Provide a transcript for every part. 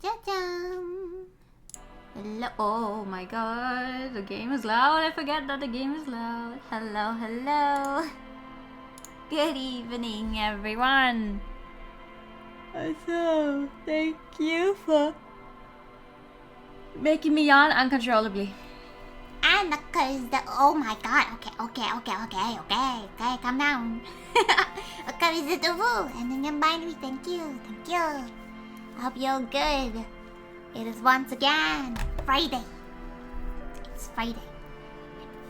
Cha-cham. Hello. Oh my god, the game is loud. I forget that the game is loud. Hello, hello. Good evening, everyone. So, thank you for making me yawn uncontrollably. And because oh my god, okay, calm down. Because it's the rule, and then you're binary, thank you. I hope you're good. It is once again Friday. It's Friday.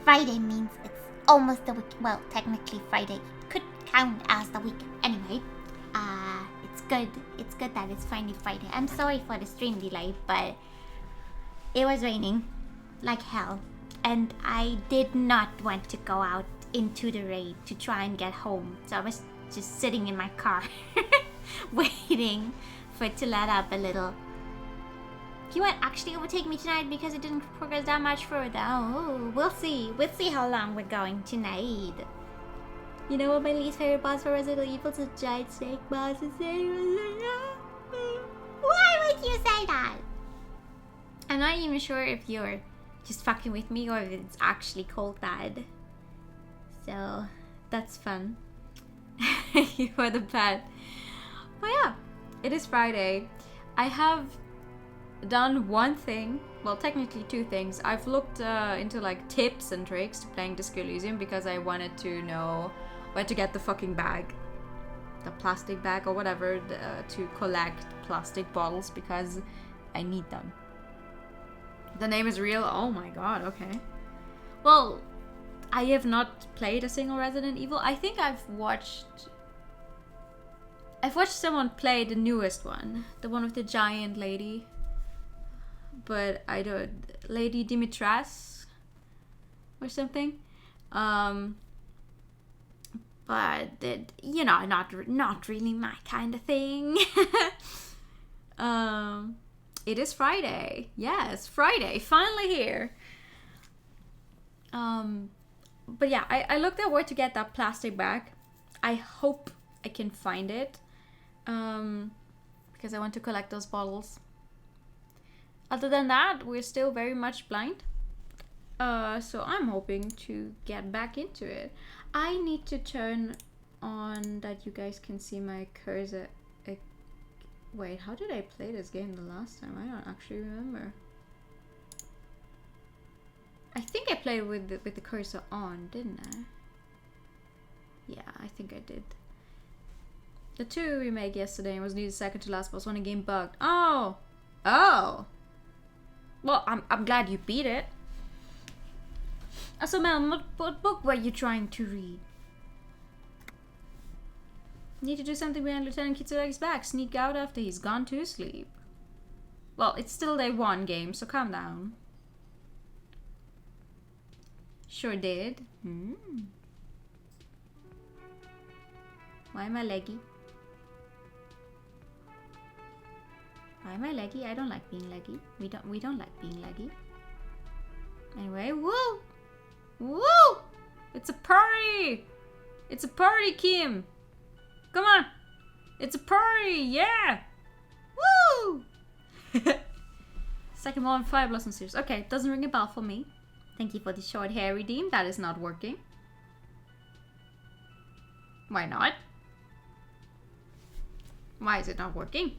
Friday means it's almost the weekend. Well, technically Friday could count as the weekend. Anyway, it's good. It's good that it's finally Friday. I'm sorry for the stream delay, but it was raining like hell. And I did not want to go out into the rain to try and get home. So I was just sitting in my car waiting for it to let up a little. You won't actually overtake me tonight because it didn't progress that much further. Oh, we'll see. We'll see how long we're going tonight. You know what my least favorite boss for Resident Evil is? A giant snake boss. Why would you say that? I'm not even sure if you're just fucking with me or if it's actually called that. So, that's fun. You are the pet. But yeah, it is Friday. I have done one thing, well technically two things. I've looked into like tips and tricks to playing Disco Elysium because I wanted to know where to get the fucking bag, the plastic bag or whatever, to collect plastic bottles because I need them. The name is real. Oh my god, okay. Well, I have not played a single Resident Evil. I think I've watched someone play the newest one, the one with the giant lady. But I don't, Lady Dimitras or something. But you know, not really my kind of thing. It is Friday. Yes, Friday, finally here. But yeah, I looked at where to get that plastic bag. I hope I can find it. Because I want to collect those bottles. Other than that, we're still very much blind. So I'm hoping to get back into it. I need to turn on that you guys can see my cursor. Wait, how did I play this game the last time? I don't actually remember. I think I played with the cursor on, didn't I? Yeah, I think I did. The 2 remake yesterday was the second to last boss when the game bugged. Oh! Oh! Well, I'm glad you beat it. So Mel, what book were you trying to read? Need to do something behind Lieutenant Kitsudaki's back. Sneak out after he's gone to sleep. Well, it's still day 1 game, so calm down. Sure did. Why am I leggy? Why am I leggy? I don't like being leggy. We don't like being leggy. Anyway, woo! Woo! It's a party! It's a party, Kim! Come on! It's a party! Yeah! Woo! Second one, Fire Blossom series. Okay, doesn't ring a bell for me. Thank you for the short hair redeem. That is not working. Why not? Why is it not working?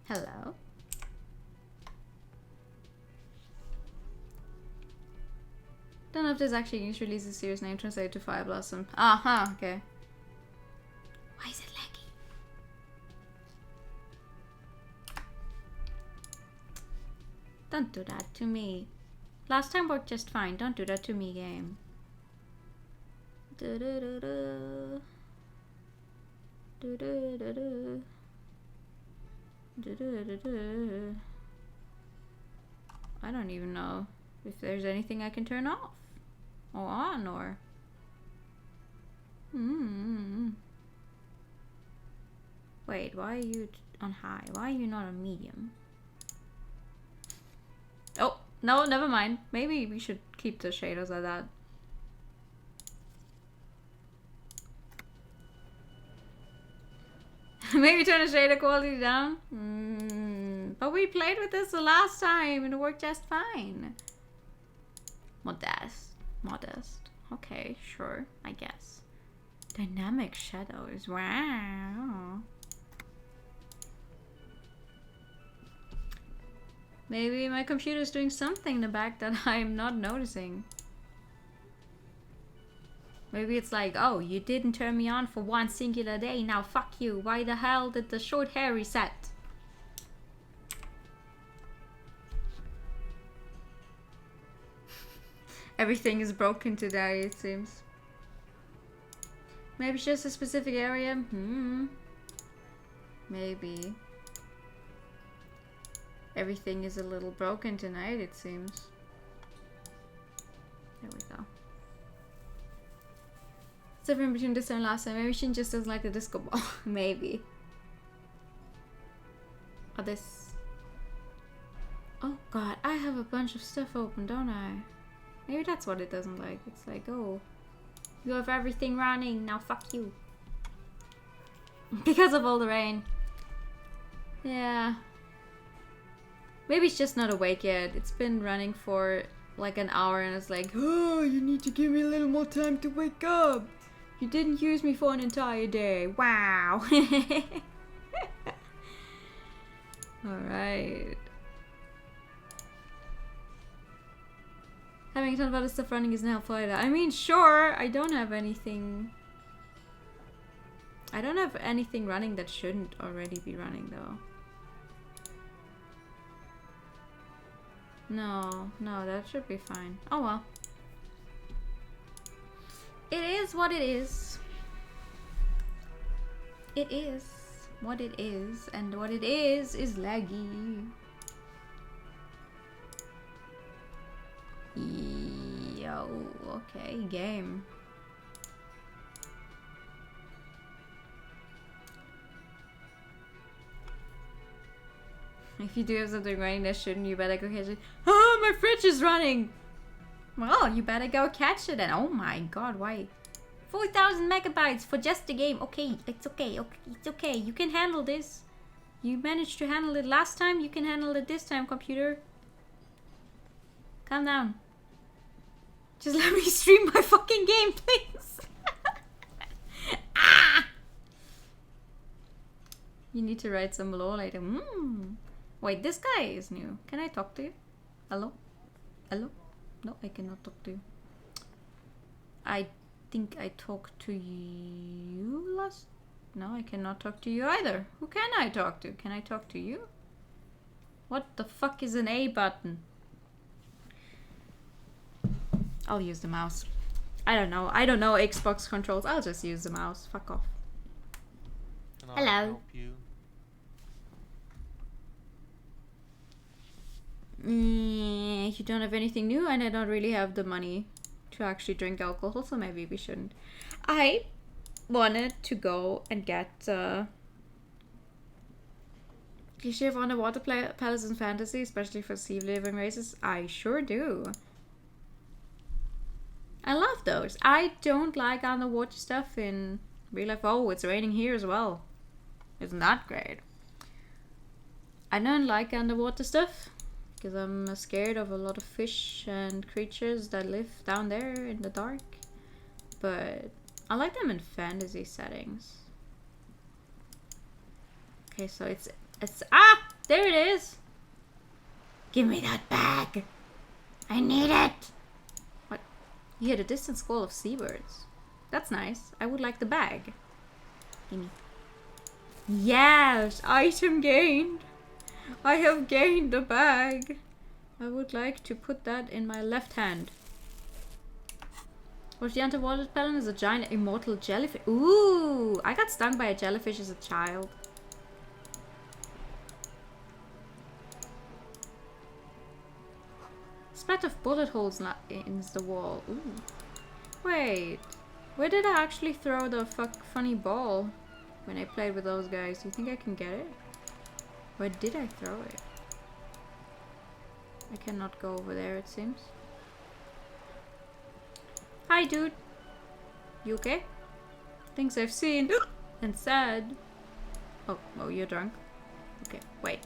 Hello? Don't know if there's actually English release a series name translated to Fire Blossom. Okay. Why is it laggy? Don't do that to me. Last time worked just fine. Don't do that to me, game. I don't even know if there's anything I can turn off or on or wait, why are you on high? Why are you not on medium? Oh, no, never mind. Maybe we should keep the shaders like that. Maybe turn the shader quality down? But we played with this the last time and it worked just fine. Modest. Okay, sure, I guess. Dynamic shadows. Wow. Maybe my computer's doing something in the back that I'm not noticing. Maybe it's like, oh, you didn't turn me on for one singular day, now fuck you. Why the hell did the short hair reset? Everything is broken today, it seems. Maybe it's just a specific area? Maybe. Everything is a little broken tonight, it seems. There we go. It's different between this and last time. Maybe she just doesn't like the disco ball. Maybe. Or this. Oh god, I have a bunch of stuff open, don't I? Maybe that's what it doesn't like. It's like, oh, you have everything running, now fuck you. Because of all the rain. Yeah. Maybe it's just not awake yet. It's been running for like an hour and it's like, oh, you need to give me a little more time to wake up. You didn't use me for an entire day. Wow. Alright. Having a ton of other stuff running is now helpful. I mean, sure, I don't have anything. I don't have anything running that shouldn't already be running, though. No, that should be fine. Oh well. It is what it is. It is what it is, and what it is laggy. Yo, okay, game. If you do have something running that shouldn't, you better go catch it. Oh, my fridge is running! Well, you better go catch it then. Oh my god, why? 4,000 megabytes for just the game. Okay, it's okay, it's okay. You can handle this. You managed to handle it last time, you can handle it this time, computer. Calm down. Just let me stream my fucking game, please. Ah! You need to write some lore later. Wait, this guy is new. Can I talk to you? Hello? Hello? No, I cannot talk to you. I think I talked to you last... No, I cannot talk to you either. Who can I talk to? Can I talk to you? What the fuck is an A button? I'll use the mouse. I don't know Xbox controls. I'll just use the mouse. Fuck off. Hello. Help you. You don't have anything new, and I don't really have the money to actually drink alcohol, so maybe we shouldn't. I wanted to go and get you have underwater palace in fantasy, especially for sea living races. I sure do. I love those. I don't like underwater stuff in real life. Oh, it's raining here as well. Isn't that great? I don't like underwater stuff because I'm scared of a lot of fish and creatures that live down there in the dark. But I like them in fantasy settings. Okay, so it's ah! There it is! Give me that bag! I need it! What? You hear the distant squall of seabirds. That's nice. I would like the bag. Gimme. Yes! Item gained! I have gained the bag! I would like to put that in my left hand. What if the underwater pelon is a giant immortal jellyfish? Ooh! I got stung by a jellyfish as a child. Splat of bullet holes in the wall. Ooh. Wait. Where did I actually throw the funny ball when I played with those guys? Do you think I can get it? Where did I throw it? I cannot go over there, it seems. Hi, dude. You okay? Things I've seen and said. Oh, you're drunk. Okay, wait.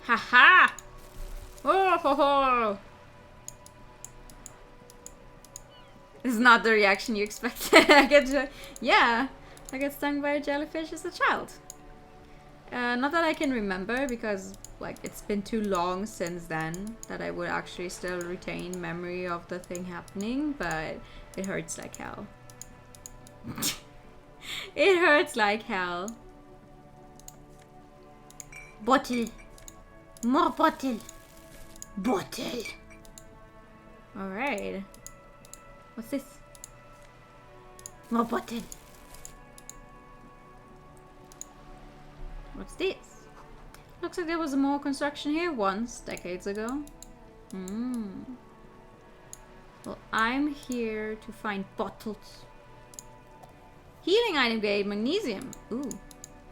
Haha! Oh ho ho! This is not the reaction you expected. I get stung by a jellyfish as a child. Not that I can remember, because like it's been too long since then that I would actually still retain memory of the thing happening, but it hurts like hell. It hurts like hell. Bottle. More bottle. Bottle. Alright. What's this? More bottle. What's this? Looks like there was more construction here once, decades ago. Well, I'm here to find bottles. Healing item gate, magnesium. Ooh,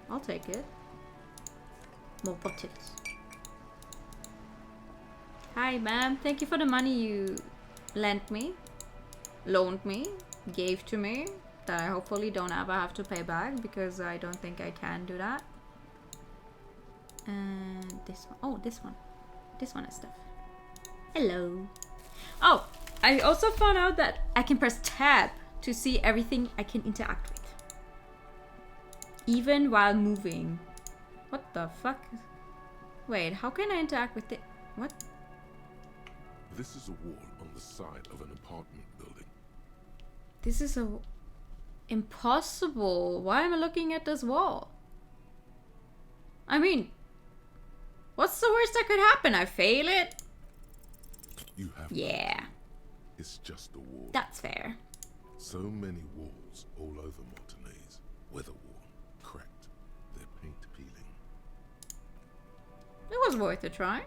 I'll take it. More bottles. Hi, ma'am. Thank you for the money you lent me, loaned me, gave to me, that I hopefully don't ever have to pay back, because I don't think I can do that. And this one. Oh, this one. This one is stuff. Hello. Oh, I also found out that I can press tab to see everything I can interact with, even while moving. What the fuck? Wait, how can I interact with it? What? This is a wall on the side of an apartment building. This is a... impossible. Why am I looking at this wall? I mean, what's the worst that could happen? I fail it? You have... Yeah. It's just a wall. That's fair. So many walls all over Martinez. Weather-worn, cracked, their paint peeling. It was worth a try.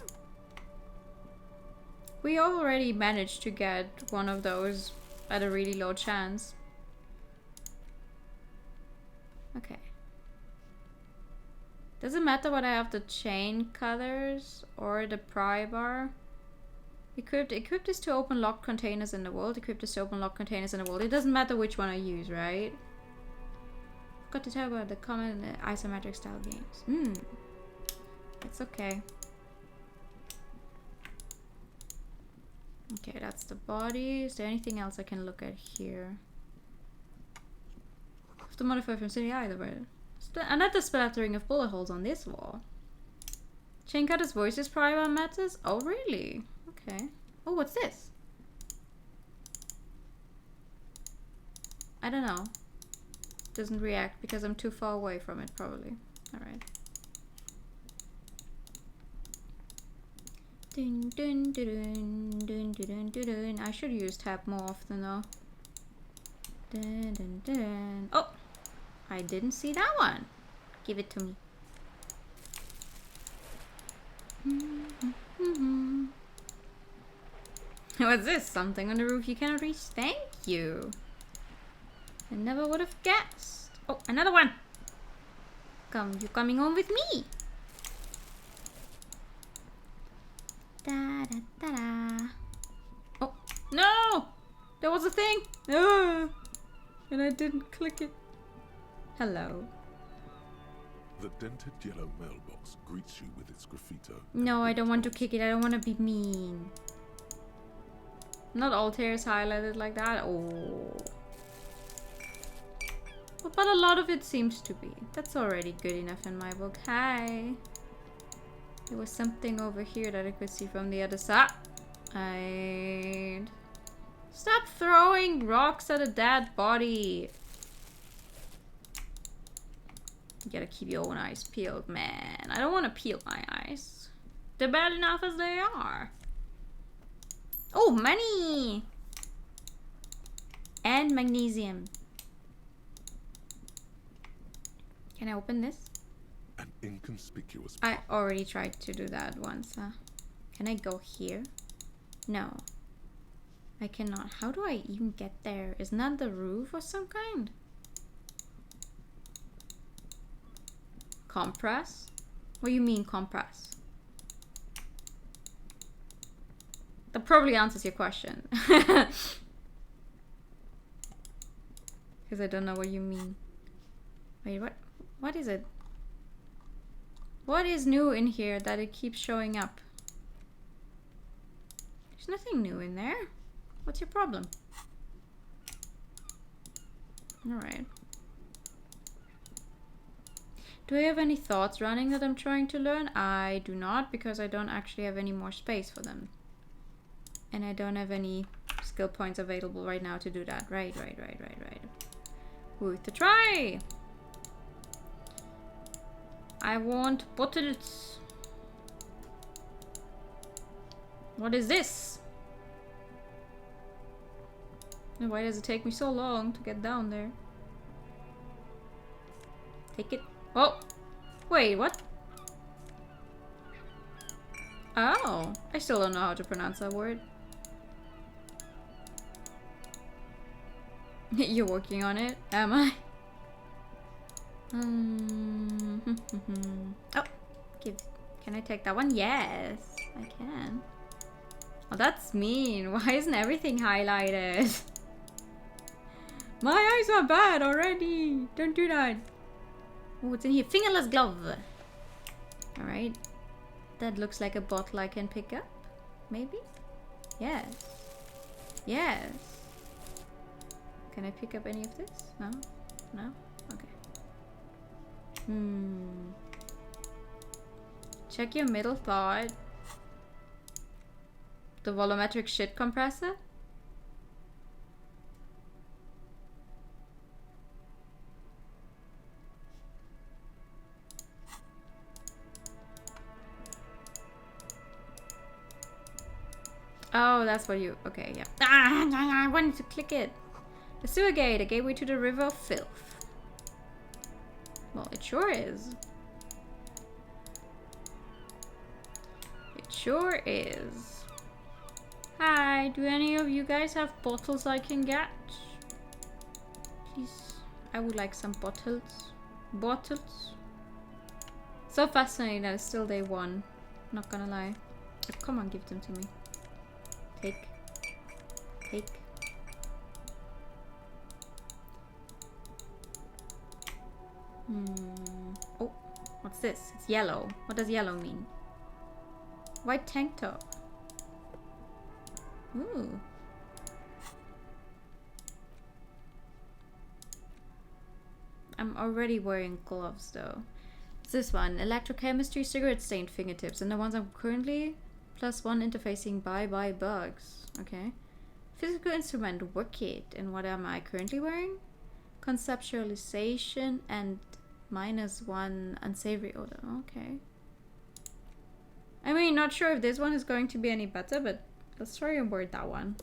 We already managed to get one of those at a really low chance. Okay. Does it matter what I have, the chain cutters or the pry bar? Equipped. Equip this to open locked containers in the world. Equip this to open locked containers in the world. It doesn't matter which one I use, right? Forgot to tell about the common isometric style games. It's okay. Okay, that's the body. Is there anything else I can look at here? Have to modify from city either, but another splattering of bullet holes on this wall. Chain cutter's voices prior matters? Oh, really? Okay. Oh, what's this? I don't know. Doesn't react because I'm too far away from it, probably. Alright. Dun, dun, dun, dun, dun, dun, dun, dun. I should use tab more often though. Dun, dun, dun. Oh! I didn't see that one. Give it to me. What's this? Something on the roof you cannot reach? Thank you. I never would have guessed. Oh, another one. You coming home with me? Da, da, da, da. Oh, no! There was a thing! Ah, and I didn't click it. Hello. The dented yellow mailbox greets you with its graffito. No, I don't want to kick it. I don't want to be mean. Not all tears highlighted like that. Oh. But a lot of it seems to be. That's already good enough in my book. Hi. There was something over here that I could see from the other side. Stop throwing rocks at a dead body. You gotta keep your own eyes peeled, man. I don't want to peel my eyes. They're bad enough as they are. Oh, money! And magnesium. Can I open this? An inconspicuous... I already tried to do that once. Can I go here? No. I cannot. How do I even get there? Isn't that the roof of some kind? Compress? What do you mean compress? That probably answers your question. Because I don't know what you mean. Wait, what? What is it? What is new in here that it keeps showing up? There's nothing new in there. What's your problem? Alright. Do I have any thoughts running that I'm trying to learn? I do not, because I don't actually have any more space for them. And I don't have any skill points available right now to do that. Right. Worth a try! I want bottles. What is this? And why does it take me so long to get down there? Take it. Oh! Wait, what? Oh! I still don't know how to pronounce that word. You're working on it? Am I? Oh! Can I take that one? Yes! I can. Oh, that's mean. Why isn't everything highlighted? My eyes are bad already. Don't do that. Oh, what's in here? Fingerless glove. Alright. That looks like a bottle I can pick up. Maybe? Yes. Yes. Can I pick up any of this? No? No? Okay. Check your middle thought. The volumetric shit compressor? Oh, that's what you... Okay, yeah. I wanted to click it. The sewer gate, a gateway to the river of filth. Well, it sure is. It sure is. Hi, do any of you guys have bottles I can get? Please, I would like some bottles. Bottles? So fascinating that it's still day one. Not gonna lie. But come on, give them to me. Take. Take. Oh, what's this? It's yellow. What does yellow mean? White tank top. Ooh. I'm already wearing gloves though. It's this one. Electrochemistry, cigarette stained fingertips. And the ones I'm currently +1 interfacing bye bugs. Okay. Physical instrument, work it. And what am I currently wearing? Conceptualization and -1 unsavory odor. Okay. I mean, not sure if this one is going to be any better, but let's try and word that one.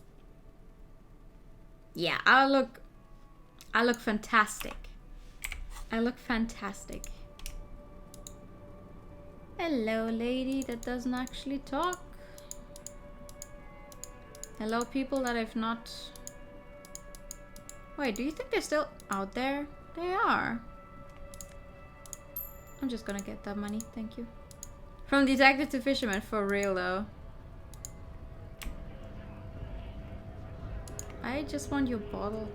Yeah, I look fantastic. I look fantastic. Hello, lady that doesn't actually talk. Hello, people that I've not... Wait, do you think they're still out there? They are. I'm just gonna get that money, thank you. From detective to fisherman, for real though. I just want your bottle.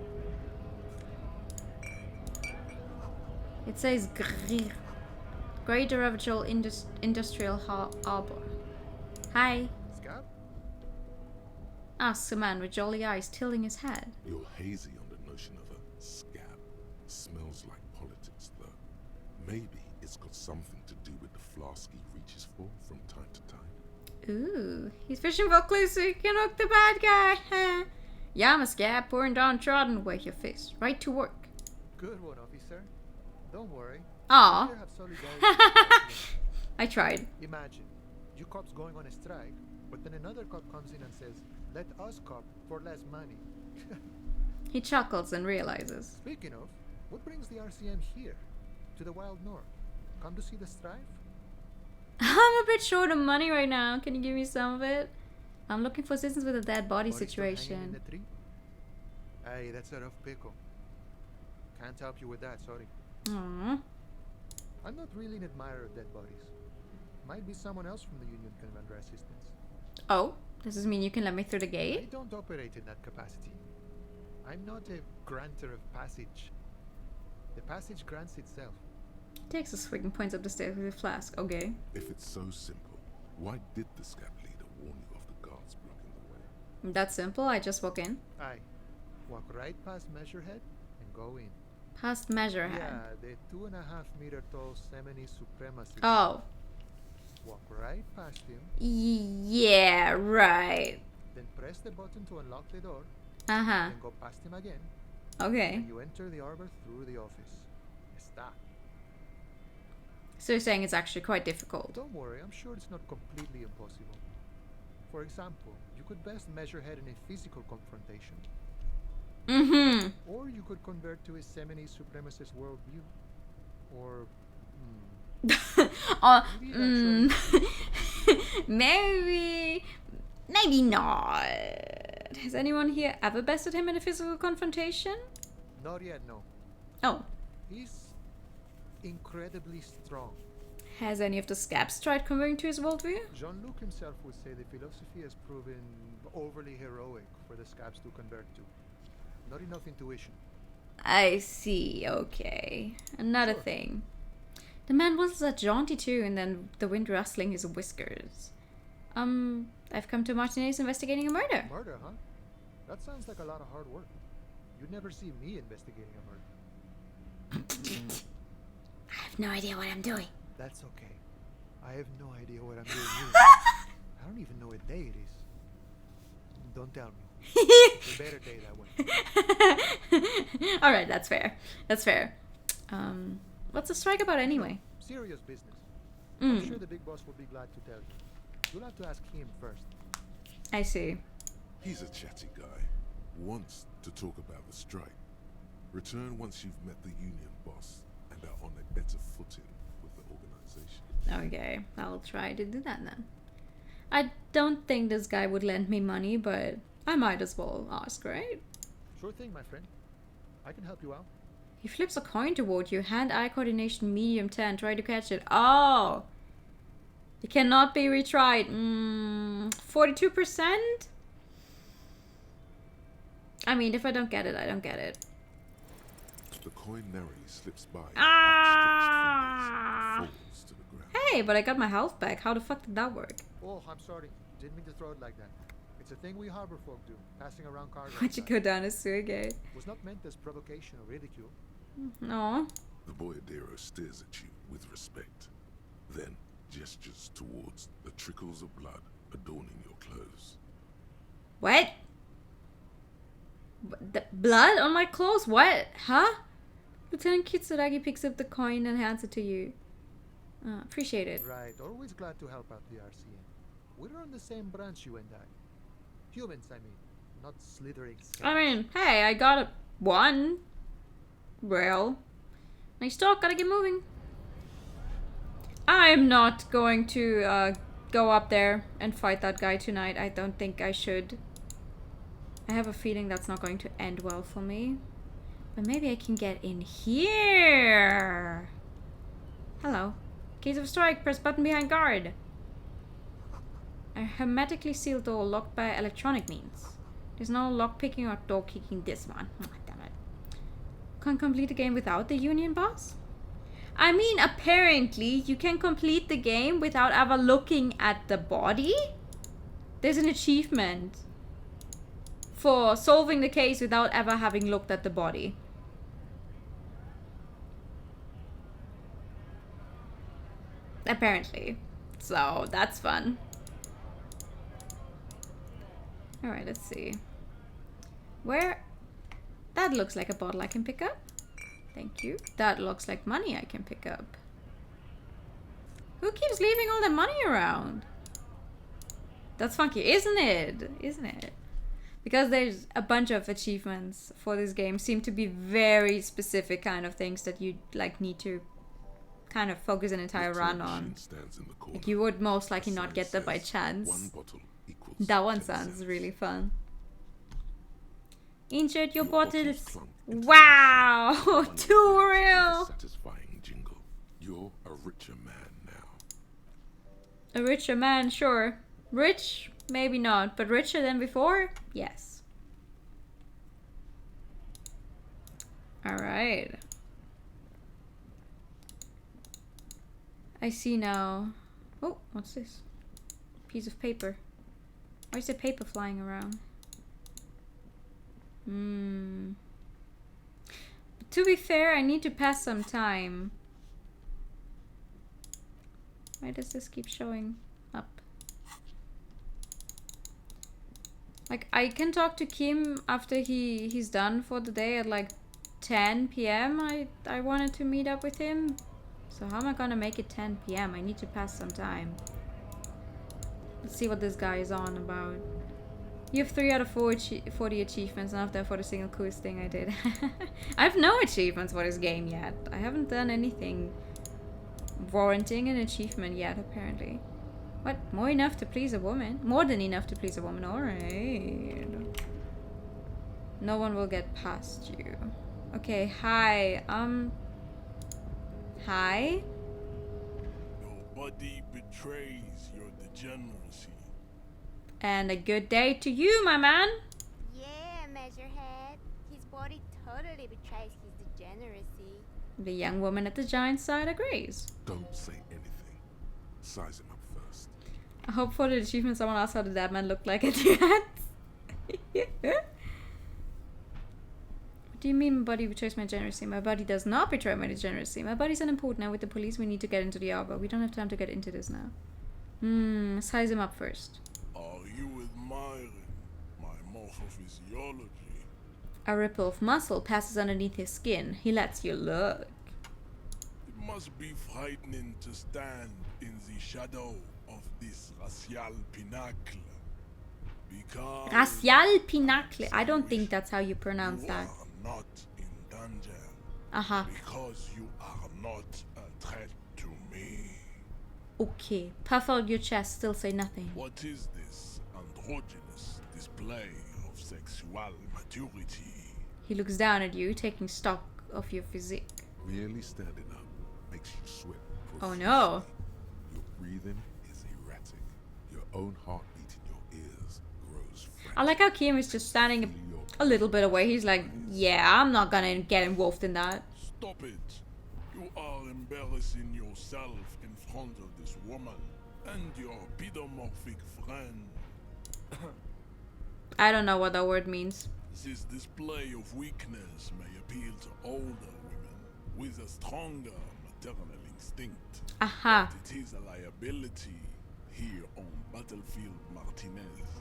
It says Greer. Great Derivatival Industrial Harbor. Hi. Scab? Asks a man with jolly eyes tilting his head. You're hazy on the notion of a scab. Smells like politics, though. Maybe it's got something to do with the flask he reaches for from time to time. Ooh, he's fishing for clues so he can hook the bad guy. Yeah, I'm a scab, pouring downtrodden. Wake your face. Right to work. Good one, officer. Don't worry. Aw. We have solidarity. I tried. Imagine, you cops going on a strike, but then another cop comes in and says, let us cop for less money. He chuckles and realizes. Speaking of, what brings the RCM here? To the wild north? Come to see the strife? I'm a bit short of money right now. Can you give me some of it? I'm looking for assistance with a dead body Body still hanging in situation. the tree? Hey, that's a rough pickle. Can't help you with that, sorry. Aww. I'm not really an admirer of dead bodies. Might be someone else from the Union can render assistance. Oh, does this mean you can let me through the I gate? don't operate in that capacity. I'm not a granter of passage. The passage grants itself. Takes a swig and points up the stairs with a flask. Okay. If it's so simple, why did the scab leader warn you of the guards blocking the way? That's simple. I just walk in. Aye. Walk right past Measurehead and go in. Past Measurehead. Yeah, the 2.5-meter tall Semini supremacist. Oh. Walk right past him, Yeah, right. then press the button to unlock the door, Uh-huh. then go past him again, Okay. and you enter the arbor through the office. Stop. So you're saying it's actually quite difficult. Don't worry, I'm sure it's not completely impossible. For example, you could best Measurehead in a physical confrontation, Mm-hmm. or you could convert to a Semini supremacist worldview, or Maybe not. Has anyone here ever bested him in a physical confrontation? not yet. No, Oh. he's incredibly strong. Has any of the scabs tried converting to his worldview? Jean-Luc himself would say the philosophy has proven overly heroic for the scabs to convert to. Not enough intuition. I see, okay. Another Sure. thing. The man was that jaunty too, and then the wind rustling his whiskers. I've come to Martinez investigating a murder. Murder, huh? That sounds like a lot of hard work. You'd never see me investigating a murder. I have no idea what I'm doing. That's okay. I have no idea what I'm doing either. I don't even know what day it is. Don't tell me. It's a better day that way. Alright, that's fair. That's fair. What's the strike about anyway? Serious business. I'm Mm, sure the big boss will be glad to tell you. You'll have to ask him first. I see. He's a chatty guy. Wants to talk about the strike. Return once you've met the union boss and are on a better footing with the organization. Okay, I'll try to do that then. I don't think this guy would lend me money, but I might as well ask, right? Sure thing, my friend. I can help you out. He flips a coin toward you. Hand-eye coordination medium 10. Try to catch it. Oh! It cannot be retried. 42%? I mean, if I don't get it, I don't get it. The coin narrowly slips by. Ah! Outstretched fingers, falls to the ground. Hey, but I got my health back. How the fuck did that work? Oh, I'm sorry. Didn't mean to throw it like that. It's a thing we harbor folk do, passing around cargo. Why'd you go down a sewer gate? Was not meant as provocation or ridicule. No. The boyadero stares at you with respect, then gestures towards the trickles of blood adorning your clothes. What? The blood on my clothes? What? Huh? Lieutenant Kitsuragi picks up the coin and hands it to you. Appreciate it. Right, always glad to help out the RCN. We're on the same branch, you and I. Humans, I mean, not slithering scabs. I mean, hey, I got one. Well, nice talk, gotta get moving. I'm not going to go up there and fight that guy tonight. I don't think I should. I have a feeling that's not going to end well for me. But maybe I can get in here. Hello. Case of strike, press button behind guard. A hermetically sealed door locked by electronic means. There's no lock picking or door kicking this one. Oh, damn it. Can't complete the game without the union boss? I mean, apparently you can complete the game without ever looking at the body? There's an achievement for solving the case without ever having looked at the body. Apparently. So, that's fun. Alright, let's see. Where? That looks like a bottle I can pick up. Thank you. That looks like money I can pick up. Who keeps leaving all the money around? That's funky, isn't it? Isn't it? Because there's a bunch of achievements for this game. Seem to be very specific kind of things that you like need to kind of focus an entire The run till on. machine stands in the corner. Like you would most likely The not sign get them by says, chance. One bottle equals That one 10 sounds cents. really fun. Insert your Your bottles bottles. clunk into Wow! the machine. Too One with a real! satisfying jingle. You're a richer man now. A richer man, sure. Rich? Maybe not. But richer than before? Yes. Alright. I see now. Oh, what's this? Piece of paper. Why is there paper flying around? But to be fair, I need to pass some time. Why does this keep showing up? Like, I can talk to Kim after he's done for the day at like 10 p.m. I wanted to meet up with him. So how am I gonna make it 10 p.m.? I need to pass some time. Let's see what this guy is on about. You have 3 out of 40 achievements, none of them for the single coolest thing I did. I have no achievements for this game yet. I haven't done anything warranting an achievement yet, apparently. What? More enough to please a woman? More than enough to please a woman, alright. No one will get past you. Okay, hi. Hi? Nobody betrays your degeneracy. And a good day to you, my man. Yeah, Measurehead. His body totally betrays his degeneracy. The young woman at the giant's side agrees. Don't say anything. Size him up first. I hope for the achievement someone asked how the dead man looked like at the end. What do you mean my body betrays my degeneracy? My body does not betray my degeneracy. My body's unimportant, and with the police we need to get into the arbor. We don't have time to get into this now. Size him up first. Are you admiring my morphophysiology? A ripple of muscle passes underneath his skin. He lets you look. It must be frightening to stand in the shadow of this racial pinnacle. Because Racial Pinacle. I don't think that's how you pronounce you that. are not in danger. Aha. Because you are not a threat to me. Okay. Puff out your chest, still say nothing. What is this androgynous display of sexual maturity? He looks down at you, taking stock of your physique. Merely standing up makes you sweat. Oh no. Your breathing is erratic. Your own heartbeat in your ears grows frantic. I like how Kim is just standing a little bit away. He's like, yeah, I'm not gonna get involved in that. Stop it. You are embarrassing yourself in front of this woman and your pedomorphic friend. I don't know what that word means. This display of weakness may appeal to older women with a stronger maternal instinct. Aha. But it is a liability here on Battlefield Martinez.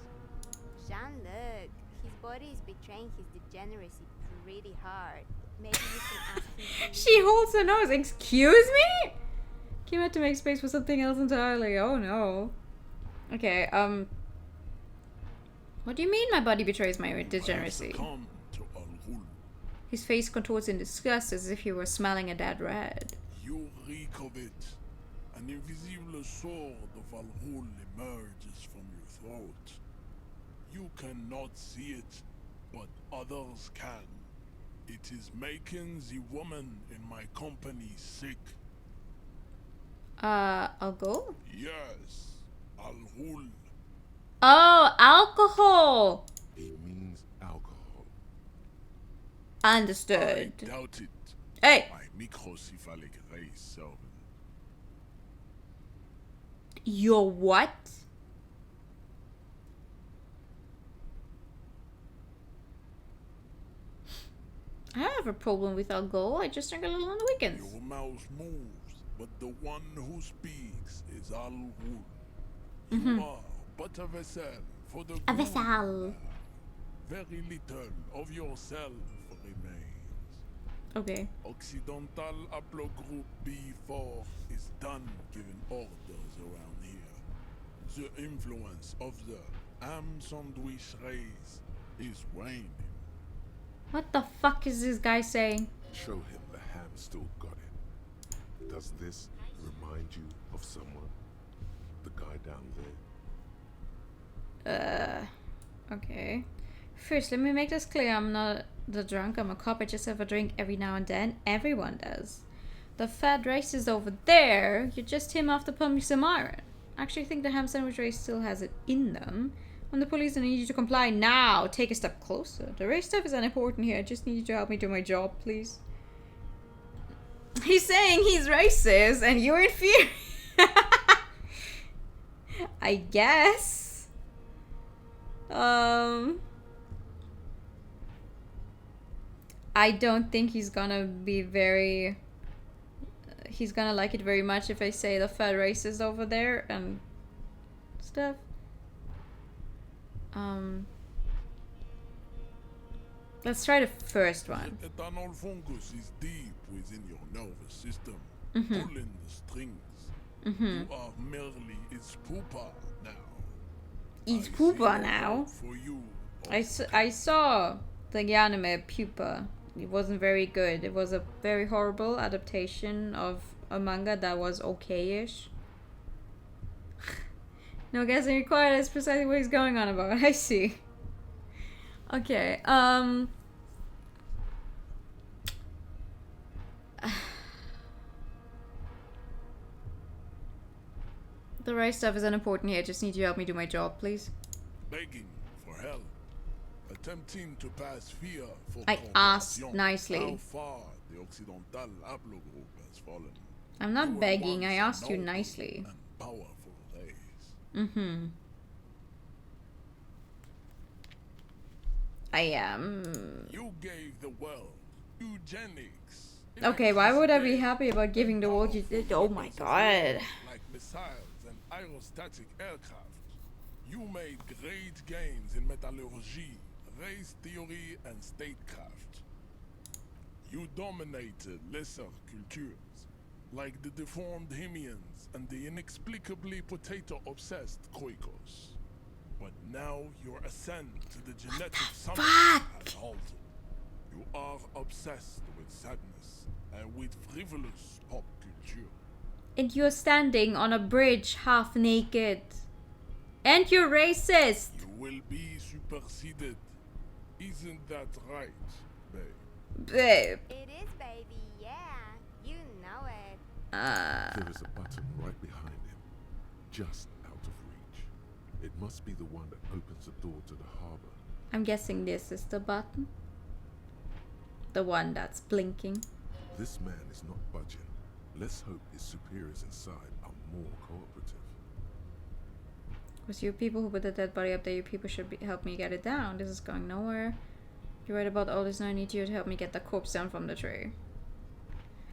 Jean-Luc, his body is betraying his degeneracy pretty hard. Maybe you can ask him to... She holds her nose. Excuse me? Kim had to make space for something else entirely. Oh no. Okay, what do you mean my body betrays my degeneracy? Come to Al-Ghul. His face contorts in disgust as if he were smelling a dead rat. You reek of it. An invisible sword of Al-Ghul emerges from your throat. You cannot see it, but others can. It is making the woman in my company sick. I'll go? Yes, Al-Ghul. Oh, alcohol! He means alcohol. Understood. I doubt it. Hey! My microcephalic race servant. Your what? I don't have a problem with alcohol. I just drink a little on the weekends. Your mouth moves, but the one who speaks is Al-Ghul. You are but a vessel for the A Ghul. vessel. Very little of yourself remains. Okay. Occidental Haplogroup B4 is done giving orders around here. The influence of the ham sandwich race is waning. What the fuck is this guy saying? Show him the ham still got it. Does this remind you of someone? The guy down there? Okay. First, let me make this clear. I'm not the drunk. I'm a cop. I just have a drink every now and then. Everyone does. The fat race is over there. You're just him after pumping some iron. I actually think the ham sandwich race still has it in them. I'm the police and I need you to comply now. Take a step closer. The race stuff is unimportant here. I just need you to help me do my job, please. He's saying he's racist and you're infuriated. I guess. I don't think he's gonna be very... he's gonna like it very much if I say the fat races over there and stuff. Let's try the first one. The ethanol fungus is deep within your nervous system, Mm-hmm. pulling the strings. Mm-hmm. You are merely its pupa now. It's I pupa see no now. hope for you. I saw the anime Pupa. It wasn't very good. It was a very horrible adaptation of a manga that was okay-ish. No guessing required. That's precisely what he's going on about. I see. Okay. The right stuff is unimportant here. I just need you to help me do my job, please. Begging for help, attempting to pass fear for I asked compassion. nicely. How far the Occidental haplogroup has fallen. I'm You not were begging. I once asked you noble nicely. and powerful race. Mm-hmm. I am. You gave the world eugenics. Okay, why would I be happy about giving the world you did? Oh my god. Like missiles and aerostatic aircraft. You made great gains in metallurgy, race theory, and statecraft. You dominated lesser cultures, like the deformed Hemians and the inexplicably potato-obsessed Khoikos. But now your ascent to the genetic summit has halted. You are obsessed with sadness and with frivolous pop culture. And you're standing on a bridge half naked. And you're racist! You will be superseded. Isn't that right, babe? Babe. It is, baby, yeah. You know it. There is a button right behind him, just out of reach. It must be the one that opens the door to the harbor. I'm guessing this is the button. The one that's blinking. This man is not budging. Let's hope his superiors inside are more cooperative. Was you people who put the dead body up there, you people should help me get it down. This is going nowhere. You're right about all this, and I need you to help me get the corpse down from the tree.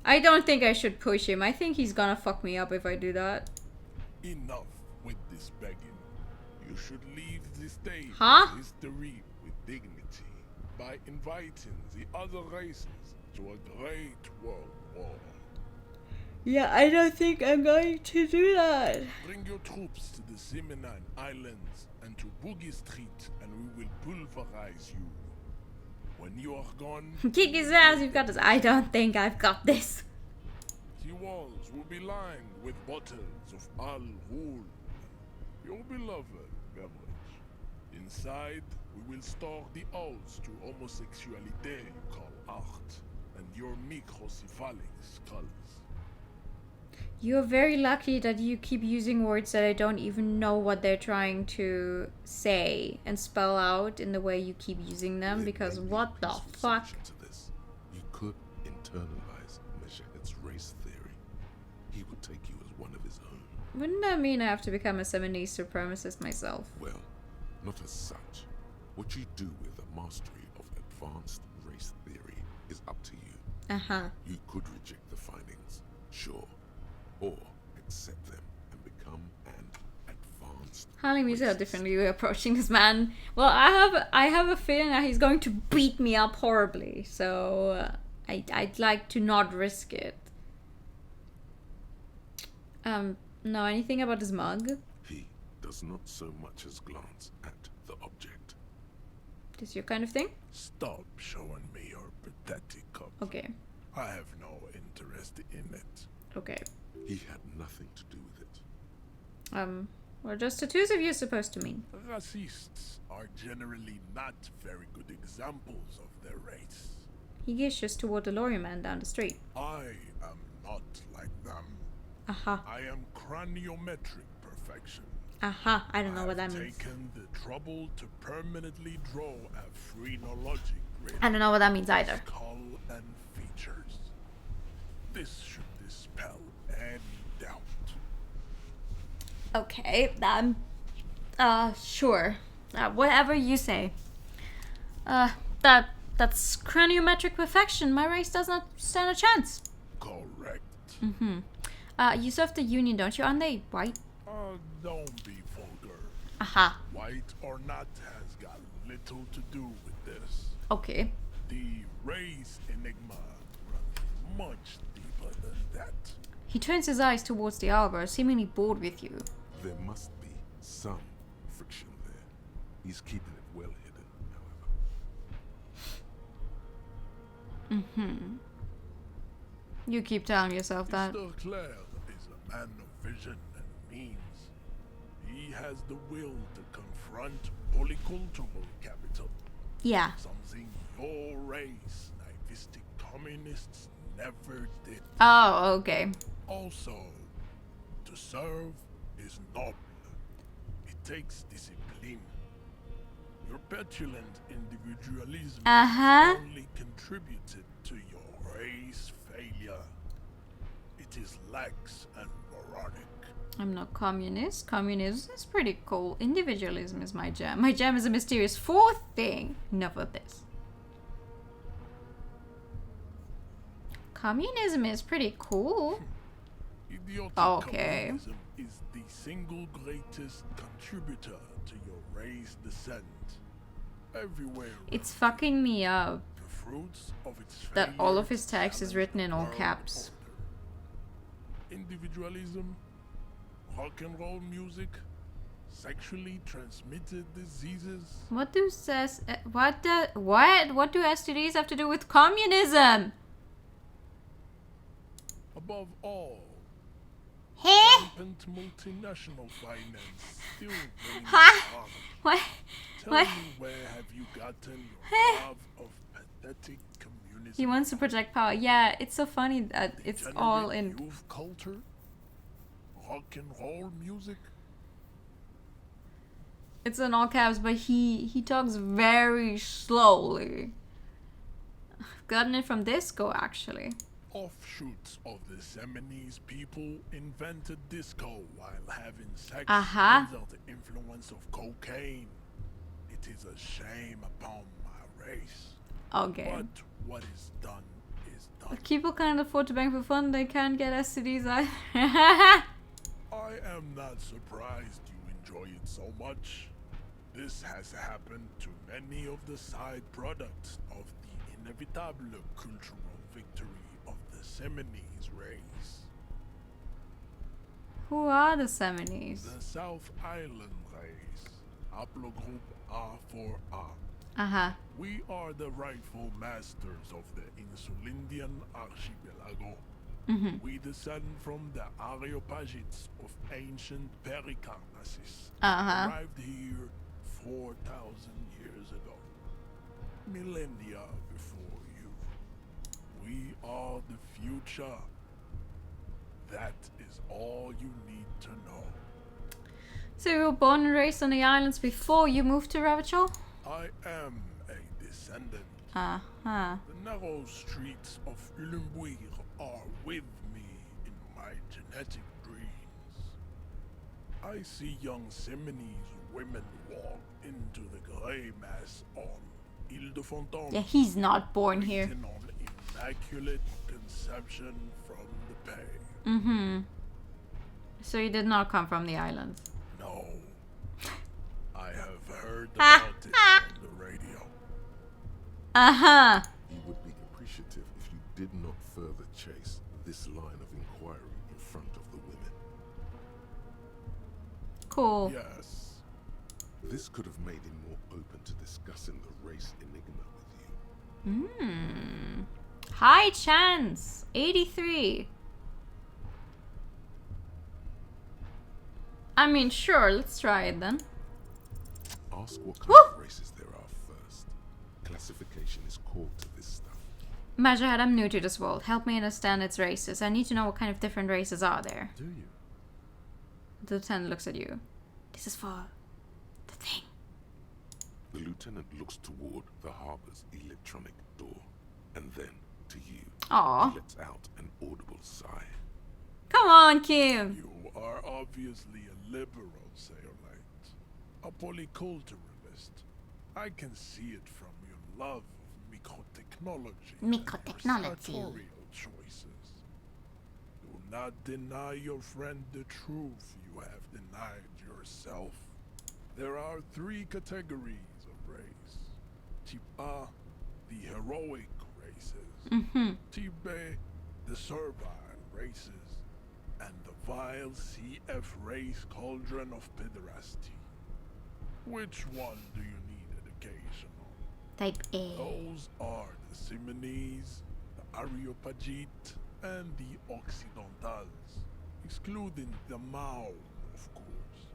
I don't think I should push him. I think he's gonna fuck me up if I do that. Enough with this begging. You should leave this day Huh? of history with dignity by inviting the other races to a great world war. Yeah, I don't think I'm going to do that. Bring your troops to the Simenon Islands and to Boogie Street, and we will pulverize you. When you are gone, Kick his ass, you've got this. I don't think I've got this. the walls will be lined with bottles of Al Ghul, your beloved beverage. Inside, we will store the odes to homosexuality you call art, and your microcephalic skulls. You're very lucky that you keep using words that I don't even know what they're trying to say and spell out in the way you keep using them, There because may be a what the peaceful fuck? solution to this. You could internalize Meshached's race theory. He would take you as one of his own. Wouldn't that mean I have to become a Seminese supremacist myself? Well, not as such. What you do with a mastery of advanced race theory is up to you. Uh-huh. You could reject the findings, sure, or accept them and become an advanced. Harley, me how racist. differently we're approaching this man. Well, I have a feeling that he's going to beat me up horribly, so I'd like to not risk it. No, anything about his mug? He does not so much as glance at the object. This your kind of thing? Stop showing me your pathetic cup. Okay, I have no interest in it. okay. He had nothing to do with it. What are just tattoos of you supposed to mean? Racists are generally not very good examples of their race. He gestures toward the lorry man down the street. I am not like them. Aha, I am craniometric perfection. aha, I don't know what that I've means. taken the trouble to permanently draw a phrenologic grid I don't know what that means either. of skull and features. This should dispel any doubt. Okay, sure. Whatever you say. That's craniometric perfection. My race does not stand a chance. Correct. You serve the Union, don't you? Aren't they white? Don't be vulgar. Aha. White or not has got little to do with this. Okay. The race enigma runs much deeper than that. He turns his eyes towards the arbor, seemingly bored with you. There must be some friction there. He's keeping it well hidden, however. You keep telling yourself that. Mr. Clare is a man of vision and means. He has the will to confront polycultural capital. Yeah. Something your race, naivistic communists, never did. Oh, okay. Also, to serve is noble. It takes discipline. Your petulant individualism only contributed to your race failure. It is lax and moronic. I'm not communist. Communism is pretty cool. Individualism is my jam. My jam is a mysterious fourth thing. Enough of this. Communism is pretty cool. Idiotic Okay. communism is the single greatest contributor to your race descent. Everywhere It's fucking me up the fruits of its that all failure of his text is challenge written in all world caps. order. Individualism, rock and roll music, sexually transmitted diseases. What do STDs have to do with communism? Above all, Huh? rampant multinational finance still reigns Ha! strong. What? Tell What? me, where have you gotten your love of pathetic communism? He wants to project power. Yeah, it's so funny that it's all in. Degenerate youth culture, rock and roll music. It's in all caps, but he talks very slowly. Gotten it from disco, actually. Offshoots of the Seminoles people invented disco while having sex under the influence of cocaine. It is a shame upon my race. Okay. But what is done is done. If people can't afford to bank for fun, they can't get STDs either. I am not surprised you enjoy it so much. This has happened to many of the side products of the inevitable cultural victory of the Seminoles race. Who are the Seminoles? The South Island race, haplogroup A4A. Uh-huh. We are the rightful masters of the Insulindian archipelago. We descend from the Areopagites of ancient Pericarnassus. Arrived here 4,000 years ago. Millennia before you. We are the future. That is all you need to know. So you were born and raised on the islands before you moved to Ravachol? I am a descendant. Uh-huh. The narrow streets of Ulimbuir are with me in my genetic dreams. I see young Seminoles women walk into the grey mass on Ile-de-Fontaine. Yeah, he's not born here. written on immaculate conception from the pay. So you did not come from the islands? No. I have heard about it on the radio. Uh-huh. He would be appreciative if you did not further chase this line of inquiry in front of the women. Cool. Yes. This could have made him more open to discussing the race enigma with you. High chance. 83. I mean, sure, let's try it then. Ask what kind Woo! of races there are first. Classification is core to this stuff. Majahad, I'm new to this world. Help me understand its races. I need to know what kind of different races are there. Do you? The lieutenant looks at you. This is for the thing. The lieutenant looks toward the harbor's electronic door, and then to you. Aw. He lets out an audible sigh. Come on, Kim. You are obviously a liberal Sayolite, a polyculturalist. I can see it from your love of microtechnology. Microtechnology. And sartorial choices. Do not deny your friend the truth you have denied yourself. There are 3 categories of race. Type A, the heroic races. Type B, the servile races. And the vile CF race cauldron of pederasty. Which one do you need education on? Type A. Those are the Simonese, the Areopagite, and the Occidentals, excluding the Mao, of course.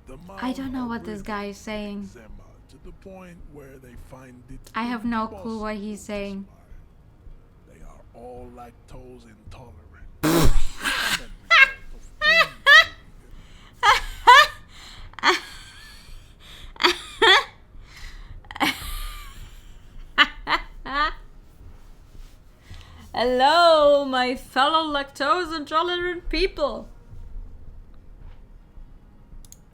The Mao I don't know are what this guy is saying. eczema to the point where they find it I have no clue what impossible he's to saying. smile. They are all lactose intolerant. Common result of Hello, my fellow lactose intolerant people.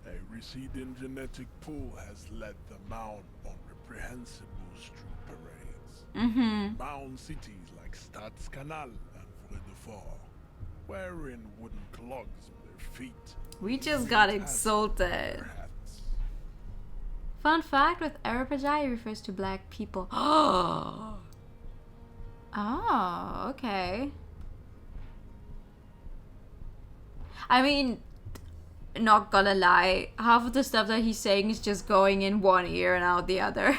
A receding genetic pool has led the Mound on reprehensible street parades. Mound cities like Stadskanal and Vredefort, wearing wooden clogs on their feet. We just got Hats on insulted. their hats. Fun fact, with Arapajai refers to black people. Oh, okay. I mean, not gonna lie, half of the stuff that he's saying is just going in one ear and out the other.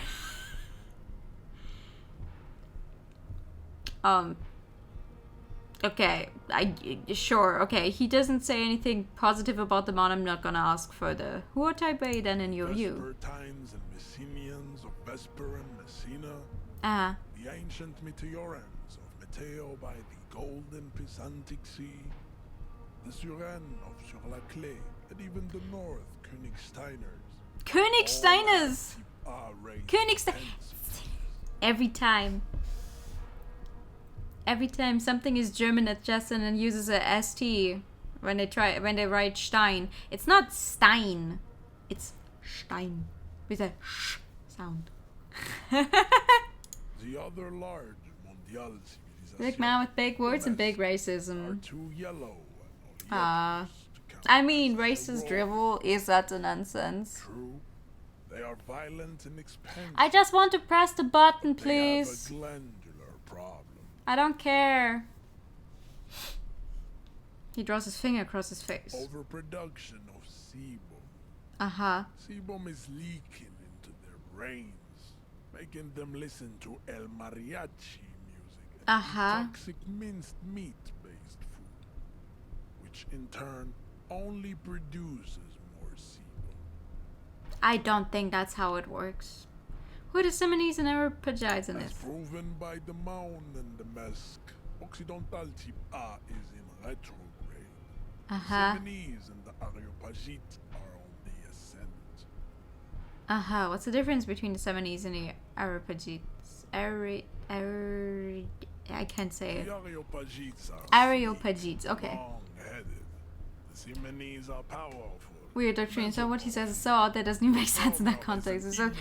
Okay, sure, okay, he doesn't say anything positive about the Mon, I'm not gonna ask further. Who are Type A then in your view? Vespertines and Messenians of Vesper and Messina, Ah, the ancient Meteorans of Meteo by the golden Pisantic Sea, the Suren of Sur-la-Clé, and even the North Königsteiners. Königsteiners! Are raised Königstein. intense. Every time something is German adjacent and uses a ST when they write Stein, it's not Stein, it's Stein with a sh sound. The other large mondial civilizations Big man with big words and big are racism. too yellow and Ah, oleaginous to count I mean, as a racist raw. drivel is utter nonsense. True, they are violent and expensive. I just want to press the button, They please. have a glandular problem. I don't care. He draws his finger across his face. Overproduction of sebum. Uh-huh. Sebum is leaking into their brains, making them listen to El Mariachi music and Uh-huh. toxic minced meat-based food, which in turn only produces more sebum. I don't think that's how it works. Who are the Simonese and Arapagites in As this? proven by the Maun and the Mesk, Occidental Type A is in retrograde. Uh-huh. Simonese and the Areopagite are on the ascent. Uh-huh. What's the difference between the Simonese and the Arapagites? I can't say The it. Areopagites are Areopagites, okay. long-headed. The Simonese are powerful. Weird doctrine. So what he says is so odd that doesn't even make sense in that context. So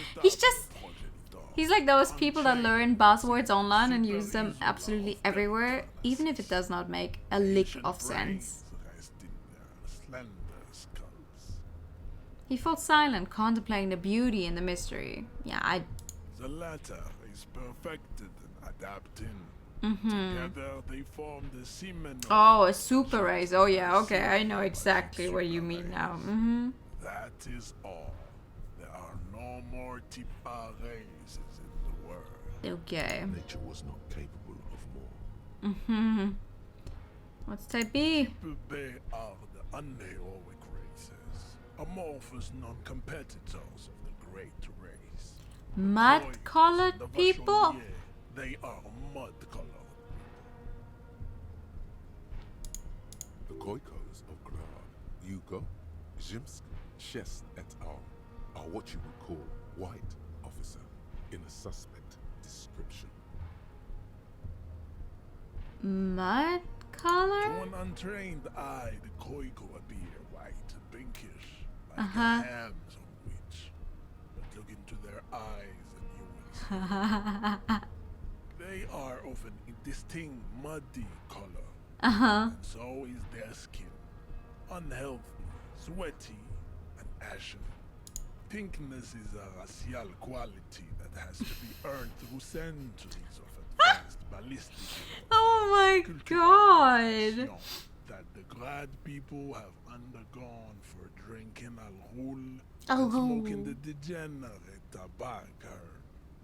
he's like those people that learn buzzwords online and use them absolutely everywhere, even if it does not make a lick of sense. He falls silent, contemplating the beauty and the mystery. Yeah, The latter is perfected and adapting. Mm-hmm. Together they form the semen. Oh, a super race. Oh yeah, okay, I know exactly what you mean now. Mm-hmm. That is all. There are no more Type A races in the world. Okay. Nature was not capable of more. Mm-hmm. What's type B? Type B are the unheroic races, amorphous non-competitors of the great race. Mud-colored The people? Vachonnier, they are mud-colored. The Khoikos of Grad, Yugo, Zhimsk, Shest et al. Are what you would call white officer in a suspect description. color? To an untrained eye, the koiko appear white and pinkish, like a Uh-huh. ham sandwich. But look into their eyes and you will see. They are of an indistinct muddy color, Uh-huh. and so is their skin. Unhealthy, sweaty, and ashen. Pinkness is a racial quality that has to be earned through centuries of advanced ballistic Oh my god. warfare that the Grad people have undergone for drinking alcohol and smoking the degenerate tobacco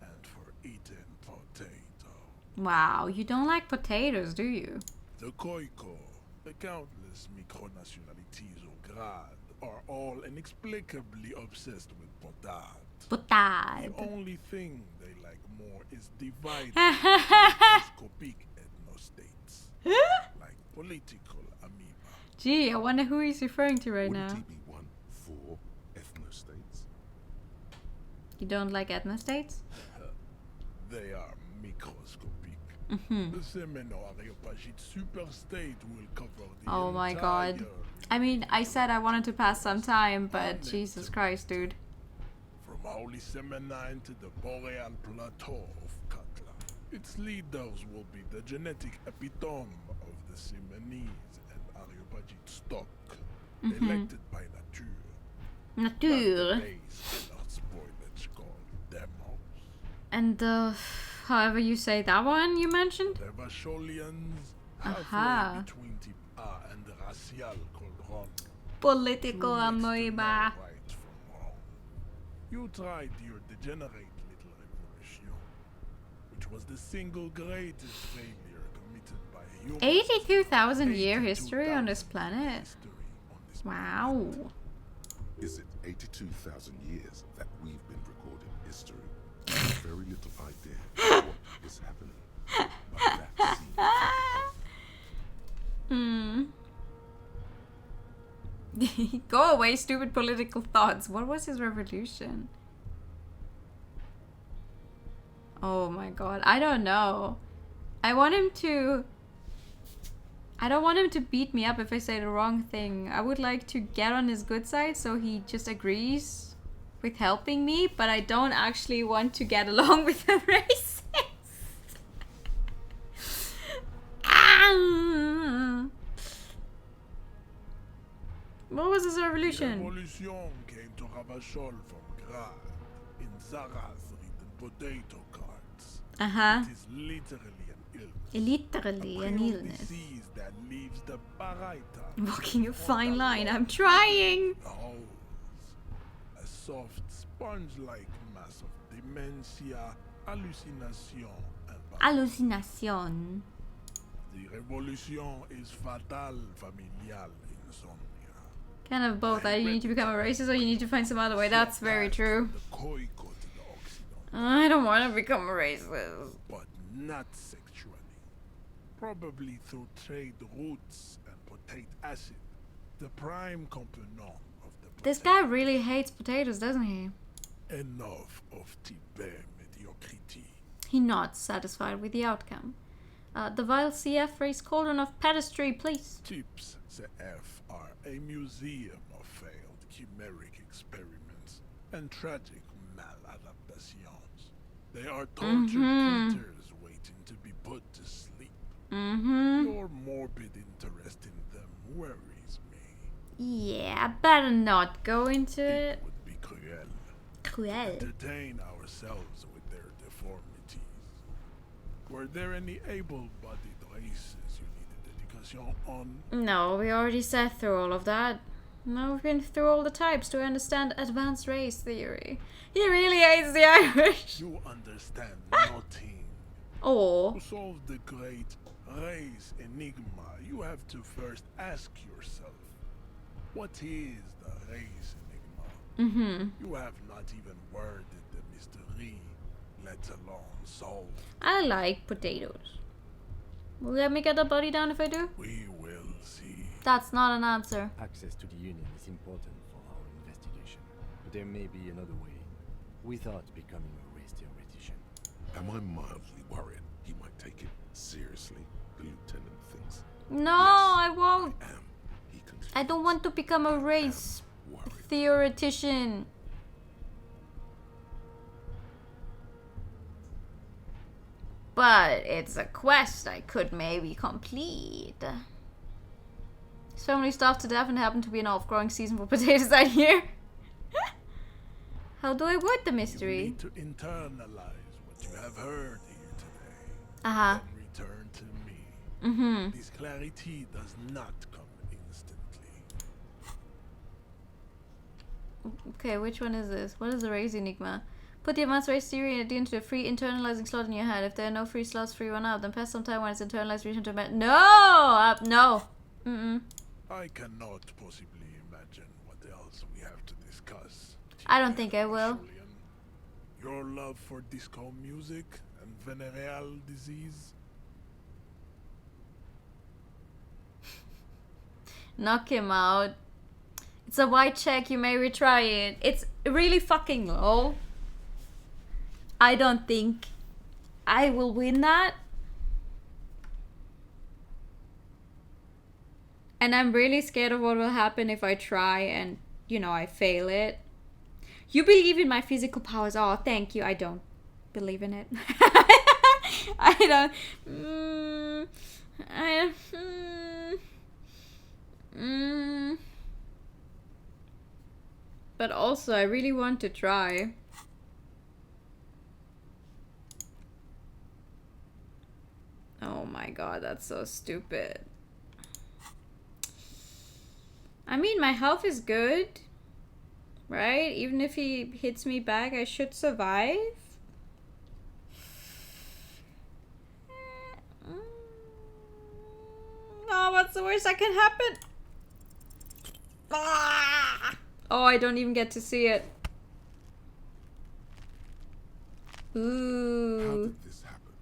and for eating potato. Wow, you don't like potatoes, do you? The Koiko, the countless micronationalities of Grad, are all inexplicably obsessed with potad. The Potad. only thing they like more is dividing microscopic ethnostates, like political amoeba. Gee, I wonder who he's referring to right Wouldn't now. he be one for ethnostates? You don't like ethnostates? They are microscopic. Mm-hmm. The Semeno-Areopagite superstate will cover the Oh my entire god. I mean, I said I wanted to pass some time, but planet. Jesus Christ, dude. From Holy Semenine to the Boreal Plateau of Katla. Its leaders will be the genetic epitome of the Semenese and Areopagite stock, elected by nature. But the Nature. base cannot spoilage called demos. And however you say that one you mentioned? The Vasholians, halfway Aha. between Tip-A and the Racial called Ron. Political True next to know amoeba. right from wrong. You tried your degenerate little revolution, which was the single greatest failure committed by humans. 82,000 year 82,000 history on this years planet. history on this Wow. Is it 82,000 years that we've been recording history? I have very little idea what is happening. But that seems Go away, stupid political thoughts. What was his revolution? Oh my god. I don't know. I don't want him to beat me up if I say the wrong thing. I would like to get on his good side so he just agrees with helping me, but I don't actually want to get along with the racist. Ah! What was his The revolution? revolution came to Ravachol from Grad in Zara's written potato cards. Uh-huh. It is literally an illness. Literally an Cruel illness. disease that leaves the baraita Walking a fine line. I'm trying. holes. A soft sponge-like mass of dementia, hallucination, and Hallucination. the revolution is fatal familial insomnia. Kind of both. Either you need to become a racist or you need to find some other way. That's very true. The koiko to the Occident, I don't want to become a racist. but not sexually. Probably through trade routes and potate acid, the prime component of the This potato. guy really hates potatoes, doesn't he? Enough of Tibet mediocrity. He not satisfied with the outcome. The vile CF race cauldron of pedestry, please. Tips CF are a museum of failed chimeric experiments and tragic maladaptations. They are tortured creatures waiting to be put to sleep. Your morbid interest in them worries me. Yeah, I better not go into It it. would be cruel. Cruel. Entertain ourselves with their deformities. Were there any able-bodied races you needed education on? No, we already sat through all of that. Now we've been through all the types to understand advanced race theory. He really hates the Irish. You understand nothing. Or To solve the great race enigma, you have to first ask yourself, what is the race enigma? You have not even worded the mystery, let alone solved. I like potatoes. Will you let me get the body down if I do? We will see. That's not an answer. Access to the Union is important for our investigation, but there may be another way without becoming a race theoretician. Am I mildly worried he might take it seriously, the lieutenant thinks? No, I won't. He continues. I don't want to become a race Worried. theoretician. But it's a quest I could maybe complete. His family starved to death and happened to be an off-growing season for potatoes that year. How do I avoid the You mystery? need to internalize what you have heard here today. Uh-huh. Then return to me. Mm-hmm. This clarity does not come instantly. Okay, which one is this? What is the race enigma? Put the advanced race theory into a free internalizing slot in your head. If there are no free slots, free one out. Then pass some time when it's internalized, return to No! No! Mm-mm. I cannot possibly imagine what else we have to discuss. I don't think I will. Julian. Your love for disco music and venereal disease. Knock him out. It's a white check, you may retry it. It's really fucking low. I don't think I will win that. And I'm really scared of what will happen if I try and, you know, I fail it. You believe in my physical powers. Oh, thank you. I don't believe in it. I don't. But also, I really want to try. Oh my god, that's so stupid. I mean, my health is good, right? Even if he hits me back, I should survive. Oh, what's the worst that can happen? Ah! Oh, I don't even get to see it. How Ooh. did this happen?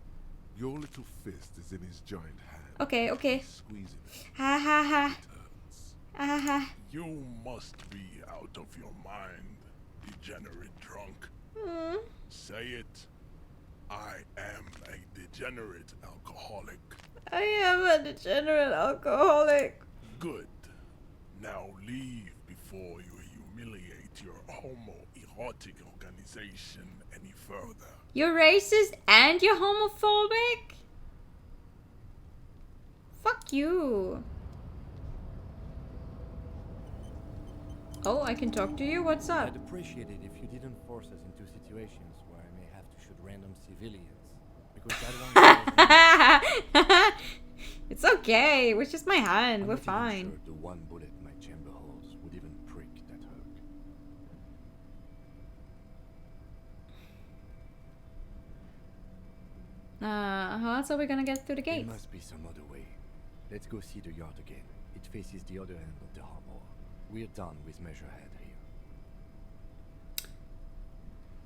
Your little fist is in his giant hand. Okay, okay. He's squeezing it. Ha ha ha. Turns. Ha ha. You must be out of your mind, degenerate drunk. Hmm. Say it. I am a degenerate alcoholic. I am a degenerate alcoholic. Good. Now leave before you humiliate your homoerotic organization any further. You're racist and you're homophobic? Fuck you. Oh, I can talk to you? What's up? I'd appreciate it if you didn't force us into situations where I may have to shoot random civilians. Because that one It's okay. It was just my hand. I'm We're not even fine. sure the one bullet my chamber holds would even prick that hook. How else are we gonna get through the There gates? must be some other way. Let's go see the yard again. It faces the other end of the harbor. We're done with Measurehead here.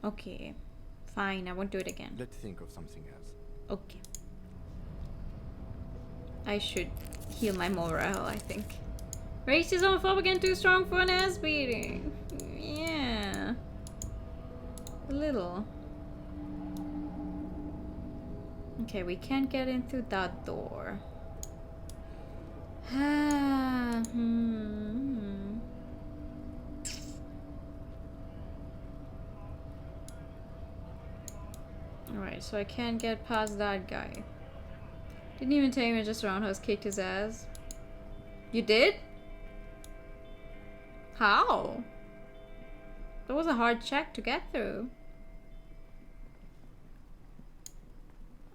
Okay. Fine, I won't do it again. Let's think of something else. Okay. I should heal my morale, I think. Racism, homophobic, and too strong for an ass beating. Yeah. A little. Okay, we can't get in through that door. Alright, so I can't get past that guy. Didn't even tell me, just roundhouse kicked his ass. You did? How? That was a hard check to get through.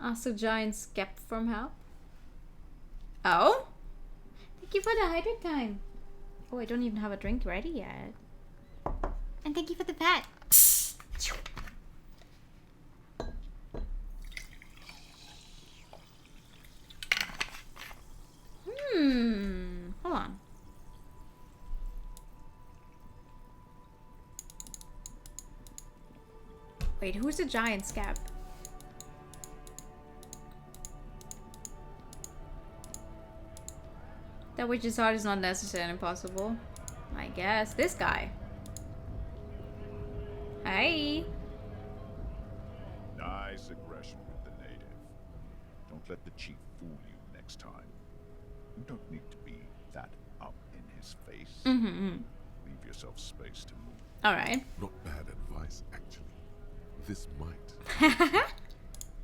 Ask the giant skep from help. Oh? Thank you for the hydrate time. Oh, I don't even have a drink ready yet. And thank you for the pet. Hold on. Wait, who's the giant scab? That witch's heart is not necessary and impossible. I guess. This guy. Hey. Nice aggression with the native. Don't let the chief fool you next time. You don't need to be that up in his face. Mm-hmm. Leave yourself space to move. Alright. Not bad advice, actually. This might.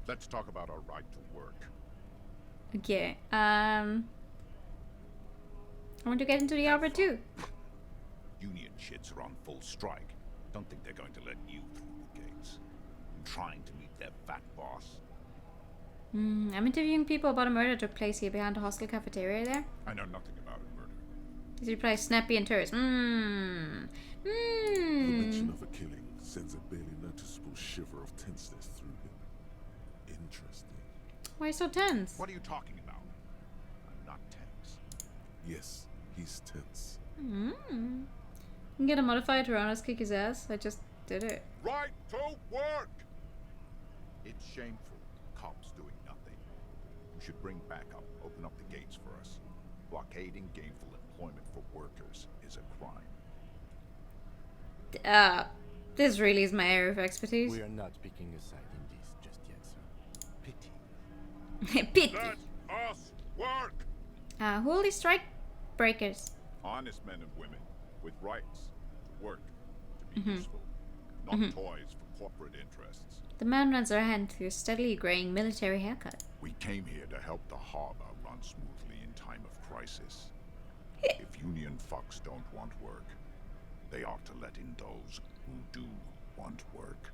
Let's talk about our right to work. Okay. I want to get into the arbor too. Union shits are on full strike. Don't think they're going to let you through the gates. I'm trying to meet their fat boss. I'm interviewing people about a murder that took place here behind the hostel cafeteria there. I know nothing about a murder. These reply snappy and terse. The mention of a killing sends a barely noticeable shiver of tenseness through him. Interesting. Why so tense? What are you talking about? I'm not tense. Yes, he's tense. You can get a modified Tyrannos kick his ass. I just did it. Right to work! It's shameful. Cops doing nothing. You should bring backup. Open up the gates for us. Blockading gainful employment for workers is a crime. This really is my area of expertise. We are not picking a side in this just yet, sir. Pity. Pity. Let us work! Who are these strike breakers? Honest men and women with rights to work, to be useful, not toys for corporate interests. The man runs her hand through a steadily graying military haircut. We came here to help the harbor run smoothly in time of crisis. If union fucks don't want work, they ought to let in those who do want work.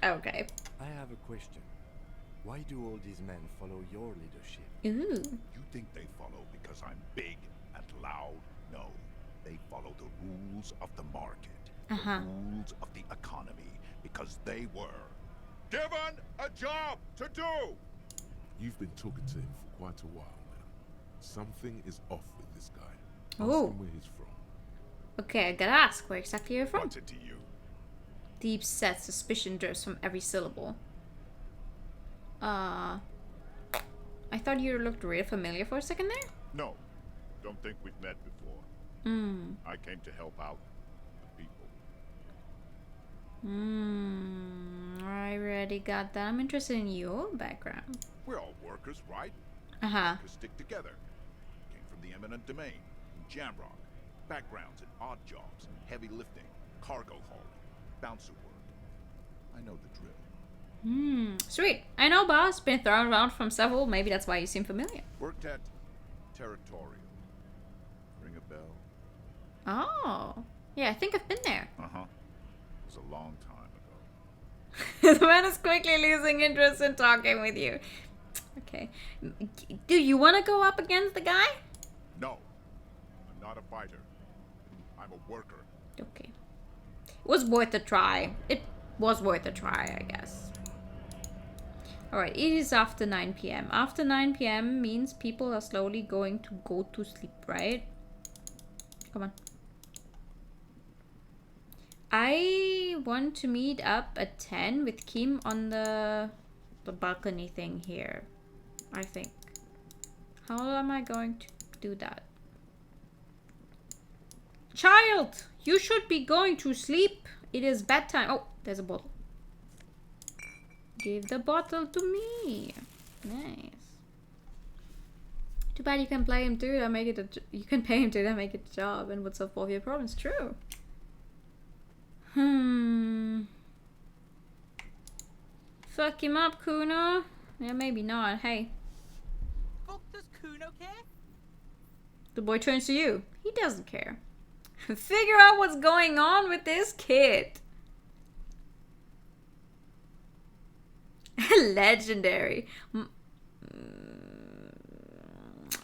Okay. I have a question. Why do all these men follow your leadership? Ooh. You think they follow because I'm big and loud? No. They follow the rules of the market, the rules of the economy, because they were given a job to do! You've been talking to him for quite a while now. Something is off with this guy. Ask Oh. him where he's from. Okay, I gotta ask, where exactly you're from? What's it to you? Deep set suspicion drips from every syllable. I thought you looked real familiar for a second there. No. Don't think we've met before. I came to help out the people. I already got that. I'm interested in your background. We're all workers, right? Uh-huh. Workers stick together. Came from the eminent domain, in Jamrock. Backgrounds in odd jobs, heavy lifting, cargo hauling, bouncer work. I know the drill. Sweet. I know, boss. Been thrown around from several. Maybe that's why you seem familiar. Worked at Territorial. Ring a bell? Oh. Yeah, I think I've been there. Uh-huh. It was a long time ago. The man is quickly losing interest in talking with you. Okay. Do you want to go up against the guy? No. I'm not a fighter. I'm a worker. Okay. It was worth a try. It was worth a try, I guess. Alright, it is after 9 p.m. After 9 p.m. means people are slowly going to go to sleep, right? Come on. I want to meet up at 10 with Kim on the balcony thing here. I think. How am I going to do that? Child! You should be going to sleep. It is bedtime. Oh, there's a bottle. Give the bottle to me. Nice. Too bad you can play him too. That make it. You can pay him to that make it a job and would solve all of your problems. True. Fuck him up, Kuno. Yeah, maybe not. Hey. Fuck does Kuno care? The boy turns to you. He doesn't care. Figure out what's going on with this kid. Legendary.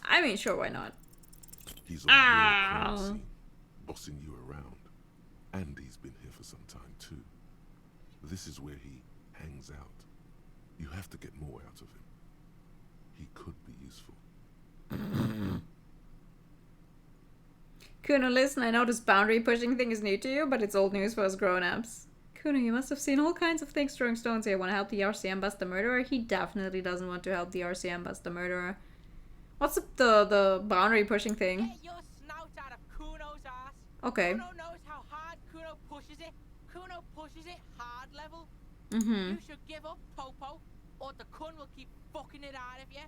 I mean, sure, why not? He's on your crime scene, bossing you around. And he's been here for some time too. This is where he hangs out. You have to get more out of him. He could be useful. Kuno, listen, I know this boundary pushing thing is new to you, but it's old news for us grown-ups. Kuno, you must have seen all kinds of things throwing stones here. Want to help the RCM bust the murderer? He definitely doesn't want to help the RCM bust the murderer. What's the boundary pushing thing? Get your snout out of Kuno's ass. Okay. Kuno knows how hard Kuno pushes it. Kuno pushes it hard level. Mm-hmm. You should give up, Popo, or the Kun will keep fucking it out of you.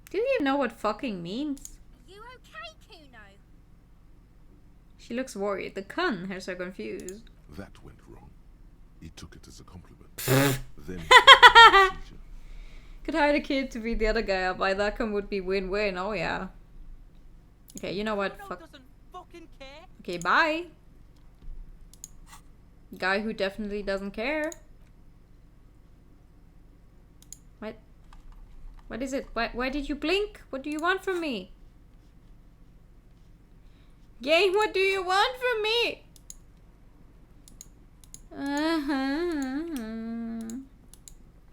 Do you even know what fucking means? You okay, Kuno? She looks worried. The Kun has her confused. That went wrong. He took it as a compliment. Then Could hire a kid to beat the other guy up. By that one would be win-win. Oh yeah. Okay, you know what? Kuno Fuck. doesn't fucking care. Okay, bye. Guy who definitely doesn't care. What? What is it? Why did you blink? What do you want from me? Game, what do you want from me?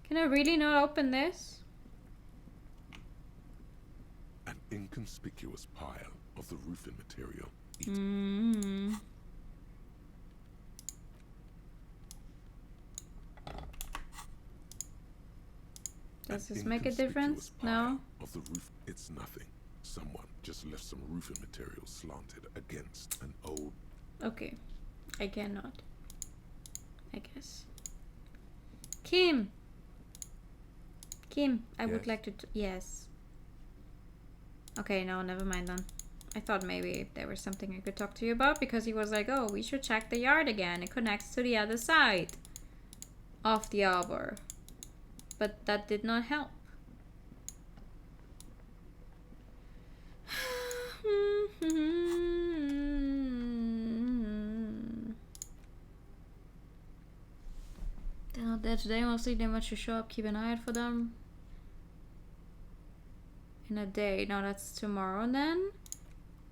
Can I really not open this? an inconspicuous pile of the roofing material. Does An this make a inconspicuous difference? pile No. Of the roof, it's nothing. Someone just left some roofing material slanted against an old. Okay. I cannot. I guess. Kim! Kim, I would Yes? like to... yes. Okay, no, never mind then. I thought maybe there was something I could talk to you about because he was like, oh, we should check the yard again. It connects to the other side of the arbor. But that did not help. They're not there today, mostly they must show up, keep an eye out for them. In a day. No, that's tomorrow then.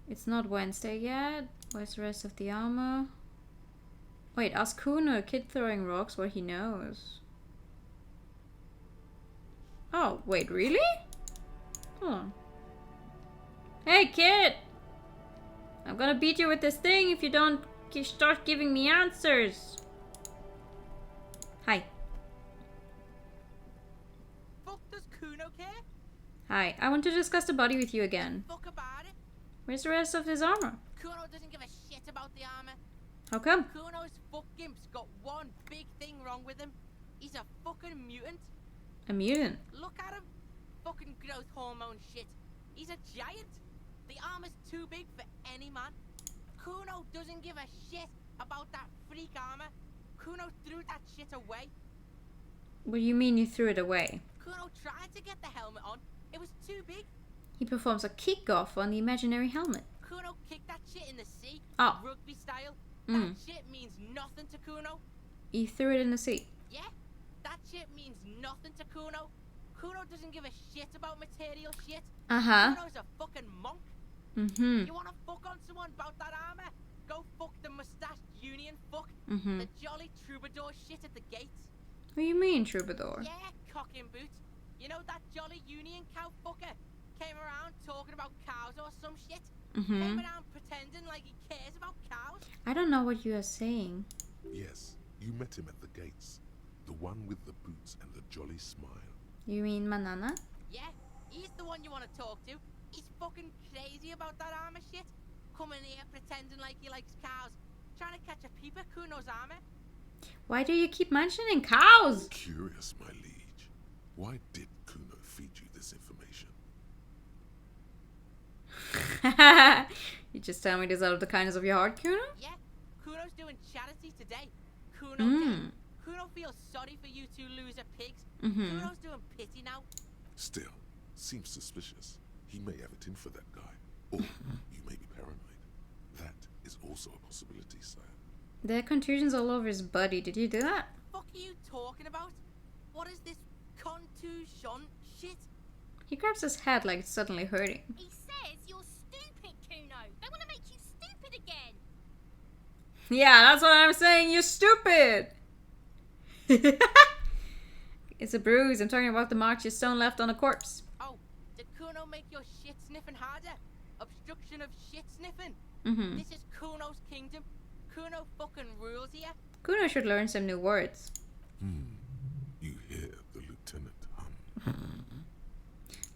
It's not Wednesday yet. Where's the rest of the armor? Wait, ask Kuno, a kid throwing rocks, what he knows. Oh, wait, really? Hold on. Hey, kid! I'm gonna beat you with this thing if you don't start giving me answers. Hi. Fuck does Kuno care? Hi. I want to discuss the body with you again. Fuck about it. Where's the rest of his armor? Kuno doesn't give a shit about the armor. How come? Kuno's fuck gimp's got one big thing wrong with him. He's a fucking mutant. A mutant. Look at him. Fucking growth hormone shit. He's a giant. The armor's too big for any man. Kuno doesn't give a shit about that freak armor. Kuno threw that shit away. What do you mean you threw it away? Kuno tried to get the helmet on. It was too big. He performs a kick-off on the imaginary helmet. Kuno kicked that shit in the sea. Oh. Rugby style. Mm. That shit means nothing to Kuno. He threw it in the sea. Yeah? That shit means nothing to Kuno. Kuno doesn't give a shit about material shit. Uh-huh. Kuno's a fucking monk. Mm-hmm. You wanna fuck on someone about that armor? Go fuck the mustached union fuck. Mm-hmm. The jolly troubadour shit at the gates. What do you mean, troubadour? Yeah, cock and boot. You know that jolly union cow fucker? Came around talking about cows or some shit? Mm-hmm. Came around pretending like he cares about cows? I don't know what you are saying. Yes, you met him at the gates. The one with the boots and the jolly smile. You mean Manana? Yeah, he's the one you wanna talk to. He's fucking crazy about that armor shit. Coming here pretending like he likes cows. Trying to catch a peep at Kuno's armor. Why do you keep mentioning cows? Curious, my liege. Why did Kuno feed you this information? You just tell me this out of the kindness of your heart, Kuno? Yeah, Kuno's doing charity today. Kuno Mm. Kuno feels sorry for you two loser pigs. Mm-hmm. Kuno's doing pity now. Still, seems suspicious. He may have it in for that guy. Or you may be paranoid. That is also a possibility, sire. There are contusions all over his body. Did you do that? Fuck are you talking about? What is this contusion shit? He grabs his head like it's suddenly hurting. He says you're stupid, Kuno. They want to make you stupid again. Yeah, that's what I'm saying. You're stupid. It's a bruise. I'm talking about the marks your stone left on a corpse. Oh, did Kuno make your shit sniffing harder? Obstruction of shit sniffing? Mm-hmm. This is Kuno's kingdom. Kuno fucking rules here. Kuno should learn some new words. You hear the lieutenant hum.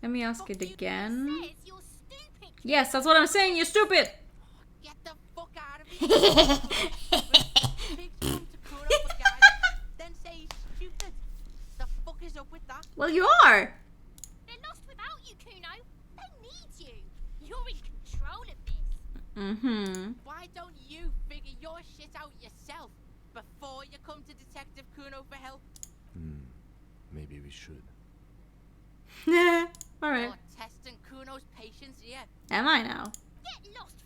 Let me ask it again. Says you're stupid. Yes, that's what I'm saying. You're stupid. Get the fuck out of here. Pigs come to Kuno for guidance, then say he's stupid. The fuck is up with that? Well, you are. They're lost without you, Kuno. Mm-hmm. Why don't you figure your shit out yourself before you come to Detective Kuno for help? Maybe we should. Alright. Or testing Kuno's patience here? Am I now? Get lost.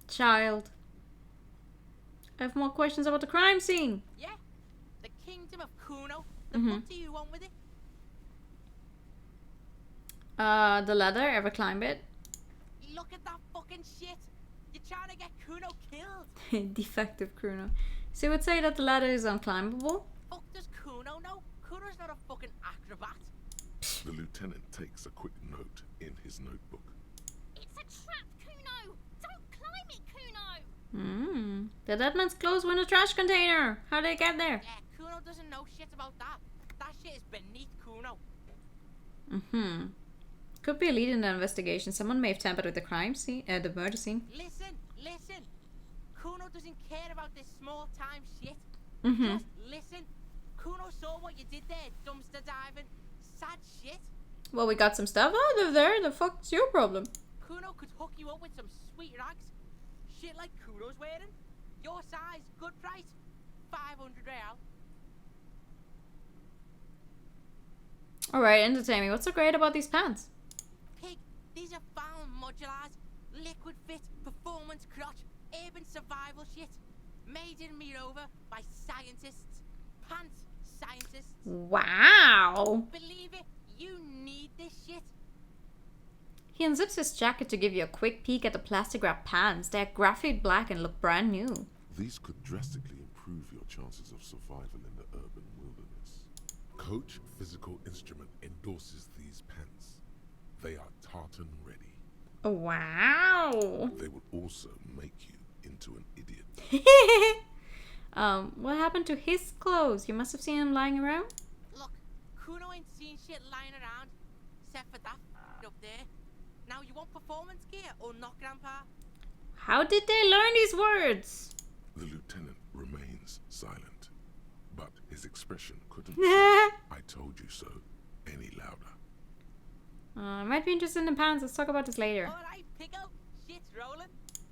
Child. I have more questions about the crime scene. Yeah? The Kingdom of Kuno? The fuck do you want with it? The ladder, ever climb it? Look at that fucking shit! You're trying to get Kuno killed! Defective Kuno. So you would say that the ladder is unclimbable? Fuck does Kuno know? Kuno's not a fucking acrobat. The lieutenant takes a quick note in his notebook. It's a trap, Kuno. Don't climb it, Kuno. The dead man's clothes were in a trash container. How did it get there? Yeah, Kuno doesn't know shit about that. That shit is beneath Kuno. Could be a lead in the investigation. Someone may have tampered with the crime scene, the murder scene. Listen! Kuno doesn't care about this small time shit. Mm-hmm. Just listen. Kuno saw what you did there, dumpster diving. Sad shit. Well, we got some stuff out of there. The fuck's your problem? Kuno could hook you up with some sweet rags. Shit like Kuno's wearing. Your size, good price. 500 real. Alright, entertain me. What's so great about these pants? Pig, these are found modulars. Liquid fit, performance crotch, urban survival shit. Made in Mirova by scientists. Pants scientists. Wow. Believe it, you need this shit. He unzips his jacket to give you a quick peek at the plastic wrap pants. They're graphite black and look brand new. These could drastically improve your chances of survival in the urban wilderness. Coach Physical Instrument endorses these pants. They are tartan ready. Wow. They will also make you into an idiot. What happened to his clothes? You must have seen him lying around? Look, Kuno ain't seen shit lying around. Except for that up there. Now you want performance gear or not, Grandpa? How did they learn these words? The lieutenant remains silent, but his expression couldn't say, "I told you so," any louder. I might be interested in the pants. Let's talk about this later. Alright, Pico. Shit's rolling.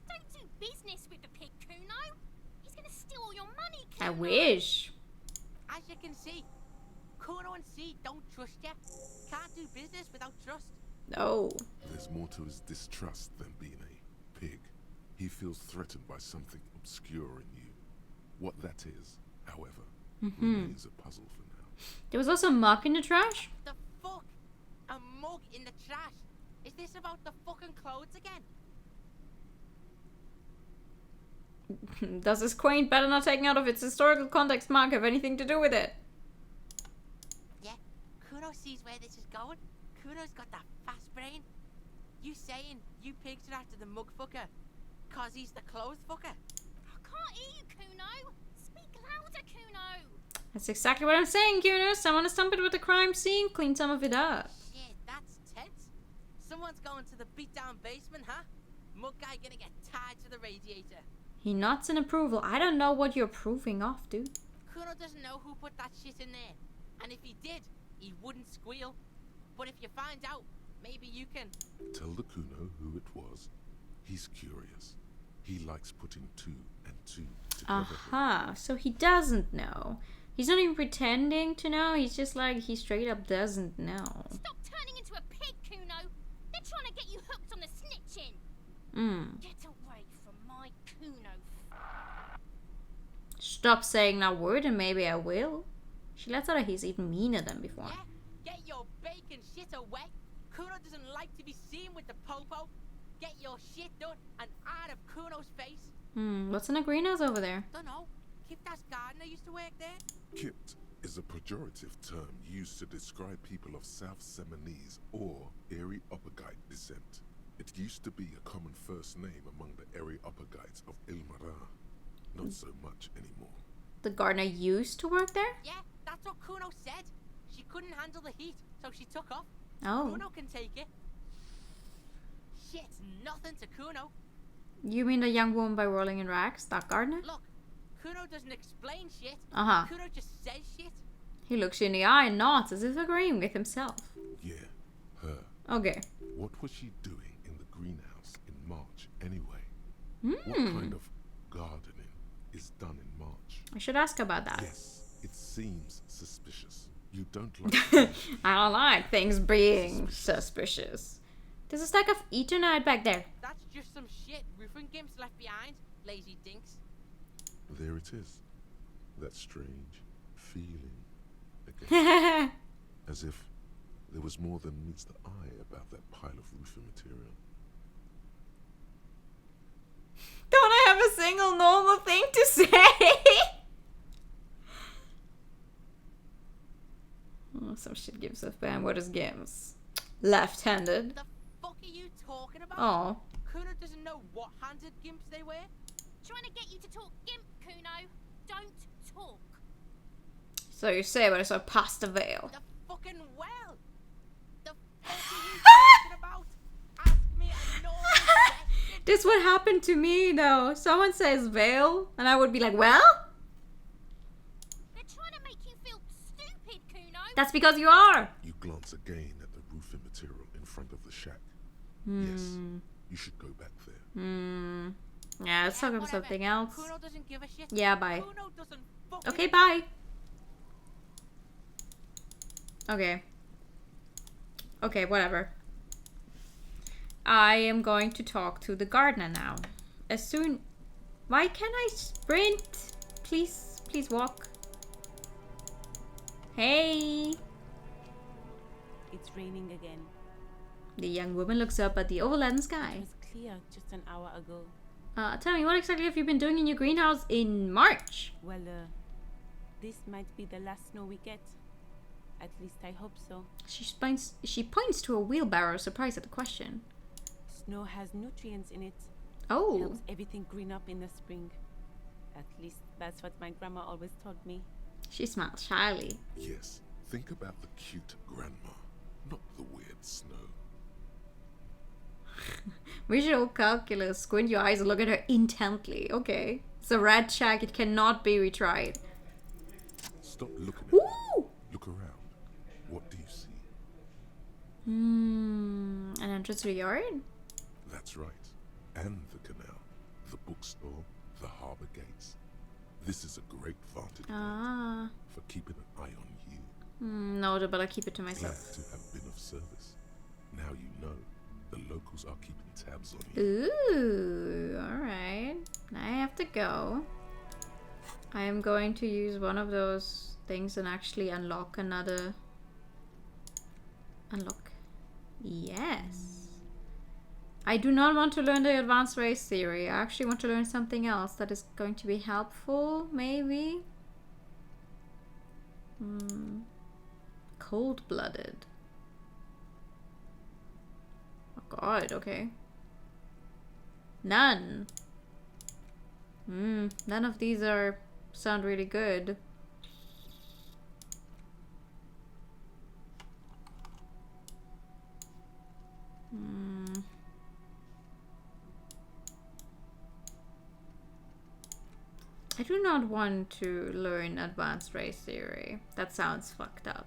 Don't do business with the pig, Kuno. He's gonna steal all your money, I Kuno. wish. As you can see, Kuno and C don't trust you. Can't do business without trust. No. There's more to his distrust than being a pig. He feels threatened by something obscure in you. What that is, however, remains a puzzle for now. There was also a mug in the trash. The fuck? A mug in the trash? Is this about the fucking clothes again? Does this quaint banana taken out of its historical context mug have anything to do with it? Yeah, Kuno sees where this is going. Kuno's got that fast brain. You saying you pigs are after the mug fucker? Cause he's the clothes fucker? I can't hear you, Kuno. Speak louder, Kuno. That's exactly what I'm saying, Kuno. Someone has tampered with the crime scene. Clean some of it up. Shit, that's tense. Someone's going to the beat-down basement, huh? Mug guy gonna get tied to the radiator. He nods in approval. I don't know what you're proving off, dude. Kuno doesn't know who put that shit in there. And if he did, he wouldn't squeal. But if you find out, maybe you can... Tell the Kuno who it was. He's curious. He likes putting two and two together. Aha, so he doesn't know. He's not even pretending to know. He's just like, he straight up doesn't know. Stop turning into a pig, Kuno. They're trying to get you hooked on the snitching. Get away from my Kuno. Stop saying that word and maybe I will. She lets out a he's even meaner than before. Yeah? Get your bacon shit away. Kuno doesn't like to be seen with the popo. Get your shit done and out of Kuno's face. What's in the greenhouse over there? Dunno. Kipta's gardener used to work there. Kipt is a pejorative term used to describe people of South Seminese or Erie Uppergite descent. It used to be a common first name among the Erie Uppergites of Ilmarin. Not so much anymore. The gardener used to work there? Yeah, that's what Kuno said. She couldn't handle the heat, so she took off. Oh. Kuno can take it. Shit's nothing to Kuno. You mean the young woman by Rolling in Rags, that gardener? Look, Kuno doesn't explain shit. Uh-huh. Kuno just says shit. He looks you in the eye and nods as if agreeing with himself. Yeah, her. Okay. What was she doing in the greenhouse in March anyway? What kind of gardening is done in March? I should ask about that. Yes, it seems suspicious. You don't like I don't like things being suspicious. There's a stack of Eternite back there. That's just some shit roofing gimps left behind, lazy dinks. There it is. That strange feeling again. As if there was more than meets the eye about that pile of roofing material. Don't I have a single normal thing to say? Oh, some shit gives a fan. What is Gims? Left-handed. The fuck are you talking about? Oh. Kuno doesn't know what handed gimps they wear. Trying to get you to talk gimp, Kuno. Don't talk. So you say, but it's a past the veil. The fucking well. The fuck are you talking about? Ask me a normal question. This would happen to me though. Someone says veil, and I would be like, well? They're trying to make you feel stupid, Kuno. That's because you are. You glance again at the roofing material in front of the shack. Yes, you should go back there. Yeah, let's talk about Whatever. something else. Kuno doesn't give a shit. Yeah, bye. Kuno doesn't fucking... Okay, bye. Okay. Okay, whatever. I am going to talk to the gardener now. As soon... Why can't I sprint? Please, please walk. Hey. It's raining again. The young woman looks up at the overland It sky. was clear just an hour ago. Tell me, what exactly have you been doing in your greenhouse in March? Well, this might be the last snow we get. At least I hope so. She points to a wheelbarrow, surprised at the question. Snow has nutrients in it. Oh. Helps everything green up in the spring. At least that's what my grandma always told me. She smiles shyly. Yes, think about the cute grandma, not the weird snow. Visual calculus. Squint your eyes and look at her intently. Okay. It's a red shack. It cannot be retried. Stop looking at Ooh! me. Look around. What do you see? An entrance to the yard? That's right. And the canal, the bookstore, the harbor gates. This is a great vantage point for keeping an eye on you. No, but I'll keep it to Glad myself. to have been of service. Now you know the locals are keeping tabs on you. Ooh, alright. I have to go. I am going to use one of those things and actually unlock another... Unlock. Yes. I do not want to learn the advanced race theory. I actually want to learn something else that is going to be helpful, maybe? Cold-blooded. Oh god, okay. None. None of these sound really good. I do not want to learn advanced race theory. That sounds fucked up.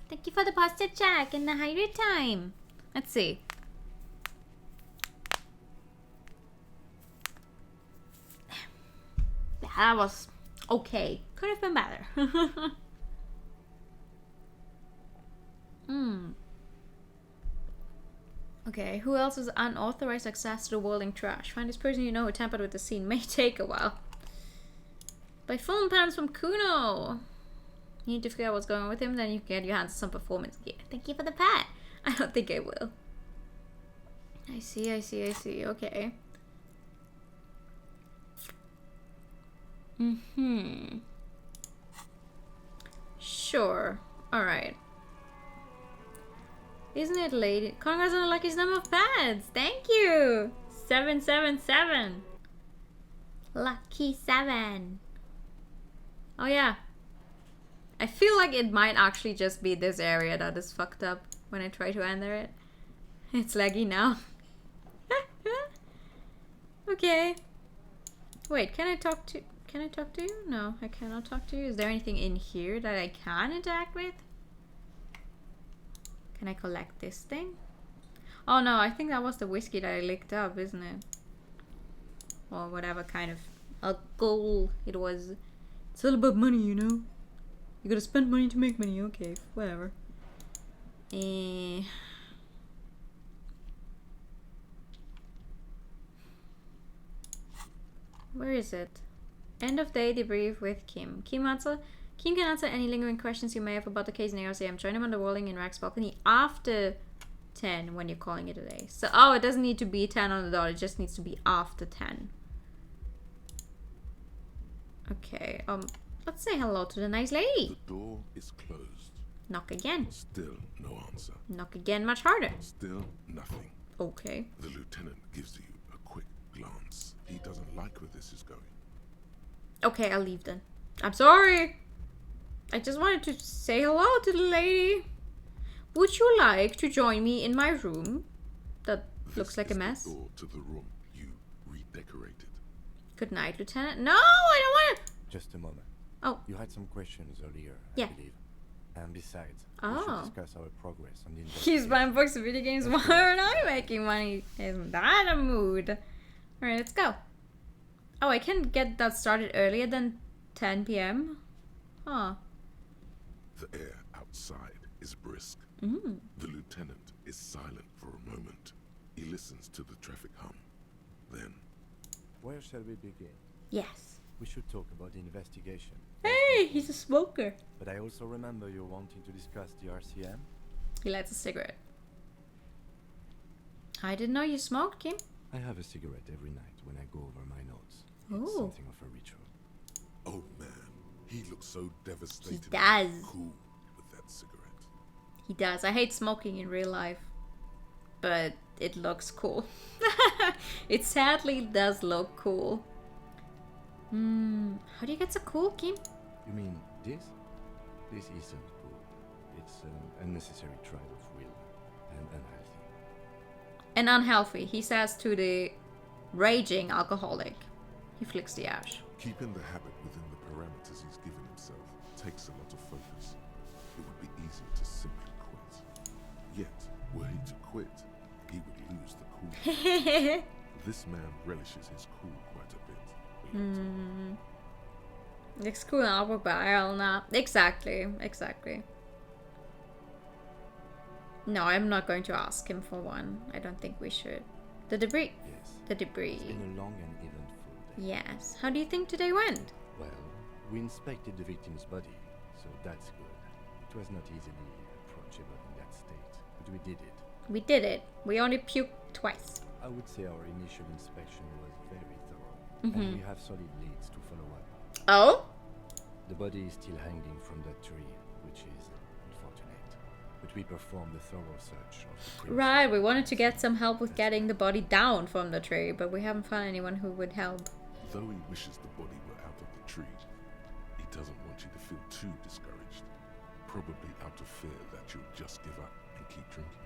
Thank you for the pasta check and the hydrate time. Let's see. That was okay. Could have been better. Okay, who else has unauthorized access to the whirling trash? Find this person you know who tampered with the scene. May take a while. By phone pans from Kuno. You need to figure out what's going on with him, then you can get your hands on some performance gear. Thank you for the pat. I don't think I will. I see. Okay. Sure. Alright. Isn't it late? Congrats on the luckiest number of pads. Thank you. 777. Lucky 7. Oh yeah. I feel like it might actually just be this area that is fucked up when I try to enter it. It's laggy now. Okay. Wait, can Can I talk to you? No, I cannot talk to you. Is there anything in here that I can interact with? Can I collect this thing? Oh no, I think that was the whiskey that I licked up, isn't it? Or whatever kind of alcohol it was. It's all about money, you know? You gotta spend money to make money. Okay, whatever. Where is it? End of day debrief with Kim. Kim can answer any lingering questions you may have about the case in ARCM. Join him on the rolling in Rack's balcony after 10 when you're calling it a day. So, oh, it doesn't need to be 10 on the dot. It just needs to be after 10. Okay, let's say hello to the nice lady. The door is closed. Knock again. Still no answer. Knock again much harder. Still nothing. Okay. The lieutenant gives you a quick glance. He doesn't like where this is going. Okay, I'll leave then. I'm sorry. I just wanted to say hello to the lady. Would you like to join me in my room? That looks like a mess. The door to the room you redecorated. Good night, Lieutenant. No, I don't want to. Just a moment. Oh. You had some questions earlier, Yeah. I believe. And besides, we Oh. should discuss our progress on the He's investigation. buying books and video games. Why aren't I making money? Isn't that a mood? Alright, let's go. Oh, I can get that started earlier than 10 p.m. Huh. The air outside is brisk. Mm. The lieutenant is silent for a moment. He listens to the traffic hum. Then, Where shall we begin? Yes. We should talk about the investigation. Hey, he's a smoker. But I also remember you wanting to discuss the RCM. He lights a cigarette. I didn't know you smoked, Kim. I have a cigarette every night when I go over my notes. Ooh. It's something of a ritual. oh man, he looks so devastated. He does. And cool with that cigarette. He does. I hate smoking in real life. But it looks cool. It sadly does look cool. How do you get so cool, Kim? You mean this? This isn't cool. It's an unnecessary trial of will and unhealthy. And unhealthy, he says to the raging alcoholic. He flicks the ash. Keeping the habit within the parameters he's given himself takes a lot of focus. It would be easy to simply quit. Yet, were he to quit, he would lose the cool. This man relishes his cool quite a bit. It's cool now, but I'll not. Exactly. No, I'm not going to ask him for one. I don't think we should. The debris. Yes. The debris. It's been a long and eventful day. Yes. How do you think today went? Well, we inspected the victim's body, so that's good. It was not easily approachable in that state, but we did it. We did it. We only puked twice. I would say our initial inspection was very thorough, and we have solid leads to follow up. Oh? The body is still hanging from that tree, which is unfortunate. But we performed a thorough search of the premises. Right, we wanted to get some help with getting the body down from the tree, but we haven't found anyone who would help. Though he wishes the body were out of the tree, he doesn't want you to feel too discouraged. Probably out of fear that you'll just give up and keep drinking.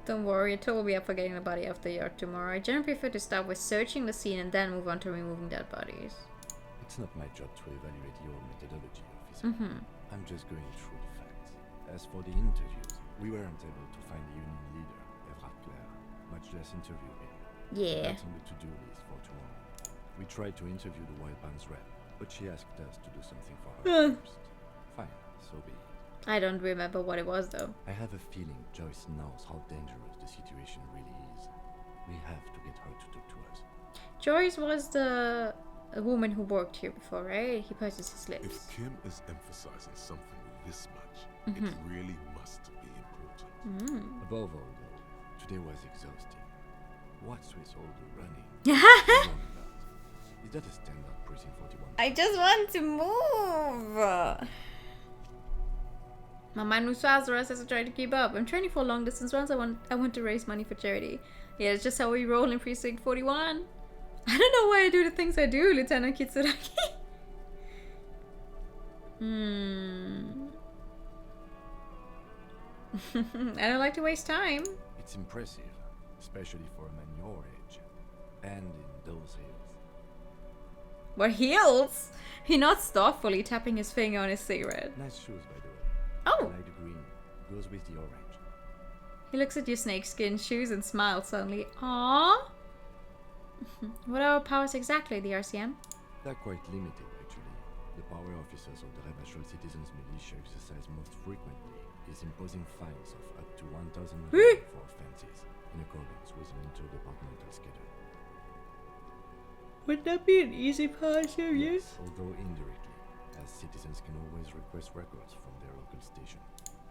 Don't worry, I totally be up for getting the body off the yard tomorrow. I generally prefer to start with searching the scene and then move on to removing dead bodies. It's not my job to evaluate your methodology, officer. I'm just going through the facts. As for the interviews, we weren't able to find the union leader, Everard Clare, much less interview him. Yeah. That's on the to-do list for tomorrow. We tried to interview the Wild Bands rep, but she asked us to do something for her first. Fine, so be it. I don't remember what it was though. I have a feeling Joyce knows how dangerous the situation really is. We have to get her to talk to us. Joyce was the woman who worked here before, right? He purchased his lips. If Kim is emphasizing something this much, it really must be important. Above all, though, today was exhausting. What's with all the running? Is that a standard precinct 41? I just want to move. My mind moves fast as I try to keep up. I'm training for long distance runs. I want to raise money for charity. Yeah, it's just how we roll in precinct 41. I don't know why I do the things I do, Lieutenant Kitsuraki. I don't like to waste time. It's impressive, especially for a man your age. And in those heels. What heels? He nods thoughtfully, tapping his finger on his cigarette. Nice shoes, by the way. Oh! I like the green. Goes with the orange. He looks at your snakeskin shoes and smiles suddenly. Aww! What are our powers exactly, the RCM? They're quite limited, actually. The power officers of the Rebashol Citizens Militia exercise most frequently is imposing fines of up to 1,000 for offenses, in accordance with an interdepartmental schedule. Would that be an easy power to use? Yes, although indirectly, as citizens can always request records from their local station.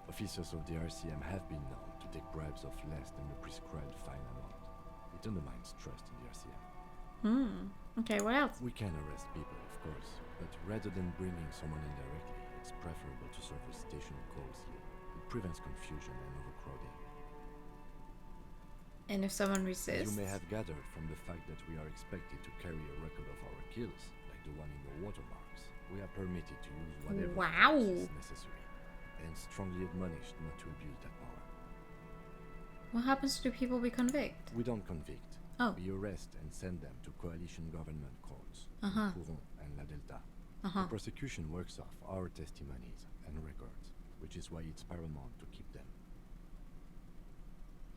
Officers of the RCM have been known to take bribes of less than the prescribed fine amount. It undermines trust in the RCM. Okay, what else? We can arrest people, of course, but rather than bringing someone in directly, it's preferable to serve a station calls here. It prevents confusion and overcrowding. And if someone As resists? you may have gathered from the fact that we are expected to carry a record of our kills, like the one in the watermarks, we are permitted to use whatever Wow. force is necessary, and strongly admonished not to abuse that power. What happens to the people we convict? We don't convict. Oh. We arrest and send them to coalition government courts, Uh-huh. Courant and La Delta. Uh-huh. The prosecution works off our testimonies and records, which is why it's paramount to keep them.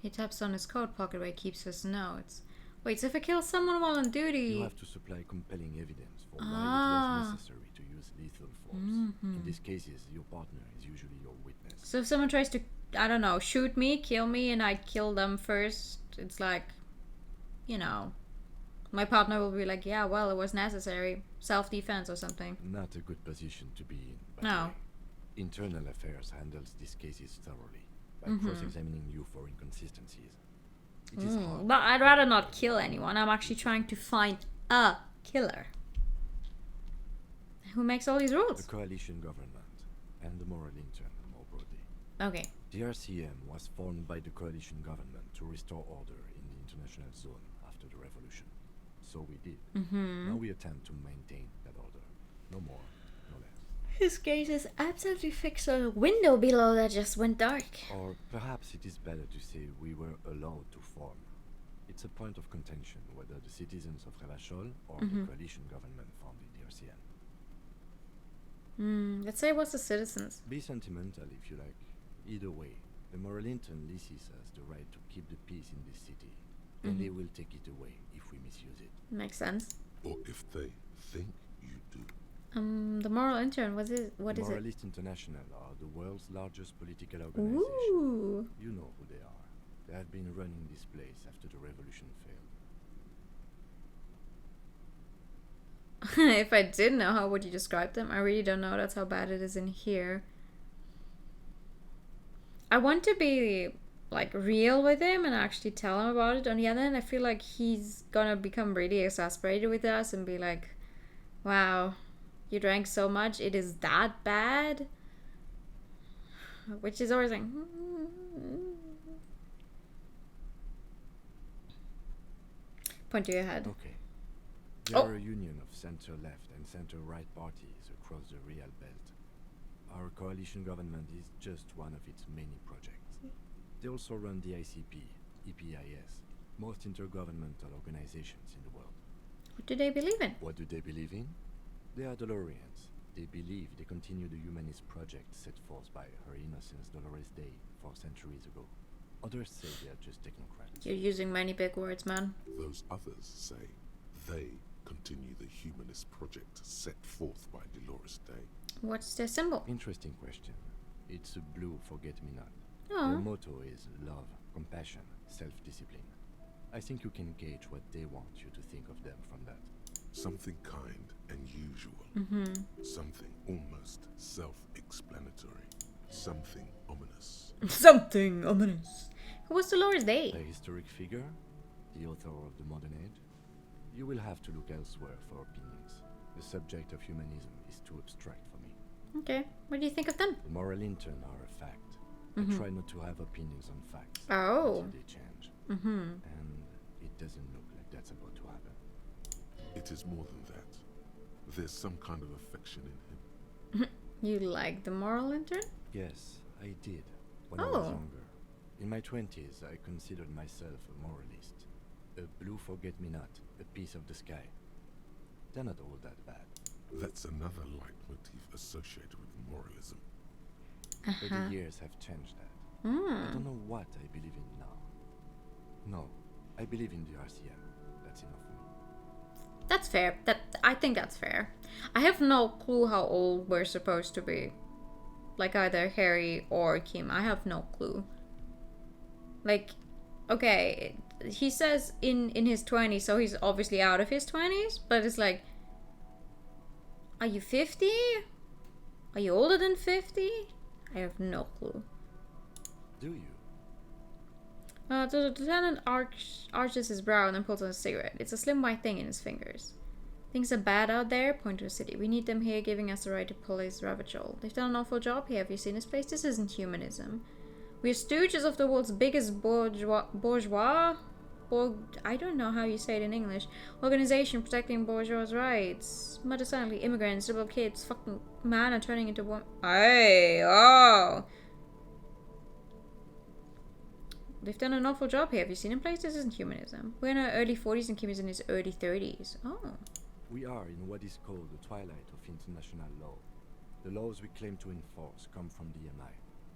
He taps on his coat pocket where he keeps his notes. Wait, so if I kill someone while on duty... You have to supply compelling evidence for why Ah. it was necessary to use lethal force. In these cases, your partner is usually your witness. So if someone tries to, I don't know, shoot me, kill me, and I kill them first, it's like, you know, my partner will be like, yeah, well, it was necessary. Self-defense or something. Not a good position to be in, by the No. way. Internal Affairs handles these cases thoroughly by cross-examining you for inconsistencies. It is hard. But I'd rather not kill anyone. I'm actually trying to find a killer. Who makes all these The rules? coalition government and the moral intern, more broadly. Okay. The RCM was formed by the coalition government to restore order in the international zone after the revolution. So we did. Now we attempt to maintain that order. No more, no less. His gaze is absolutely fixed on a window below that just went dark. Or perhaps it is better to say we were allowed to form. It's a point of contention whether the citizens of Rebashol or the coalition government founded the RCM. Let's say it was the citizens. Be sentimental if you like. Either way, the moral intern leases us the right to keep the peace in this city, and they will take it away if we misuse it. Makes sense. Or if they think you do. The moral intern, what is it? Moralist International are the world's largest political organization. Ooh. You know who they are. They have been running this place after the revolution failed. If I did know, how would you describe them? I really don't know. That's how bad it is in here. I want to be like real with him and actually tell him about it. On the other hand, I feel like he's gonna become really exasperated with us and be like, wow, you drank so much, it is that bad? Which is always like, point to your head. Okay. There are a union of center-left and center-right parties across the Real Belt. Our coalition government is just one of its many projects. They also run the ICP, EPIS, most intergovernmental organizations in the world. What do they believe in? What do they believe in? They are Dolorians. They believe they continue the humanist project set forth by Her Innocence Dolores Day 4 centuries ago. Others say they are just technocrats. You're using many big words, man. Those others say they continue the humanist project set forth by Dolores Day. What's their symbol? Interesting question. It's a blue forget-me-not. Oh. Their motto is love, compassion, self-discipline. I think you can gauge what they want you to think of them from that. Something kind and usual. Something almost self-explanatory. Something ominous. Something ominous. Who was Dolores Day? A historic figure? The author of the modern age? You will have to look elsewhere for opinions. The subject of humanism is too abstract for me. Okay, what do you think of them? The moral intern are a fact. I try not to have opinions on facts Oh. until they change. And it doesn't look like that's about to happen. It is more than that. There's some kind of affection in him. You like the moral intern? Yes, I did. when I Oh. was younger. In my 20s, I considered myself a moralist. A blue forget-me-not, a piece of the sky. They're not all that bad. That's another leitmotif associated with moralism. But the years have changed that. I don't know what I believe in now. No, I believe in the RCM. That's enough for me. That's fair. I think that's fair. I have no clue how old we're supposed to be. Like either Harry or Kim. I have no clue. Like, okay, he says in his 20s, so he's obviously out of his 20s, but it's like, are you 50? Are you older than 50? I have no clue. Do you? The lieutenant arches his brow and then pulls on a cigarette. It's a slim white thing in his fingers. Things are bad out there, point to the city. We need them here, giving us the right to police Ravachol. They've done an awful job here. Have you seen this place? This isn't humanism. We're stooges of the world's biggest I don't know how you say it in English. Organization protecting bourgeois' rights. Mother silently, immigrants, little kids, fucking man are turning into woman. Hey, oh. They've done an awful job here. Have you seen a place? This isn't humanism. We're in our early 40s and Kim is in his early 30s. Oh. We are in what is called the twilight of international law. The laws we claim to enforce come from the MI.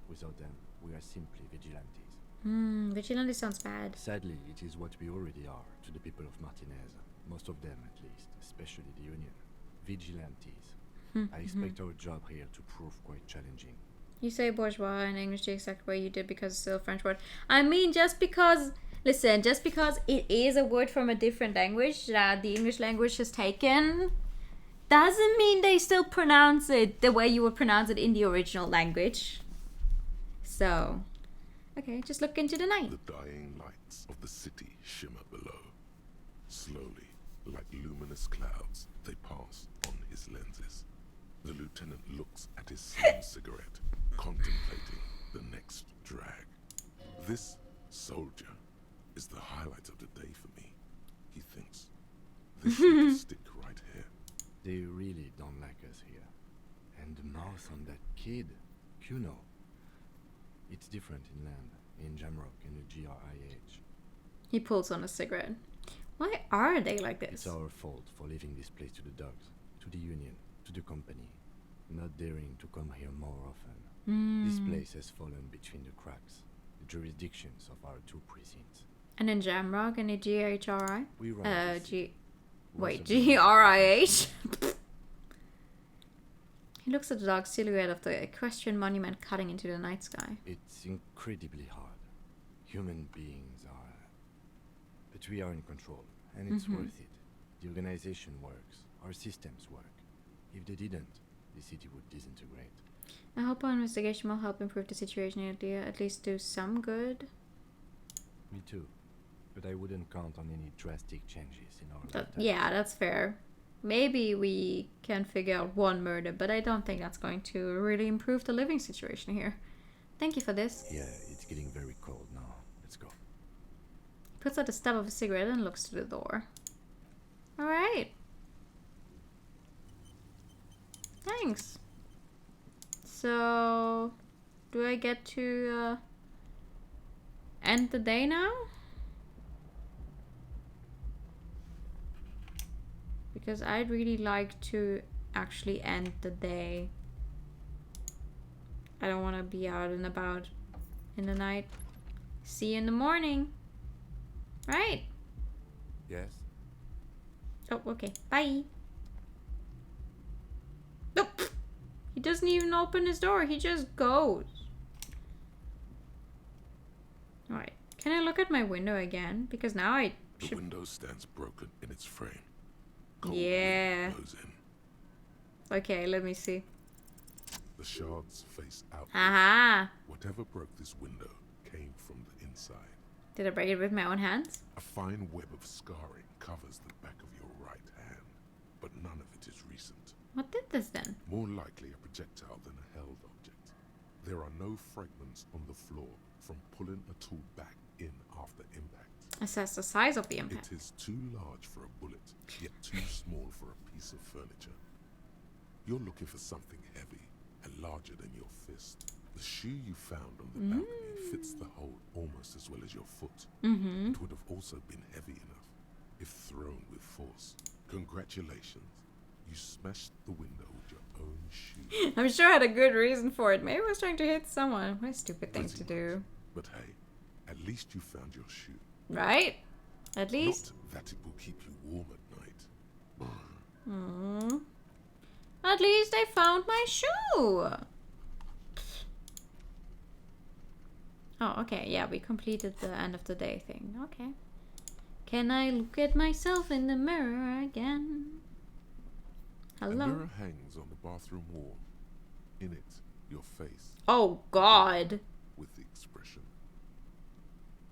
Without them, we are simply vigilantes. Vigilante sounds bad. Sadly, it is what we already are to the people of Martinez. Most of them, at least, especially the Union. Vigilantes. I expect our job here to prove quite challenging. You say bourgeois in English the exact way you did because it's still a French word. I mean, just because it is a word from a different language that the English language has taken, doesn't mean they still pronounce it the way you would pronounce it in the original language. So, okay, just look into the night. The dying lights of the city shimmer below. Slowly, like luminous clouds, they pass on his lenses. The lieutenant looks at his slim cigarette, contemplating the next drag. This soldier is the highlight of the day for me, he thinks. This should stick right here. They really don't like us here. And the mouth on that kid, Kuno. It's different in land, in Jamrock and the GRIH. He pulls on a cigarette. Why are they like this? It's our fault for leaving this place to the dogs, to the Union, to the company, not daring to come here more often. This place has fallen between the cracks, the jurisdictions of our two precincts. And in Jamrock and the GHRI? We run GRIH? He looks at the dark silhouette of the equestrian monument cutting into the night sky. It's incredibly hard. Human beings are... But we are in control, and it's worth it. The organization works. Our systems work. If they didn't, the city would disintegrate. I hope our investigation will help improve the situation here, at least do some good. Me too. But I wouldn't count on any drastic changes in our lifetime. Yeah, that's fair. Maybe we can figure out one murder, but I don't think that's going to really improve the living situation here. Thank you for this. Yeah, it's getting very cold now. Let's go. He puts out the stub of a cigarette and looks to the door. Alright. Thanks. So, do I get to end the day now? Because I'd really like to actually end the day. I don't want to be out and about in the night. See you in the morning. Right? Yes? Oh, okay. Bye. Nope. He doesn't even open his door. He just goes. Alright. Can I look at my window again? Because now I The should... window stands broken in its frame. Cold Yeah. wind blows in. Okay, let me see. The shards face out. Aha! Whatever broke this window came from the inside. Did I break it with my own hands? A fine web of scarring covers the back of your right hand, but none of it is recent. What did this then? More likely a projectile than a held object. There are no fragments on the floor from pulling a tool back in after impact. Assess the size of the impact. It is too large for a bullet, yet too small for a piece of furniture. You're looking for something heavy and larger than your fist. The shoe you found on the balcony fits the hole almost as well as your foot. Mm-hmm. It would have also been heavy enough if thrown with force. Congratulations. You smashed the window with your own shoe. I'm sure I had a good reason for it. Maybe I was trying to hit someone. What a stupid thing to do. But hey, at least you found your shoe. Right? At least. Not that it will keep you warm at night. Mm. At least I found my shoe. Oh, okay. Yeah, we completed the end of the day thing. Okay. Can I look at myself in the mirror again? Hello? A mirror hangs on the bathroom wall. In it, your face. Oh, God. With the expression.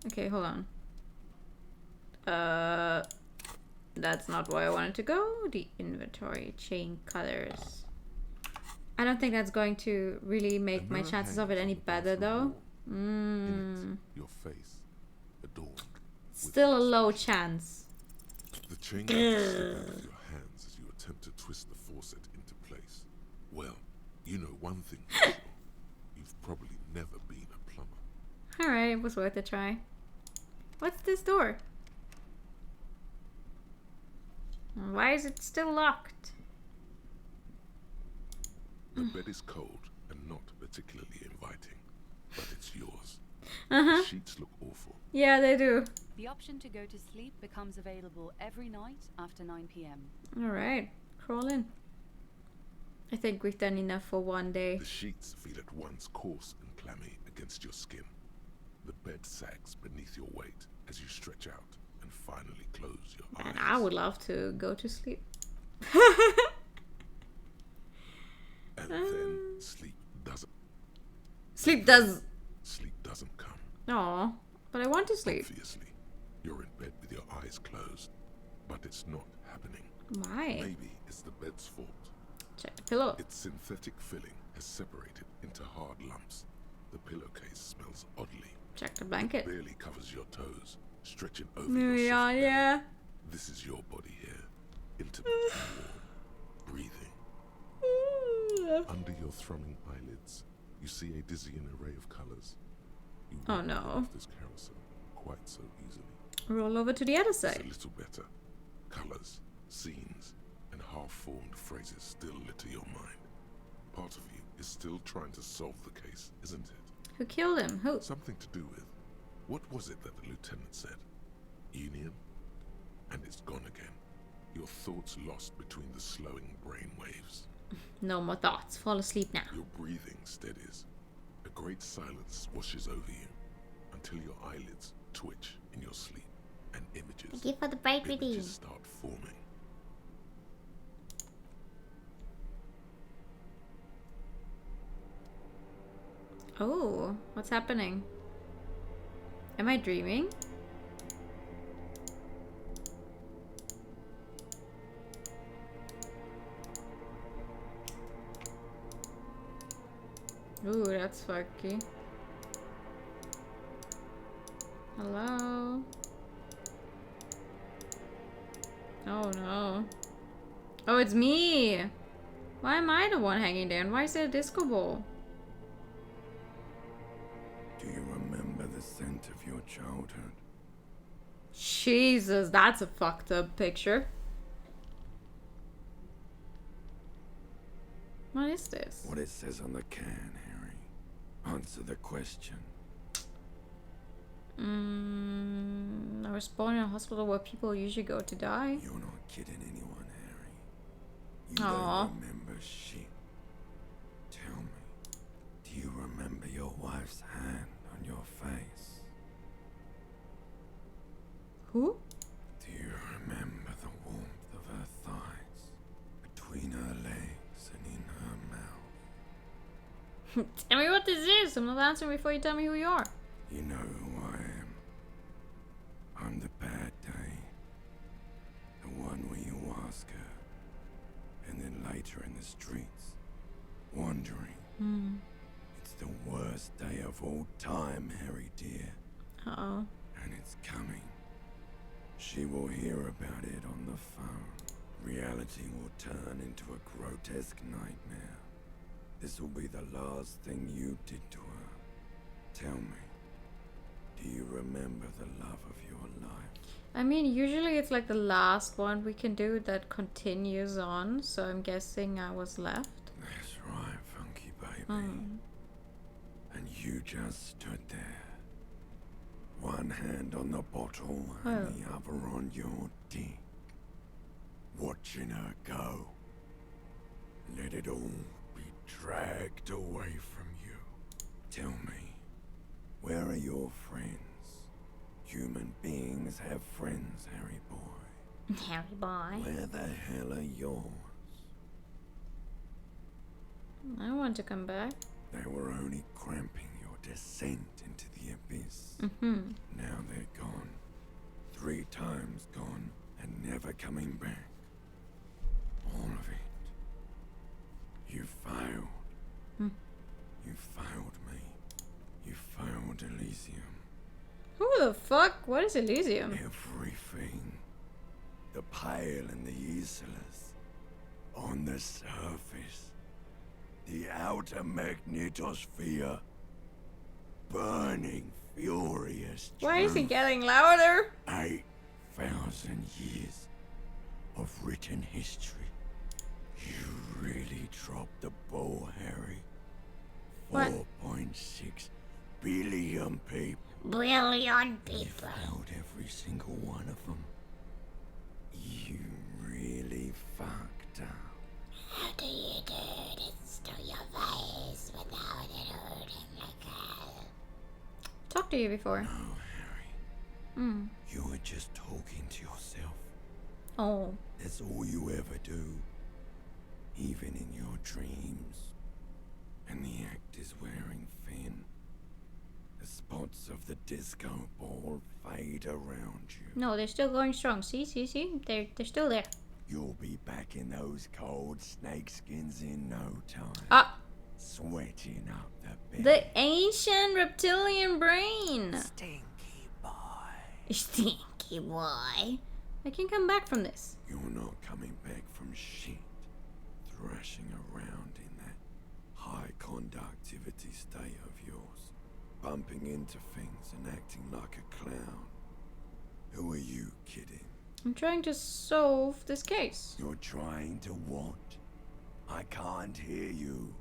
Okay, hold on. That's not where I wanted to go. The inventory, chain colors. I don't think that's going to really make my chances of it any better, though. In it, your face, adorned. Still a low chance. The chain slip out of your hands as you attempt to twist the faucet into place. Well, you know one thing for sure. You've probably never been a plumber. Alright, it was worth a try. What's this door? Why is it still locked? The bed is cold and not particularly inviting, but it's yours. Uh-huh. The sheets look awful. Yeah, they do. The option to go to sleep becomes available every night after 9 p.m. Alright, crawl in. I think we've done enough for one day. The sheets feel at once coarse and clammy against your skin. The bed sags beneath your weight as you stretch out and finally close your eyes. And I would love to go to sleep. And then sleep doesn't. Sleep doesn't come. Aw, but I want to sleep. Obviously, you're in bed with your eyes closed, but it's not happening. Why? Maybe it's the bed's fault. Check the pillow. Its synthetic filling has separated into hard lumps. The pillowcase smells oddly. Check the blanket. It barely covers your toes, stretching over There your we soft are, belly. yeah. This is your body here, intimate and warm, breathing. Under your thrumming eyelids, you see a dizzying array of colors. You Oh won't no. get off this carousel quite so easily. Roll over to the other It's side. a little better. Colors, scenes, and half-formed phrases still litter your mind. Part of you is still trying to solve the case, isn't it? Who killed him? Who? Something to do with, what was it that the lieutenant said? Union? And it's gone again. Your thoughts lost between the slowing brain waves. No more thoughts. Fall asleep now. Your breathing steadies. A great silence washes over you until your eyelids twitch in your sleep and images, Thank you for the bright reading. images start forming. Oh, what's happening? Am I dreaming? Ooh, that's fucky. Hello? Oh no. Oh, it's me! Why am I the one hanging there? And why is there a disco ball? Do you remember the scent of your childhood? Jesus, that's a fucked up picture. What is this? What it says on the can, Harry. Answer the question. I was born in a hospital where people usually go to die. You're not kidding anyone, Harry. You Aww. don't remember shit. Tell me, do you remember your wife's hand on your face? Who? Do you remember the warmth of her thighs, between her legs and in her mouth? Tell me what this is. I'm not answering before you tell me who you are. You know who I am. I'm the bad day. The one where you ask her, and then later in the streets, wandering. It's the worst day of all time, Harry dear. Uh-oh. And it's coming. She will hear about it on the phone. Reality will turn into a grotesque nightmare. This will be the last thing you did to her. Tell me, do you remember the love of your life? I mean, usually it's like the last one we can do that continues on, so I'm guessing I was left. That's right, Funky Baby. And you just stood there. One hand on the bottle and the other on your dick. Watching her go. Let it all be dragged away from you. Tell me, where are your friends? Human beings have friends, Harry boy. Harry boy. Where the hell are yours? I want to come back. They were only cramping your descent into the abyss. Now they're gone. 3 times gone and never coming back. All of it. You failed. You failed me. You failed Elysium. Who the fuck? What is Elysium? Everything. The Pale and the Islas. On the surface. The outer magnetosphere. Burning, furious. Why is he truth. getting louder? 8,000 years of written history. You really dropped the ball, Harry. What? 4.6 billion people. Brilliant You people. failed every single one of them. You really fucked up. How do you do this to your face without it hurting like hell? Talked to you before. No, Harry. You were just talking to yourself. Oh. That's all you ever do. Even in your dreams. And the act is wearing thin. The spots of the disco ball fade around you. No, they're still going strong. See? They're still there. You'll be back in those cold snakeskins in no time. Ah! Sweating up the bed. The ancient reptilian brain! Stinky boy. Stinky boy. I can come back from this. You're not coming back from shit. Thrashing around in that high conductivity state of yours. Bumping into things and acting like a clown. Who are you kidding? I'm trying to solve this case. You're trying to what? I can't hear you.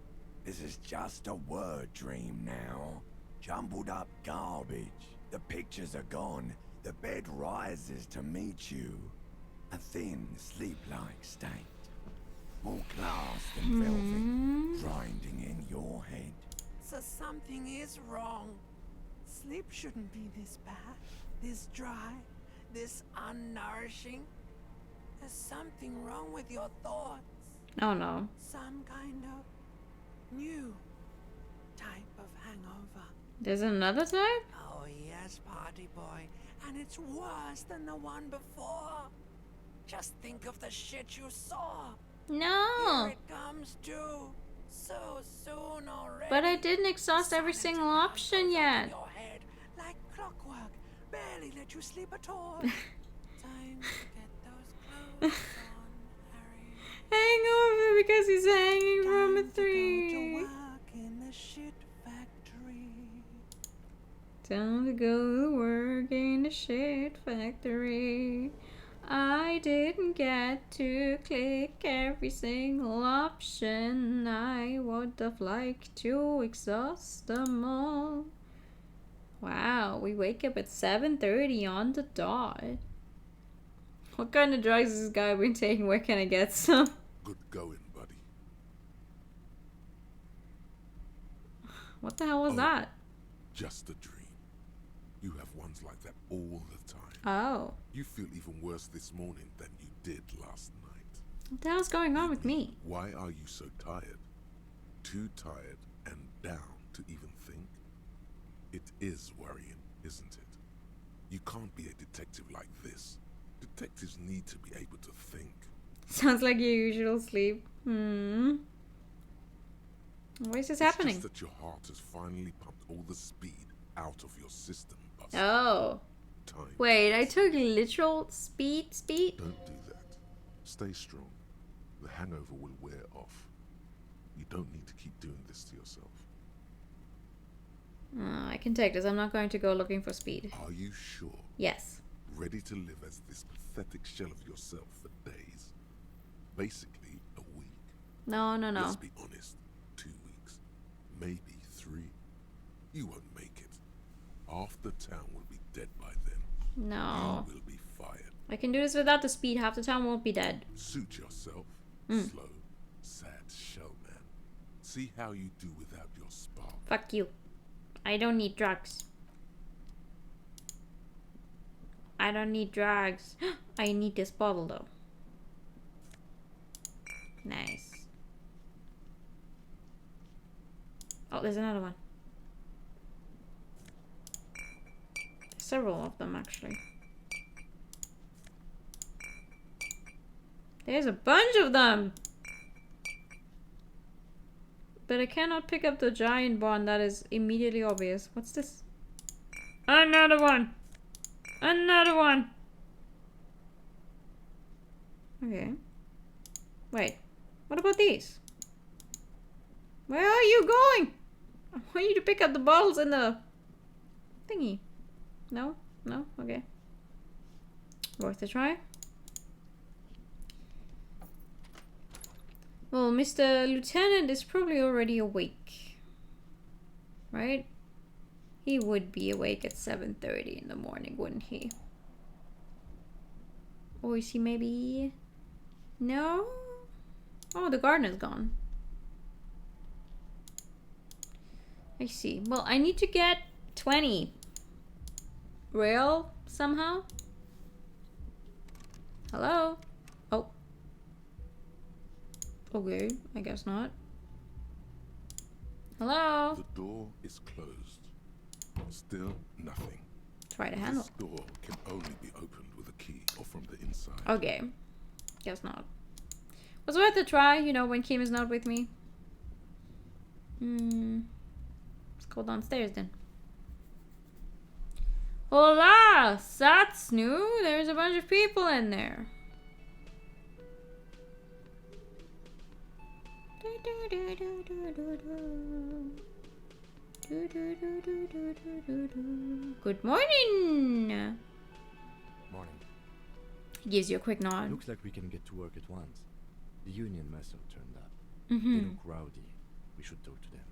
This is just a word dream now. Jumbled up garbage. The pictures are gone. The bed rises to meet you. A thin, sleep-like state. More glass than velvet, grinding in your head. So something is wrong. Sleep shouldn't be this bad, this dry, this unnourishing. There's something wrong with your thoughts. Oh no. Some kind of new type of hangover. There's another type? Oh yes, party boy. And it's worse than the one before. Just think of the shit you saw. No. Here it comes too. So soon already. But I didn't exhaust every single option yet. Your head like clockwork. Barely let you sleep at all. Time to get those clothes on, Harry. Hangover because he's hanging from a Time tree. to go to work in the shit factory. Time to go to work in the shit factory. I didn't get to click every single option. I would have liked to exhaust them all. Wow, we wake up at 7:30 on the dot. What kind of drugs has this guy been taking? Where can I get some? Good going, buddy. What the hell was that? Just a dream. You have ones like that all the time. Oh. You feel even worse this morning than you did last night. What the hell's going on with me? Why are you so tired? Too tired and down to even think? It is worrying, isn't it? You can't be a detective like this. Detectives need to be able to think. Sounds like your usual sleep. What is this happening? It's just that your heart has finally pumped all the speed out of your system, Buster. Oh. Time. Wait, I took literal speed? Don't do that. Stay strong. The hangover will wear off. You don't need to keep doing this to yourself. I can take this. I'm not going to go looking for speed. Are you sure? Yes. Ready to live as this pathetic shell of yourself for days? Basically, a week. No. Let's be honest. 2 weeks. Maybe 3. You won't make it. Half the town will be dead by then. No. You will be fired. I can do this without the speed. Half the town won't be dead. Suit yourself. Slow, sad shell man. See how you do without your spark. Fuck you. I don't need drugs. I don't need drugs. I need this bottle though. Nice. Oh, there's another one. There's several of them actually. There's a bunch of them! But I cannot pick up the giant one, that is immediately obvious. What's this? Another one! Another one! Okay. Wait. What about these? Where are you going? I want you to pick up the bottles in the thingy. No? No? Okay. Worth a try. Well, Mr. Lieutenant is probably already awake. Right? He would be awake at 7:30 in the morning, wouldn't he? Or is he maybe... No? Oh, the gardener's gone. I see. Well, I need to get 20 rail somehow. Hello? Oh. Okay, I guess not. Hello? The door is closed. Still nothing. Try to handle. This door can only be opened with a key or from the inside. Okay. Guess not. Was worth a try, you know, when Kim is not with me. Let's go downstairs then. Hola! That's new. There's a bunch of people in there. Good morning! Morning. He gives you a quick nod. Looks like we can get to work at once. The union must have turned up. Mm-hmm. They look rowdy. We should talk to them.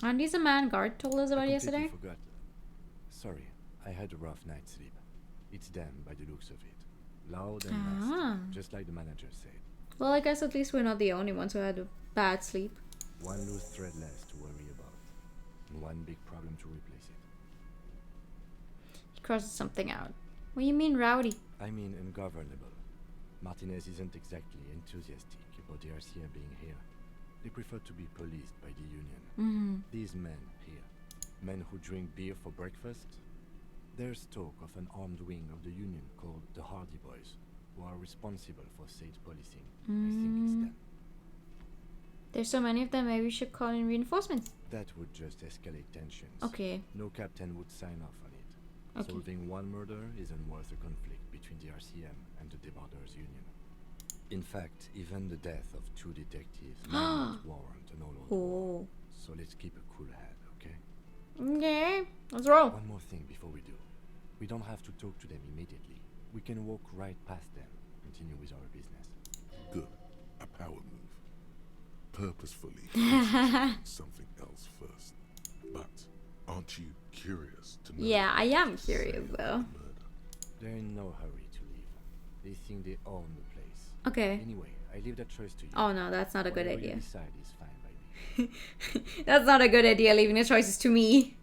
And he's a man guard told us about I yesterday. forgot. Sorry, I had a rough night's sleep. It's them by the looks of it. Loud and nasty, just like the manager said. Well, I guess at least we're not the only ones who had a bad sleep. One loose thread less to worry about, and one big problem to replace it. He crosses something out. What do you mean rowdy? I mean ungovernable. Martinez isn't exactly enthusiastic about the RCM being here. They prefer to be policed by the union. Mm-hmm. These men here, men who drink beer for breakfast, there's talk of an armed wing of the union called the Hardy Boys, who are responsible for state policing. I think it's them. There's so many of them, maybe we should call in reinforcements. That would just escalate tensions. Okay. No captain would sign off on it. Okay. Solving one murder isn't worth a conflict between the RCM and the Debarders Union. In fact, even the death of 2 detectives might not warrant an all-out war. So let's keep a cool head, okay? Okay, let's roll. One more thing before we do. We don't have to talk to them immediately. We can walk right past them, continue with our business. Good. A power move. Purposefully something else first. But aren't you curious to know? Yeah, I am curious though. They're in no hurry to leave. They think they own the place. Okay. Anyway, I leave that choice to you. Oh no, that's not a good Whatever idea. you decide is fine by me. That's not a good idea, leaving the choices to me.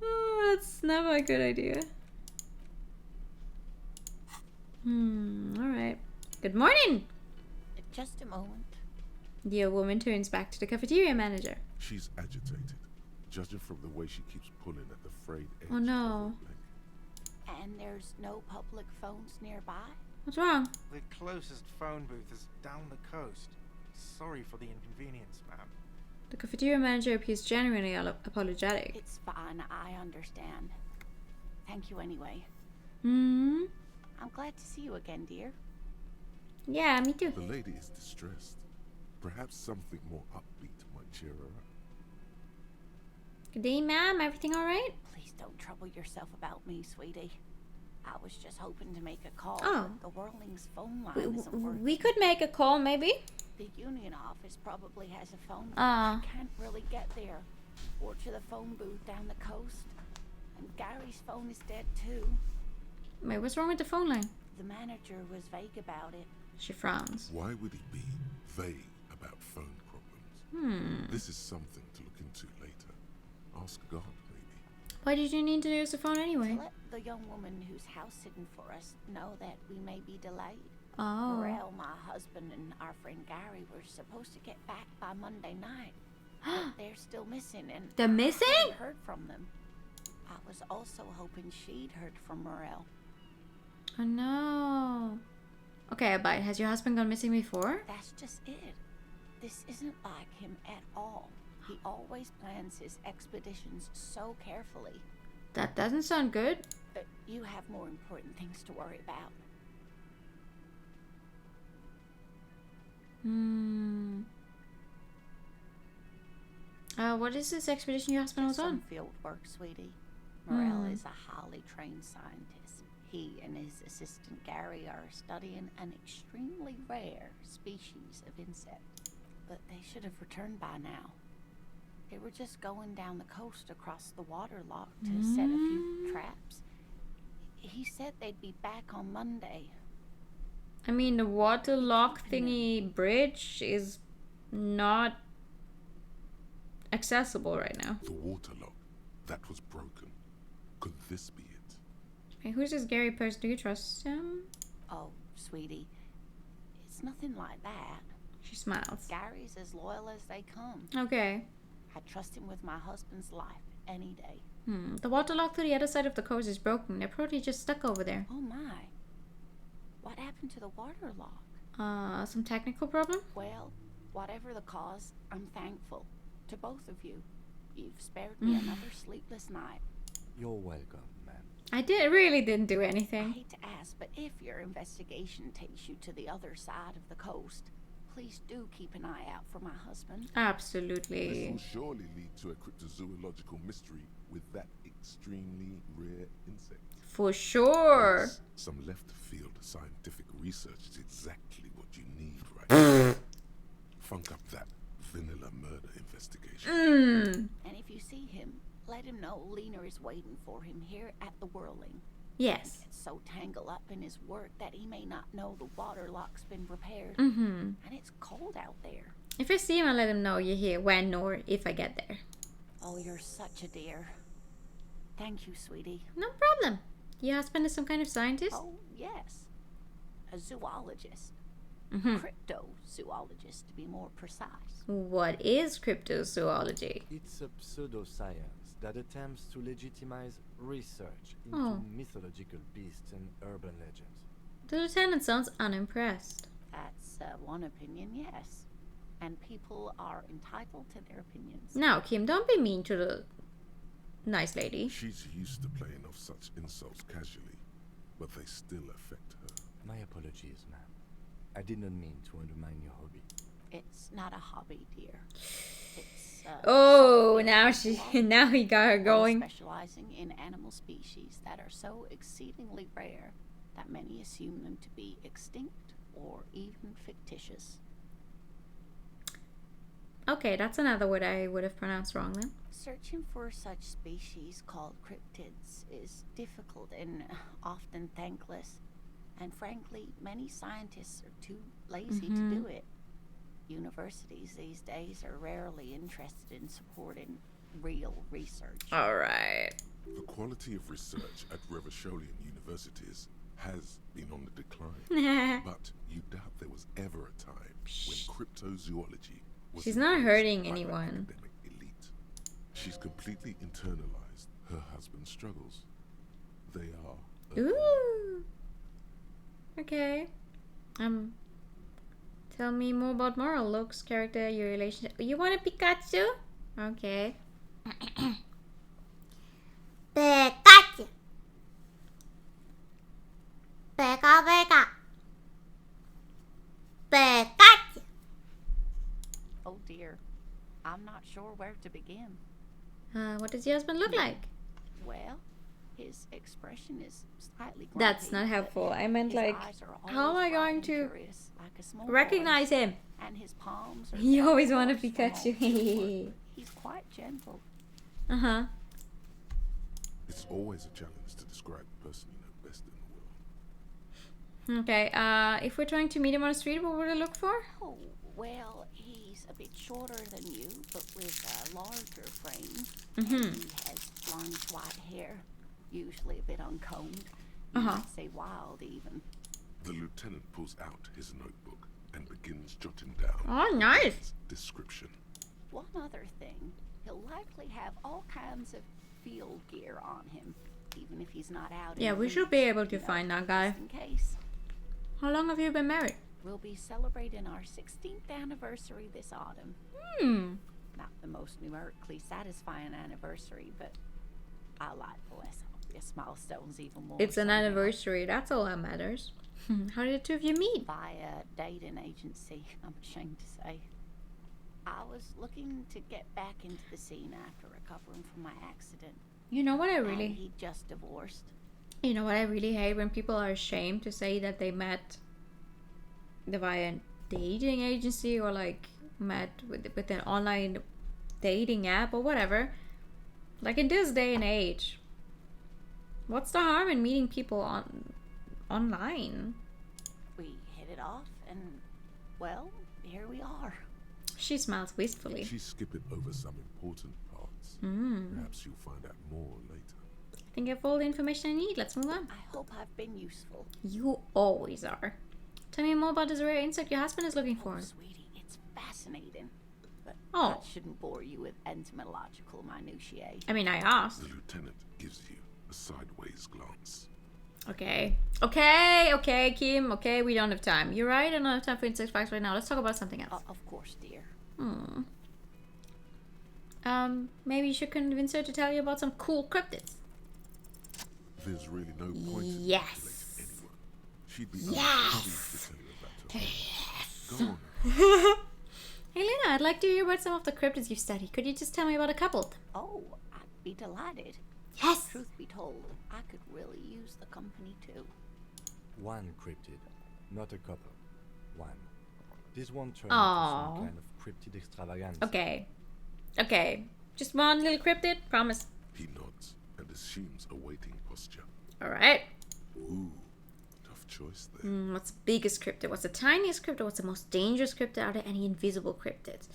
Oh, that's never a good idea. Alright. Good morning! Just a moment. The old woman turns back to the cafeteria manager. She's agitated, judging from the way she keeps pulling at the frayed edge. Oh no. And there's no public phones nearby? What's wrong? The closest phone booth is down the coast. Sorry for the inconvenience, ma'am. The cafeteria manager appears genuinely apologetic. It's fine, I understand. Thank you anyway. Hmm? I'm glad to see you again, dear. Yeah, me too. The lady is distressed. Perhaps something more upbeat might cheer her up. Good day, ma'am. Everything all right? Please don't trouble yourself about me, sweetie. I was just hoping to make a call. Oh. But the Whirling's phone line isn't working. We could make a call, maybe. The union office probably has a phone, but I can't really get there. Or to the phone booth down the coast. And Gary's phone is dead too. Wait, what's wrong with the phone line? The manager was vague about it. She frowns. Why would he be vague about phone problems? This is something to look into later. Ask God, maybe. Why did you need to use the phone anyway? To let the young woman who's house sitting for us know that we may be delayed. Oh. Morel, my husband, and our friend Gary were supposed to get back by Monday night. But they're still missing, and They're missing? I haven't heard from them. I was also hoping she'd heard from Morel. Oh no. Okay, but has your husband gone missing before? That's just it. This isn't like him at all. He always plans his expeditions so carefully. That doesn't sound good. You have more important things to worry about. What is this expedition your husband was on? Some field work, sweetie. Morel is a highly trained scientist. He and his assistant Gary are studying an extremely rare species of insect. But they should have returned by now. They were just going down the coast across the water lock to set a few traps. He said they'd be back on Monday. I mean, the water lock thingy bridge is not accessible right now. The water lock, that was broken. Could this be it? Hey, who's this Gary person? Do you trust him? Oh, sweetie, it's nothing like that. She smiles. Gary's as loyal as they come. Okay. I trust him with my husband's life any day. The water lock to the other side of the coast is broken. They're probably just stuck over there. Oh my. What happened to the water lock? Some technical problem? Well, whatever the cause, I'm thankful. To both of you. You've spared me another sleepless night. You're welcome, ma'am. I really didn't do I anything. hate to ask, but if your investigation takes you to the other side of the coast, please do keep an eye out for my husband. This Absolutely. will surely lead to a cryptozoological mystery with that extremely rare insect. For sure. Yes, some left-field scientific research is exactly what you need right now. Funk up that vanilla murder investigation. And if you see him, let him know Lena is waiting for him here at the Whirling. Yes. Gets so tangled up in his work that he may not know the water lock's been repaired. And it's cold out there. if I see him, I'll let him know you're here when or if I get there. Oh, you're such a dear. Thank you, sweetie. No problem. Your husband is some kind of scientist? Oh, yes. A zoologist. Cryptozoologist, to be more precise. What is cryptozoology? It's a pseudoscience that attempts to legitimize research into Oh. mythological beasts and urban legends. The lieutenant sounds unimpressed. That's one opinion, yes. And people are entitled to their opinions. Now, Kim, don't be mean to the nice lady. She's used to playing off such insults casually, but they still affect her. My apologies, ma'am. I did not mean to undermine your hobby. It's not a hobby, dear. It's Oh, something now he got her I'm going. specializing in animal species that are so exceedingly rare that many assume them to be extinct or even fictitious. Okay, that's another word I would have pronounced wrong then. Searching for such species called cryptids is difficult and often thankless. And frankly, many scientists are too lazy to do it. Universities these days are rarely interested in supporting real research. All right. The quality of research at Revacholian universities has been on the decline. But you doubt there was ever a time when cryptozoology was She's not embraced hurting by the anyone. academic elite. She's completely internalized her husband's struggles. They are Ooh. Okay. Tell me more about moral looks, character, your relationship. You want a Pikachu? Okay. Pikachu. Pika. I'm not sure where to begin. What does your husband look like? Well, his expression is slightly grumpy. That's not helpful. I meant his like, eyes are how am I always bright going and to curious, like a small recognize boy's, him? And his palms are You always want to coarse be from all the work. Pikachu. He's quite gentle. Uh-huh. It's always a challenge to describe the person you know best in the world. Okay, if we're trying to meet him on the street, what would I look for? Oh, well, he's a bit shorter than you, but with a larger frame. Mm-hmm. And he has blonde white hair, usually a bit uncombed. You Uh-huh. might say wild, even. The lieutenant pulls out his notebook and begins jotting down Oh, nice. his description. One other thing, he'll likely have all kinds of field gear on him, even if he's not out. Yeah, in the we should woods, be able to you know, find that guy. just in case. How long have you been married? We'll be celebrating our 16th anniversary this autumn. Not the most numerically satisfying anniversary, but I like the less obvious milestones even more. It's an somehow. anniversary. That's all that matters. How did the two of you meet? Via dating agency, I'm ashamed to say. I was looking to get back into the scene after recovering from my accident. You know what I And really... he just divorced. You know what I really hate? When people are ashamed to say that they met via a dating agency or like met with an online dating app or whatever. Like in this day and age, what's the harm in meeting people online? We hit it off and, well, here we are. She smiles wistfully. She's skipping over some important parts. Perhaps you'll find out more later. I think I have all the information I need. Let's move on. I hope I've been useful. You always are. Tell me more about this rare insect your husband is looking for. Oh, sweetie, it's fascinating. But Oh. that shouldn't bore you with entomological minutiae. I mean, I asked. The lieutenant gives you a sideways glance. Okay, Kim. Okay, we don't have time. You're right. I don't have time for insect facts right now. Let's talk about something else. Of course, dear. Maybe you should convince her to tell you about some cool cryptids. There's really no point in Yes. manipulating anyone. She'd be Yes. pleased to tell you about her. Go on. Hey, Lena, I'd like to hear about some of the cryptids you've studied. Could you just tell me about a couple of them? Oh, I'd be delighted. Yes. Truth be told, I could really use the company too. One cryptid, not a couple. One. This won't turn Aww. into some kind of cryptid extravaganza. Okay. Just one little cryptid, promise. He nods and assumes a waiting posture. Alright. Ooh, tough choice there. What's the biggest cryptid? What's the tiniest cryptid? What's the most dangerous cryptid? Are there any invisible cryptids?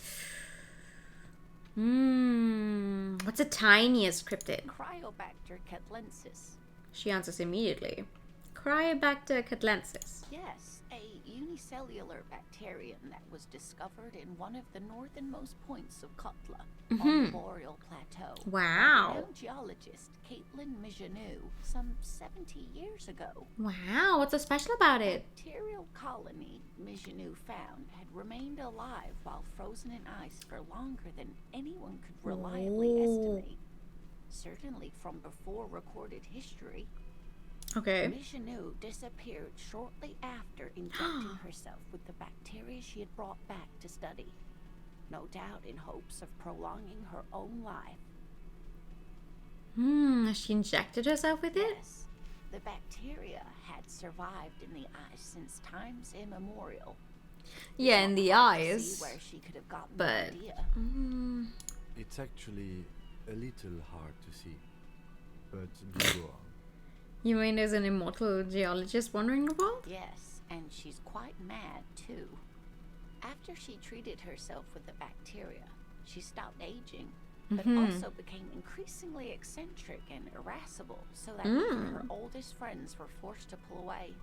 What's the tiniest cryptid? Cryobacter catlensis. She answers immediately. Cryobacter catlensis. Yes, a unicellular bacterium that was discovered in one of the northernmost points of Kotla on the Boreal Plateau. Wow. By renowned geologist Caitlin Mijanou some 70 years ago. Wow, what's so special about it? The bacterial colony Mijanou found had remained alive while frozen in ice for longer than anyone could reliably estimate. Certainly from before recorded history. Okay. Mijanou disappeared shortly after injecting herself with the bacteria she had brought back to study. No doubt in hopes of prolonging her own life. She injected herself with it? Yes, the bacteria had survived in the ice since times immemorial. Yeah, in the eyes. See where she could have gotten But the idea. It's actually a little hard to see. But do go on. You mean there's an immortal geologist wandering the world? Yes, and she's quite mad too. After she treated herself with the bacteria, she stopped aging, but also became increasingly eccentric and irascible, so that even her oldest friends were forced to pull away.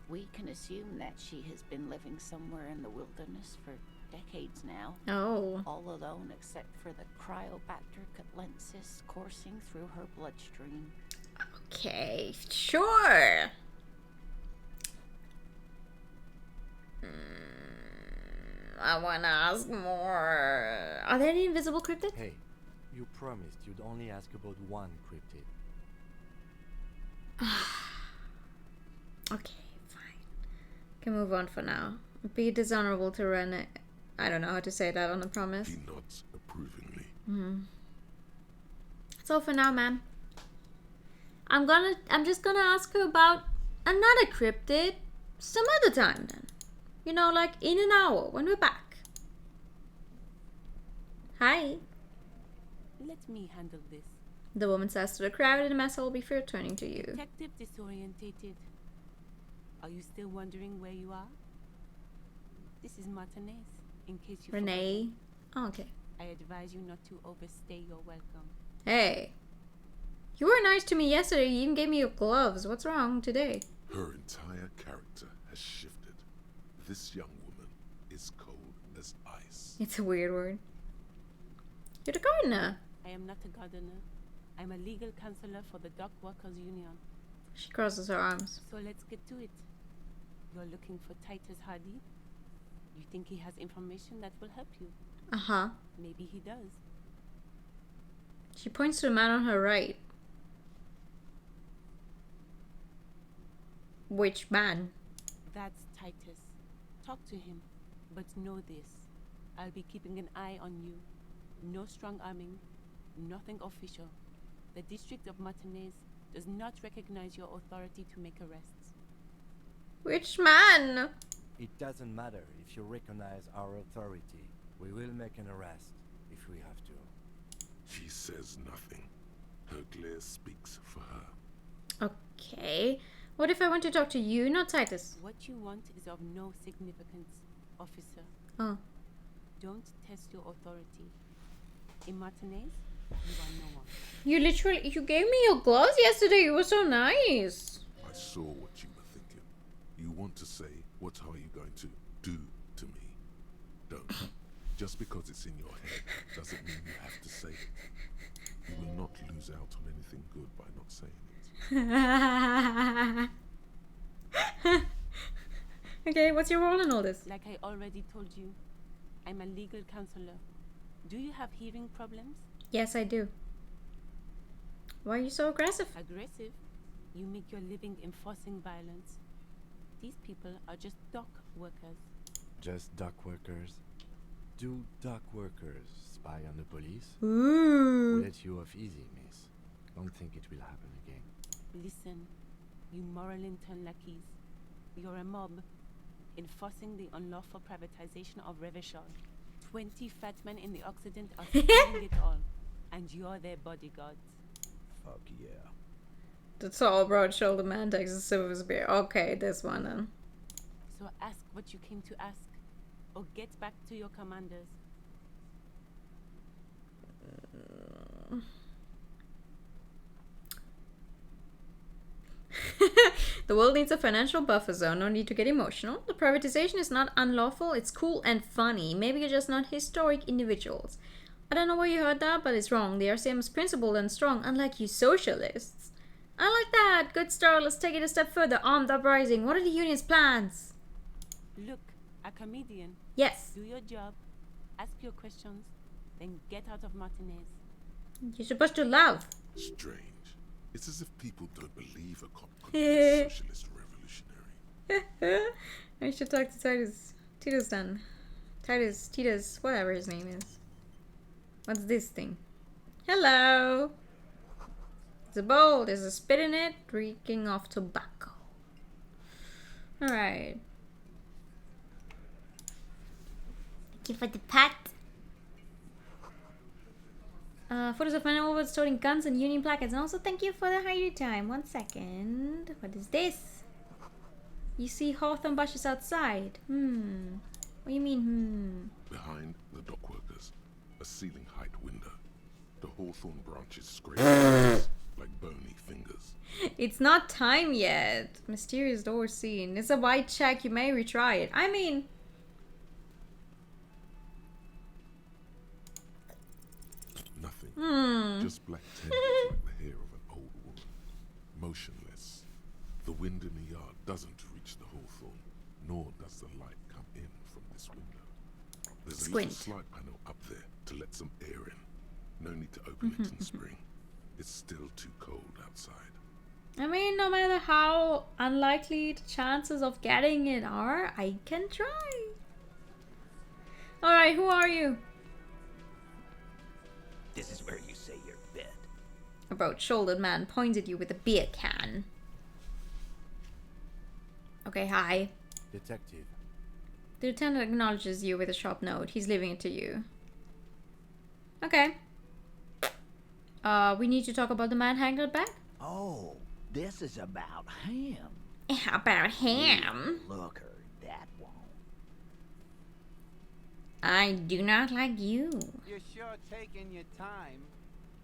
We can assume that she has been living somewhere in the wilderness for decades now. Oh. All alone except for the Cryobacter catlensis coursing through her bloodstream. Okay, sure. I wanna ask more. Are there any invisible cryptids? Hey, you promised you'd only ask about one cryptid. Okay, fine. Can move on for now. It'd be dishonorable to run I don't know how to say that on a promise. He nods approvingly. That's all for now, ma'am. I'm just gonna ask her about another cryptid some other time then. You know, like in an hour when we're back. Hi. Let me handle this. The woman says to the crowd in the mess hall before turning to you. Detective disorientated. Are you still wondering where you are? This is Martinez, in case you Renee. forgot. Oh, okay. I advise you not to overstay your welcome. Hey. You were nice to me yesterday. You even gave me your gloves. What's wrong today? Her entire character has shifted. This young woman is cold as ice. It's a weird word. You're the gardener. I am not a gardener. I'm a legal counselor for the Dock Workers Union. She crosses her arms. So let's get to it. You're looking for Titus Hardy? You think he has information that will help you? Uh-huh. Maybe he does. She points to the man on her right. Which man? That's Titus. Talk to him. But know this. I'll be keeping an eye on you. No strong arming. Nothing official. The District of Martinez does not recognize your authority to make arrests. Which man? It doesn't matter if you recognize our authority. We will make an arrest if we have to. She says nothing. Her glare speaks for her. Okay. What if I want to talk to you, not Titus? What you want is of no significance, officer. Oh. Don't test your authority. In Martinez, you are no one. You gave me your gloves yesterday. You were so nice. I saw what you were thinking. You want to say, what are you going to do to me? Don't. Just because it's in your head doesn't mean you have to say it. You will not lose out on anything good by not saying it. Okay, what's your role in all this? Like I already told you, I'm a legal counselor. Do you have hearing problems? Yes, I do. Why are you so aggressive? Aggressive? You make your living enforcing violence. These people are just dock workers. Just dock workers? Do dock workers spy on the police? Ooh. We'll let you off easy, miss. Don't think it will happen again. Listen, you moral intern lackeys. You're a mob, enforcing the unlawful privatization of Revachol. 20 fat men in the Occident are stealing it all, and you're their bodyguards. Fuck yeah. The tall, broad-shouldered man takes a sip of his beer. Okay, this one then. So ask what you came to ask, or get back to your commanders. The world needs a financial buffer zone. No need to get emotional. The privatization is not unlawful. It's cool and funny. Maybe you're just not historic individuals. I don't know where you heard that, but it's wrong. The RCM is principled and strong, unlike you socialists. I like that. Good start. Let's take it a step further. Armed uprising. What are the union's plans? Look, a comedian. Yes. Do your job. Ask your questions. Then get out of Martinez. You're supposed to love. Strange. It's as if people don't believe a cop could be a socialist revolutionary. I should talk to Titus. Titus then. Titus, whatever his name is. What's this thing? Hello! It's a bowl, there's a spit in it, reeking of tobacco. Alright. Thank you for the pat. Photos of men and women storing guns and union placards. And also thank you for the hiding time. 1 second. What is this? You see hawthorn bushes outside. What do you mean, Behind the dock workers, a ceiling height window. The hawthorn branches scrape like bony fingers. It's not time yet. Mysterious door seen. It's a white check. You may retry it. I mean... Nothing. Just black tangles like the hair of an old woman. Motionless. The wind in the yard doesn't reach the hawthorn, nor does the light come in from this window. There's a little slide panel up there to let some air in. No need to open it in spring. It's still too cold outside. I mean, no matter how unlikely the chances of getting it are, I can try. Alright, who are you? This is where you say your bit. A broad-shouldered man points at you with a beer can. Okay, hi. Detective. The lieutenant acknowledges you with a sharp note. He's leaving it to you. Okay. We need to talk about the man hanged out back? Oh, this is about him. About him? Looker, that won't. I do not like you. You're sure taking your time,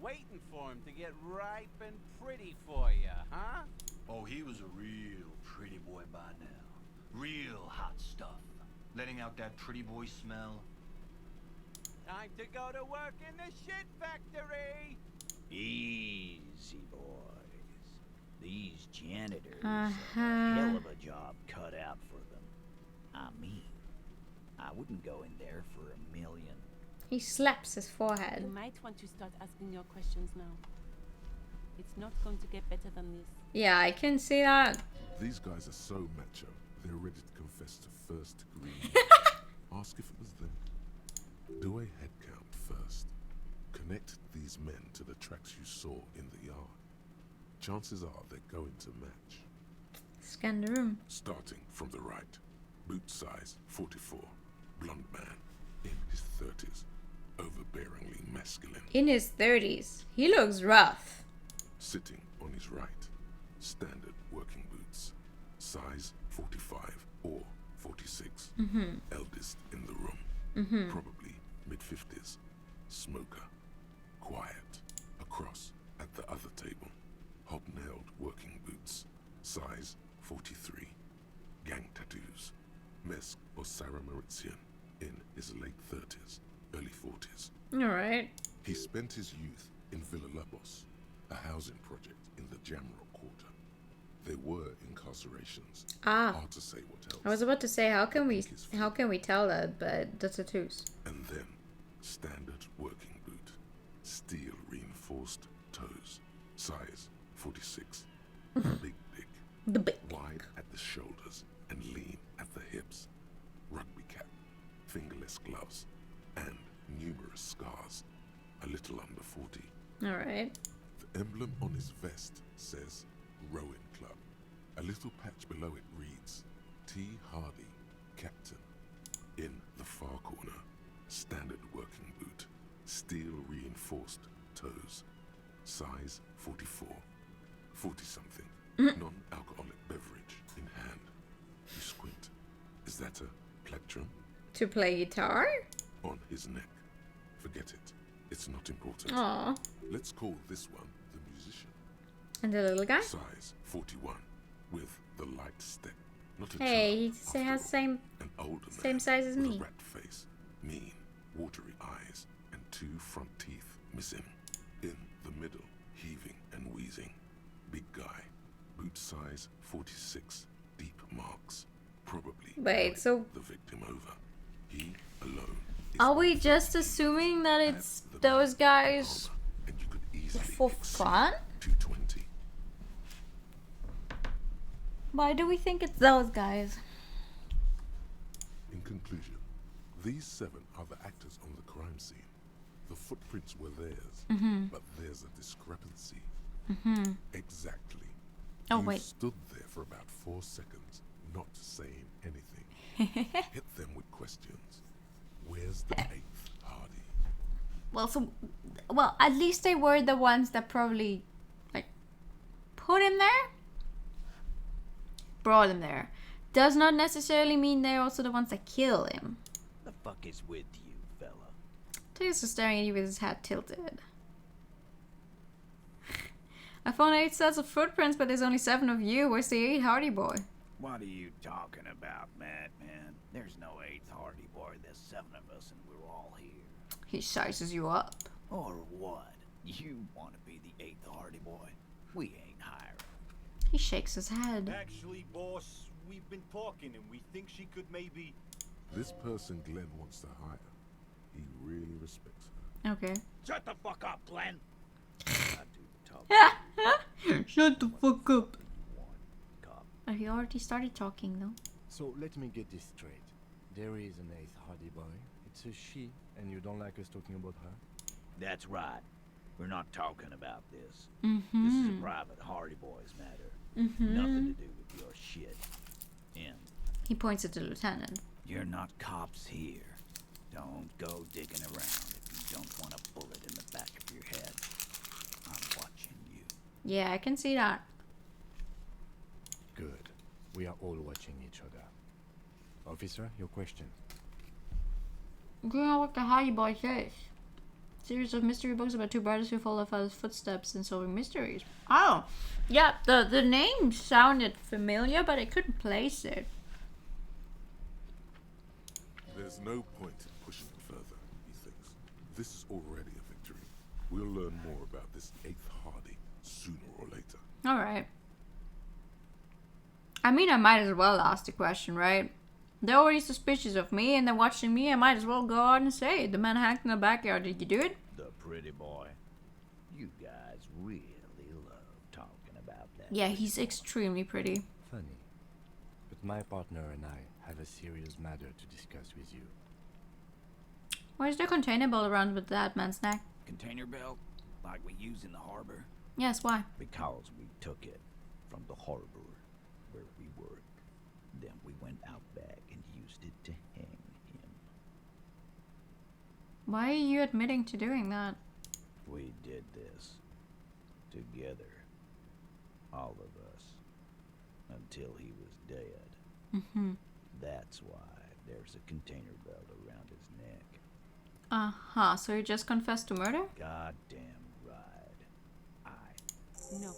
waiting for him to get ripe and pretty for you, huh? Oh, he was a real pretty boy by now. Real hot stuff. Letting out that pretty boy smell. Time to go to work in the shit factory. Easy, boys. These janitors have a hell of a job cut out for them. I mean, I wouldn't go in there for $1 million. He slaps his forehead. You might want to start asking your questions now. It's not going to get better than this. Yeah, I can see that. These guys are so macho, they're ready to confess to first degree. Ask if it was them. Do a head count first. Connect these men to the tracks you saw in the yard. Chances are they're going to match. Scan the room. Starting from the right. Boot size 44. Blonde man. In his 30s. Overbearingly masculine. In his 30s. He looks rough. Sitting on his right. Standard working boots. Size 45 or 46. Eldest in the room. Probably mid-50s. Smoker. Quiet. Across at the other table. Hobnailed working boots. Size 43. Gang tattoos. Mesk or Sarah Mauritian. In his late 30s. Early 40s. Alright. He spent his youth in Villa Labos, a housing project in the Jamrock Quarter. There were incarcerations. Hard to say what else. I was about to say, how can we tell that, but the tattoos. And then, standard working boot. Steel reinforced toes. Size 46. Big dick. The big Wide at the shoulders and lean at the hips. Rugby cap. Fingerless gloves. And numerous scars. A little under 40. Alright. The emblem on his vest says Rowing Club. A little patch below it reads T. Hardy, Captain. In the far corner, standard working boot. Steel reinforced toes. Size 44. 40-something. Non-alcoholic beverage in hand. You squint. Is that a plectrum? To play guitar? On his neck. Forget it. It's not important. Aww. Let's call this one the musician. And the little guy? Size 41. With the light step. Not a Hey, child, he has an older same man size as with me. a rat face, mean, watery eyes, and 2 front teeth missing. In the middle, heaving and wheezing. Big guy. Boot size 46. Deep marks. Probably Wait, so the victim over. He alone. Are we just assuming that it's those guys for fun? 220. Why do we think it's those guys? In conclusion, these 7 are the actors on the crime scene. The footprints were theirs, but there's a discrepancy. Exactly. Oh, you wait. stood there for about 4 seconds, not saying anything. Hit them with questions. Where's the 8th Hardy? Well, at least they were the ones that probably, like, put him there? Brought him there. Does not necessarily mean they're also the ones that kill him. The fuck is with you, fella? Titus is staring at you with his head tilted. I found 8 sets of footprints, but there's only 7 of you. Where's the 8th Hardy boy? What are you talking about, madman? There's no 8th Hardy boy. There's 7 of us and we're all here. He sizes you up. Or what? You want to be the 8th Hardy boy? We ain't hiring. He shakes his head. Actually, boss, we've been talking and we think she could maybe... This person Glenn wants to hire. He really respects her. Okay. Shut the fuck up, Glenn! Shut the fuck up. Have you already started talking though? So let me get this straight. There is an 8th Hardy boy. It's a she, and you don't like us talking about her? That's right. We're not talking about this. This is a private Hardy Boys matter. Nothing to do with your shit. And He points at the lieutenant. you're not cops here. Don't go digging around if you don't want a bullet in the back of your head. I'm watching you. Yeah, I can see that. Good. We are all watching each other. Officer, your question. Do you know what the Hardy Boys is? Series of mystery books about two brothers who follow father's footsteps in solving mysteries. Oh, yeah, the name sounded familiar, but I couldn't place it. There's no point in pushing it further, he thinks. This is already a victory. We'll learn more about this 8th Hardy sooner or later. Alright. I mean, I might as well ask the question, right? They're already suspicious of me and they're watching me. I might as well go out and say it. The man hacked in the backyard. Did you do it? The pretty boy. You guys really love talking about that. Yeah, he's extremely pretty. Funny. But my partner and I have a serious matter to discuss with you. Why is there container belt around with that man's neck? Container belt? Like we use in the harbor? Yes, why? Because we took it from the harbor where we work. Then we went out back and used it to hang him. Why are you admitting to doing that? We did this together. All of us. Until he was dead. That's why there's a container belt around his neck. Uh-huh, so you just confessed to murder? Goddamn right. No.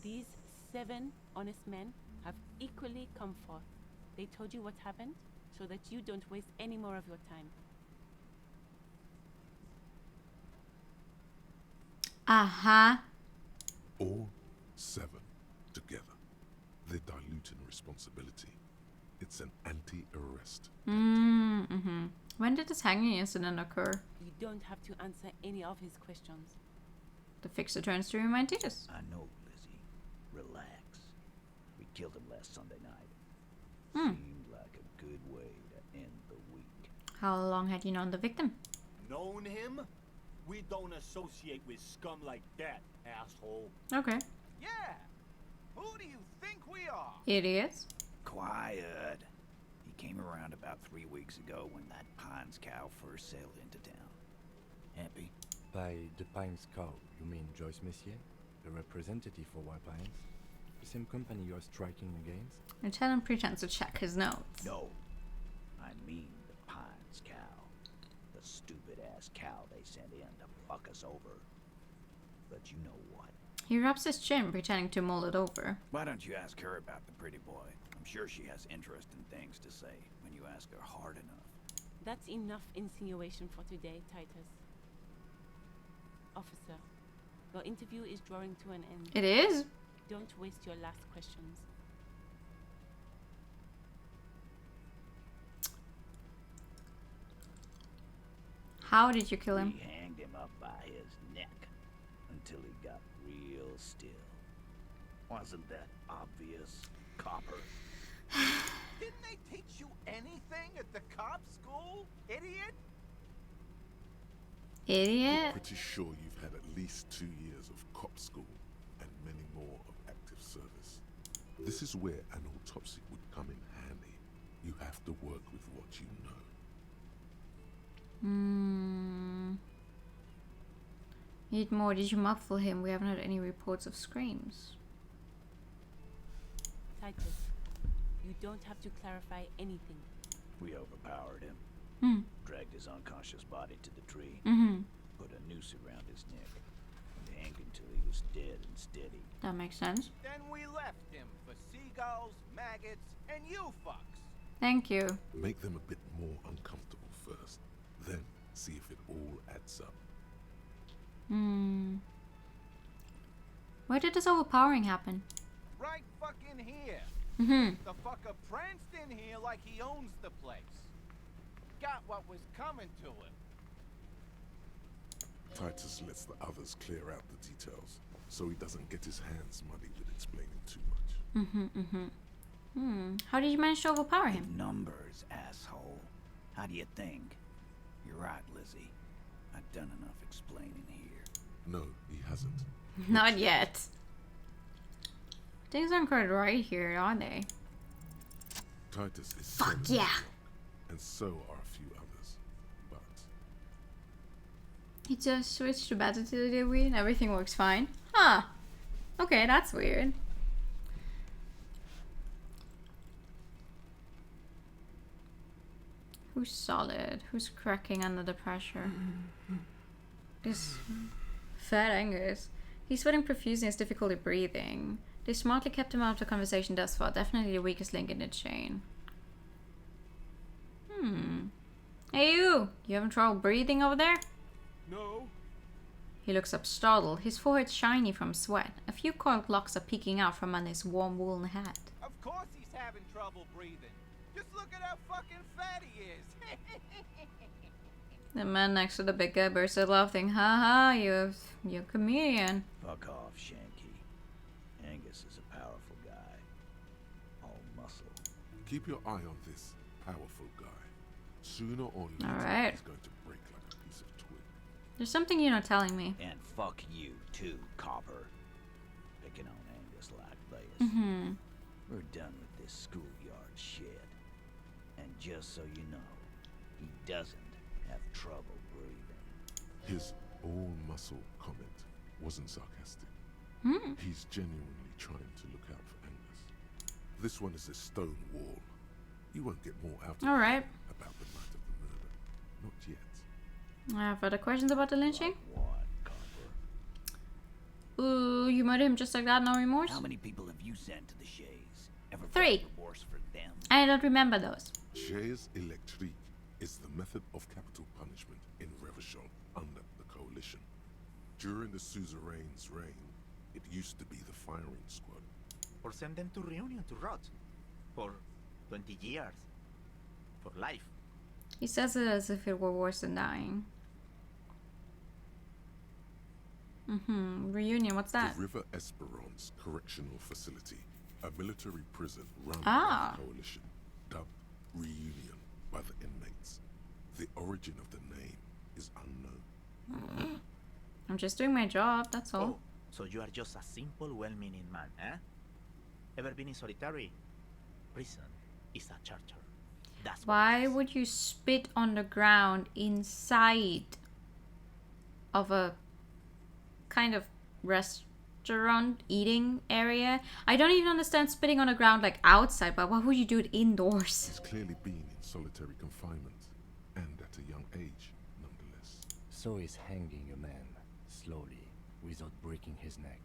These 7 honest men have equally come forth. They told you what happened so that you don't waste any more of your time. Uh-huh. All 7 together. They're diluting responsibility. It's an anti-arrest. When did this hanging incident occur? You don't have to answer any of his questions. The fixer turns to remind Titus. I know, Lizzie. Relax. We killed him last Sunday night. Seemed like a good way to end the week. How long had you known the victim? Known him? We don't associate with scum like that, asshole. Okay. Yeah! Who do you think we are? Idiots. Quiet. He came around about 3 weeks ago when that Pines cow first sailed into town. Happy? By the Pines cow, you mean Joyce Messier? The representative for White Pines? The same company you're striking against? Lieutenant pretends to check his notes. No. I mean the Pines cow. The stupid-ass cow they sent in to fuck us over. But you know what? He rubs his chin, pretending to mull it over. Why don't you ask her about the pretty boy? I'm sure she has interest in things to say when you ask her hard enough. That's enough insinuation for today, Titus. Officer, your interview is drawing to an end. It is? Don't waste your last questions. How did you kill him? We hanged him up by his neck until he got real still. Wasn't that obvious, copper? Didn't they teach you anything at the cop school, idiot? Idiot? Pretty sure you've had at least 2 years of cop school and many more of active service. This is where an autopsy would come in handy. You have to work with what you know. Need more. Did you muffle him? We haven't had any reports of screams. Titus, you don't have to clarify anything. We overpowered him. Dragged his unconscious body to the tree. Put a noose around his neck. And hanged him till he was dead and steady. That makes sense. Then we left him for seagulls, maggots, and you fucks. Thank you. Make them a bit more uncomfortable first. Then see if it all adds up. Where did this overpowering happen? Right fucking here. The fucker pranced in here like he owns the place. Got what was coming to him. Titus lets the others clear out the details, so he doesn't get his hands muddy with explaining too much. How did you manage to overpower him? Numbers, asshole. How do you think? You're right, Lizzie. I've done enough explaining here. No, he hasn't. Not yet. Things aren't quite right here, are they? Titus is Fuck so yeah. and so are a few others. But He just switched to battle delivery and everything works fine. Huh. Okay, that's weird. Who's solid? Who's cracking under the pressure? This fat Angus. He's sweating profusely and has difficulty breathing. They smartly kept him out of the conversation thus far. Definitely the weakest link in the chain. Hey you! You having trouble breathing over there? No. He looks up startled, his forehead shiny from sweat. A few coiled locks are peeking out from under his warm woolen hat. Of course he's having trouble breathing. Just look at how fucking fat he is. The man next to the big guy burst out laughing. Haha, you're a comedian. Fuck off, Shanky. Angus is a powerful guy. All muscle. keep your eye on this powerful guy. Sooner or later, Alright. he's going to break like a piece of twig. There's something you're not telling me. And fuck you too, Copper. Picking on Angus like this. Mm-hmm. We're done with this schoolyard shit. And just so you know, he doesn't have trouble breathing. His all-muscle comment wasn't sarcastic. Hmm. He's genuinely trying to look out for Angus. This one is a stone wall. You won't get more out of All right. him about the night of the murder. Not yet. I have further questions about the lynching? What, Copper? Ooh, you murdered him just like that, no remorse? How many people have you sent to the Shays? Ever 3. felt remorse for them? I don't remember those. Chaise électrique is the method of capital punishment in Revachol under the Coalition. During the suzerain's reign, it used to be the firing squad. Or send them to Reunion to rot. For 20 years. For life. He says it as if it were worse than dying. Mm-hmm. Reunion, what's that? The River Esperance Correctional Facility, a military prison run Ah. by the Coalition, dubbed Reunion by the inmates. The origin of the name is unknown. I'm just doing my job, that's all. Oh, so you are just a simple, well-meaning man, eh? Ever been in solitary? Prison is a charter. That's Why would you spit on the ground inside of a kind of restaurant eating area? I don't even understand spitting on the ground like outside, but why would you do it indoors? He's clearly been in solitary confinement, and at a young age, nonetheless. So is hanging a man, slowly, without breaking his neck.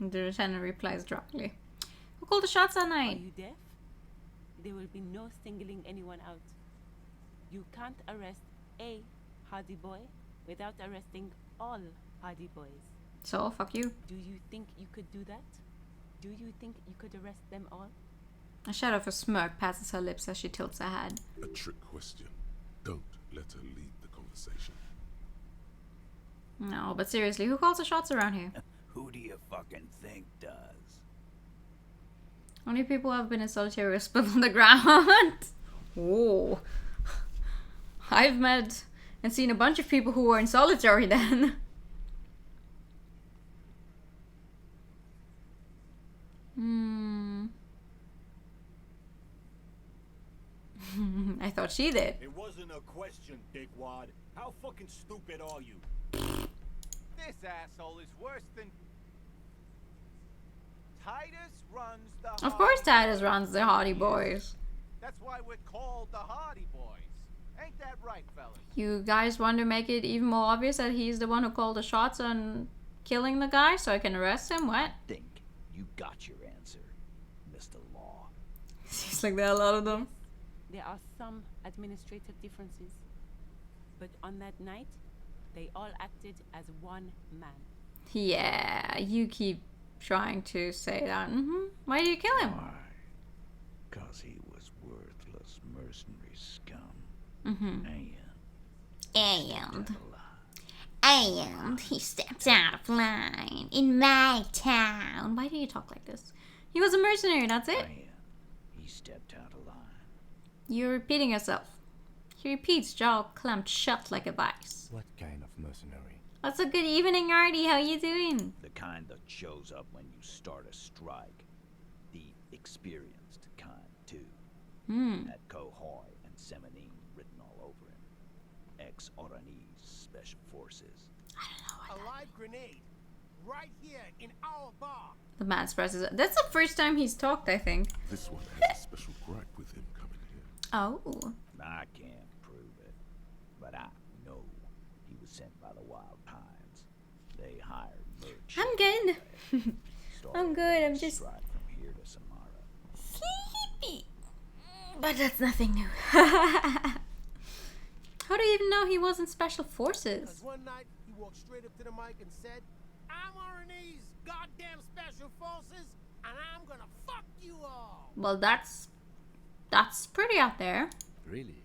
The lieutenant replies dryly. Who called the shots that Are night? you deaf? There will be no singling anyone out. You can't arrest a hardy boy without arresting all hardy boys. So, fuck you. Do you think you could do that? Do you think you could arrest them all? A shadow of a smirk passes her lips as she tilts her head. A trick question. Don't let her lead the conversation. No, but seriously, who calls the shots around here? Who do you fucking think does? Only people who have been in solitary or spilled on the ground. Whoa. I've met and seen a bunch of people who were in solitary then. I thought she did. It wasn't a question, dickwad. How fucking stupid are you? This asshole is worse than... Titus runs the... Of course Hardy Titus Boys. runs the Hardy Boys. That's why we're called the Hardy Boys. Ain't that right, fellas? You guys want to make it even more obvious that he's the one who called the shots on killing the guy so I can arrest him? What? Think you got your answer, Mr. Law. Seems like there are a lot of them. There are some administrative differences. But on that night, they all acted as one man. Yeah, you keep trying to say that. Why did you kill him? Why? 'Cause he was worthless mercenary scum. And he stepped out of line in my town. Why do you talk like this? He was a mercenary, that's it. He stepped out of line. You're repeating yourself. He repeats, jaw clamped shut like a vice. What kind of mercenary? What's a good evening, Artie? How you doing? The kind that shows up when you start a strike. The experienced kind, too. Had Kohoy and Semenine written all over him. Ex-Oranese Special Forces. A live grenade. Right here in our bar. The man expresses. That's the first time he's talked, I think. This one has a special gripe with him coming here. Oh. I can't prove it, but I know he was sent by the Wild Pines. They hired merch. I'm good. I'm good. I'm just Strike from here to Samara. sleepy. But that's nothing new. How do you even know he was in Special Forces? Because one night he walked straight up to the mic and said, "I'm Oranese goddamn Special Forces, and I'm gonna fuck you all." Well, that's pretty out there. Really?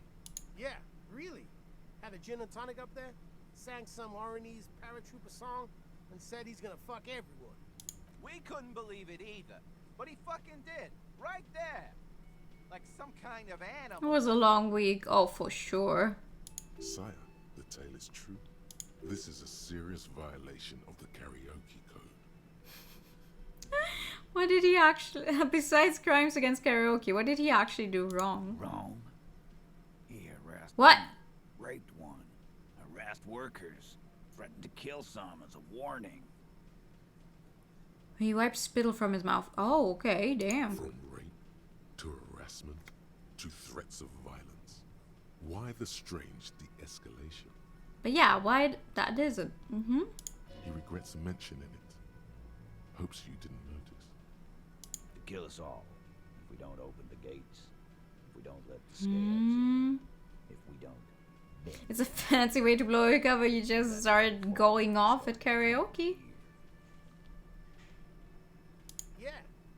Yeah, really. Had a gin and tonic up there, sang some Oranese paratrooper song, and said he's gonna fuck everyone. We couldn't believe it either, but he fucking did. Right there. Like some kind of It animal. was a long week. Oh, for sure. Sire, the tale is true. This is a serious violation of the karaoke code. What did he actually, besides crimes against karaoke, what did he actually do wrong? Wrong. He harassed What? one, raped one, harassed workers, threatened to kill some as a warning. He wiped spittle from his mouth. Oh, okay, damn. From rape to harassment to threats of violence. Why the strange de-escalation? But yeah, why that isn't? He regrets mentioning it. Hopes you didn't notice. To kill us all. If we don't open the gates. If we don't let the scabs. If we don't. It's a fancy way to blow your cover. You just start going off at karaoke. Yeah,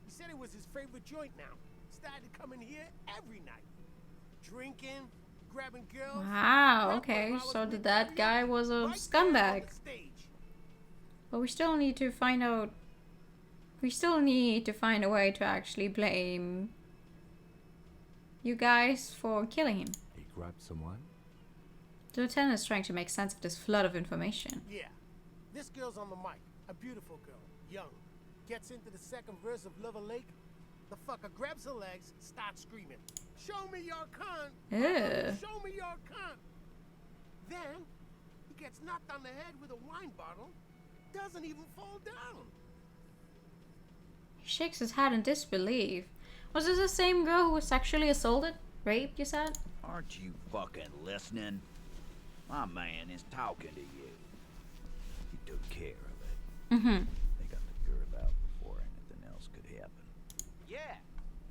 he said it was his favorite joint now. Started coming here every night. Drinking, grabbing girls. Wow, okay, so that guy was a scumbag. But we still need to find out. We still need to find a way to actually blame you guys for killing him. He grabbed someone? The lieutenant is trying to make sense of this flood of information. Yeah, this girl's on the mic. A beautiful girl, young. Gets into the second verse of Lover Lake. The fucker grabs her legs, starts screaming, "Show me your cunt! Ew. Show me your cunt!" Then, he gets knocked on the head with a wine bottle. Doesn't even fall down. He shakes his head in disbelief. Was this the same girl who was sexually assaulted? Raped, you said? Aren't you fucking listening? My man is talking to you. He took care of it. They got the girl out before anything else could happen. Yeah,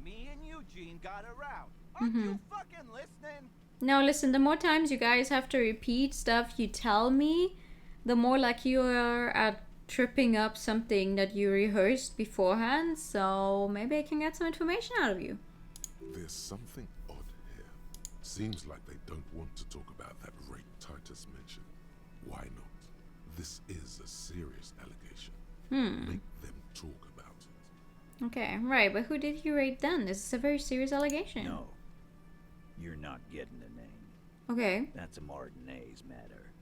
me and Eugene got her out. Aren't you fucking listening? Now listen, the more times you guys have to repeat stuff you tell me, the more like you are at tripping up something that you rehearsed beforehand, so maybe I can get some information out of you. There's something odd here. Seems like they don't want to talk about that rape Titus mentioned. Why not? This is a serious allegation. Make them talk about it. Okay, right, but who did he rape then? This is a very serious allegation. No. You're not getting the name. Okay. That's a Martinez matter.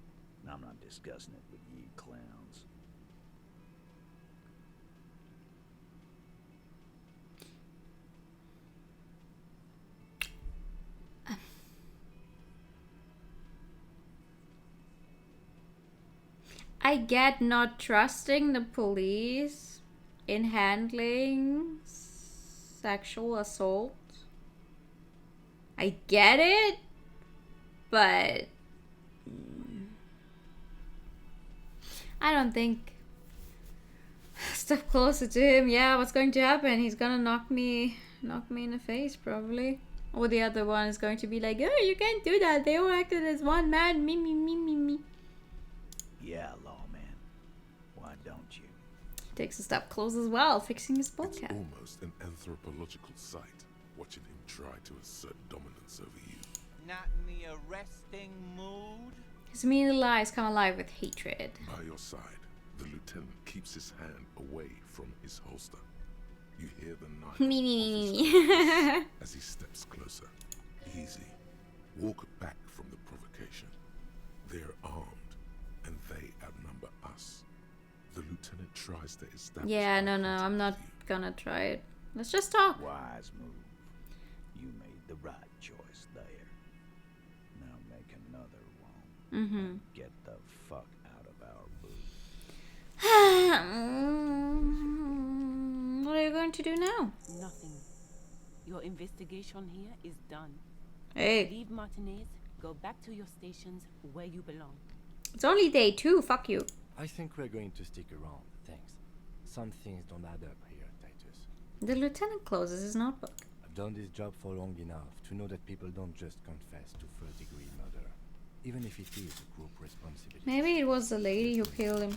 And I'm not discussing it with you clowns. I get not trusting the police in handling sexual assault. I get it, but I don't think. Step closer to him. Yeah, what's going to happen? He's gonna knock me in the face, probably. Or the other one is going to be like, "Oh, you can't do that. They all acted as one man. Me." Yeah, lawman. Why don't you? He takes a step closer as well, fixing his ball It's cap. almost an anthropological sight, watching him try to assert dominance over you. Not in the arresting mood? His mean little eyes come alive with hatred. By your side, the lieutenant keeps his hand away from his holster. You hear the knife Me. as he steps closer. Easy. Walk back from the provocation. They're armed, and they outnumber us. The lieutenant tries to establish... Yeah, no, I'm not gonna try it. Let's just talk. Wise move. You made the right choice there. Now make another one. And get the fuck out of our booth. What are you going to do now? Nothing. Your investigation here is done. Hey. Leave Martinez. Go back to your stations where you belong. It's only day 2. Fuck you. I think we're going to stick around, thanks. Some things don't add up here, Titus. The lieutenant closes his notebook. I've done this job for long enough to know that people don't just confess to first-degree murder, even if it is a group responsibility. Maybe it was the lady who killed him.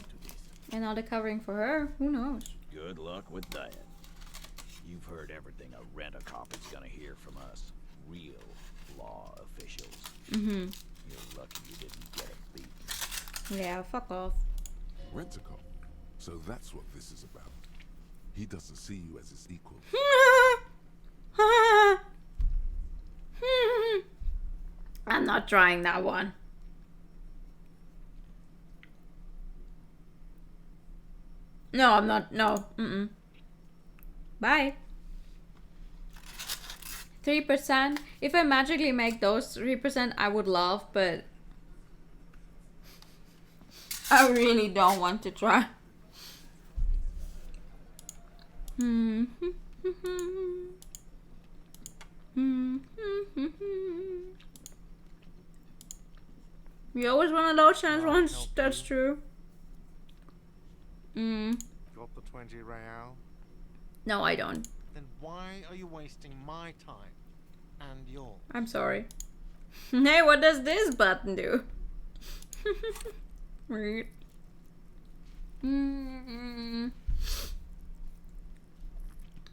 And now they're covering for her. Who knows? Good luck with that. You've heard everything a rent-a-cop is gonna hear from us. Real law officials. You're lucky you didn't get a beat. Yeah, fuck off. Rent-a-cop? So that's what this is about. He doesn't see you as his equal. I'm not trying that one. No, I'm not. No. Bye. 3%. If I magically make those 3%, I would love, but I really don't want to try. You always want a low chance once. That's true. Got the 20 real? No, I don't. Then why are you wasting my time and yours? I'm sorry. Hey, what does this button do? Weird.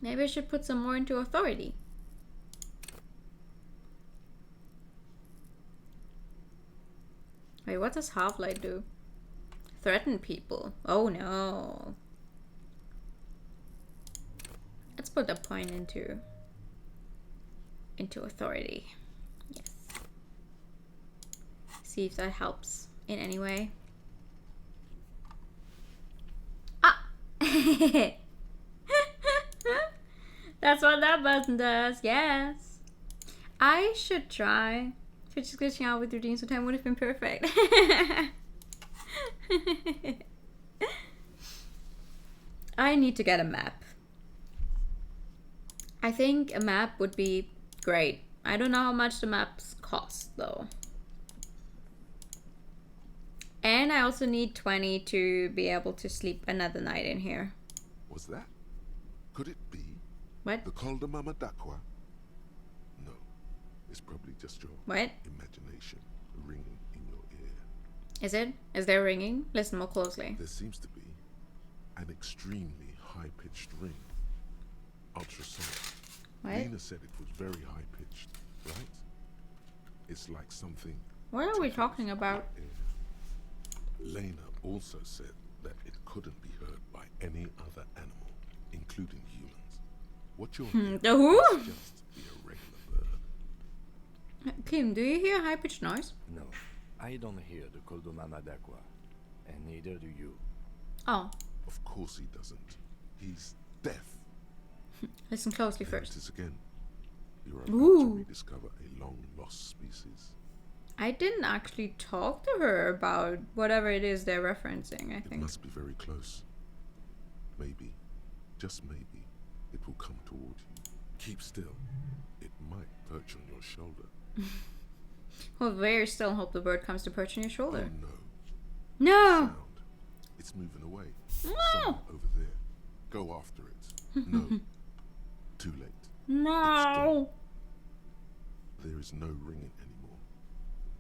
Maybe I should put some more into authority. Wait, what does Half-Light do? Threaten people. Oh no. Let's put a point into authority. Yes. See if that helps in any way. Ah! That's what that button does. Yes. I should try. Twitch is glitching out with routine, so time would have been perfect. I need to get a map. I think a map would be great. I don't know how much the maps cost though. And I also need 20 to be able to sleep another night in here. Was that? Could it be? What? The Col de Mama Dakwa? No. It's probably just your what? Imagination ringing in your ear. Is it? Is there ringing? Listen more closely. There seems to be an extremely high-pitched ring. Ultrasonic. What? Lena said it was very high-pitched, right? It's like something... What are we talking about? Lena also said that it couldn't be heard by any other animal, including humans. What you're hearing the who? is just the irregular bird. Kim, do you hear high-pitched noise? No, I don't hear the Koldomama Dakwa, and neither do you. Oh. Of course he doesn't. He's deaf. Listen closely first. Notice again. You're about to rediscover a long-lost species. I didn't actually talk to her about whatever it is they're referencing, I think. It must be very close. Maybe, just maybe, it will come toward you. Keep still. It might perch on your shoulder. Well, very still hope the bird comes to perch on your shoulder. Oh no. No! Sound. It's moving away. Somewhere over there. Go after it. No. Too late. No! There is no ringing anymore.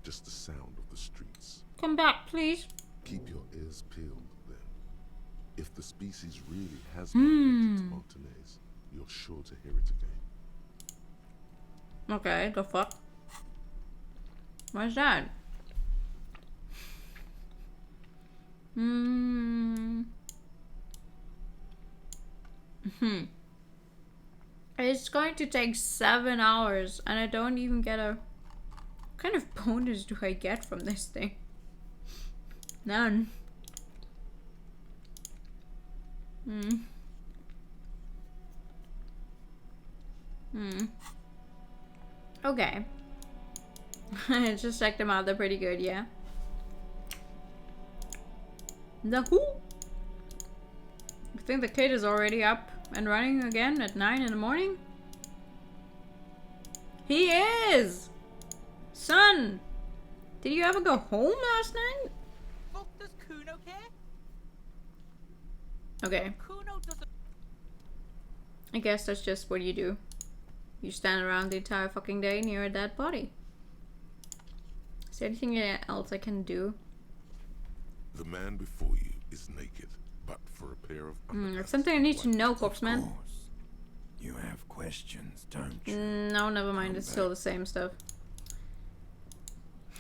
Just the sound of the streets. Come back, please. Keep your ears peeled, then. If the species really has migrated to Montanez, you're sure to hear it again. Okay, the fuck? What's that? It's going to take 7 hours, and I don't even get a What kind of bonus do I get from this thing? None. Okay. I just checked them out. They're pretty good, yeah. The who? You think the kid is already up and running again at 9 in the morning? He is! Son! Did you ever go home last night? Fuck does Kuno care? Okay. Kuno doesn't. I guess that's just what you do. You stand around the entire fucking day near a dead body. Is there anything else I can do? The man before you is naked, but for a pair of It's something I need to know, Corpseman. You have questions, don't you? No, never mind. It's still the same stuff.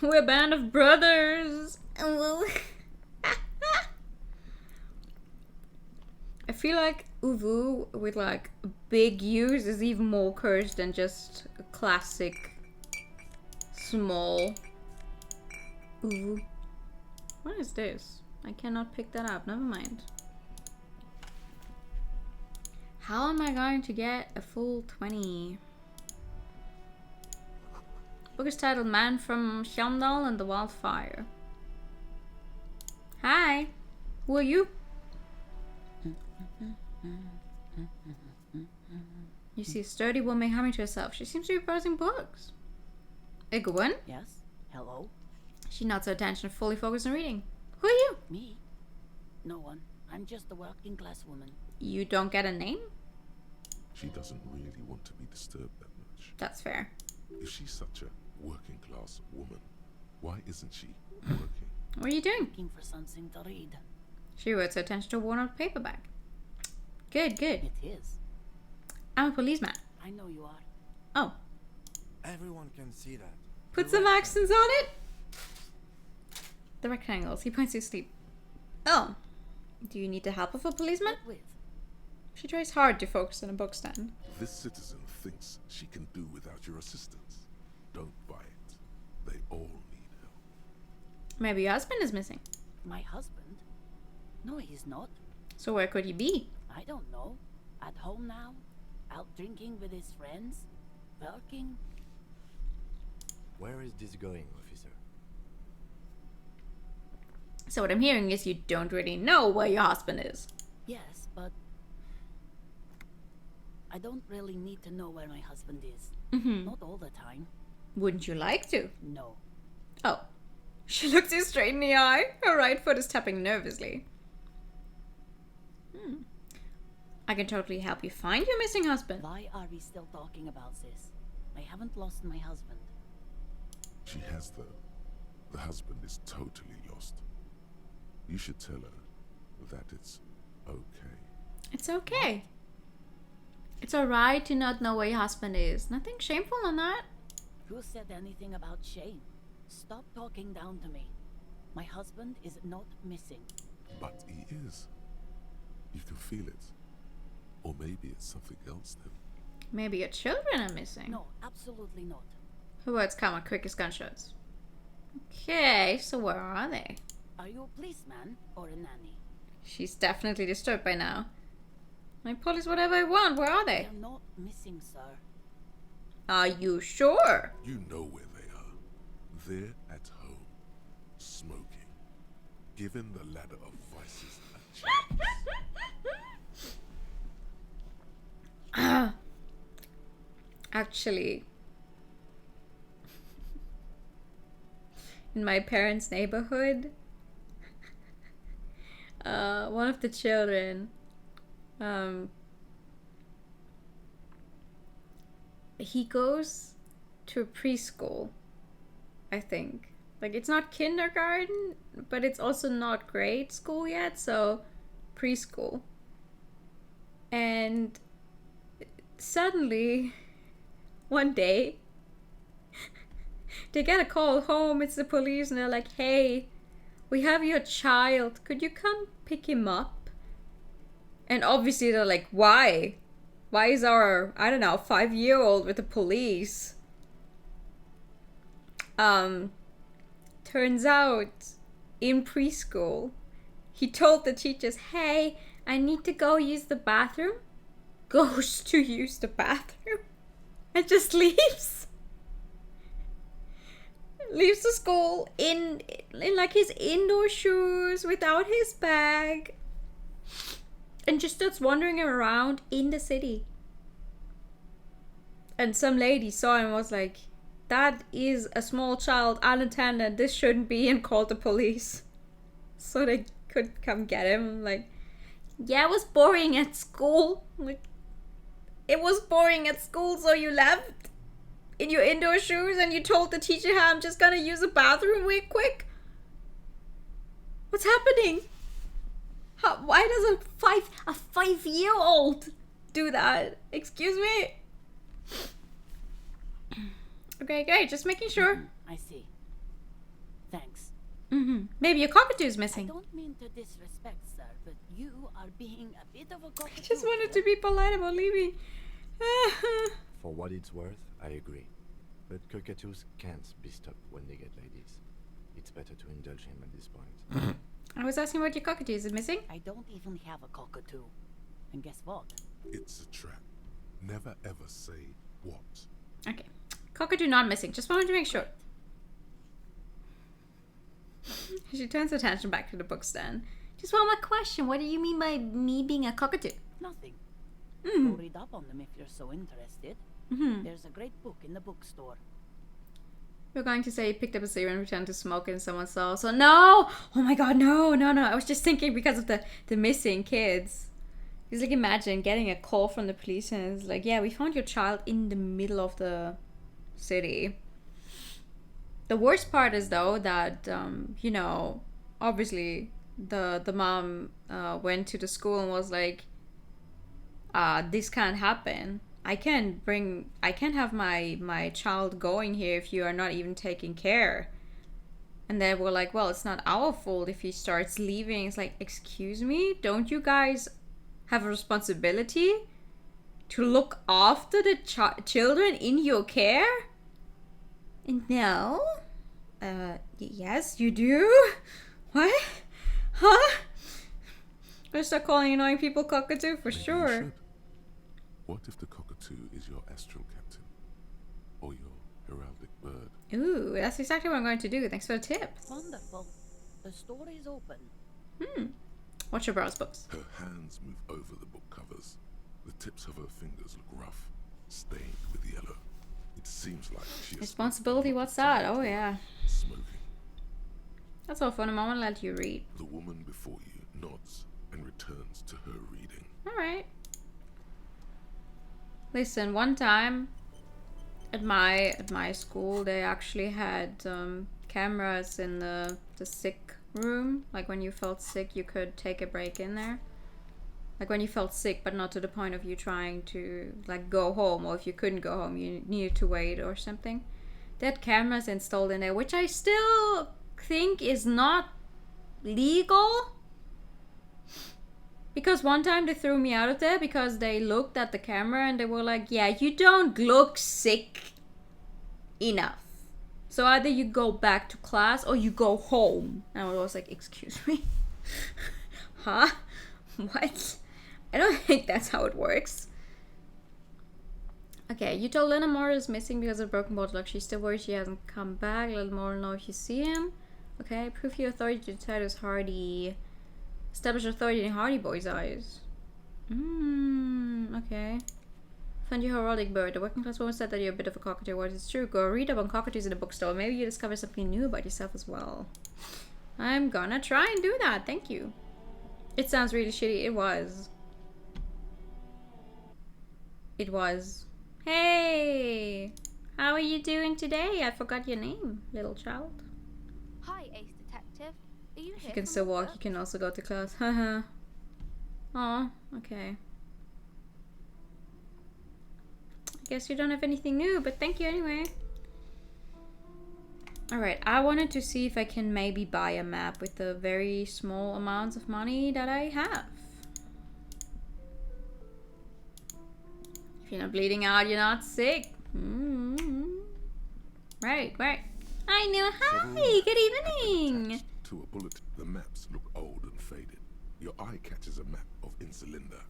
We're a band of brothers. I feel like Uvu with like big U's is even more cursed than just a classic small Uvu. What is this? I cannot pick that up. Never mind. How am I going to get a full 20? Book is titled Man from Shandal and the Wildfire. Hi. Who are you? You see a sturdy woman humming to herself. She seems to be browsing books. Igwin? Yes? Hello? She nods her attention, fully focused on reading. Who are you? Me? No one. I'm just a working class woman. You don't get a name? She doesn't really want to be disturbed that much. That's fair. If she's such a working class woman, why isn't she working? What are you doing? Looking for something to read. She averts her attention to a worn-out paperback. Good, good. It is. I'm a policeman. I know you are. Oh. Everyone can see that. Put some accents on it. The rectangles. He points to sleep. Oh. Do you need the help of a policeman? What with? She tries hard to focus on a book stand. This citizen thinks she can do without your assistance. Don't buy it. They all need help. Maybe your husband is missing. My husband? No, he's not. So where could he be? I don't know. At home now? Out drinking with his friends? Working? Where is this going, officer? So what I'm hearing is you don't really know where your husband is. Yes, but I don't really need to know where my husband is. Not all the time. Wouldn't you like to? No. Oh. She looks you straight in the eye. Her right foot is tapping nervously. I can totally help you find your missing husband. Why are we still talking about this? I haven't lost my husband. She has, though. The husband is totally lost. You should tell her that it's okay. It's okay. It's alright to not know where your husband is. Nothing shameful in that. Who said anything about shame? Stop talking down to me. My husband is not missing. But he is. You can feel it. Or maybe it's something else then. Maybe your children are missing. No, absolutely not. Her words come with quick as gunshots. Okay, so where are they? Are you a policeman or a nanny? She's definitely disturbed by now. I police whatever I want. Where are they? They're not missing, sir. Are you sure? You know where they are. They're at home, smoking, giving the ladder of vices a chance. Actually, in my parents' neighborhood, one of the children, he goes to a preschool, I think. Like, it's not kindergarten, but it's also not grade school yet, so preschool. And suddenly, one day, they get a call home. It's the police, and they're like, hey, we have your child. Could you come pick him up? And obviously they're like, why? Why is our, I don't know, 5-year-old with the police? Turns out, in preschool, he told the teachers, hey, I need to go use the bathroom. Goes to use the bathroom. And just leaves. Leaves the school in like his indoor shoes, without his bag. And just starts wandering around in the city. And some lady saw him and was like, that is a small child, unattended, this shouldn't be, and called the police. So they could come get him. Like, yeah, it was boring at school. Like, it was boring at school, so you left in your indoor shoes and you told the teacher, hey, I'm just gonna use the bathroom real quick. What's happening? Why does a 5-year-old do that? Excuse me? Okay, great. Just making sure. I see. Thanks. Maybe your cockatoo's missing. I don't mean to disrespect, sir, but you are being a bit of a cockatoo. I just wanted to be polite about leaving. For what it's worth, I agree. But cockatoos can't be stopped when they get ladies. It's better to indulge him at this point. I was asking about your cockatoo. Is it missing? I don't even have a cockatoo. And guess what? It's a trap. Never ever say what. Okay. Cockatoo not missing. Just wanted to make sure. She turns attention back to the book stand. Just one more question. What do you mean by me being a cockatoo? Nothing. Go read up on them if you're so interested. Mm-hmm. There's a great book in the bookstore. We're going to say he picked up a cigarette and pretended to smoke it and someone saw. So no! Oh my god, no. I was just thinking because of the missing kids. Just like imagine getting a call from the police and it's like, yeah, we found your child in the middle of the city. The worst part is though that, you know, obviously the mom went to the school and was like, this can't happen. I can't have my child going here if you are not even taking care. And they were like, well, it's not our fault if he starts leaving. It's like, excuse me? Don't you guys have a responsibility to look after the children in your care? No. Yes, you do? What? Huh? I'm gonna start calling annoying people cockatoo for Maybe sure. you should. What if the cockatoo is your astral captain? Or your heraldic bird? Ooh, that's exactly what I'm going to do. Thanks for the tip. Wonderful. The store is open. Watch your browse books. Her hands move over the book covers. The tips of her fingers look rough, stained with yellow. It seems like she has Responsibility, what's that? Oh yeah. smoking. That's all fun. I'm gonna let you read. The woman before you nods and returns to her reading. Alright. Listen, one time at my school they actually had cameras in the sick room. Like when you felt sick you could take a break in there. Like when you felt sick but not to the point of you trying to like go home, or if you couldn't go home you needed to wait or something. They had cameras installed in there, which I still think is not legal. Because one time they threw me out of there because they looked at the camera and they were like, yeah, you don't look sick enough. So either you go back to class or you go home. And I was like, excuse me? Huh? What? I don't think that's how it works. Okay, you told Lena Moore is missing because of broken bottle lock. She's still worried she hasn't come back. Let Moore know if you see him. Okay, prove your authority to Titus Hardy. Establish authority in Hardy Boy's eyes. Okay. Find your heraldic bird. The working class woman said that you're a bit of a cockatoo. What is true? Go read up on cockatoos in the bookstore. Maybe you discover something new about yourself as well. I'm gonna try and do that. Thank you. It sounds really shitty. It was. It was. Hey! How are you doing today? I forgot your name, little child. Hi, Ace Detective. Are you If here you can from still walk, work? you can also go to class. Haha. Aw, okay. I guess you don't have anything new, but thank you anyway. Alright, I wanted to see if I can maybe buy a map with the very small amounts of money that I have. If you're not bleeding out, you're not sick. Right. I know. Hi, good evening. To a bullet, the maps look old and faded. Your eye catches a map of Insulinda,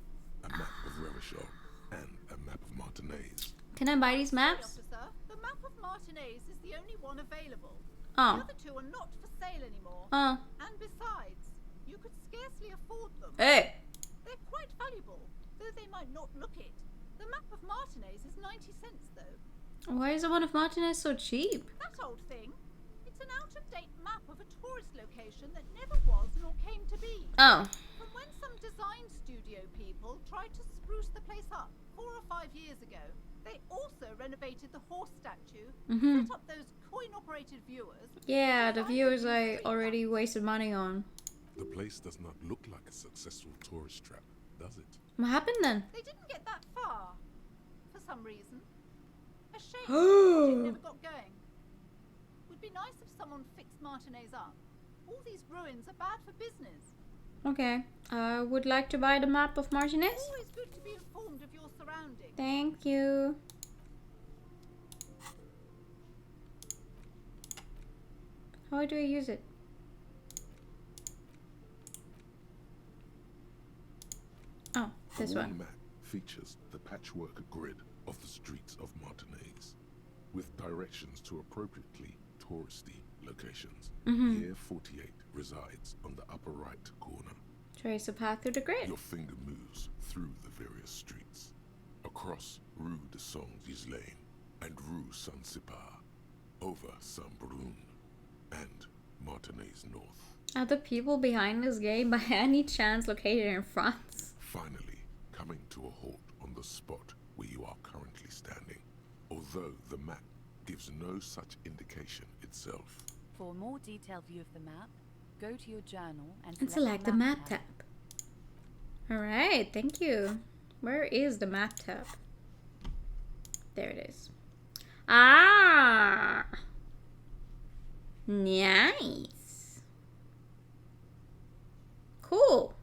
a map of Revachol, and a map of Martinez. Can I buy these maps? Officer, the map of Martinez is the only one available. Oh. The other two are not for sale anymore. Oh. And besides, you could scarcely afford them. Hey. They're quite valuable, though they might not look it. The map of Martinez is 90 cents, though. Why is the one of Martinez so cheap? That old thing. It's an out-of-date map of a tourist location that never was nor came to be. Oh. From when some design studio people tried to spruce the place up 4 or 5 years ago. They also renovated the horse statue, set up those coin-operated viewers. Yeah, the viewers I already wasted money on. The place does not look like a successful tourist trap, does it? What happened then? They didn't get that far, for some reason. A shame it never got going. Would be nice if someone fixed Martinez up. All these ruins are bad for business. Okay, I would like to buy the map of Martinez. Always good to be informed of your surroundings. Thank you. How do I use it? Oh, this the one. map features the patchwork grid of the streets of Martinez, with directions to appropriately touristy locations. Here 48 resides on the upper right corner. Trace a path through the grid. Your finger moves through the various streets, across Rue de Saint-Ghislain and Rue Saint-Sipar, over Saint-Brun and Martinez North. Are the people behind this game by any chance located in France? Finally, coming to a halt on the spot where you are currently standing, although the map gives no such indication itself. For a more detailed view of the map, go to your journal and select the map tab. Alright, thank you. Where is the map tab? There it is. Ah! Nice. Cool.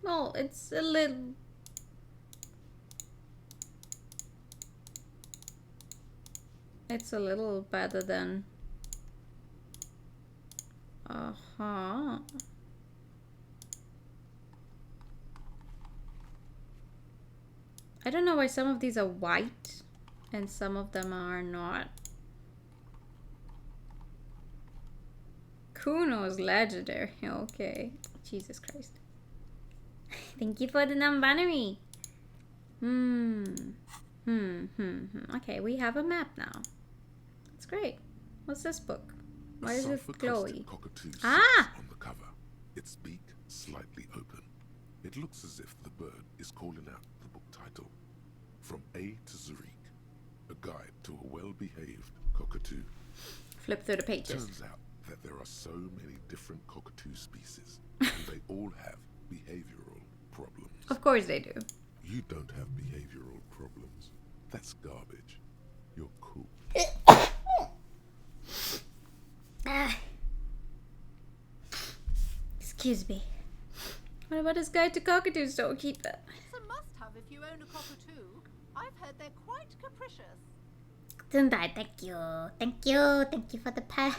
Well, it's a little... It's a little better than... Uh-huh. I don't know why some of these are white and some of them are not. Kuno's legendary. Okay. Jesus Christ. Thank you for the non-binary. Okay, we have a map now. It's great. What's this book? Why is it glowy? Ah! On the cover, its beak slightly open. It looks as if the bird is calling out the book title, From A to Zurich, a guide to a well-behaved cockatoo. Flip through the pages. Turns out that there are so many different cockatoo species, and they all have behavioral problems. Of course they do. You don't have behavioral problems. That's garbage. You're cool. Excuse me. What about this guide to cockatoos? Don't keep it. It's a must-have if you own a cockatoo. I've heard they're quite capricious. Tundai, thank you. Thank you. Thank you for the pet.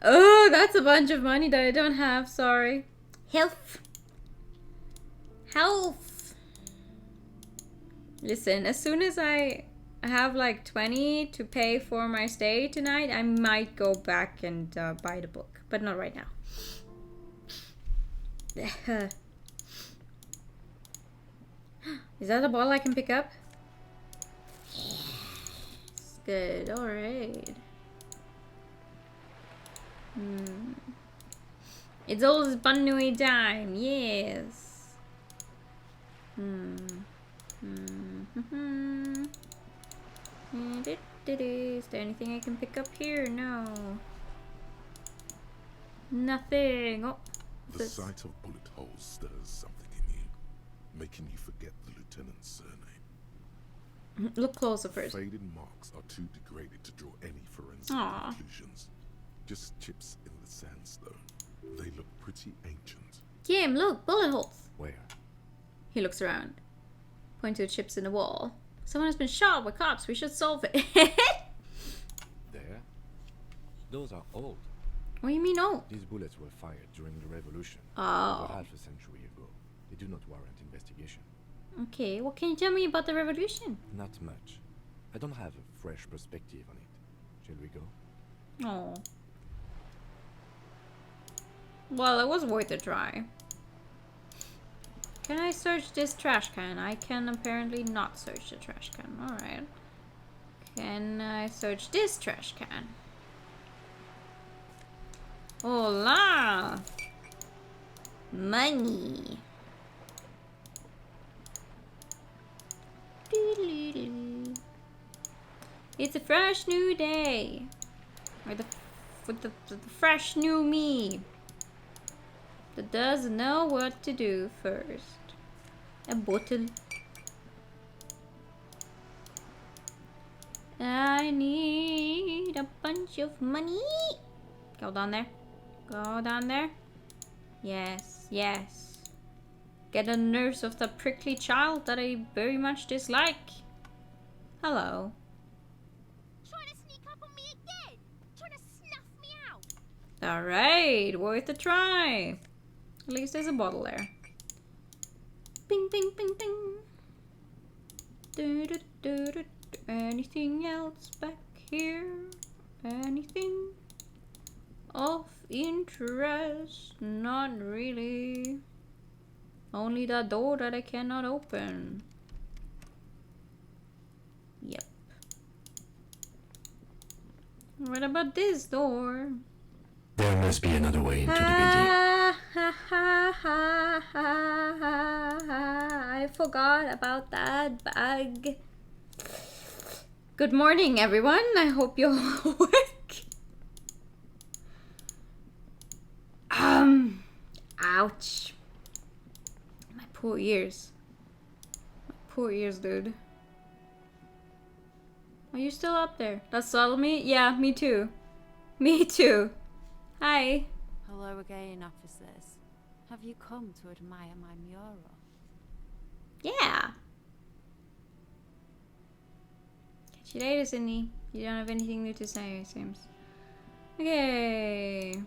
Oh, that's a bunch of money that I don't have. Sorry. Health. Health. Listen, as soon as I have like 20 to pay for my stay tonight, I might go back and buy the book. But not right now. Is that a ball I can pick up? Yes. Good, alright. It's always Banui time, yes. Is there anything I can pick up here? No. Nothing. Oh. The sight of bullet holes stirs something in you, making you forget the lieutenant's surname. Look closer first. Faded marks are too degraded to draw any forensic conclusions. Just chips in the sandstone. They look pretty ancient. Kim, look, bullet holes. Where? He looks around. Point to the chips in the wall. Someone has been shot with cops. We should solve it. There? Those are old. What do you mean old? These bullets were fired during the revolution. Oh. Over half a century ago. They do not warrant investigation. Okay, what can you tell me about the revolution? Not much. I don't have a fresh perspective on it. Shall we go? Oh. Well, it was worth a try. Can I search this trash can? I can apparently not search the trash can. Alright. Can I search this trash can? Hola! Money! It's a fresh new day. Or the fresh new me. That doesn't know what to do first. A bottle. I need a bunch of money. Go down there. Go down there. Yes, yes. Get the nerves of the prickly child that I very much dislike. Hello. Trying to sneak up on me again. Trying to snuff me out. Alright, worth a try. At least there's a bottle there. Bing, bing, bing, bing. Do, do, do, do. Anything else back here? Anything of interest? Not really. Only that door that I cannot open. Yep. What about this door? There must be another way into the building. I forgot about that bag. Good morning, everyone. I hope you're awake. Ouch. My poor ears. My poor ears, dude. Are you still up there? That's Sodomy? Yeah, me too. Me too. Hi. Hello again, officers. Have you come to admire my mural? Yeah. Catch you later, Sydney. You don't have anything new to say, it seems. Okay.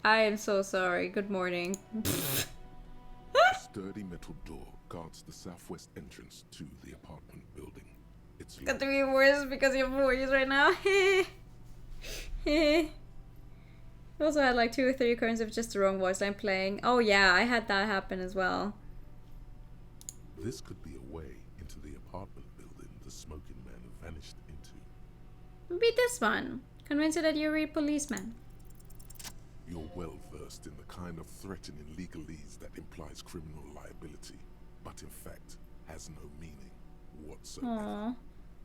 I am so sorry. Good morning. A sturdy metal door guards the southwest entrance to the apartment building. It's got to be worse because you have voice right now. I also had like 2 or 3 occurrences of just the wrong voice line playing. Oh yeah, I had that happen as well. This could be a way into the apartment building the smoking man vanished into. Maybe this one. Convince you that you're a policeman. You're well versed in the kind of threatening legalese that implies criminal liability, but in fact has no meaning whatsoever. Aww.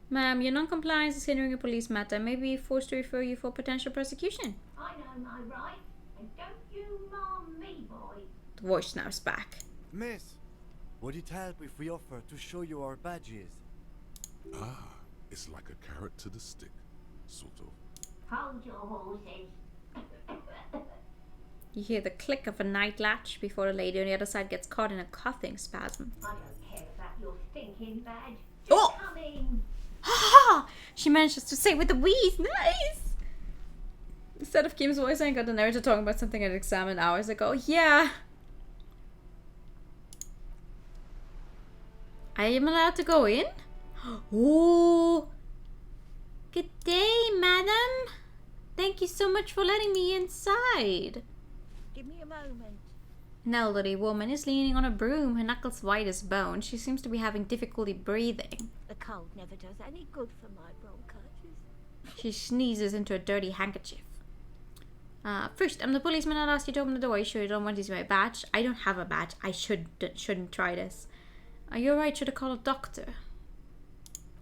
Ma'am, your non-compliance is hindering a police matter. May be forced to refer you for potential prosecution. I know my rights, and don't you mom me, boy. The voice snaps back. Miss, would it help if we offer to show you our badges? Ah, it's like a carrot to the stick, sort of. Hold your horses. You hear the click of a night latch before the lady on the other side gets caught in a coughing spasm. I don't care about your stinking badge. Just Oh! come in. Ha! She manages to say with a wheeze. Nice! Instead of Kim's voice, I got the narrator talking about something I'd examined hours ago. Yeah. I am allowed to go in? Oh. Good day, madam. Thank you so much for letting me inside. Give me a moment. An elderly woman is leaning on a broom, her knuckles white as bone. She seems to be having difficulty breathing. The cold never does any good for my bronchitis. She sneezes into a dirty handkerchief. First, I'm the policeman that asked you to open the door. Are you sure you don't want to see my badge? I don't have a badge. I shouldn't try this. Are you alright? Should I call a doctor?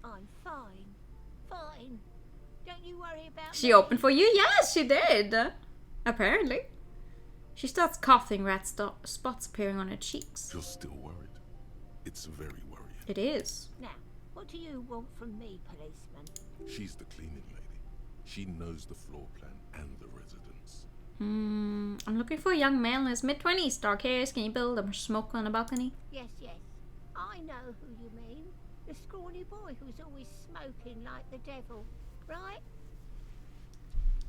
I'm fine. Fine. Don't you worry about She me. opened for you? Yes, she did. Apparently. She starts coughing, red spots appearing on her cheeks. You're still worried. It's very worrying. It is. Now, what do you want from me, policeman? She's the cleaning lady. She knows the floor plan and the residence. I'm looking for a young man in his mid-20s. Dark hair, skinny build, and smoke on the balcony. Yes, yes. I know who you mean. The scrawny boy who's always smoking like the devil, right?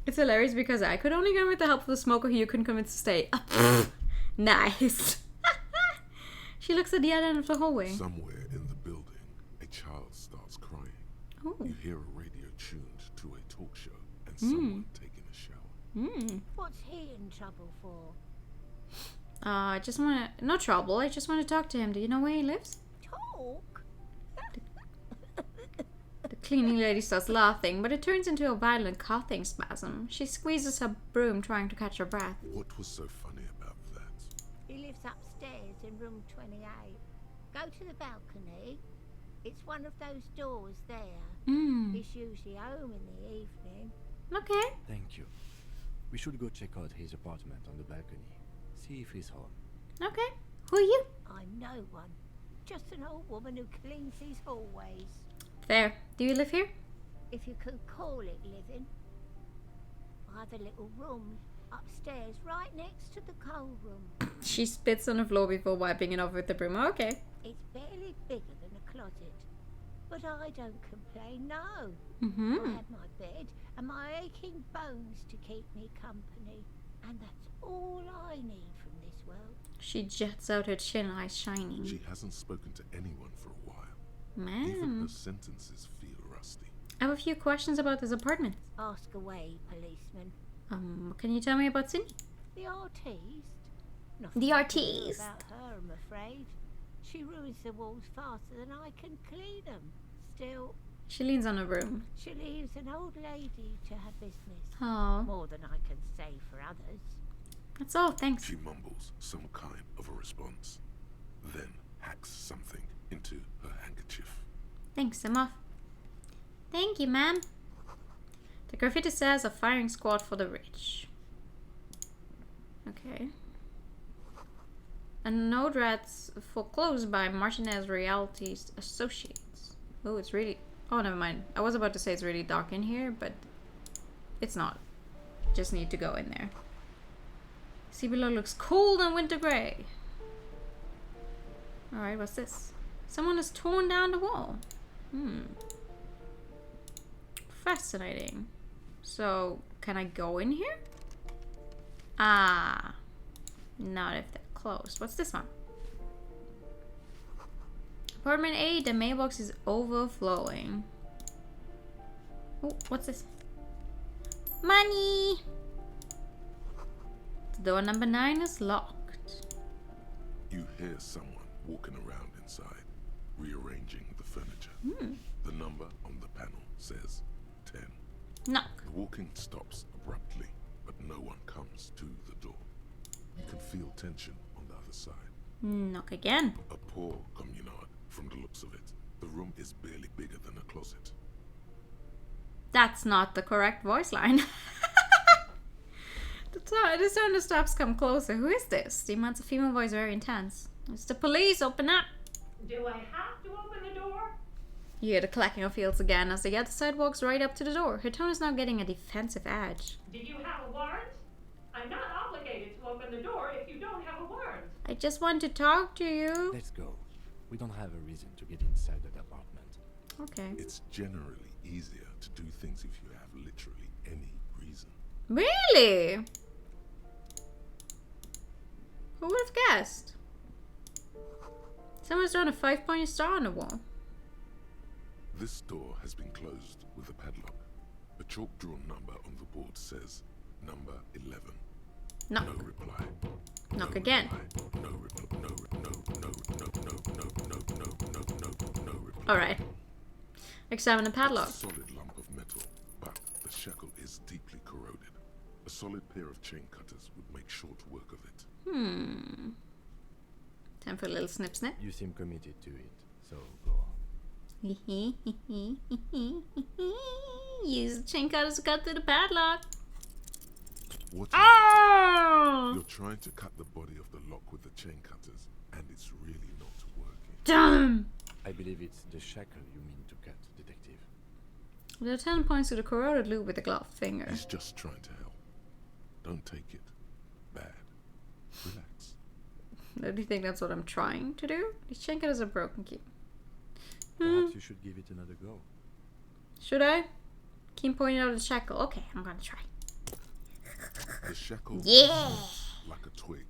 It's hilarious because I could only go with the help of the smoker who you couldn't convince to stay. Nice. She looks at the other end of the hallway. Somewhere in the building, a child starts crying. Ooh. You hear a radio tuned to a talk show and someone taking a shower. What's he in trouble for? I just want to... No trouble. I just want to talk to him. Do you know where he lives? Talk? The cleaning lady starts laughing, but it turns into a violent coughing spasm. She squeezes her broom, trying to catch her breath. What was so funny about that? He lives upstairs in room 28. Go to the balcony. It's one of those doors there. He's usually home in the evening. Okay. Thank you. We should go check out his apartment on the balcony. See if he's home. Okay. Who are you? I'm no one. Just an old woman who cleans these hallways. Fair. Do you live here? If you could call it living. I have a little room upstairs right next to the coal room. She spits on the floor before wiping it off with the broom. Okay. It's barely bigger than a closet. But I don't complain, no. Mm-hmm. I have my bed and my aching bones to keep me company. And that's all I need from this world. She jets out her chin, eyes shining. She hasn't spoken to anyone for a while. Man. Even her sentences feel rusty. I have a few questions about this apartment. Ask away, policeman. What can you tell me about Cindy? The artiste? The Nothing artiste. about her, I'm afraid. She ruins the walls faster than I can clean them. Still, She leans on her broom. she leaves an old lady to her business. Oh. More than I can say for others. That's all, thanks. She mumbles some kind of a response, then hacks something into her handkerchief. Thanks, I'm off. Thank you, ma'am. The graffiti says a firing squad for the rich. Okay. A note reads foreclosed by Martinez Realty's Associates. Oh, it's really... Oh, never mind. I was about to say it's really dark in here, but it's not. Just need to go in there. Sea below looks cold and winter grey. Alright, what's this? Someone has torn down the wall. Fascinating. So, can I go in here? Ah. Not if they're closed. What's this one? Apartment 8, the mailbox is overflowing. Oh, what's this? Money! Door number 9 is locked. You hear someone walking around inside, rearranging the furniture. The number on the panel says 10. Knock. The walking stops abruptly, but no one comes to the door. You can feel tension on the other side. Knock again. A poor communard from the looks of it. The room is barely bigger than a closet. That's not the correct voice line. The sound of steps come closer. Who is this? Demands a female voice, very intense. It's the police. Open up. Do I have to open the door? You hear the clacking of heels again as the other side walks right up to the door. Her tone is now getting a defensive edge. Do you have a warrant? I'm not obligated to open the door if you don't have a warrant. I just want to talk to you. Let's go. We don't have a reason to get inside that apartment. Okay. It's generally easier to do things if you have literally any reason. Really? Who would have guessed? Someone's drawn a 5-pointed star on the wall. This door has been closed with a padlock. A chalk-drawn number on the board says number 11. Knock. No reply. Knock again. No reply. No reply. Alright. Examine the padlock. It's a solid lump of metal, but the shackle is deeply corroded. A solid pair of chain cutters would make short work of it. Time for a little snip snip. You seem committed to it, so go on. Use the chain cutters to cut through the padlock. What? Oh! You're trying to cut the body of the lock with the chain cutters, and it's really not working. Damn! I believe it's the shackle you mean to cut, Detective. The lieutenant points to the corroded loop with a gloved finger. He's just trying to help. Don't take it bad. Relax. Do you think that's what I'm trying to do? These chain cutters are broken key. Perhaps you should give it another go. Should I? Keep pointing out the shackle. Okay, I'm gonna try. The shackle Yeah. snaps like a twig,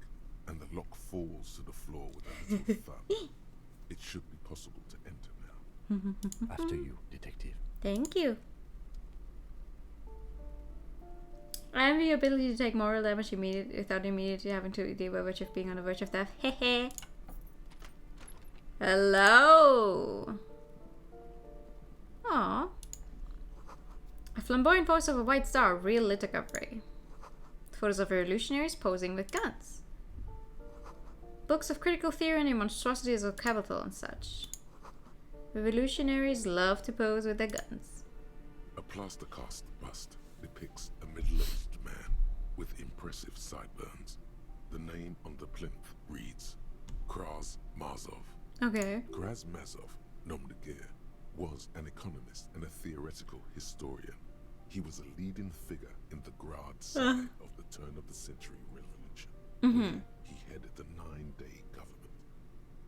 and the lock falls to the floor with a little thud. It should be possible to enter now. After you, detective. Thank you. I have the ability to take moral damage without immediately having to deal with of being on the verge of death. Hehe. Hello. Aww. A flamboyant voice of a white star, real lithography. Photos of revolutionaries posing with guns. Books of critical theory and the monstrosities of capital and such. Revolutionaries love to pose with their guns. A plaster cast bust depicts a middle-aged man with impressive sideburns. The name on the plinth reads Kraz Mazov. Okay. Kraz Mazov, nom de guerre, was an economist and a theoretical historian. He was a leading figure in the Grad side of the turn-of-the-century revolution. He headed the 9-day government.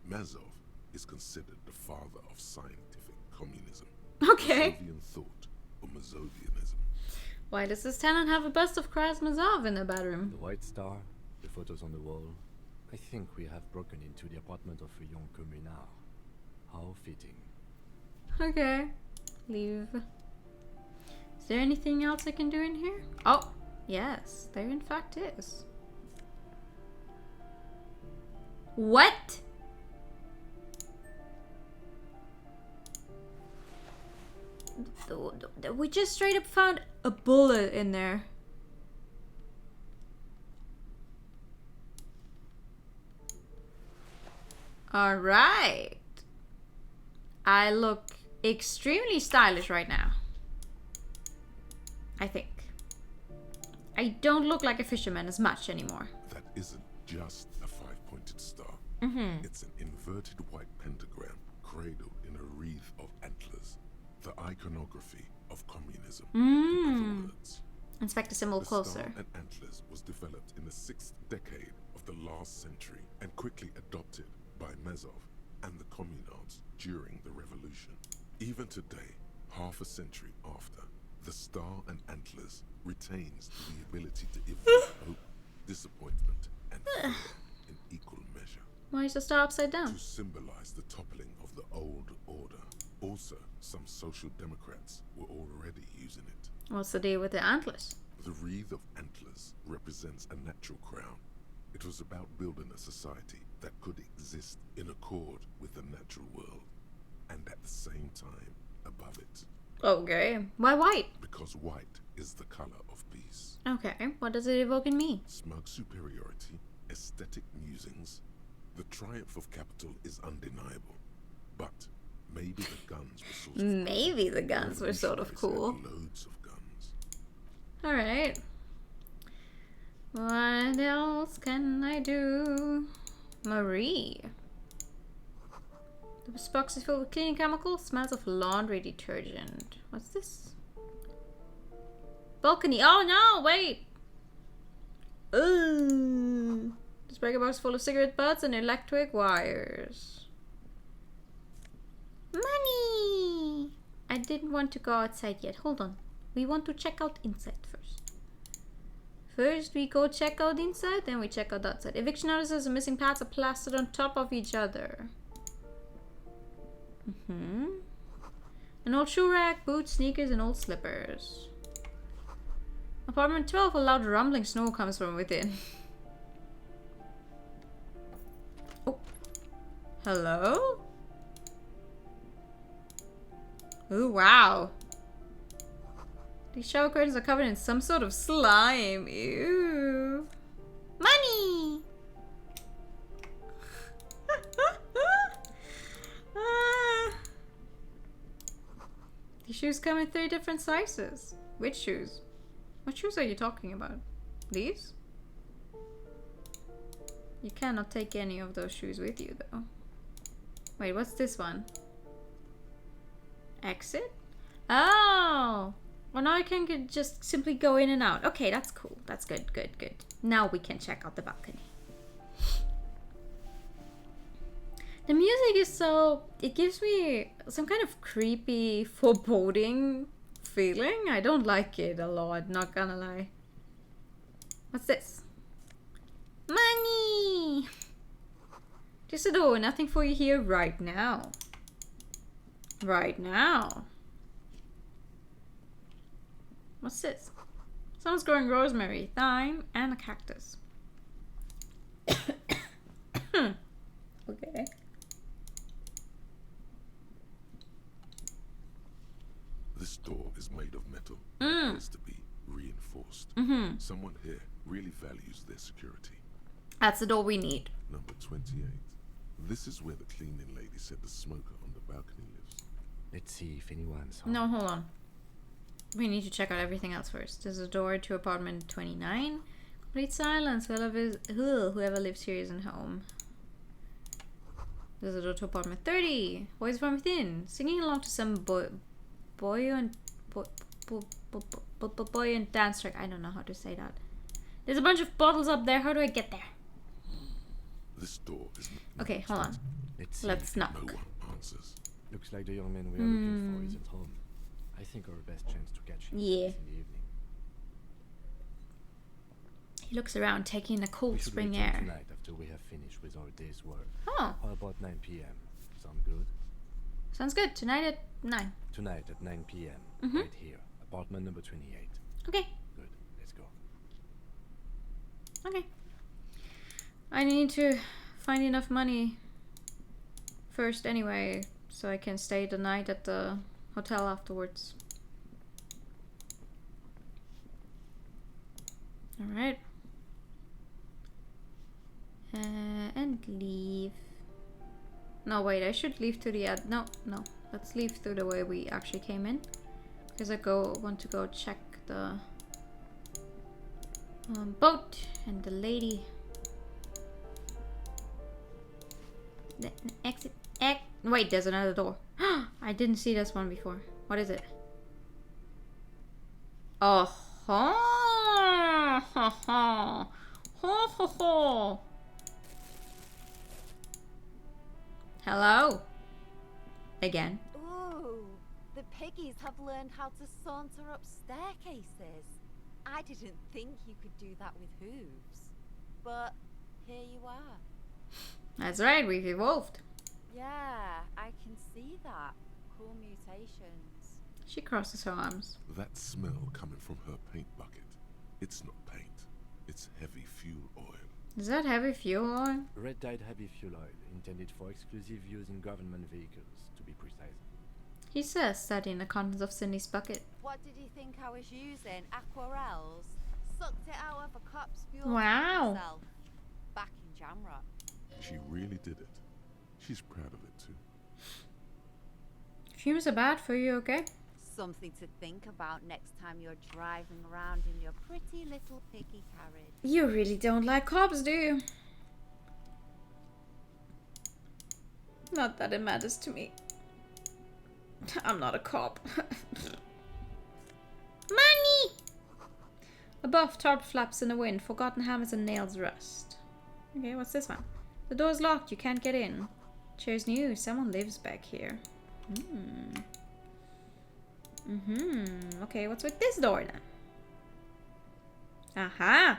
Mazov is considered the father of scientific communism. Okay. Mazovian thought, or Mazovianism. Why does this tenant have a bust of Kraz Mazov in the bedroom? The white star, the photos on the wall. I think we have broken into the apartment of a young communard. How fitting. Okay. Leave. Is there anything else I can do in here? Oh, yes. There in fact is. What? We just straight up found a bullet in there. Alright. I look extremely stylish right now. I think. I don't look like a fisherman as much anymore. That isn't just a 5-pointed star. It's an inverted white pentagram cradled in a wreath of antlers. The iconography of communism. In other words, inspect the symbol closer. Star and antlers was developed in the 6th decade of the last century and quickly adopted by Mazov and the communards during the revolution. Even today, half a century after, the star and antlers retains the ability to evoke hope, disappointment, and fear in equal measure. Why is the star upside down? To symbolize the toppling of the old order. Also, some social democrats were already using it. What's the deal with the antlers? The wreath of antlers represents a natural crown. It was about building a society that could exist in accord with the natural world, and at the same time above it. Okay. Why white? Because white is the color of peace. Okay. What does it evoke in me? Smug superiority, aesthetic musings. The triumph of capital is undeniable, but maybe the guns were sort of Maybe the guns were sort of cool. Loads of guns. Alright. What else can I do? Marie. The box is filled with cleaning chemicals. Smells of laundry detergent. What's this? Balcony. Oh no, wait. Ooh. This breaker box full of cigarette butts and electric wires. Money! I didn't want to go outside yet. Hold on. We want to check out inside first. First we go check out inside, then we check out outside. Eviction notices and missing pads are plastered on top of each other. An old shoe rack, boots, sneakers, and old slippers. Apartment 12, a loud rumbling snore comes from within. Oh. Hello? Oh, wow. These shower curtains are covered in some sort of slime. Ew. Money! These shoes come in 3 different sizes. Which shoes? What shoes are you talking about? These? You cannot take any of those shoes with you, though. Wait, what's this one? Exit? Oh! Well, now I can just simply go in and out. Okay, that's cool. That's good, good, good. Now we can check out the balcony. The music is so... It gives me some kind of creepy, foreboding feeling. I don't like it a lot, not gonna lie. What's this? Money! Just a door, nothing for you here right now. Right now. What's this? Someone's growing rosemary, thyme, and a cactus. Okay. This door is made of metal. It has to be reinforced. Someone here really values their security. That's the door we need. Number 28. This is where the cleaning lady said the smoker on the balcony lives. Let's see if anyone's home. No, hold on. We need to check out everything else first. There's a door to apartment 29. Complete silence. Whoever lives here isn't home. There's a door to apartment 30. Voice from within. Singing along to some buoyant dance track. I don't know how to say that. There's a bunch of bottles up there. How do I get there? This door is okay, hold on. Let's knock. No one answers. Looks like the young man we are looking for isn't home. I think our best chance to catch him is in the evening. He looks around, taking a cold We should spring return air. tonight after we have finished with our day's work. Oh. How about 9 p.m.? Sound good? Sounds good. Tonight at 9. Tonight at 9 p.m. Right here. Apartment number 28. Okay. Good. Let's go. Okay. I need to find enough money first anyway, so I can stay the night at the hotel afterwards. Alright. And leave. No, wait, I should leave to the no. Let's leave through the way we actually came in. Because I want to go check the boat and the lady. The exit. Wait, there's another door. I didn't see this one before. What is it? Oh, ho, ho, ho, ho, ho, ho. Hello. Again. Ooh, the piggies have learned how to saunter up staircases. I didn't think you could do that with hooves, but here you are. That's right, we've evolved. Yeah, I can see that. Cool mutations. She crosses her arms. That smell coming from her paint bucket. It's not paint. It's heavy fuel oil. Is that heavy fuel oil? Red dyed heavy fuel oil, intended for exclusive use in government vehicles, to be precise. He says, studying the contents of Cindy's bucket. What did you think I was using? Aquarels? Sucked it out of a cop's fuel. Wow. Myself. Back in Jamrock. She really did it. She's proud of it too. Fumes are bad for you, okay? Something to think about next time you're driving around in your pretty little piggy carriage. You really don't like cops, do you? Not that it matters to me. I'm not a cop. Money! Above, tarp flaps in the wind. Forgotten hammers and nails rust. Okay, what's this one? The door's locked. You can't get in. Cheers new. Someone lives back here. Okay, what's with this door then? Aha!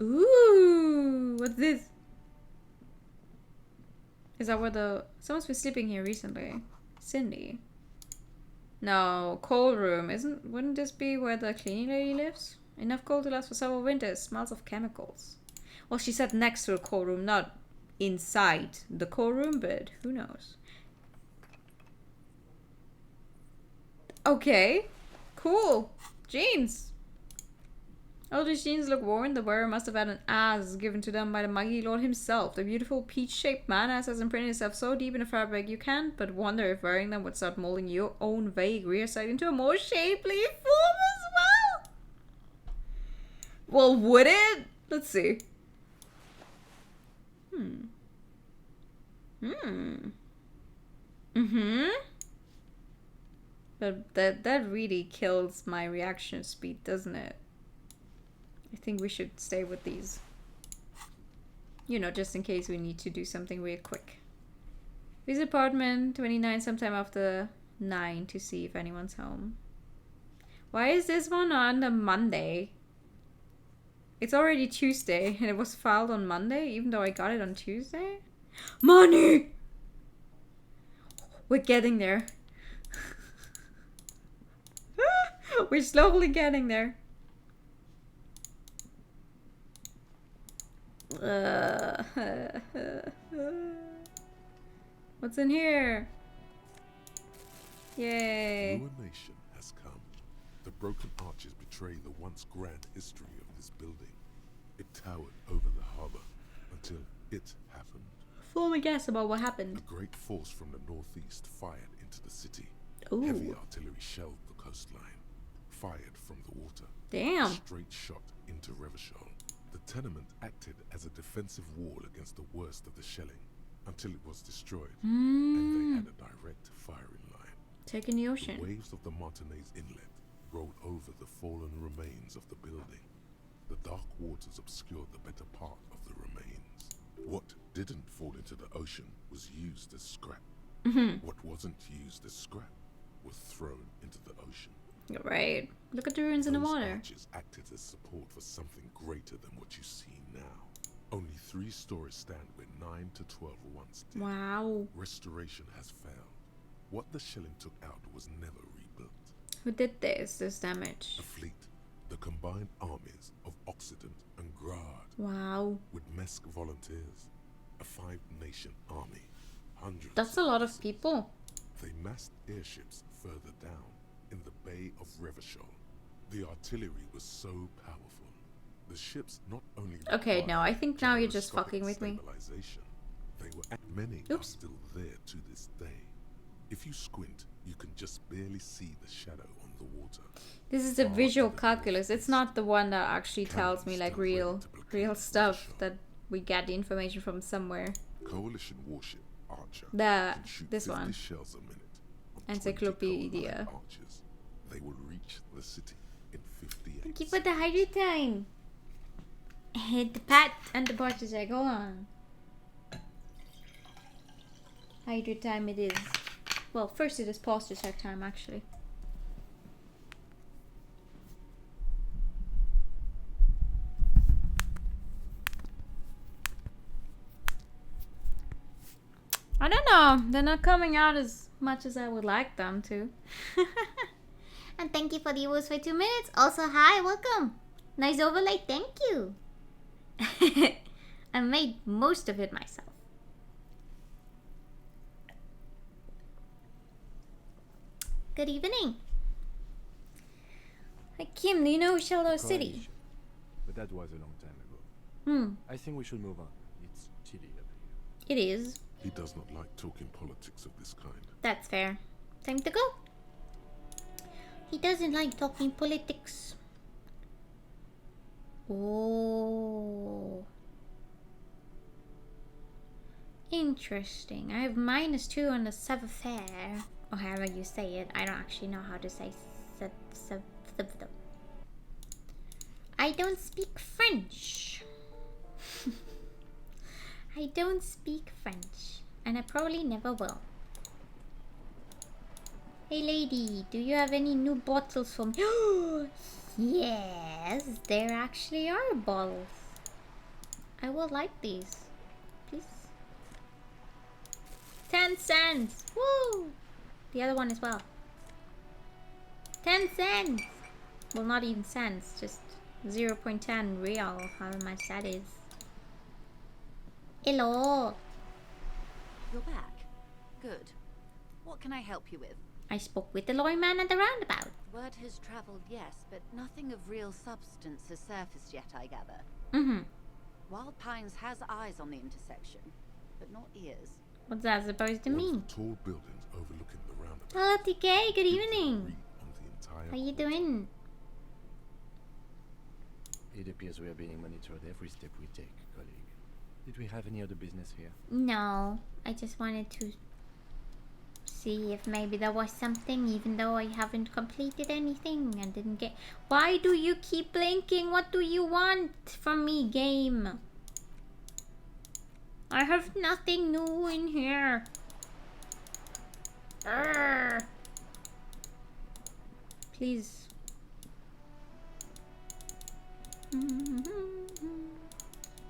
Ooh! What's this? Is that where someone's been sleeping here recently? Cindy. No, coal room. Wouldn't this be where the cleaning lady lives? Enough coal to last for several winters. Smells of chemicals. Well, she said next to the coal room, not inside the coal room, but who knows? Okay. Cool. Jeans. Oh, these jeans look worn. The wearer must have had an ass given to them by the Muggy Lord himself. The beautiful peach-shaped man ass has imprinted itself so deep in the fabric you can't but wonder if wearing them would start molding your own vague rear side into a more shapely form as well. Well, would it? Let's see. But that really kills my reaction speed, doesn't it? I think we should stay with these. You know, just in case we need to do something real quick. Visit apartment 29 sometime after 9 to see if anyone's home. Why is this one on the Monday? It's already Tuesday and it was filed on Monday, even though I got it on Tuesday. Money! We're getting there. We're slowly getting there. What's in here? Yay. Ruination has come. The broken arches betray the once grand history of this building. It towered over the harbor until it happened. Form a guess about what happened. A great force from the northeast fired into the city. Ooh. Heavy artillery shelled the coastline, fired from the water. Damn. Straight shot into Revachol. The tenement acted as a defensive wall against the worst of the shelling until it was destroyed, and they had a direct firing line. Taking the ocean. The waves of the Martinez Inlet rolled over the fallen remains of the building. The dark waters obscured the better part of the remains. What didn't fall into the ocean was used as scrap. What wasn't used as scrap was thrown into the ocean. Right. Look at the ruins in the water. Arches acted as support for something greater than what you see now. Only 3 stories stand where 9 to 12 once did. Wow. Restoration has failed. What the shelling took out was never rebuilt. Who did this damage? A fleet, the combined armies of Occident and Grad. Wow. With Mesk volunteers, a 5-nation army, hundreds. That's a lot of people. They massed airships further down in the Bay of Revachol. The artillery was so powerful. The ships not only Okay, no, I think now you're just fucking with me. They were many are still there to this day. If you squint, you can just barely see the shadow on the water. This is a visual calculus. It's not the one that actually tells me like real stuff that we get the information from somewhere. Coalition warship Archer. This one. Shells a minute. Encyclopedia. Archers. They will reach the city in 58. Thank you for the hydro time. The pat and the party check. Go on. Hydro time it is. Well, first it is posture check time actually. I don't know. They're not coming out as much as I would like them to. And thank you for the awards for 2 minutes. Also, hi, welcome. Nice overlay, thank you. I made most of it myself. Good evening. Hi Kim, do you know Sheldo City? But that was a long time ago. I think we should move on. It's chilly up here. It is. He does not like talking politics of this kind. That's fair. Time to go. He doesn't like talking politics. Oh. Interesting. I have -2 on the savoir-faire. Or however you say it. I don't actually know how to say I don't speak French. I don't speak French. And I probably never will. Hey lady, do you have any new bottles for me? Yes, there actually are bottles. I will like these. Please. 10 cents! Woo! The other one as well. 10 cents! Well, not even cents, just 0.10 real, however much that is. Hello! You're back. Good. What can I help you with? I spoke with the lawman at the roundabout. Word has travelled, yes, but nothing of real substance has surfaced yet, I gather. Wild Pines has eyes on the intersection, but not ears. What's that supposed to mean? Tall buildings overlooking the roundabout. Hello, TK. Good evening. How you doing? It appears we are being monitored every step we take, colleague. Did we have any other business here? No, I just wanted to see if maybe there was something, even though I haven't completed anything and didn't get... Why do you keep blinking? What do you want from me, game? I have nothing new in here. Urgh. Please.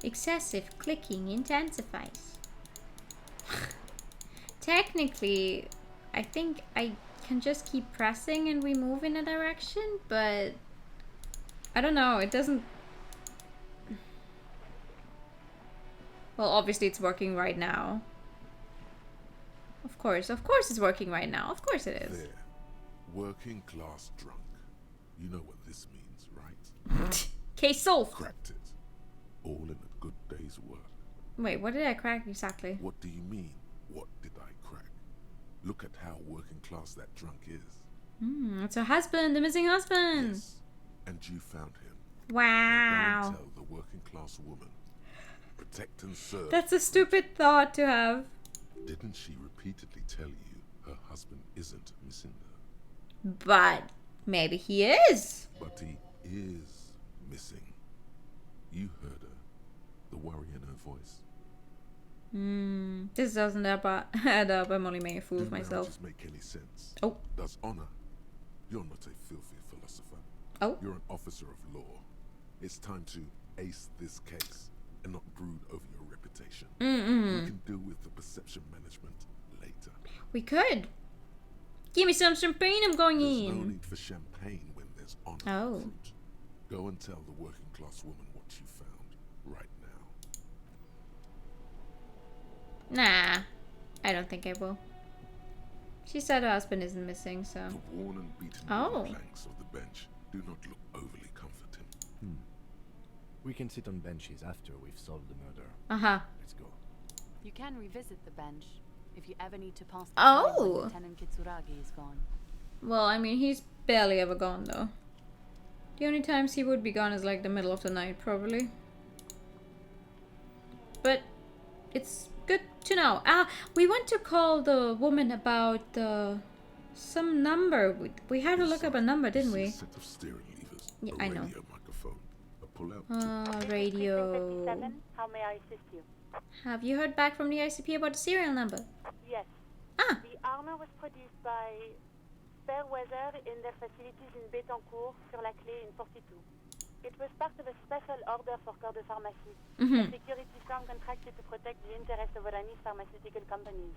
Excessive clicking intensifies. Technically, I think I can just keep pressing and we move in a direction, but I don't know, it doesn't... Well, obviously it's working right now. Of course it's working right now. Of course it is. There. Working class drunk. You know what this means, right? Case solved. Cracked it. All in a good day's work. Wait, what did I crack exactly? What do you mean, what did I crack? Look at how working class that drunk is. It's her husband, the missing husband. Yes. And you found him. Wow. Now go and tell the working class woman. Protect and serve. That's a stupid thought to have. Didn't she repeatedly tell you her husband isn't missing her? But maybe he is. But he is missing. You heard her. The worry in her voice. This doesn't add up. I'm only making a fool of myself. Does make any sense? Oh. Does honor? You're not a filthy philosopher. Oh. You're an officer of law. It's time to ace this case and not brood over your reputation. We can deal with the perception management later. We could. Give me some champagne, I'm going in. There's no need for champagne when there's honor. Oh. Fruit. Go and tell the working class woman what you found right now. Nah, I don't think I will. She said her husband isn't missing, so... The worn and beaten planks of the bench do not look overly comforting. We can sit on benches after we've solved the murder. Uh-huh. Let's go. You can revisit the bench if you ever need to pass the Oh. time when Lieutenant Kitsuragi is gone. Well, I mean, he's barely ever gone, though. The only times he would be gone is like the middle of the night, probably. But it's good to know. We went to call the woman about some number. We had to look up a number, didn't we? A set of steering levers. Yeah, a I know. radio microphone. A pull-out. Radio. How may I assist you? Have you heard back from the ICP about the serial number? Yes. Ah. The armor was produced by Fairweather in their facilities in Betancourt sur la Clé in 42. It was part of a special order for Corps de Pharmacie, a security firm contracted to protect the interests of Oranese pharmaceutical companies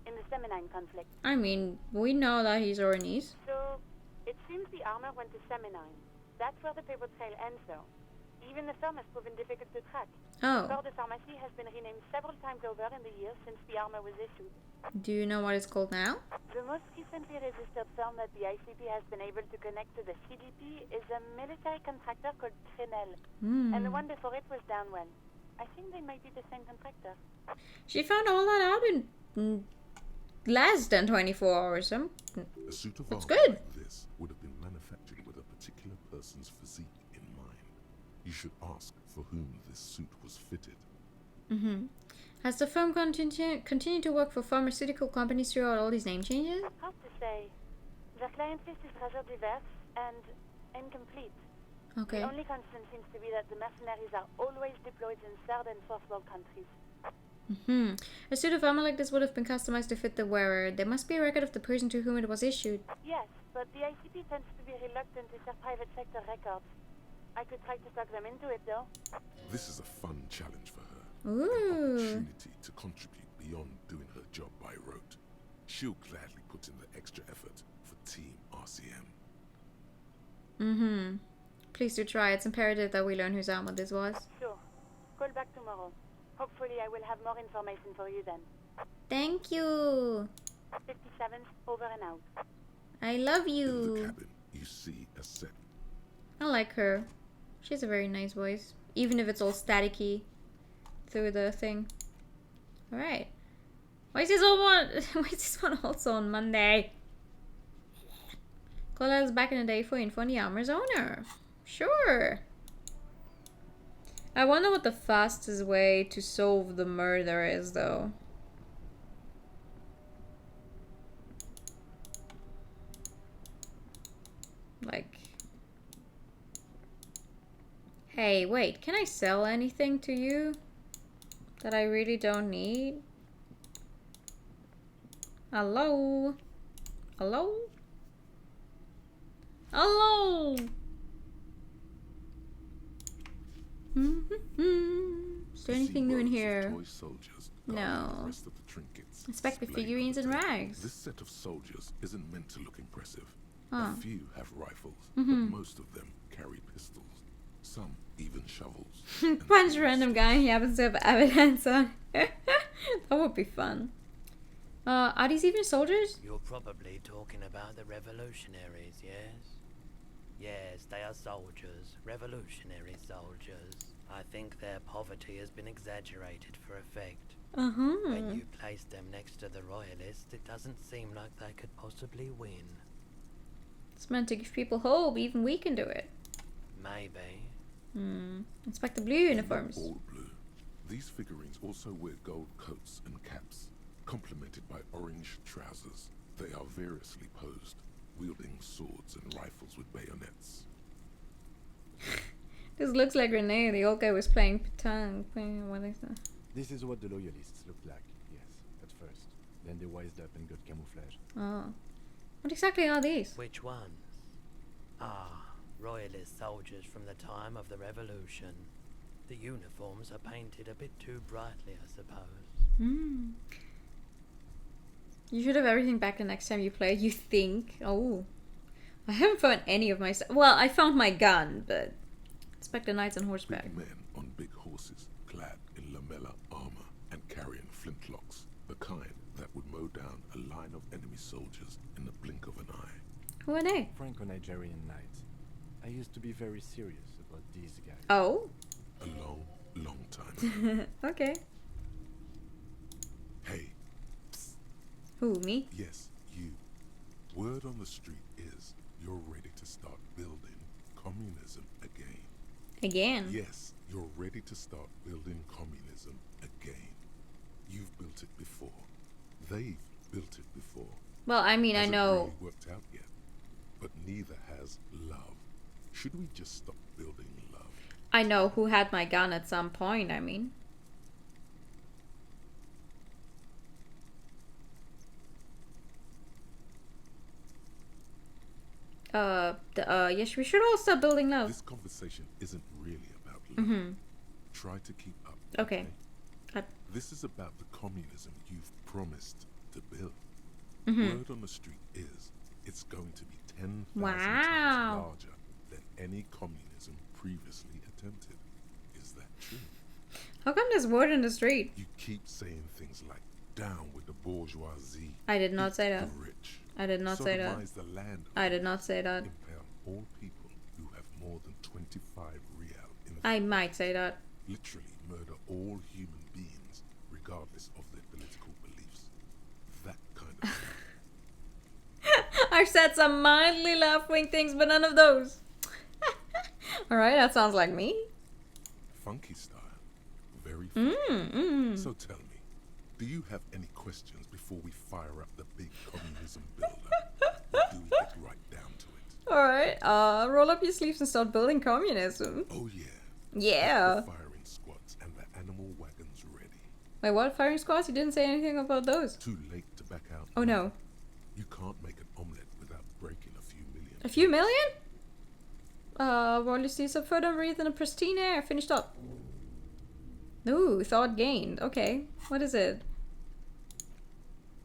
in the Semenine conflict. I mean, we know that he's Oranese. So, it seems the armor went to Semenine. That's where the paper trail ends, though. Even the firm has proven difficult to track. Oh. Corps de Pharmacie has been renamed several times over in the years since the armor was issued. Do you know what it's called now? The most recently registered firm that the ICP has been able to connect to the CDP is a military contractor called Trinell. And the one before it was Downwell. I think they might be the same contractor. She found all that out in less than 24 hours. A suit of That's armor good. like this would have been manufactured with a particular person's physique in mind. You should ask for whom this suit was fitted. Has the firm continued to work for pharmaceutical companies throughout all these name changes? Hard to say. Their client list is rather diverse and incomplete. Okay. The only constant seems to be that the mercenaries are always deployed in third and fourth world countries. A suit of armor like this would have been customized to fit the wearer. There must be a record of the person to whom it was issued. Yes, but the ICP tends to be reluctant to share private sector records. I could try to talk them into it, though. This is a fun challenge for her. Ooh. An opportunity to contribute beyond doing her job by rote. She'll gladly put in the extra effort for Team RCM. Please do try. It's imperative that we learn whose armor this was. Sure. Call back tomorrow. Hopefully I will have more information for you then. Thank you. 57th, over and out. I love In the you. cabin, you see a set. I like her. She has a very nice voice. Even if it's all staticky through the thing. Alright. Why is this one also on Monday? Colla's back in the day for info on the armor's owner. Sure. I wonder what the fastest way to solve the murder is, though. Like... Hey, wait, can I sell anything to you that I really don't need? Hello? Hello? Hello? Is there anything new in here? Toy soldiers No. the rest of the trinkets. Inspect the displayed figurines for and the table. rags. This set of soldiers isn't meant to look impressive. Huh. A few have rifles, Mhm. but most of them carry pistols. Some even shovels. Punch a random guy he happens to have evidence on. That would be fun. Are these even soldiers? You're probably talking about the revolutionaries, yes? Yes, they are soldiers. Revolutionary soldiers. I think their poverty has been exaggerated for effect. When you place them next to the royalists, it doesn't seem like they could possibly win. It's meant to give people hope, even we can do it. Maybe. Inspect the blue uniforms. All blue. These figurines also wear gold coats and caps, complemented by orange trousers. They are variously posed, wielding swords and rifles with bayonets. This looks like Renee, the old guy was playing Patang. What is that? This is what the loyalists looked like, yes, at first. Then they wised up and got camouflage. Oh. What exactly are these? Which ones? Ah, royalist soldiers from the time of the revolution. The uniforms are painted a bit too brightly, I suppose. You should have everything back the next time you play, you think. Oh. I haven't found any of my stuff. Well, I found my gun, but... Inspect the knights on horseback. Big men on big horses, clad in lamella armor and carrying flintlocks. The kind that would mow down a line of enemy soldiers in the blink of an eye. Who are they? Franco-Nigerian knights. I used to be very serious about these guys. Oh? A long, long time. Okay. Hey. Psst. Who, me? Yes, you. Word on the street is you're ready to start building communism again. Again? Yes, you're ready to start building communism again. You've built it before. They've built it before. Well, I mean, I Hasn't know... really worked out yet. But neither has love. Should we just stop building love? I know who had my gun at some point, I mean. Yes, we should all stop building love. This conversation isn't really about love. Try to keep up. Okay. This is about the communism you've promised to build. Mhm. Word on the street is it's going to be 10,000 Wow. times larger than any communism previously attempted. Is that true? How come there's word in the street? You keep saying things like down with the bourgeoisie. I did not eat say the that. rich, I did not say that. sodomize the land. I did not say that. Impale all people who have more than 25 real in the I might say that. literally murder all human beings regardless of their political beliefs. That kind of thing. I've said some mildly left-wing things, but none of those. Alright, that sounds like me. Funky style. Very funky. So tell me, do you have any questions before we fire up the big communism builder? Or do we get right down to it? Alright, roll up your sleeves and start building communism. Oh yeah. Yeah. The firing squads and the animal wagons ready. Wait, what? Firing squads? You didn't say anything about those. Too late to back out. Oh no. You can't make an omelette without breaking a few million. A few million? Roller sees up further and breathe in a pristine air. Finished up. Ooh, thought gained. Okay. What is it?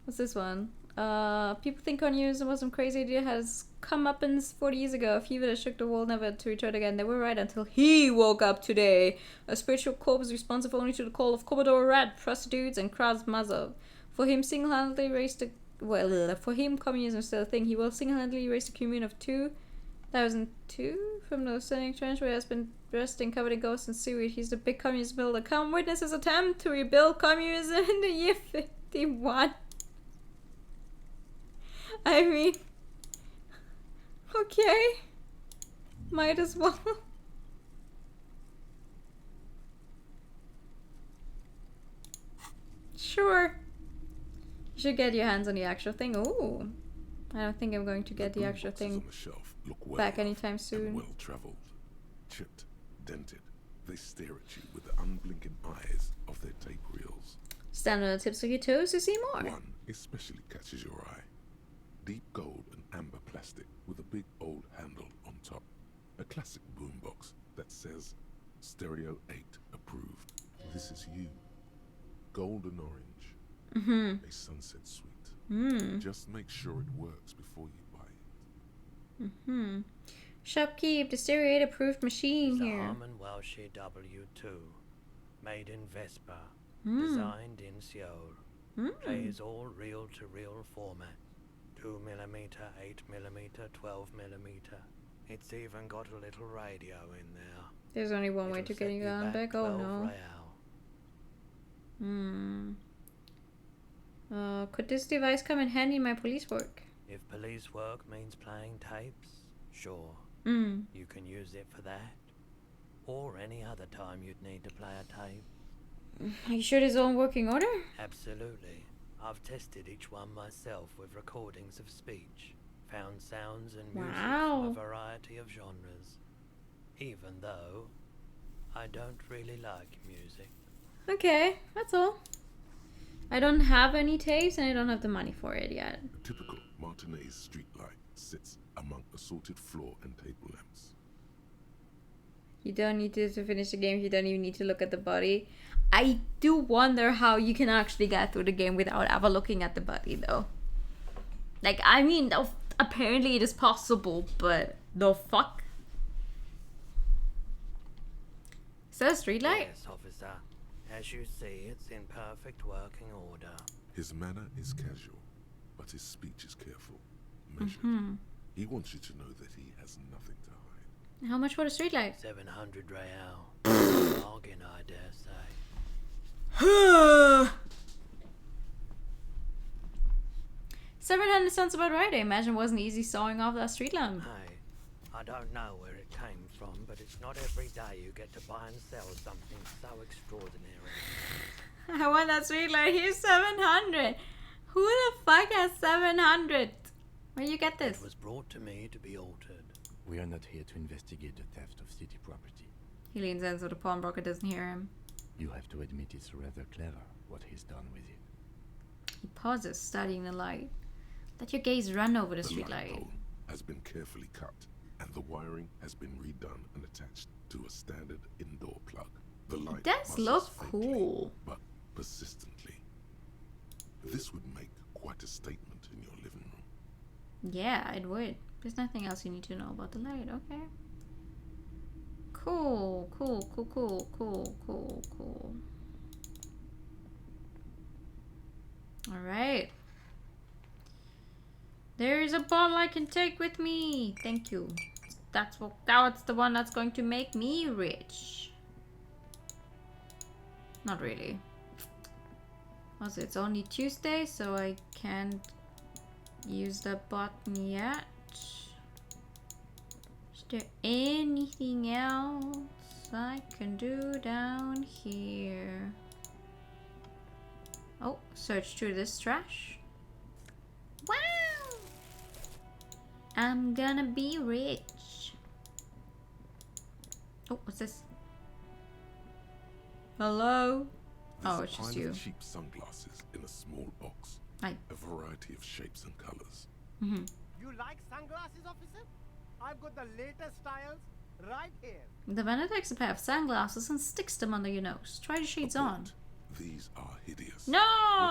What's this one? People think communism was some crazy idea has come up in 40 years ago. A fever that shook the world never to return again. They were right until he woke up today. A spiritual corpse responsive only to the call of Commodore Rat, prostitutes, and Kraus Mazov. For him, single-handedly raised the... Well, for him, communism is still a thing. He will single-handedly raise the commune of 2002 from the Oceanic Trench where he has been resting covered in ghosts and seaweed. He's the big communist builder. Come witness his attempt to rebuild communism in the year 51. I mean... Okay. Might as well. Sure. You should get your hands on the actual thing. Ooh. I don't think I'm going to get the actual thing On the shelf look well back anytime soon. well traveled, chipped, dented. They stare at you with the unblinking eyes of their tape reels. Stand on the tips of your toes to see more. One especially catches your eye. Deep gold and amber plastic with a big old handle on top. A classic boombox that says, "Stay Stereo 8 approved. This is you. Golden orange. Mm-hmm. A sunset suite. Mm. Just make sure it works before you buy it. Mm-hmm. Shopkeep, the Stereo 8 approved machine The here. Harman Welsh W2, made in Vespa, Mm. designed in Seoul. Mm. Plays all reel-to-reel format. 2mm, 8mm, 12mm. It's even got a little radio in there. There's only one way It'll to set get you you on back back. Oh 12 no. real. Could this device come in handy in my police work? If police work means playing tapes, sure. Mm. You can use it for that. Or any other time you'd need to play a tape. Are you sure this is all in working order? Absolutely. I've tested each one myself with recordings of speech. Found sounds and music from a variety of genres. Even though I don't really like music. Okay, that's all. I don't have any tapes and I don't have the money for it yet. A typical Martinez street light sits among assorted floor and table lamps. You don't need to finish the game. You don't even need to look at the body. I do wonder how you can actually get through the game without ever looking at the body, though. Like, I mean, apparently it is possible, but the fuck? Is that a street light? Yes, officer. As you see, it's in perfect working order. His manner is casual, but his speech is careful, measured. Mm-hmm. He wants you to know that he has nothing to hide. How much for the street light? 700 real. Bargain, I dare say. 700 sounds about right. I imagine it wasn't easy sawing off that street lamp. Hey, I don't know where it came from, but it's not every day you get to buy and sell something so extraordinary. I want that street light. Here's 700. Who the fuck has 700? Where you get this? It was brought to me to be altered. We are not here to investigate the theft of city property. He leans in so the pawnbroker doesn't hear him. You have to admit it's rather clever what he's done with it. He pauses, studying the light. Let your gaze run over the street light. Pole has been carefully cut, and the wiring has been redone and attached to a standard indoor plug. The light It does look cool, but persistently. This would make quite a statement in your living room. Yeah, it would. There's nothing else you need to know about the light. Okay. Cool. Alright. There's a bottle I can take with me. Thank you. That's the one that's going to make me rich. Not really. Also, it's only Tuesday, so I can't use that button yet. Is there anything else I can do down here? Oh, search through this trash. Wow! I'm gonna be rich. Oh, what's this? Hello? There's Oh, a it's just pile you. of cheap sunglasses in a small box. Hi. A variety of shapes and colors. Mm-hmm. You like sunglasses, officer? I've got the latest styles right here. The vendor takes a pair of sunglasses and sticks them under your nose. Try the shades on. These are hideous. No!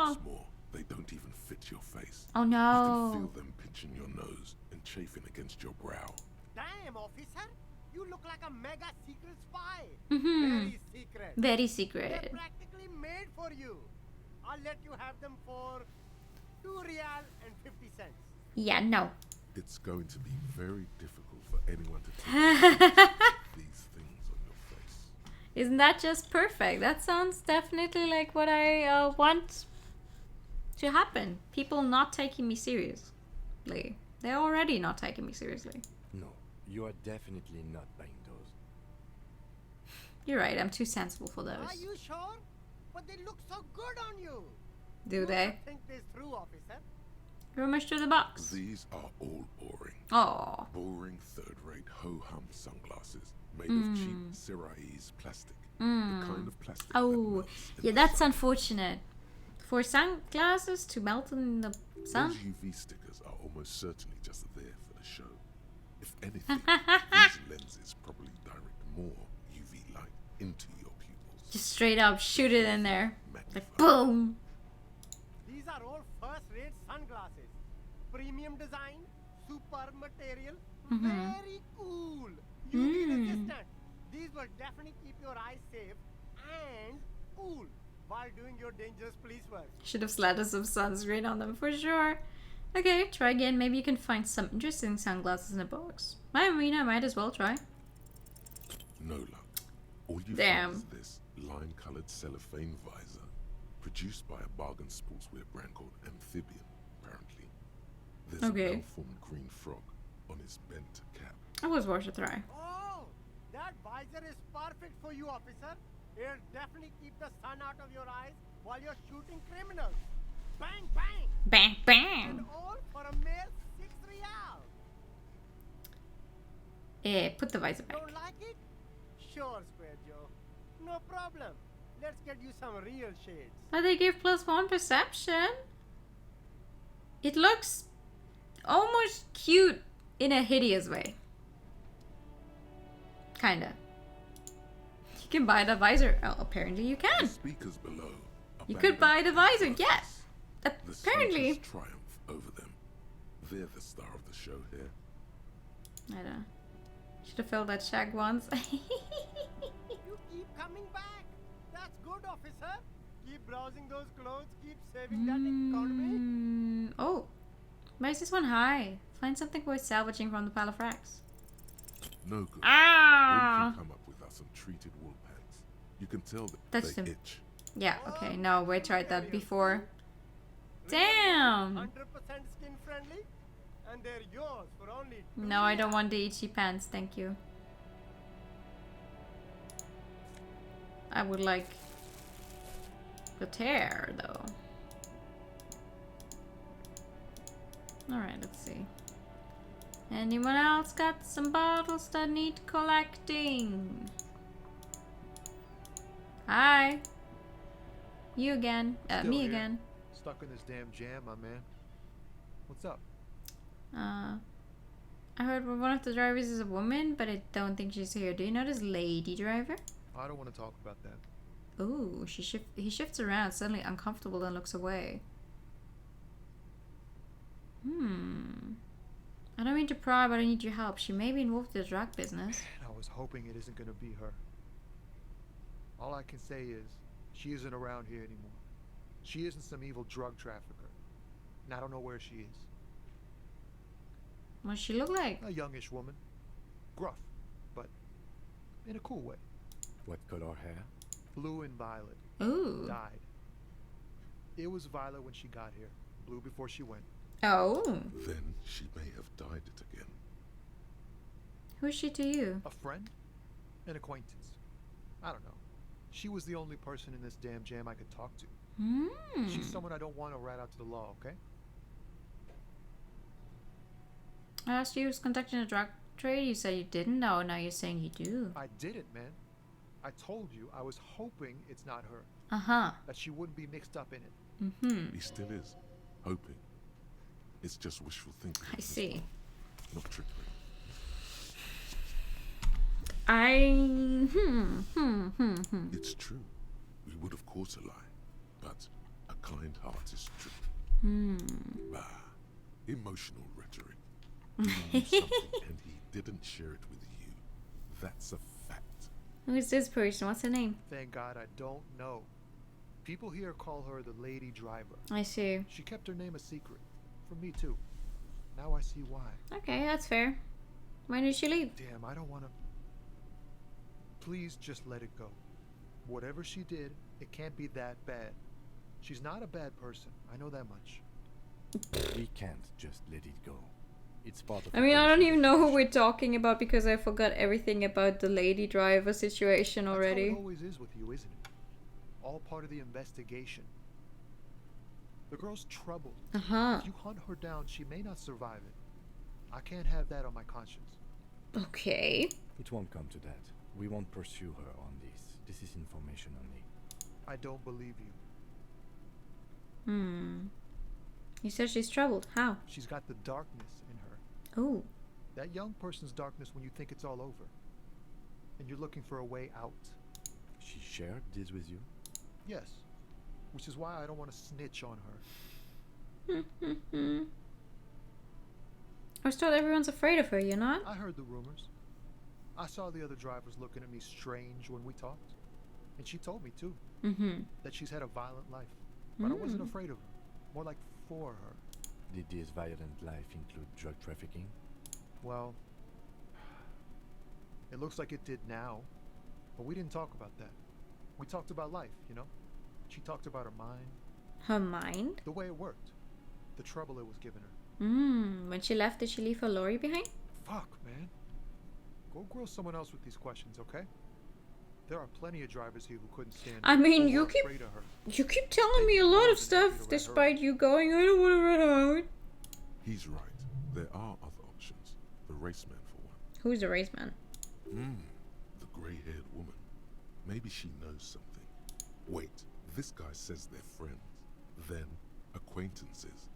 What's more, they don't even fit your face. Oh You no. can feel them pinching your nose and chafing against your brow. Damn, officer. You look like a mega secret spy. Mm-hmm. Very secret. Very secret. They're practically made for you. I'll let you have them for 2 real and 50 cents. Yeah, no. It's going to be very difficult for anyone to take these things on your face. Isn't that just perfect? That sounds definitely like what I want to happen. People not taking me seriously. They're already not taking me seriously. No, you are definitely not buying those. You're right, I'm too sensible for those. Are you sure? But they look so good on you. Do they? Think this through, officer. Rummage through the box. These are all boring. Oh. Boring third-rate ho-hum sunglasses made of cheap Cerise plastic. The kind of plastic Oh, yeah, that's unfortunate. For sunglasses to melt in the sun? Those UV stickers are almost certainly just there for the show. If anything, these lenses probably direct more UV light into your pupils. Just straight up shoot it in there. Like boom. These are all first-rate sunglasses. Premium design, super material, very cool. UV resistant. These will definitely keep your eyes safe and cool while doing your dangerous police work. Should have slathered some sunscreen on them for sure. Okay, try again. Maybe you can find some interesting sunglasses in a box. I mean, I might as well try. No luck. All you Damn. find is this lime-colored cellophane visor, produced by a bargain sportswear brand called Amphibian, apparently. There's a malformed green frog on his bent cap. I was worth a try. Oh, that visor is perfect for you, officer. It'll definitely keep the sun out of your eyes while you're shooting criminals. Bang, bang! Bang, bang! And all for a mere 6 real. Put the visor back. Don't like it? Sure, Square Joe. No problem. Let's get you some real shades. But they give +1 perception. It looks almost cute in a hideous way. Kinda. You can buy the visor. Oh, apparently you can. Speakers below. You could buy the visor, yes. Apparently. The triumph over them. They're the star of the show here. I don't know. Should have filled that shack once. You keep coming back. That's good, officer. Keep browsing those clothes. Keep saving that economy. Oh. Why is this one high? Find something worth salvaging from the pile of racks. No good. Ah! Or you can come up with us some treated wool pants. You can tell that That's they the... itch. Yeah, okay. No, we tried that before. Damn! 100% skin friendly, and they're yours for only. No, I don't want the itchy pants, thank you. I would like the tear, though. Alright, let's see. Anyone else got some bottles that need collecting? Hi. You again. Me here. again. Stuck in this damn jam, my man. What's up? I heard one of the drivers is a woman, but I don't think she's here. Do you know this lady driver? I don't want to talk about that. Ooh, he shifts around, suddenly uncomfortable, and looks away. I don't mean to pry, but I need your help. She may be involved in the drug business. Man, I was hoping it isn't gonna be her. All I can say is, she isn't around here anymore. She isn't some evil drug trafficker. And I don't know where she is. What does she look like? A youngish woman. Gruff, but in a cool way. What color hair? Blue and violet. Ooh. Dyed. It was violet when she got here. Blue before she went. Oh. Then she may have dyed it again. Who is she to you? A friend? An acquaintance. I don't know. She was the only person in this damn jam I could talk to. She's someone I don't want to rat out to the law, okay? I asked you who was conducting a drug trade. You said you didn't know. Now you're saying you do. I didn't, man. I told you I was hoping it's not her. That she wouldn't be mixed up in it. He still is. Hoping. It's just wishful thinking. I see. Not trickery. It's true. We would have caught a lie, but a kind heart is true. Bah, emotional rhetoric. He knew something and he didn't share it with you. That's a fact. Who is this person? What's her name? Thank God I don't know. People here call her the lady driver. I see. She kept her name a secret. From me too. Now I see why. Okay, that's fair. When did she leave? Damn, I don't want to... Please just let it go. Whatever she did, it can't be that bad. She's not a bad person. I know that much. We can't just let it go. It's part of... I mean, I don't even know who we're talking about because I forgot everything about the lady driver situation already. That's how it always is with you, isn't it? All part of the investigation. The girl's troubled. If you hunt her down, she may not survive it. I can't have that on my conscience. Okay. It won't come to that. We won't pursue her on this. This is information only. I don't believe you. You said she's troubled. How? She's got the darkness in her. Oh. That young person's darkness when you think it's all over. And you're looking for a way out. She shared this with you? Yes. Which is why I don't want to snitch on her. I was told everyone's afraid of her, you know? I heard the rumors. I saw the other drivers looking at me strange when we talked. And she told me, too, that she's had a violent life. But I wasn't afraid of her. More like for her. Did this violent life include drug trafficking? Well, it looks like it did now. But we didn't talk about that. We talked about life, you know? She talked about her mind. Her mind? The way it worked. The trouble it was giving her. When she left, did she leave her lorry behind? Fuck, man. Go grill someone else with these questions, okay? There are plenty of drivers here who couldn't stand I mean, who you were keep afraid of her. telling me a lot of stuff, despite you going, I don't want to run out. He's right. There are other options. The raceman, for one. Who's the raceman? The grey-haired woman. Maybe she knows something. Wait, this guy says they're friends, then acquaintances,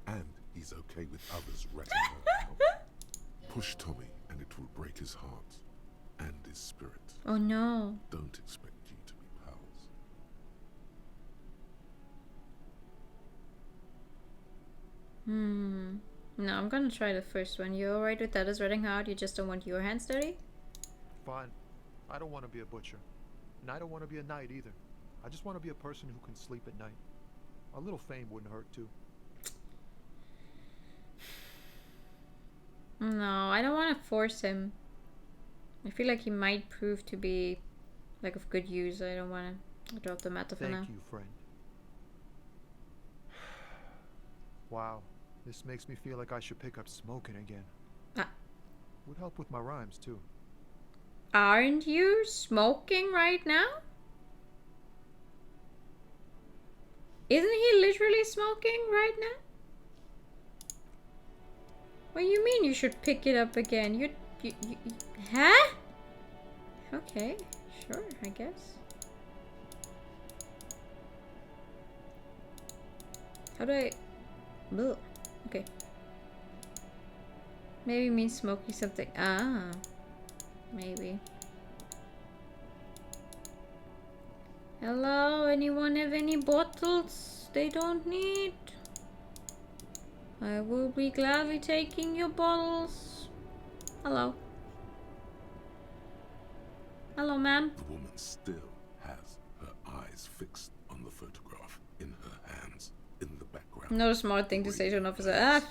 and he's okay with others ratting her out. Push Tommy, and it will break his heart and his spirit. Oh no. Don't expect you to be pals. No, I'm gonna try the first one. You alright with others ratting her out? You just don't want your hands dirty? Fine. I don't want to be a butcher. And I don't want to be a knight either. I just want to be a person who can sleep at night. A little fame wouldn't hurt too. No, I don't want to force him. I feel like he might prove to be like of good use. I don't want to drop the matter for now. Thank you, friend. Wow, this makes me feel like I should pick up smoking again. Would help with my rhymes too. Aren't you smoking right now? Isn't he literally smoking right now? What do you mean you should pick it up again? You huh? Okay, sure, I guess. How do I... Ugh. Okay. Maybe it means smoking something. Ah. Maybe. Hello? Anyone have any bottles they don't need? I will be gladly taking your bottles. Hello. Hello, ma'am. The woman still has her eyes fixed on the photograph in her hands, in the background. Not a smart thing to say to an officer. Ah.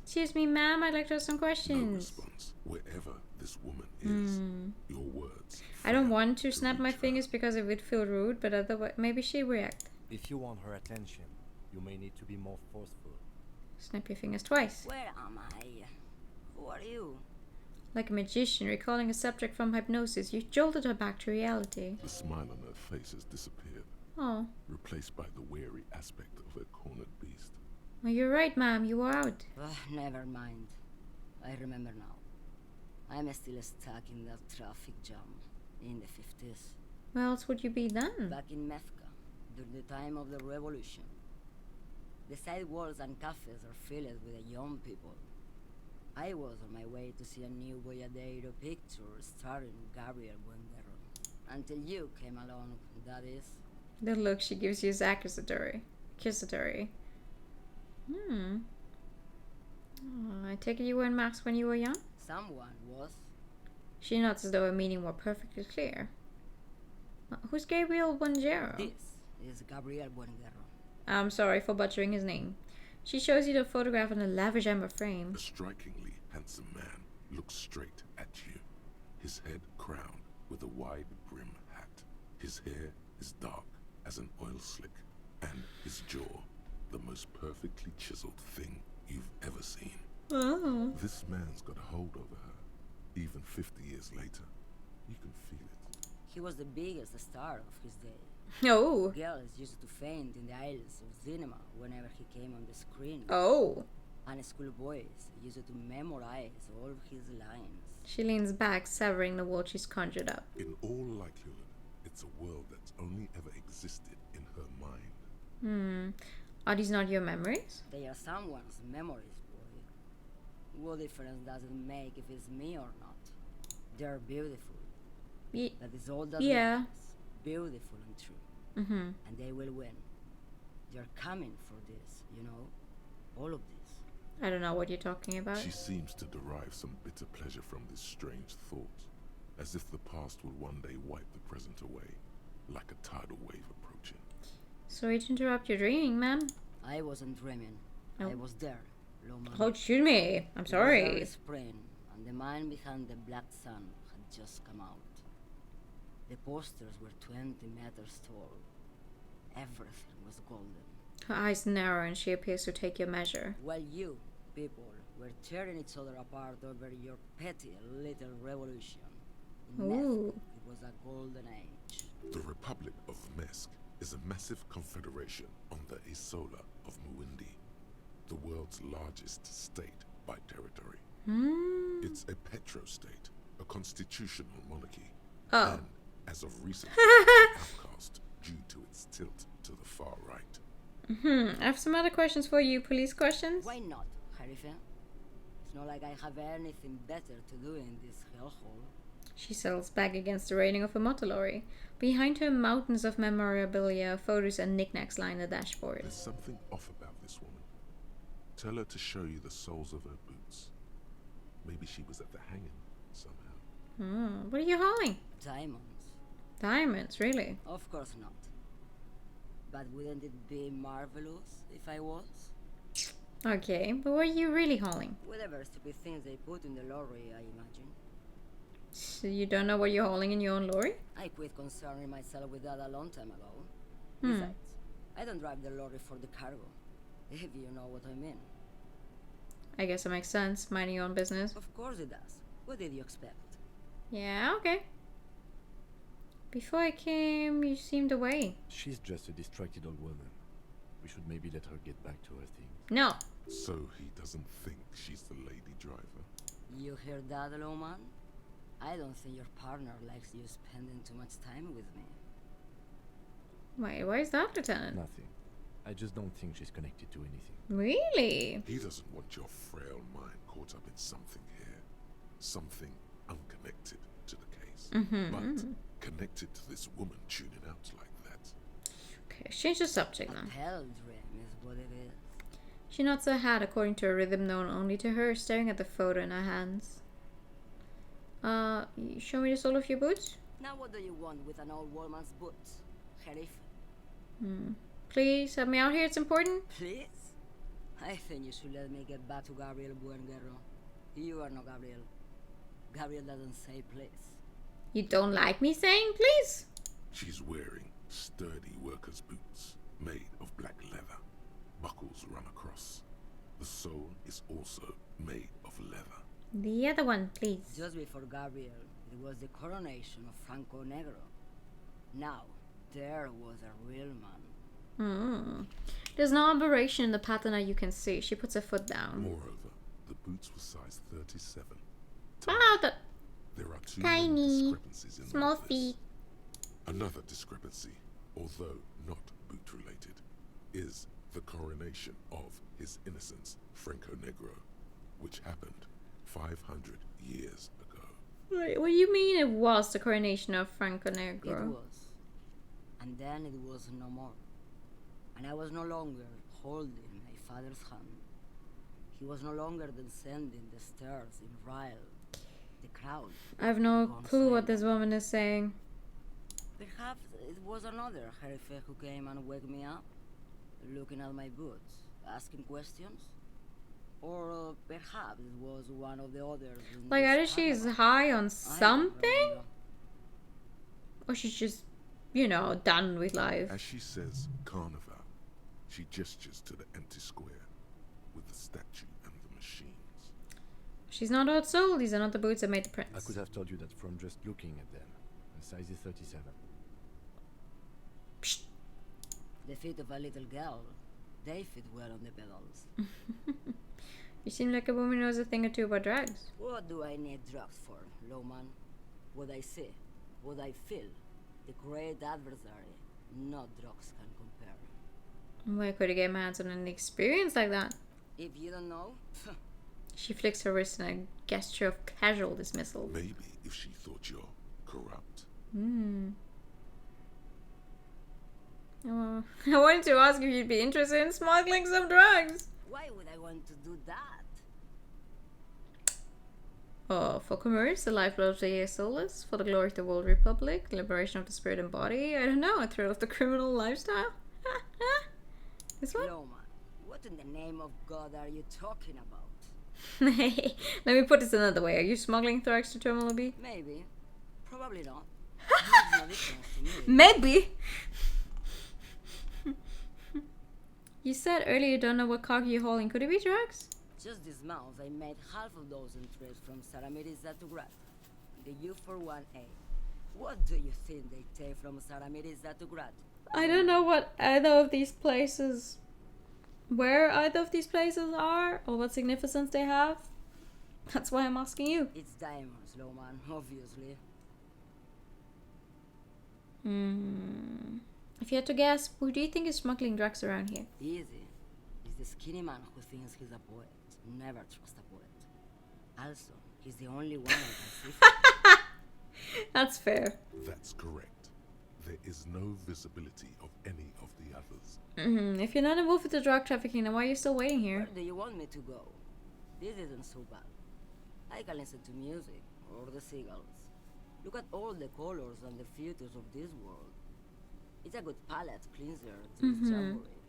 Excuse me, ma'am. I'd like to ask some questions. No response. Wherever this woman is, your words. I don't want to snap my fingers because it would feel rude, but otherwise, maybe she react. If you want her attention, you may need to be more forceful. Snap your fingers twice. Where am I? Who are you? Like a magician recalling a subject from hypnosis, you jolted her back to reality. The smile on her face has disappeared. Oh. Replaced by the wary aspect of a cornered beast. Oh, you're right, ma'am. You were out. Never mind. I remember now. I'm still stuck in that traffic jam in the 50s. Where else would you be then? Back in Mefka, during the time of the revolution. The sidewalks and cafes are filled with young people. I was on my way to see a new Boyadero picture starring Gabriel Buenguerro. Until you came along, that is. The look she gives you is accusatory. Oh, I take it you were in Max when you were young? Someone was. She nods as though her meaning were perfectly clear. Who's Gabriel Buenguerro? This is Gabriel Buenguerro. I'm sorry for butchering his name. She shows you the photograph in a lavish amber frame. A strikingly handsome man looks straight at you. His head crowned with a wide brim hat. His hair is dark as an oil slick, and his jaw the most perfectly chiseled thing you've ever seen. Oh. This man's got a hold over her. Even 50 years later, you can feel it. He was the biggest star of his day. Oh. Girls used to faint in the aisles of cinema whenever he came on the screen. Oh. And schoolboys used to memorize all his lines. She leans back, severing the world she's conjured up. In all likelihood, it's a world that's only ever existed in her mind. Are these not your memories? They are someone's memories, boy. What difference does it make if it's me or not? They're beautiful. That is all that yeah. matters. Beautiful and true. Mm-hmm. And they will win. They're coming for this, you know? All of this. I don't know what you're talking about. She seems to derive some bitter pleasure from this strange thought, as if the past will one day wipe the present away, like a tidal wave approaching. Sorry to interrupt your dreaming, ma'am. I wasn't dreaming. Oh. I was there, Loman. Oh, excuse me. I'm sorry. It was early spring, and the man behind the black sun had just come out. The posters were 20 meters tall. Everything was golden. Her eyes narrow and she appears to take your measure. While you, people, were tearing each other apart over your petty little revolution. In Ooh. Meth, it was a golden age. The Republic of Mesk is a massive confederation on the Isola of Muindi, the world's largest state by territory. It's a petrostate, a constitutional monarchy, and, as of recent, outcast due to its tilt to the far right. I have some other questions for you, police questions. Why not, Harife? It's not like I have anything better to do in this hellhole. She settles back against the railing of a motor lorry. Behind her, mountains of memorabilia, photos and knickknacks line the dashboard. There's something off about this woman. Tell her to show you the soles of her boots. Maybe she was at the hanging somehow. What are you hauling? Diamonds. Diamonds, really? Of course not. But wouldn't it be marvelous if I was? Okay, but what are you really hauling? Whatever stupid things they put in the lorry, I imagine. So you don't know what you're hauling in your own lorry? I quit concerning myself with that a long time ago. Besides, I don't drive the lorry for the cargo, if you know what I mean. I guess it makes sense, minding your own business. Of course it does. What did you expect? Yeah, okay. Before I came, you seemed away. She's just a distracted old woman. We should maybe let her get back to her things. No. So he doesn't think she's the lady driver. You hear that, Loman? I don't think your partner likes you spending too much time with me. Wait, why is that, Lieutenant? Nothing. I just don't think she's connected to anything. Really? He doesn't want your frail mind caught up in something here. Something unconnected to the case. But connected to this woman tuning out like that. Okay, change the subject now. Hell dream is what it is. She nods her head according to a rhythm known only to her, staring at the photo in her hands. You show me the sole of your boots? Now what do you want with an old woman's boots, Sheriff? Please, help me out here, it's important. Please? I think you should let me get back to Gabriel Buenguerro. You are not Gabriel. Gabriel doesn't say please. You don't like me saying please? She's wearing sturdy worker's boots made of black leather. Buckles run across. The sole is also made of leather. The other one, please. Just before Gabriel, it was the coronation of Franco Negro. Now, there was a real man. There's no aberration in the pattern that you can see. She puts her foot down. Moreover, the boots were size 37. Wow, There are two tiny, discrepancies in small all this. feet. Another discrepancy, although not boot-related, is the coronation of His Innocence, Franco Negro, which happened 500 years ago. Wait, what do you mean it was the coronation of Franco Negro? It was. And then it was no more. And I was no longer holding my father's hand. He was no longer descending the stairs in Ryle. The crowd. I have no clue what this woman is saying. Perhaps it was another Herife who came and woke me up, looking at my boots, asking questions. Or perhaps it was one of the others. Like either she's high on something, or she's just, you know, done with life. As she says Carnival, she gestures to the empty square with the statue and the machines. She's not old soul. These are not the boots that made the prince. I could have told you that from just looking at them. The size is 37. Psst. The feet of a little girl, they fit well on the pedals. You seem like a woman who knows a thing or two about drugs. What do I need drugs for, Lowman? What I see, what I feel, the great adversary, no drugs can compare. Why could I get my hands on an experience like that? If you don't know, She flicks her wrist in a gesture of casual dismissal. Maybe if she thought your corrupt. I wanted to ask if you'd be interested in smuggling some drugs. Why would I want to do that? Oh, for commerce, the lifeblood of the soulless, for the glory of the world republic, the liberation of the spirit and body, I don't know, a thrill of the criminal lifestyle? This one? No, man. What in the name of God are you talking about? Let me put this another way. Are you smuggling drugs to Terminal B? Maybe. Probably not. Makes no difference to me. Maybe! You said earlier you don't know what cargo you're hauling. Could it be drugs? Just this month, I made half a dozen trips from Saramiriza to Grad. The U41A. What do you think they take from Saramiriza to Grad? I don't know what either of these places... where either of these places are, or what significance they have. That's why I'm asking you. It's diamonds, Lowman, obviously. If you had to guess, who do you think is smuggling drugs around here? Easy. It's the skinny man who thinks he's a poet. Never trust a poet. Also, he's the only one I can see. That's fair. That's correct. There is no visibility of any of the others. If you're not involved with the drug trafficking, then why are you still waiting here? Where do you want me to go? This isn't so bad. I can listen to music, or the seagulls. Look at all the colors and the futures of this world. It's a good palate cleanser to this jamboree.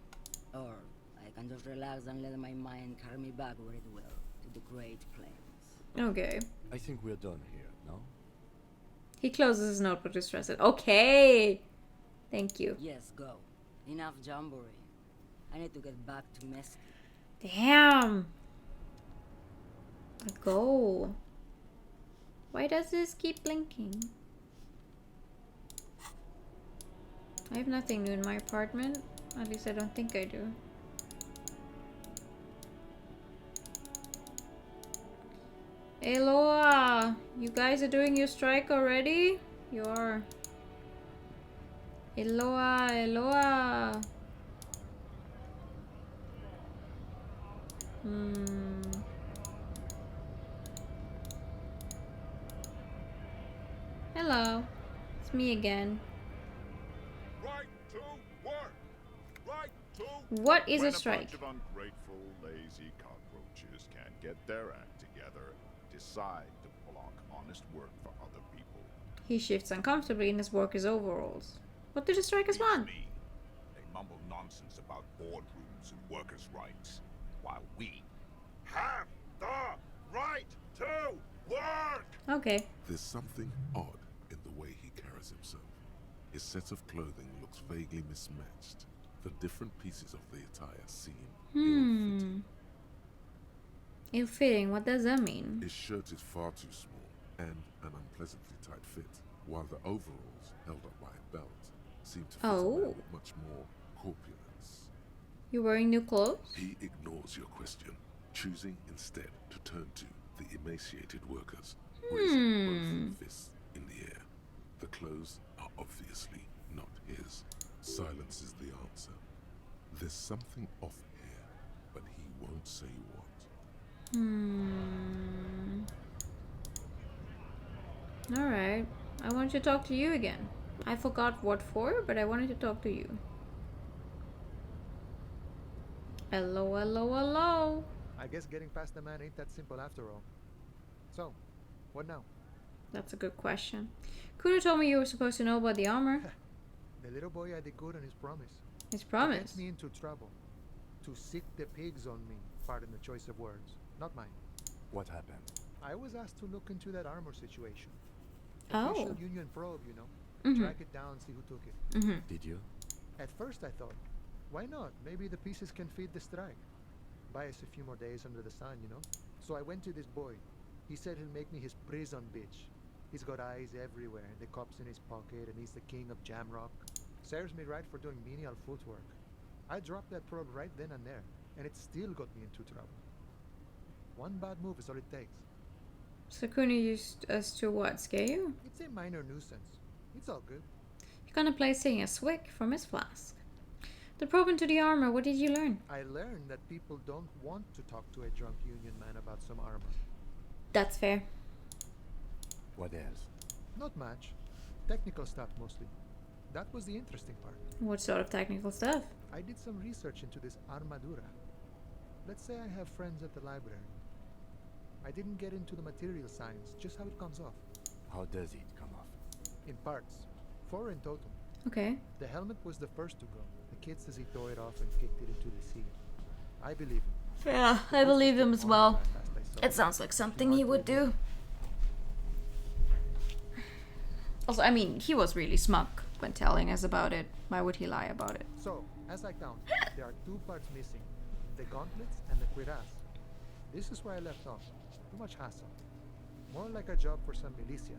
Or I can just relax and let my mind carry me back where it will, to the Great Plains. Okay. I think we're done here, no? He closes his notebook distressed. Okay! Thank you. Yes, go. Enough jamboree. I need to get back to Mesquite. Damn! Go. Why does this keep blinking? I have nothing new in my apartment. At least I don't think I do. Eloa! You guys are doing your strike already? You are. Eloa, Eloa! Hello. It's me again. Right to work. Right to What is when a strike? bunch of ungrateful, lazy cockroaches can't get their act together, decide to block honest work for other people. He shifts uncomfortably in his worker's overalls. What do the strikers want? They mumble nonsense about boardrooms and workers' rights, while we have the right to work! Okay. There's something odd in the way he carries himself. His set of clothing looks vaguely mismatched. The different pieces of the attire seem ill-fitting. Ill-fitting? What does that mean? His shirt is far too small and an unpleasantly tight fit, while the overalls, held up by a belt, seem to fit a man with much more corpulence. You wearing new clothes? He ignores your question, choosing instead to turn to the emaciated workers, raising both fists in the air. The clothes are obviously not his. Silence is the answer. There's something off here, but he won't say what. Alright. I wanted to talk to you again. I forgot what for, but I wanted to talk to you. Hello, hello, hello. I guess getting past the man ain't that simple after all. So, what now? That's a good question. Kuno told me you were supposed to know about the armor. The little boy had it good on his promise. His promise? He gets me into trouble. To sick the pigs on me. Pardon the choice of words. Not mine. What happened? I was asked to look into that armor situation. Oh. Official Union probe, you know. Track it down, see who took it. Did you? At first I thought, why not? Maybe the pieces can feed the strike. Buy us a few more days under the sun, you know? So I went to this boy. He said he'll make me his prison bitch. He's got eyes everywhere, the cops in his pocket, and he's the king of Jamrock. Serves me right for doing menial footwork. I dropped that probe right then and there, and it still got me into trouble. One bad move is all it takes. So Kuno used us to what, scare you? It's a minor nuisance. It's all good. You're gonna play singing a swick from his flask. The probe into the armor, what did you learn? I learned that people don't want to talk to a drunk Union man about some armor. That's fair. What else? Not much. Technical stuff mostly. That was the interesting part. What sort of technical stuff? I did some research into this armadura. Let's say I have friends at the library. I didn't get into the material science, just how it comes off. How does it come off? In parts. 4 in total. Okay. The helmet was the first to go. The kid says he tore it off and kicked it into the sea. I believe him. Yeah, I believe him as well. It sounds like something he would do. Also, I mean, he was really smug when telling us about it. Why would he lie about it? So, as I count, there are 2 parts missing. The gauntlets and the cuirass. This is where I left off. Too much hassle. More like a job for some militia.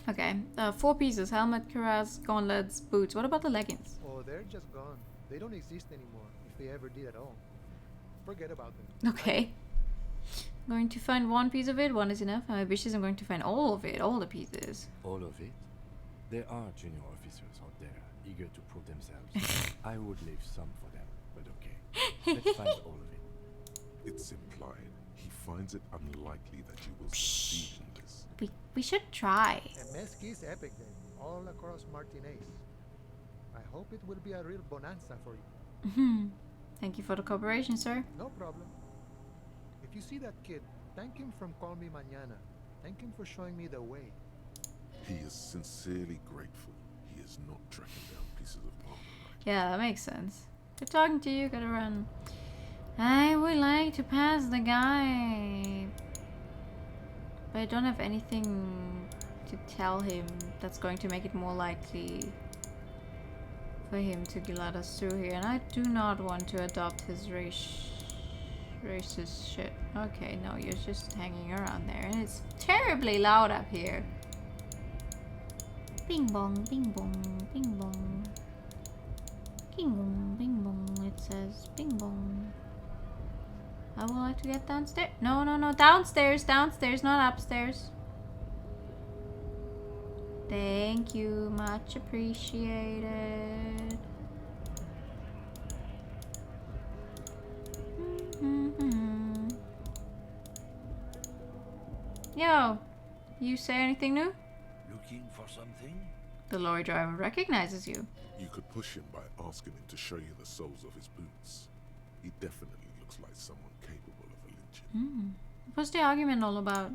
Okay, 4 pieces. Helmet, cuirass, gauntlets, boots. What about the leggings? Oh, they're just gone. They don't exist anymore, if they ever did at all. Forget about them. Okay. I'm going to find 1 piece of it. 1 is enough. My wishes I'm going to find all of it. All the pieces. All of it? There are junior officers out there eager to prove themselves. I would leave some for them, but okay. Let's find all of it. It's implied. He finds it unlikely that you will succeed in this. We should try. A Mesquite's epic day, all across Martinez. I hope it will be a real bonanza for you. Thank you for the cooperation, sir. No problem. If you see that kid, thank him from Call Me Mañana. Thank him for showing me the way. He is sincerely grateful. He is not tracking down pieces of armor. Yeah, that makes sense. Good talking to you. Gotta run. I would like to pass the guy, but I don't have anything to tell him that's going to make it more likely for him to let us through here. And I do not want to adopt his racist shit. Okay, no, you're just hanging around there, and it's terribly loud up here. Bing bong, bing bong, bing bong. Bing bong, bing bong, it says bing bong. I would like to get downstairs. No, no, no, downstairs, downstairs, not upstairs. Thank you, much appreciated. Yo, you say anything new? Looking for something? The lorry driver recognizes you. You could push him by asking him to show you the soles of his boots. He definitely looks like someone capable of a lynching. What's the argument all about?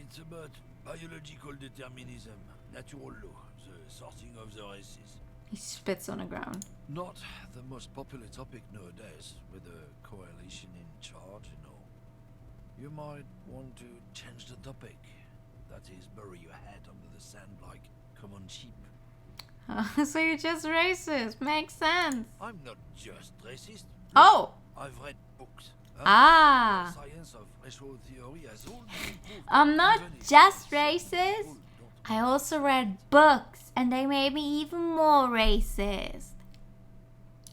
It's about biological determinism, natural law, the sorting of the races. He spits on the ground. Not the most popular topic nowadays, with the coalition in charge, you know. You might want to change the topic. That is, bury your head under the sand like common sheep. So you're just racist. Makes sense. I'm not just racist. Oh! I've read books. Ah! The science of racial theory has all been proved. I'm not just racist. I also read books, and they made me even more racist.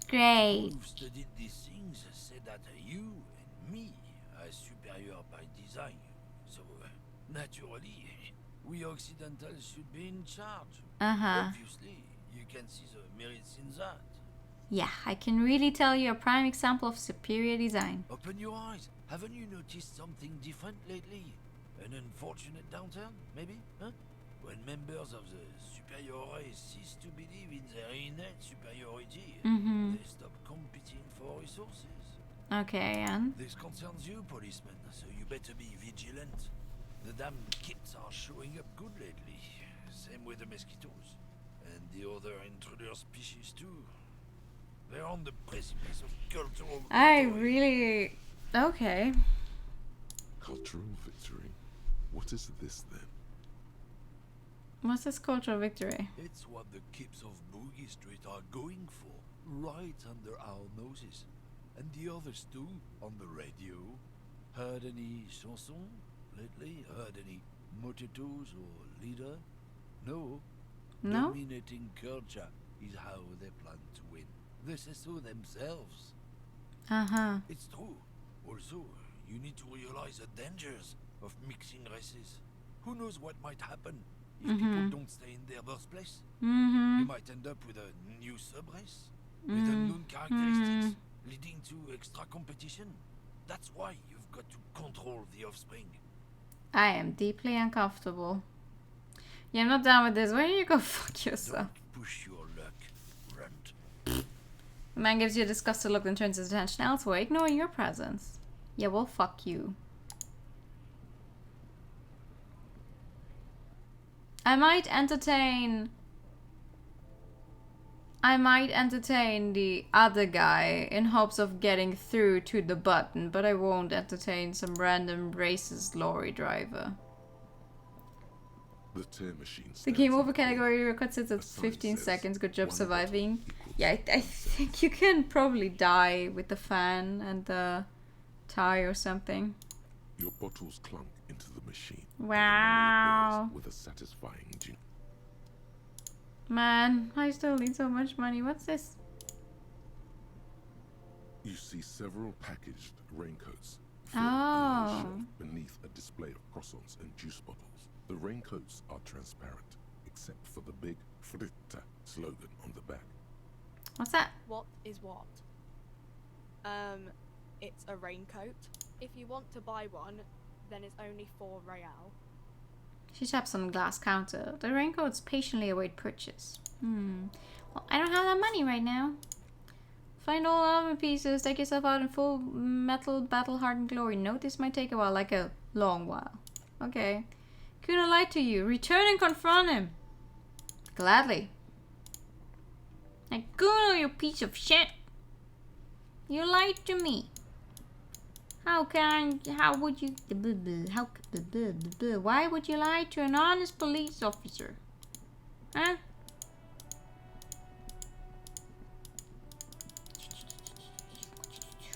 Great. Who've studied these things said that you and me are superior by design. So, naturally, we Occidentals should be in charge. Obviously, you can see the merits in that. Yeah, I can really tell you a prime example of superior design. Open your eyes. Haven't you noticed something different lately? An unfortunate downturn, maybe? Huh? When members of the superior race cease to believe in their innate superiority, they stop competing for resources. Okay, and? This concerns you, policeman, so you better be vigilant. The damn kids are showing up good lately. Same with the mosquitoes. And the other intruder species too. They're on the precipice of cultural victory. Okay. Cultural victory? What is this then? What's this cultural victory? It's what the kids of Boogie Street are going for, right under our noses. And the others too, on the radio. Heard any chansons lately? Heard any mojitos or leader? No. No? Dominating culture is how they plan to win. They say so themselves. It's true. Also, you need to realize the dangers of mixing races. Who knows what might happen if people don't stay in their birthplace? You might end up with a new sub-race, with unknown characteristics, leading to extra competition. That's why you've got to control the offspring. I am deeply uncomfortable. Yeah, I'm not down with this. Why don't you go fuck yourself? Push your luck, runt. The man gives you a disgusted look and turns his attention elsewhere, ignoring your presence. Yeah, well, fuck you. I might entertain the other guy in hopes of getting through to the button, but I won't entertain some random racist lorry driver. The tear machine. The game over category record sits at 15 seconds. Good job surviving. Yeah, I think you can probably die with the fan and the tie or something. Your bottles clunk into the machine. Wow. With a satisfying jingle. Man, I still need so much money. What's this? You see several packaged raincoats Oh. beneath a display of croissants and juice bottles. The raincoats are transparent, except for the big Fritta slogan on the back. What's that? What is what? It's a raincoat. If you want to buy one, then it's only 4 real. She taps on the glass counter. The raincoats patiently await purchase. Well, I don't have that money right now. Find all armor pieces. Take yourself out in full metal battle-hardened glory. Note this might take a while, like a long while. Okay. Kuno lied to you. Return and confront him. Gladly. Like, Kuno, you piece of shit. You lied to me. How would you, why would you lie to an honest police officer? Huh?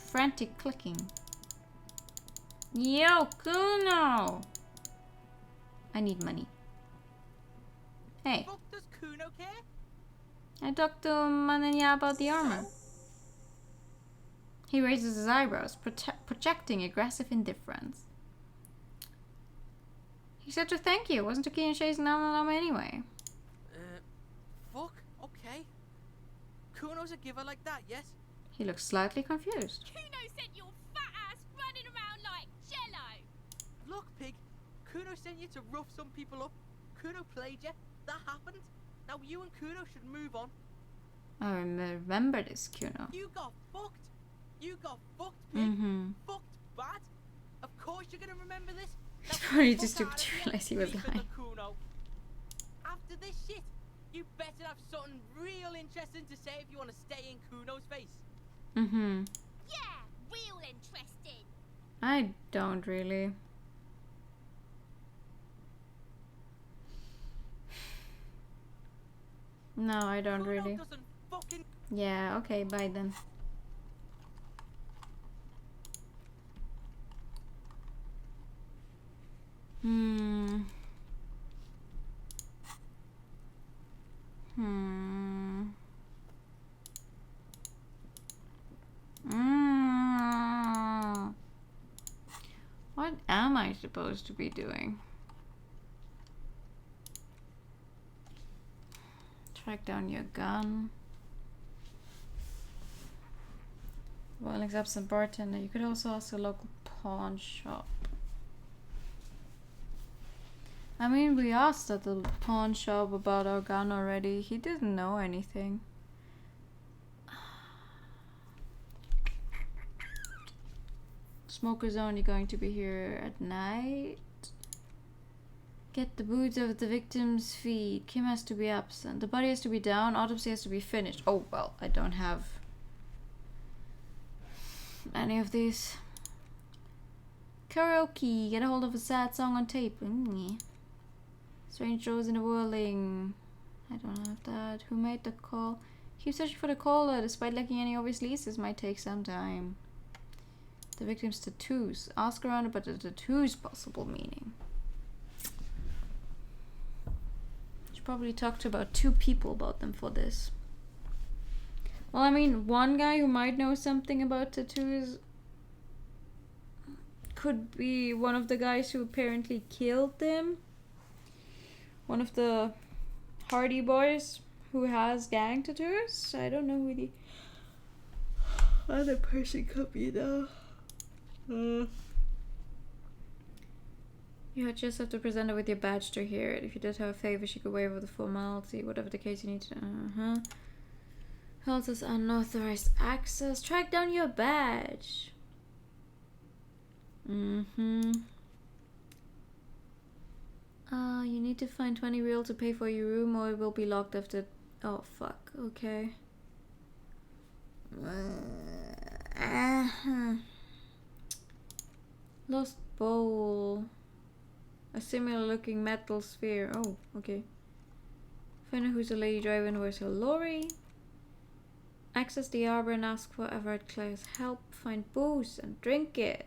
Frantic clicking. Yo, Kuno! I need money. Hey. Fuck does Kuno care? I talked to Mananya about the armor. He raises his eyebrows, projecting aggressive indifference. He said to thank you. Wasn't too keen on chasing down the armor anyway. Fuck, okay. Kuno's a giver like that, yes? He looks slightly confused. Kuno sent your fat ass running around like jello. Look, pig. Kuno sent you to rough some people up. Kuno played you. That happened. Now you and Kuno should move on. I remember this, Kuno. You got fucked. You got fucked, pig. Fucked bad. Of course you're gonna remember this. Probably just stupid to realize he was lying. Kuno. After this shit, you better have something real interesting to say if you want to stay in Kuno's face. Yeah, real interesting. I don't really. No, I don't really. Yeah, okay, bye then. What am I supposed to be doing? Track down your gun. Well, absent bartender. You could also ask a local pawn shop. I mean, we asked at the pawn shop about our gun already. He didn't know anything. Smoker's only going to be here at night. Get the boots of the victim's feet. Kim has to be absent. The body has to be down. Autopsy has to be finished. Oh, well, I don't have any of these. Karaoke. Get a hold of a sad song on tape. Strange shows in the whirling. I don't have that. Who made the call? Keep searching for the caller. Despite lacking any obvious leads, this might take some time. The victim's tattoos. Ask around about the tattoos' possible meaning. Should probably talk to about 2 people about them for this. Well, I mean, one guy who might know something about tattoos could be one of the guys who apparently killed them. One of the Hardy Boys who has gang tattoos. I don't know who the other person could be though. You just have to present her with your badge to hear it. If you did her a favor, she could waive the formality. Whatever the case, you need to... Holds us unauthorized access. Track down your badge. You need to find 20 real to pay for your room or it will be locked after... Oh, fuck. Okay. Lost bowl. A similar looking metal sphere. Oh, okay. Find out who's the lady driving where's her lorry. Access the arbor and ask for Everett Claire's help. Find booze and drink it.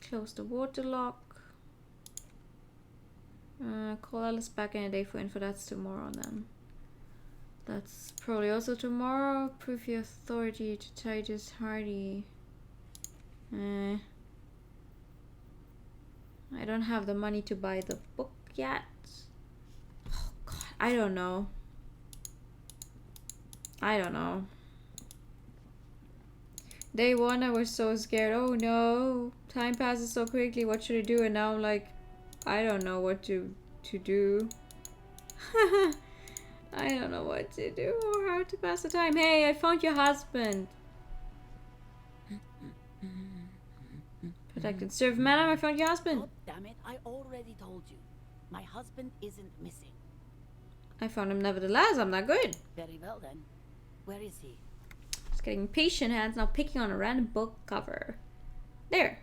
Close the water lock. Call Alice back in a day for info. That's tomorrow then. That's probably also tomorrow. Prove your authority to Titus Hardy. I don't have the money to buy the book yet. Oh god, I don't know. Day one I was so scared. Oh no, time passes so quickly, what should I do? And now I'm like, I don't know what to do. I don't know what to do or how to pass the time. Hey, I found your husband. Protect and serve, madam. I found your husband. God damn it, I already told you. My husband isn't missing. I found him nevertheless. I'm not good. Very well then. Where is he? Just getting impatient hands now picking on a random book cover. There.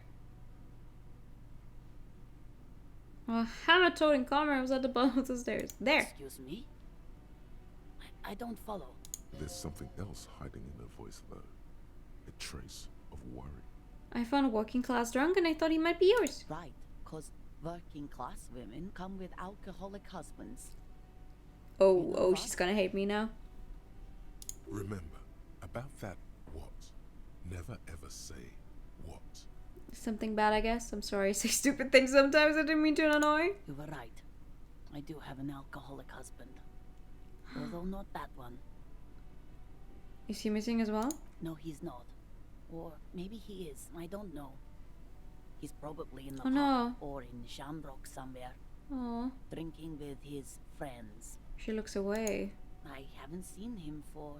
A hammer-toting camera was at the bottom of the stairs. There. Excuse me? I don't follow. There's something else hiding in her voice, though. A trace of worry. I found a working class drunk and I thought he might be yours. Right, because working class women come with alcoholic husbands. Oh, she's gonna hate me now. Remember, about that what. Never ever say what. Something bad, I guess. I'm sorry, I say stupid things sometimes. I didn't mean to annoy. You were right. I do have an alcoholic husband. Although not that one. Is he missing as well? No, he's not. Or maybe he is. I don't know. He's probably in the Oh, no. or in Shamrock somewhere. Oh. Drinking with his friends. She looks away. I haven't seen him for...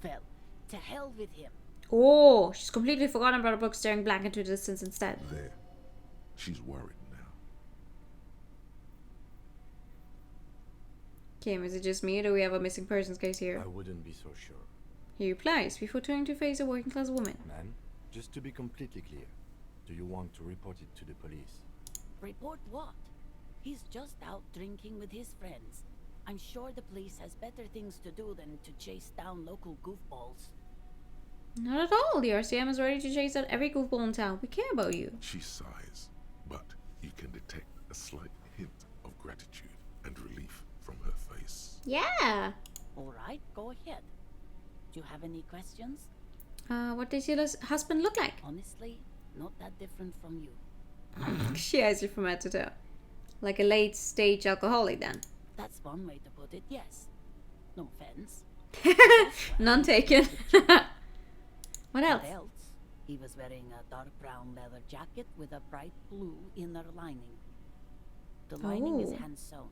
Well, to hell with him. Oh, she's completely forgotten about the book, staring blank into the distance instead. There. She's worried now. Kim, is it just me or do we have a missing persons case here? I wouldn't be so sure. He replies before turning to face a working class woman. Man, just to be completely clear, do you want to report it to the police? Report what? He's just out drinking with his friends. I'm sure the police has better things to do than to chase down local goofballs. Not at all. The RCM is ready to chase out every goofball in town. We care about you. She sighs, but you can detect a slight hint of gratitude and relief from her face. Yeah. All right, go ahead. Do you have any questions? What does your husband look like? Honestly, not that different from you. She has you from head to toe. Like a late stage alcoholic then. That's one way to put it, yes. No offense. None taken. What else? What else? He was wearing a dark brown leather jacket with a bright blue inner lining. The lining is Oh. hand sewn.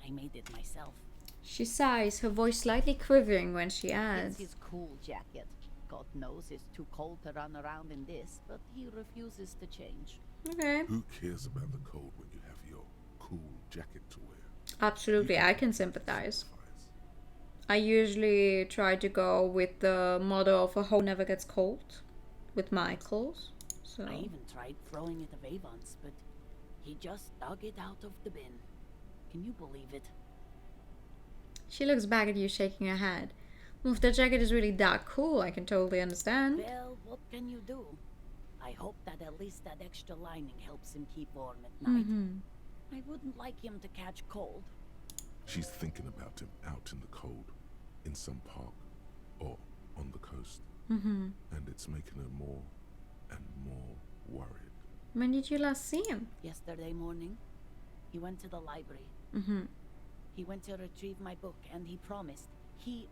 I made it myself. She sighs, her voice slightly quivering when she adds. It's his cool jacket. God knows it's too cold to run around in this, but he refuses to change. Okay. Who cares about the cold when you have your cool jacket to wear? Absolutely, I can sympathize. I usually try to go with the motto of a hoe never gets cold with my clothes. So I even tried throwing it away once, but he just dug it out of the bin. Can you believe it? she looks back at you shaking her head. Well, if the jacket is really that cool, I can totally understand. Well, what can you do? I hope that at least that extra lining helps him keep warm at night. I wouldn't like him to catch cold. She's thinking about him out in the cold, in some park, or on the coast. And it's making her more and more worried. When did you last see him? Yesterday morning, he went to the library. He went to retrieve my book, and he promised he'd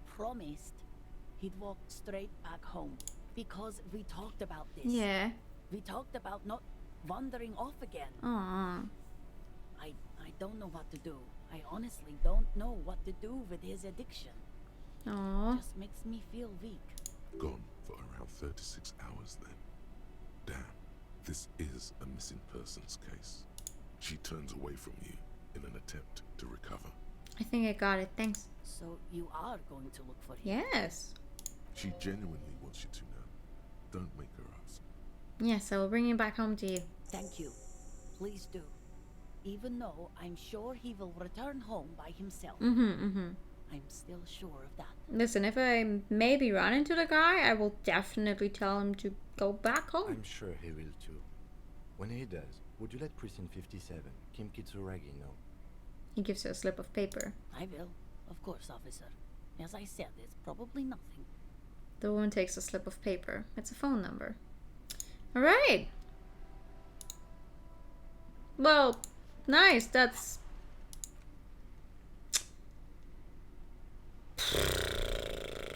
walk straight back home. Because we talked about this. Yeah. We talked about not... wandering off again. Aww. I don't know what to do. I honestly don't know what to do with his addiction. Aww. Just makes me feel weak. Gone for around 36 hours then. Damn, this is a missing persons case. She turns away from you in an attempt to recover. I think I got it, thanks. So you are going to look for him? Yes. She genuinely wants you to know. Don't make her ask. Yes, I will bring him back home to you. Thank you. Please do. Even though I'm sure he will return home by himself. I'm still sure of that. Listen, if I maybe run into the guy, I will definitely tell him to go back home. I'm sure he will too. When he does, would you let Precinct 57, Kim Kitsuragi, know? He gives you a slip of paper. I will. Of course, officer. As I said, it's probably nothing. The woman takes a slip of paper. It's a phone number. Alright. Well, nice. That's...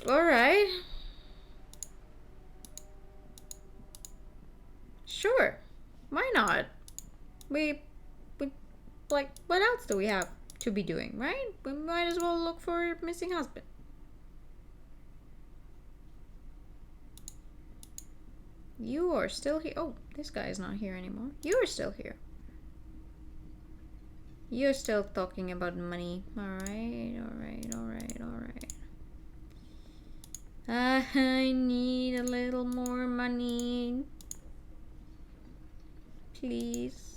Alright. Sure. Why not? We like, what else do we have to be doing, right? We might as well look for your missing husband. You are still here. Oh, this guy is not here anymore. You are still here. You're still talking about money. Alright, alright, alright, alright. I need a little more money. Please.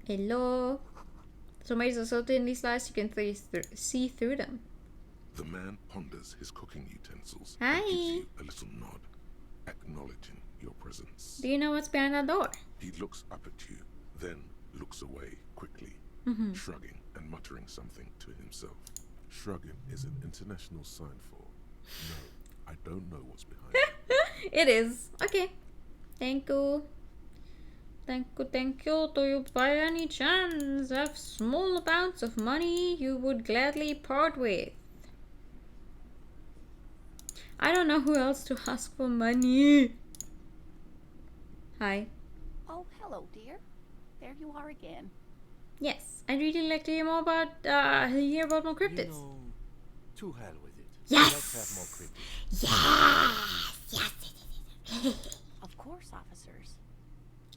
Hello. Tomatoes are so thinly sliced you can see through them. The man ponders his cooking utensils Hi. and gives you a little nod, acknowledging your presence. Do you know what's behind that door? He looks up at you, then looks away quickly, shrugging and muttering something to himself. Shrugging is an international sign for, no, I don't know what's behind it. It is. Okay. Thank you. Thank you. Do you by any chance have small amounts of money you would gladly part with? I don't know who else to ask for money. Hi. Oh, hello, dear. There you are again. Yes, I'd really like to hear more about, hear about more cryptids. You know, to hell with it. Yes! Let's have more cryptids. Yes! Of course, officers.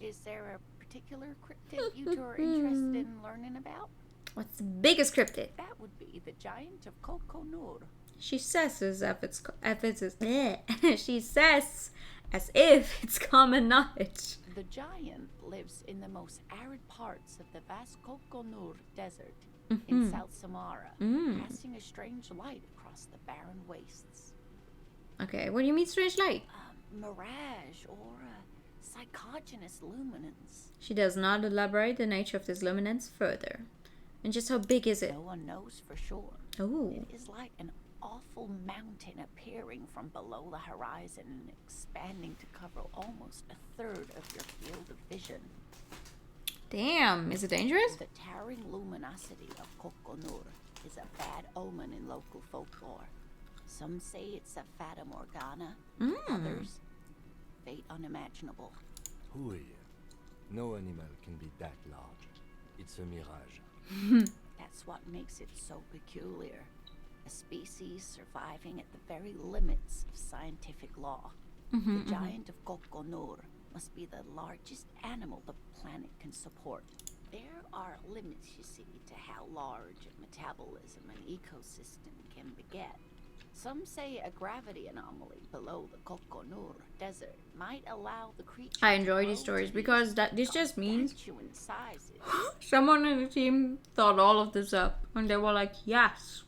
Is there a particular cryptid you two are interested in learning about? What's the biggest cryptid? That would be the giant of Kokonur. She says as she says as if it's common knowledge. The giant lives in the most arid parts of the vast Kokonur Desert in South Samara, casting a strange light across the barren wastes. Okay, what do you mean strange light? Mirage or psychogenous luminance. She does not elaborate the nature of this luminance further. And just how big is it? No one knows for sure. Oh. It is like an awful mountain appearing from below the horizon and expanding to cover almost a third of your field of vision. Damn, is it dangerous? The towering luminosity of Kokonur is a bad omen in local folklore. Some say it's a fata morgana, others, fate unimaginable. Who are you? No animal can be that large. It's a mirage. That's what makes it so peculiar. A species surviving at the very limits of scientific law. The giant of Kokonur must be the largest animal the planet can support. There are limits, you see, to how large a metabolism an ecosystem can beget. Some say a gravity anomaly below the Kokonur Desert might allow the creature. I enjoy these stories because this just means gargantuan sizes. someone in the team thought all of this up and they were like, yes,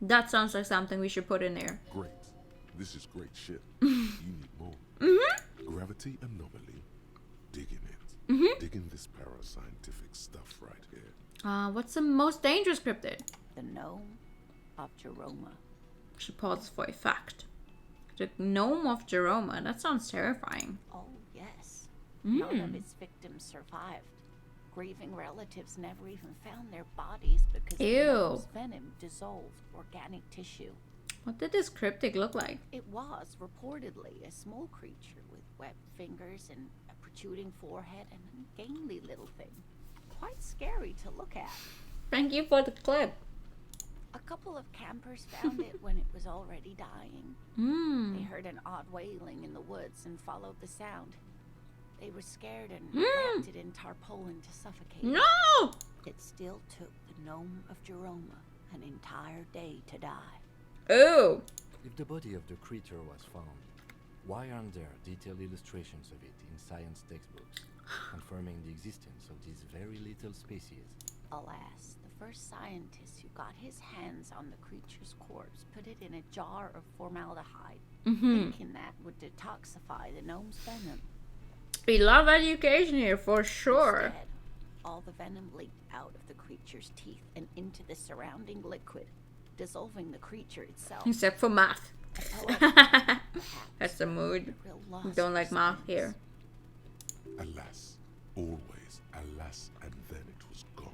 that sounds like something we should put in there. Great. This is great shit. You need more. Gravity anomaly. Digging it. Digging this parascientific stuff right here. What's the most dangerous cryptid? The gnome of Jeroma. She pauses for effect. The gnome of Jeroma. That sounds terrifying. Oh, yes. None of its victims survived. Grieving relatives never even found their bodies because the gnome's venom dissolved organic tissue. What did this cryptic look like? It was reportedly a small creature with webbed fingers and a protruding forehead and a gangly little thing. Quite scary to look at. Thank you for the clip. A couple of campers found it when it was already dying. They heard an odd wailing in the woods and followed the sound. They were scared and wrapped it in tarpaulin to suffocate. No! It still took the gnome of Jeroma an entire day to die. Oh! If the body of the creature was found, why aren't there detailed illustrations of it in science textbooks, confirming the existence of these very little species? Alas, the first scientist who got his hands on the creature's corpse put it in a jar of formaldehyde, thinking that would detoxify the gnome's venom. We love education here for sure. Instead, all the venom leaked out of the creature's teeth and into the surrounding liquid, dissolving the creature itself. Except for math. That's the mood. We don't like math here. Alas, always alas, and then it was gone.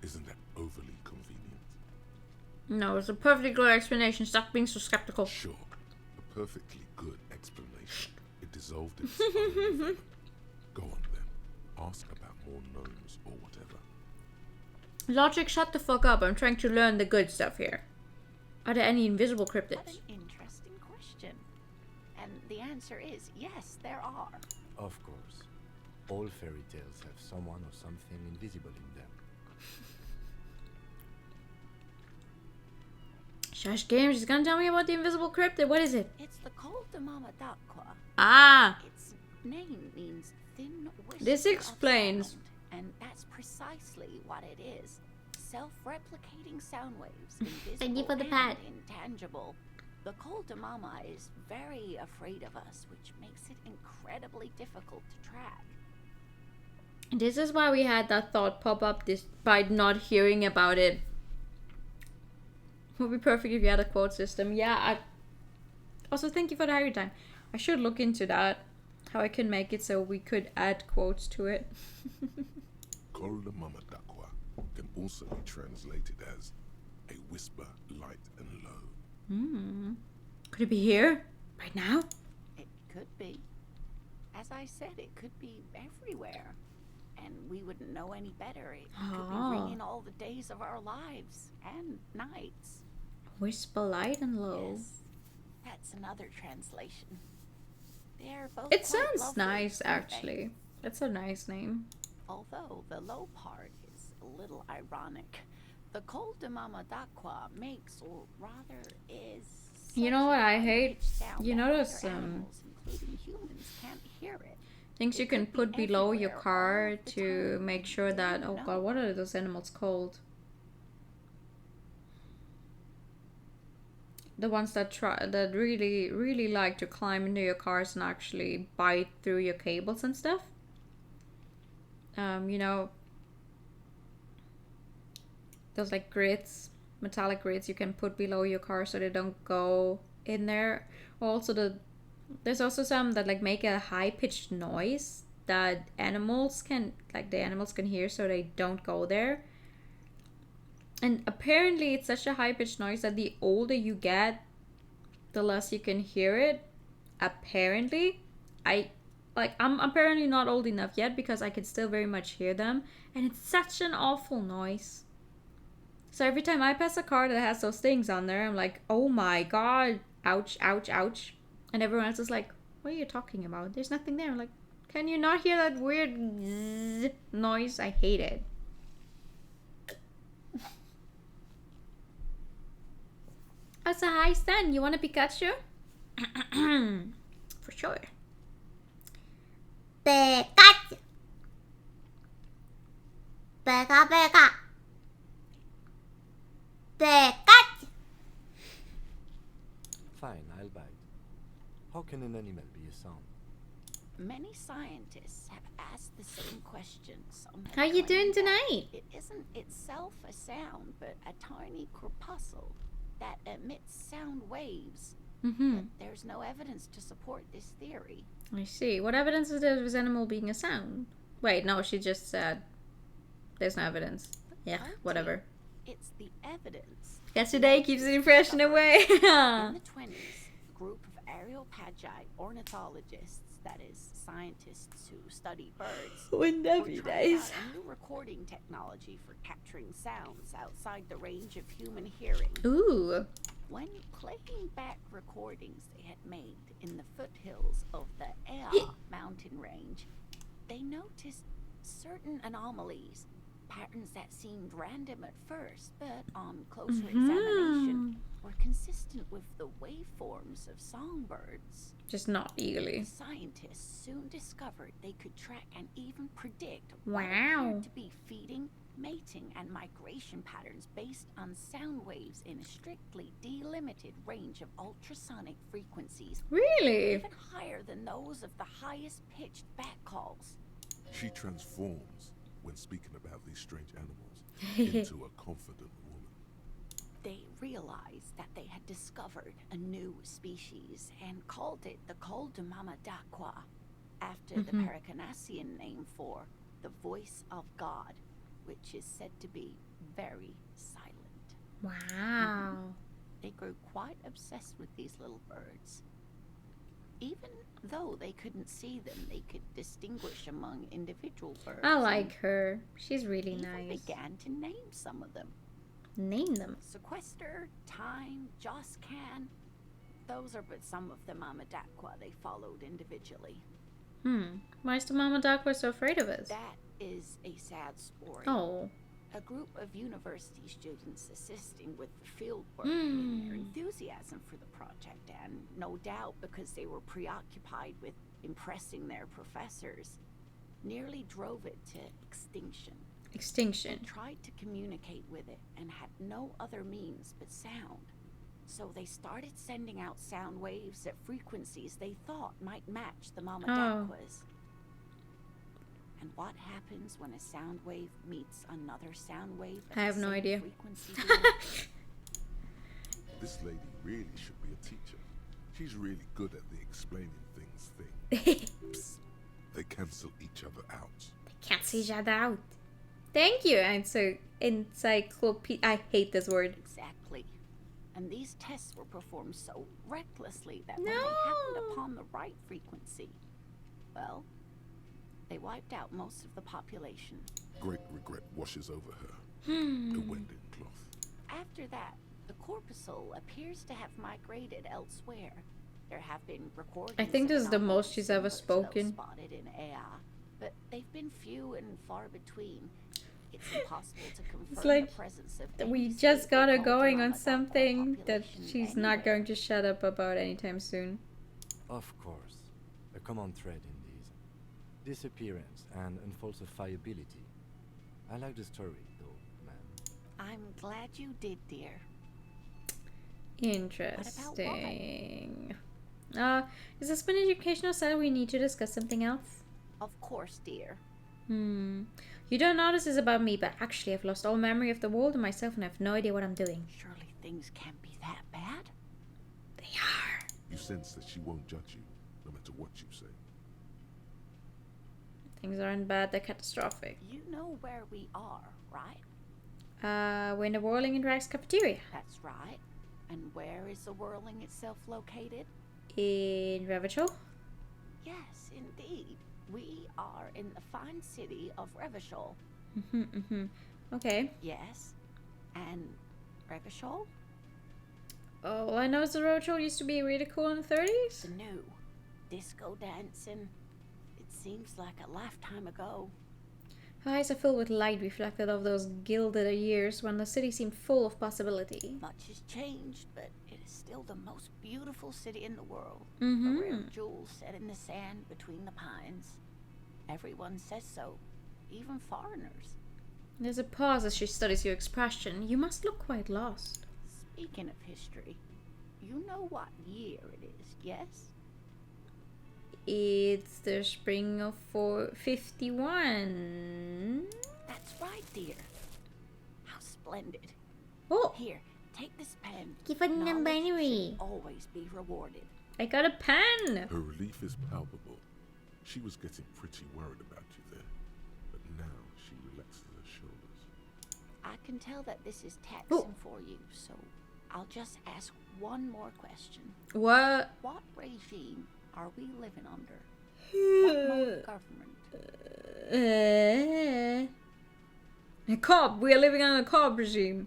Isn't that overly convenient? No, it's a perfectly good explanation. Stop being so skeptical. Sure, a perfectly good explanation. It dissolved its own venom. Go on then. Ask about more gnomes or whatever. Logic, shut the fuck up. I'm trying to learn the good stuff here. Are there any invisible cryptids? What an interesting question. And the answer is yes, there are. Of course. All fairy tales have someone or something invisible in them. Shush Games is gonna tell me about the invisible cryptid. What is it? It's the Col de Mama Dakwa. Ah! Its name means thin whisper. This explains. Of sound, and that's precisely what it is. Self-replicating sound waves, invisible Thank you for the and pat. intangible. The Col de Mama is very afraid of us, which makes it incredibly difficult to track. This is why we had that thought pop up despite not hearing about it. It would be perfect if you had a quote system. Yeah, also thank you for the hurry time. I should look into that. How I can make it so we could add quotes to it. Col de Mama Dakwa can also be translated as a whisper, light and low. Could it be here? Right now? It could be. As I said, it could be everywhere. And we wouldn't know any better. It could be ringing all the days of our lives and nights. Whisper light and low. Yes, that's another translation. They're both It quite sounds lovely, nice, aren't they? actually. That's a nice name. Although the low part is a little ironic. The Col de Mama Dakwa makes, or rather is... You know what I hate? sound You that notice other animals, including humans, can't hear it. things you can put below your car to make sure that, oh god, what are those animals called? The ones that really like to climb into your cars and actually bite through your cables and stuff. You know, those like grids, metallic grids you can put below your car so they don't go in there. Also there's also some that like make a high-pitched noise that animals can hear so they don't go there. And apparently it's such a high-pitched noise that the older you get, the less you can hear it. Apparently. I'm apparently not old enough yet because I can still very much hear them. And it's such an awful noise. So every time I pass a car that has those things on there, I'm like, oh my god, ouch, ouch, ouch. And everyone else is like, what are you talking about? There's nothing there. I'm like, can you not hear that weird zzz noise? I hate it. Oh, so hi, Stan. You want a Pikachu? For sure. Pikachu. Pika, pika. Pikachu. Fine, I'll bite. How can an animal be a sound? Many scientists have asked the same question. Some have How you doing claimed that tonight? It isn't itself a sound, but a tiny corpuscle that emits sound waves. But there's no evidence to support this theory. I see. What evidence is there of this animal being a sound? Wait, no, she just said there's no evidence. Yeah, whatever. It's the evidence. Guess today keeps the impression away. In the 20s, a group of areopagi ornithologists, that is, scientists who study birds, Wouldn't that were be trying nice? out a new recording technology for capturing sounds outside the range of human hearing. Ooh. When playing back recordings they had made in the foothills of the Ea mountain range, they noticed certain anomalies, patterns that seemed random at first, but on closer examination were consistent with the waveforms of songbirds. Just not eagerly. Scientists soon discovered they could track and even predict Wow. what appeared to be feeding, mating, and migration patterns based on sound waves in a strictly delimited range of ultrasonic frequencies. Really? Even higher than those of the highest pitched bat calls. She transforms when speaking about these strange animals into a confident woman. They realized that they had discovered a new species and called it the Col de Mamadakwa, after the Paracanassian name for the voice of God, which is said to be very silent. Wow. They grew quite obsessed with these little birds. Even though they couldn't see them, they could distinguish among individual birds. I like her. She's really and nice. even began to name some of them. Name them. Sequester, Time, Joscan. Those are but some of the Mamadakwa they followed individually. Why is the Mama Duck so afraid of us? That is a sad story. Oh. A group of university students assisting with the field work in their enthusiasm for the project, and no doubt because they were preoccupied with impressing their professors, nearly drove it to extinction. Extinction. They tried to communicate with it and had no other means but sound. So they started sending out sound waves at frequencies they thought might match the Mamadakwas. And what happens when a sound wave meets another sound wave? I have no idea. This lady really should be a teacher. She's really good at the explaining things thing. Psst. They cancel each other out. Cancel each other out. Thank you. Encyclopedia. I hate this word. Exactly. And these tests were performed so recklessly that when they happened upon the right frequency, well, they wiped out most of the population. Great regret washes over her. The Wending cloth. After that, the corpuscle appears to have migrated elsewhere. There have been recordings. I think this is the most she's ever spoken. Spotted in Ea, but they've been few and far between. It's impossible to confirm It's like the presence of we just got her going on something that she's not going to shut up about anytime soon. Of course. A common thread in these. Disappearance and unfalsifiability. I like the story, though, man. I'm glad you did, dear. Interesting. Is this an educational side? We need to discuss something else? Of course, dear. You don't know this is about me, but actually I've lost all memory of the world and myself and I have no idea what I'm doing. Surely things can't be that bad? They are. You sense that she won't judge you, no matter what you say. Things aren't bad, they're catastrophic. You know where we are, right? We're in the Whirling in Rags cafeteria. That's right. And where is the Whirling itself located? In Revachol? Yes, indeed. We are in the fine city of Revachol. Okay. Yes. And Revachol? Oh, all I know is the Revachol used to be really cool in the 30s. The new disco dancing. It seems like a lifetime ago. Her eyes are filled with light reflected of those gilded years when the city seemed full of possibility. Much has changed, but it is still the most beautiful city in the world. Mm-hmm. A rare jewel set in the sand between the pines. Everyone says so, even foreigners. There's a pause as she studies your expression. You must look quite lost. Speaking of history, you know what year it is, yes? It's the spring of 451. That's right, dear. How splendid. Oh! Here, take this pen. Give it a binary. Always be rewarded. I got a pen! Her relief is palpable. She was getting pretty worried about you there, but now she relaxes her shoulders. I can tell that this is taxing for you, so I'll just ask one more question. What? What regime are we living under? What mode of government? A COP. We are living on a COP regime.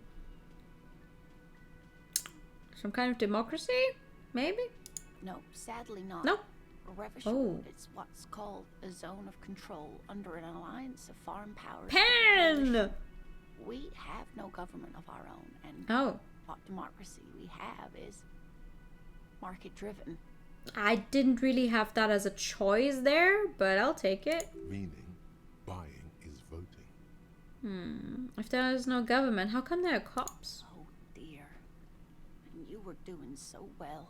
Some kind of democracy? Maybe? No, sadly not. No. Revachol is what's called a zone of control under an alliance of foreign powers. Pen! We have no government of our own, and what democracy we have is market-driven. I didn't really have that as a choice there, but I'll take it. Meaning, buying is voting. If there is no government, how come there are cops? Oh dear. And you were doing so well.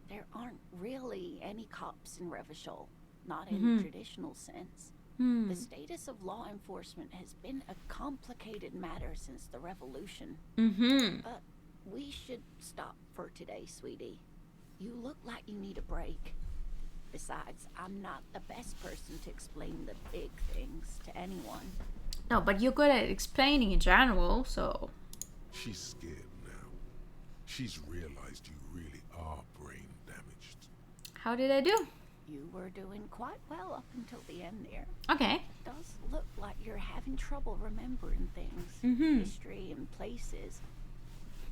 There aren't really any cops in Revachol, not in traditional sense. The status of law enforcement has been a complicated matter since the revolution. But we should stop for today, sweetie. You look like you need a break. Besides, I'm not the best person to explain the big things to anyone. No, but you're good at explaining in general, so... She's scared now. She's realized you really are brain damaged. How did I do? You were doing quite well up until the end there. Okay. It does look like you're having trouble remembering things. History and places.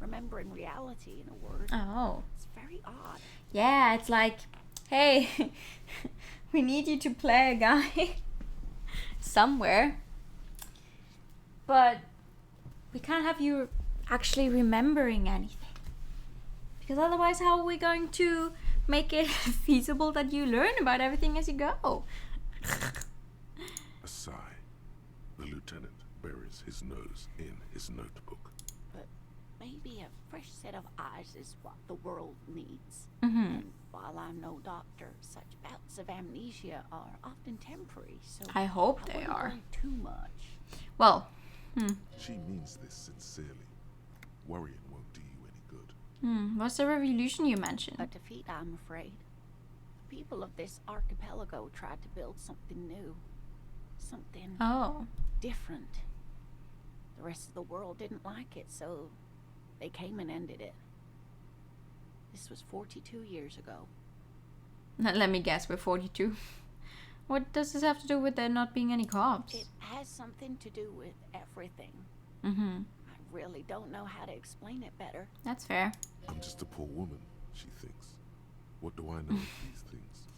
Remembering reality, in a word. Oh. It's very odd. Yeah, it's like, hey, we need you to play a guy somewhere. But we can't have you actually remembering anything. Because otherwise, how are we going to make it feasible that you learn about everything as you go? A sigh. The lieutenant buries his nose in his notebook. But maybe a fresh set of eyes is what the world needs. And while I'm no doctor, such bouts of amnesia are often temporary, so I hope they wouldn't are. worry too much. Well, She means this sincerely. Worrying won't do you any good. What's the revolution you mentioned? A defeat, I'm afraid. The people of this archipelago tried to build something new. Something different. The rest of the world didn't like it, so they came and ended it. This was 42 years ago. Let me guess, we're 42. What does this have to do with there not being any cops? It has something to do with everything. I really don't know how to explain it better. That's fair. I'm just a poor woman, she thinks. What do I know of these things?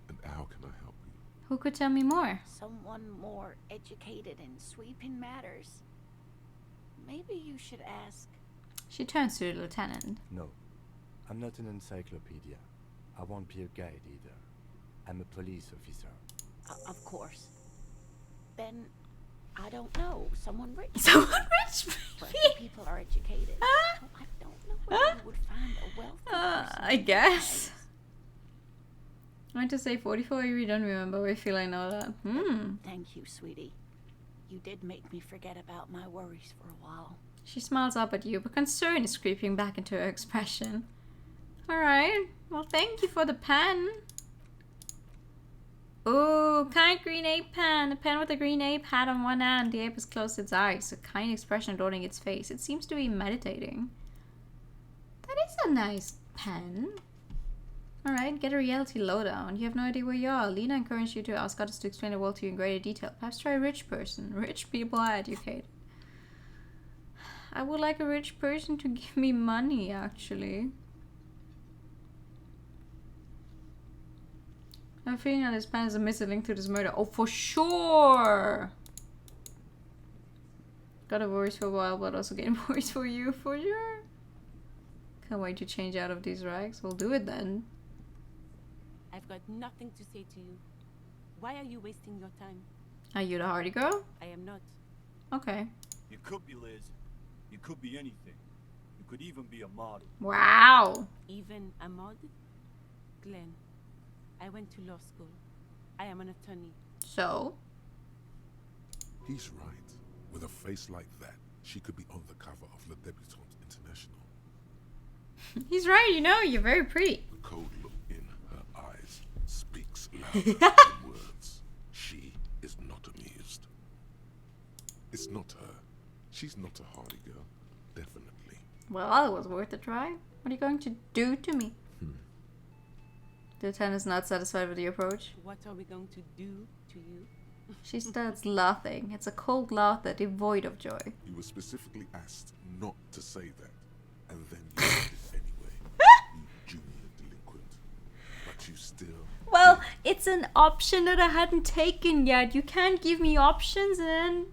And how can I help you? Who could tell me more? Someone more educated in sweeping matters. Maybe you should ask. She turns to the lieutenant. No, I'm not an encyclopedia. I won't be a guide either. I'm a police officer. Of course. Then, I don't know. Someone rich. Someone rich? But people are educated. So I don't know where you would find a wealthy person. I guess. I meant to say 44, I really don't remember. I feel I know that. Thank you, sweetie. You did make me forget about my worries for a while. She smiles up at you, but concern is creeping back into her expression. Alright, well thank you for the pen. Oh, kind green ape pen. A pen with a green ape hat on one hand. The ape has closed its eyes, a kind expression adorning its face. It seems to be meditating. That is a nice pen. Alright, get a reality lowdown. You have no idea where you are. Lena encouraged you to ask others to explain the world to you in greater detail. Perhaps try a rich person. Rich people are educated. I would like a rich person to give me money, actually. I'm feeling that this pen is a missing link to this murder. Oh, for sure! Got a worries for a while, but also getting worries for you, for sure. Can't wait to change out of these rags. We'll do it then. I've got nothing to say to you. Why are you wasting your time? Are you the hardy girl? I am not. Okay. You could be Liz. You could be anything. You could even be a model. Wow. Even a mod? Glenn, I went to law school. I am an attorney. So? He's right. With a face like that, she could be on the cover of Le Debutante International. He's right, you know, you're very pretty. The cold look in her eyes speaks louder than words. She is not amused. It's not her. She's not a hardy girl, definitely. Well, it was worth a try. What are you going to do to me? The lieutenant is not satisfied with the approach. What are we going to do to you? She starts laughing. It's a cold laughter devoid of joy. You were specifically asked not to say that, and then you did it anyway. You junior delinquent. But you still... Well, it's an option that I hadn't taken yet. You can't give me options and then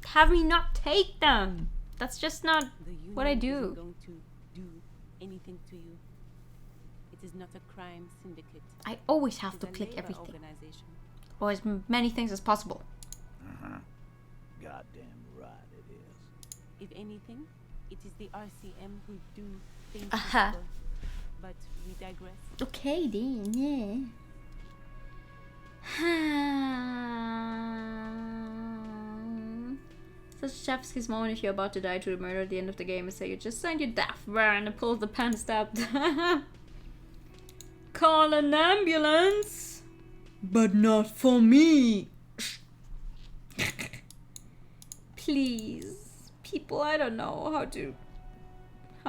have me not take them. That's just not what I do. Isn't going to do anything to you. It is not a crime syndicate. I always have It to is a click labor everything. organization. Or as many things as possible. Goddamn right it is. If anything, it is the RCM who do things to Aha. people. But we digress. Okay then, yeah. Such a Chevsky's moment if you're about to die to the murder at the end of the game and say you just signed your death warrant and pull the pen step. Call an ambulance! But not for me! Please. People, I don't know how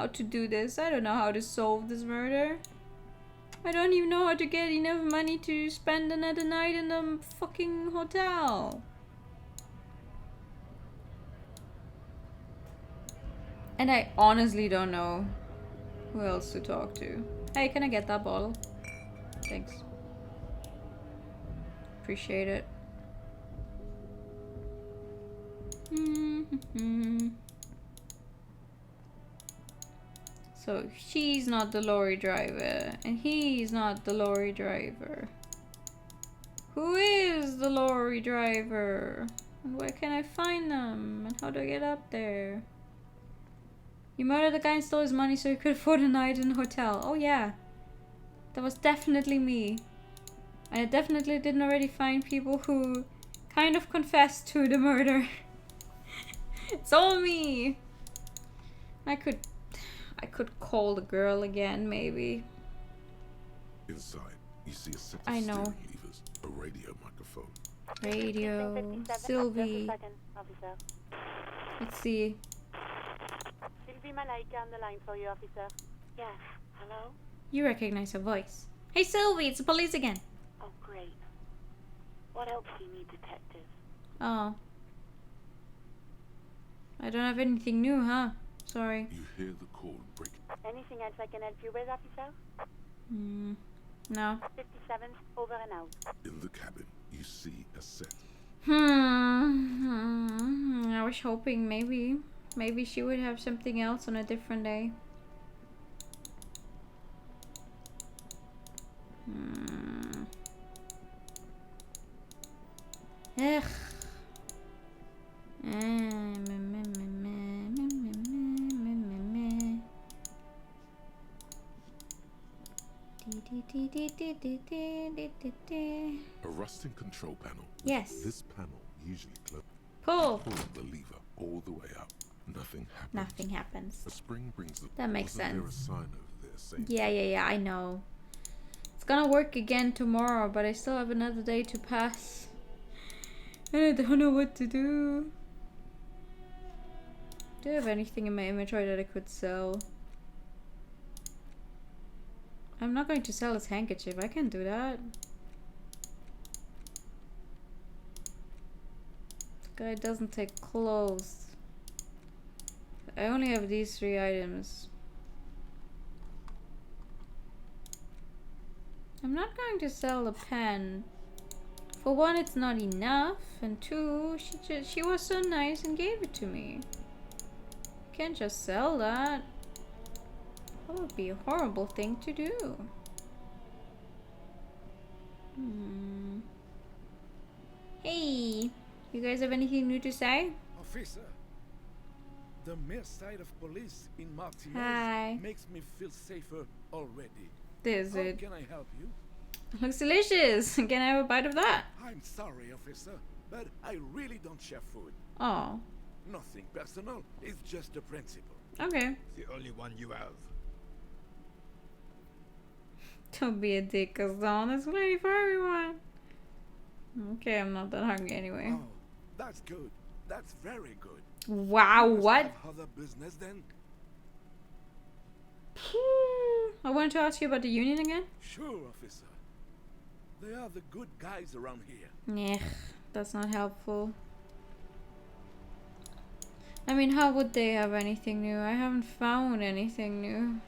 to do this. I don't know how to solve this murder. I don't even know how to get enough money to spend another night in the fucking hotel. And I honestly don't know who else to talk to. Hey, can I get that bottle? Thanks. Appreciate it. So she's not the lorry driver, and he's not the lorry driver. Who is the lorry driver? And where can I find them? And how do I get up there? You murdered the guy and stole his money so he could afford a night in a hotel. Oh yeah. That was definitely me. I definitely didn't already find people who kind of confessed to the murder. It's all me. I could call the girl again, maybe. Inside, you see a set of I know. steering levers, a radio microphone. Radio, Sylvie. Let's see. Sylvie Malaika on the line for you, officer. Yes. Hello? You recognize her voice. Hey Sylvie, it's the police again. Oh, great. What else do you need, detective? Oh. I don't have anything new, huh? Sorry. You hear the call break. Anything else I can help you with, officer? No. 57, over and out. In the cabin, you see a set. I was hoping maybe she would have something else on a different day. Ugh. A rusting control panel. Yes. This panel usually closes. Pull. Pull the lever all the way up. Nothing happens. Nothing happens. A spring brings the. That makes Wasn't there a sense. sign over there saying? Yeah, I know. It's gonna work again tomorrow, but I still have another day to pass. And I don't know what to do. Do I have anything in my inventory that I could sell? I'm not going to sell this handkerchief. I can't do that. This guy doesn't take clothes. I only have these 3 items. I'm not going to sell the pen. For one, it's not enough, and 2, she was so nice and gave it to me. Can't just sell that. That would be a horrible thing to do. Hey, you guys have anything new to say? Officer, the mere sight of police in Martinez Hi. makes me feel safer already. Does How it? can I help you? Looks delicious. Can I have a bite of that? I'm sorry, officer, but I really don't share food. Oh, Nothing personal, it's just a principle. okay. The only one you have. Don't be a dick, cause there's plenty for everyone. Okay, I'm not that hungry anyway. Oh, that's good. That's very good. Wow, what? Have other business then? I wanted to ask you about the union again. Sure, officer. They are the good guys around here. Yeah, that's not helpful. I mean, how would they have anything new? I haven't found anything new.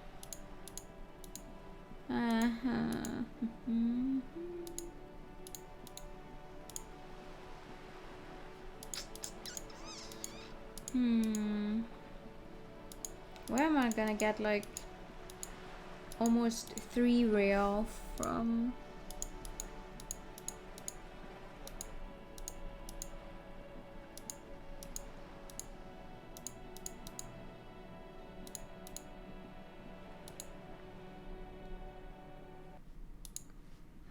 Where am I gonna get like almost 3 real from?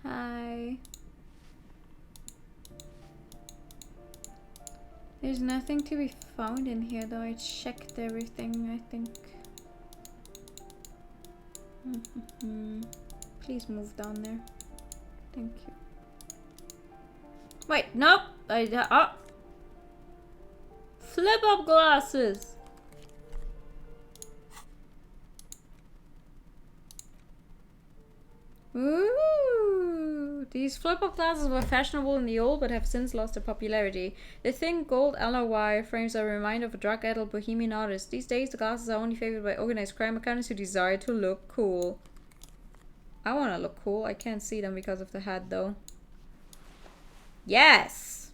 Hi. There's nothing to be found in here though. I checked everything, I think. Please move down there. Thank you. Wait, nope. Flip up glasses. Ooh, these flip-up glasses were fashionable in the old but have since lost their popularity. The thin gold alloy frames are a reminder of a drug-addled bohemian artist. These days, the glasses are only favored by organized crime accountants who desire to look cool. I want to look cool. I can't see them because of the hat, though. Yes!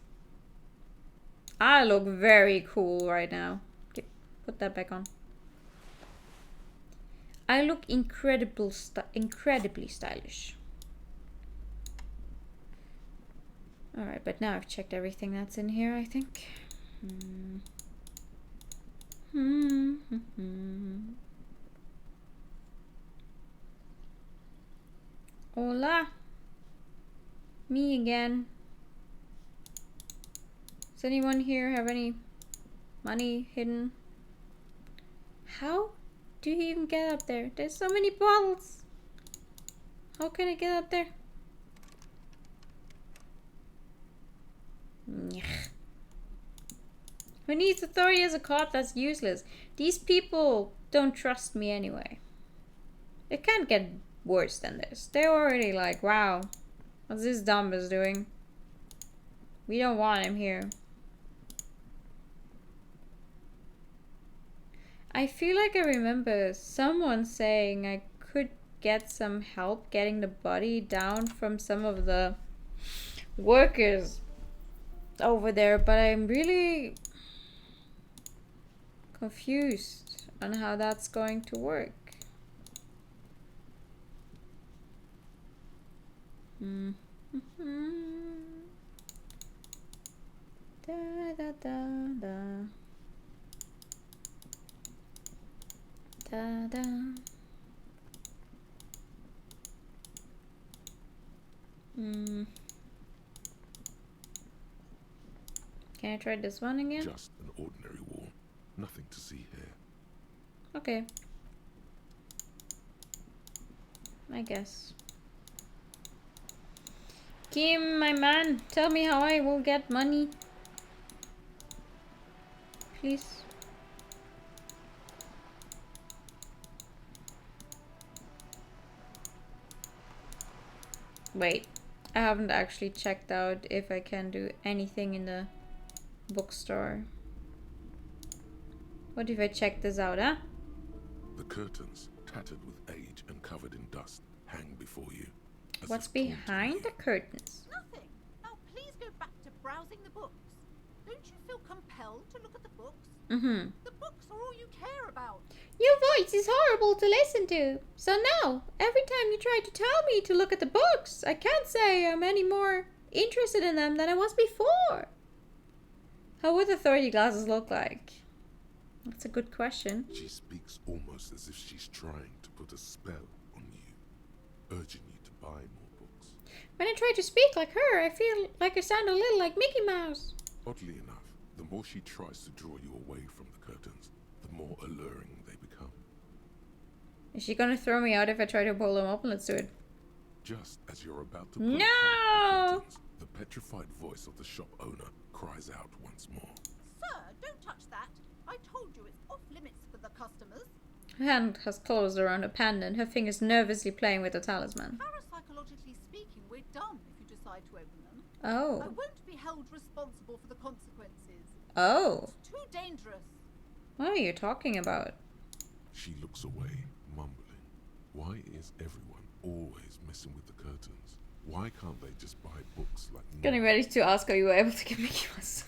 I look very cool right now. Okay, put that back on. I look incredibly stylish. Alright, but now I've checked everything that's in here, I think. Hola. Me again. Does anyone here have any money hidden? How do you even get up there? There's so many bottles. How can I get up there? Who needs authority as a cop? That's useless. These people don't trust me anyway. It can't get worse than this. They're already like, wow, what's this dumbass doing? We don't want him here. I feel like I remember someone saying I could get some help getting the body down from some of the workers over there, but I'm really confused on how that's going to work. Da da da da. Da da. Can I try this one again? Just an ordinary wall. Nothing to see here. Okay. I guess. Kim, my man, tell me how I will get money. Please. Wait, I haven't actually checked out if I can do anything in the bookstore. What if I check this out, huh? The curtains, tattered with age and covered in dust, hang before you. What's behind the curtains? Nothing. Now please go back to browsing the books. Don't you feel compelled to look at the books? The books are all you care about. Your voice is horrible to listen to. So now, every time you try to tell me to look at the books, I can't say I'm any more interested in them than I was before. How would authority glasses look like? That's a good question. She speaks almost as if she's trying to put a spell on you, urging you to buy more books. When I try to speak like her, I feel like I sound a little like Mickey Mouse. Oddly enough, the more she tries to draw you away from the curtains, the more alluring they become. Is she gonna throw me out if I try to pull them open? Let's do it. Just as you're about to pull No! the curtains, the petrified voice of the shop owner cries out once more. Sir, don't touch that. I told you it's off limits for the customers. Her hand has closed around her pendant, her fingers nervously playing with the talisman. Parapsychologically speaking, we're done if you decide to open them. Oh. I won't be held responsible for the consequences. Oh. It's too dangerous. What are you talking about? She looks away, mumbling. Why is everyone always messing with the curtains? Why can't they just buy books like me? Getting ready to ask how you were able to get Mickey Mouse.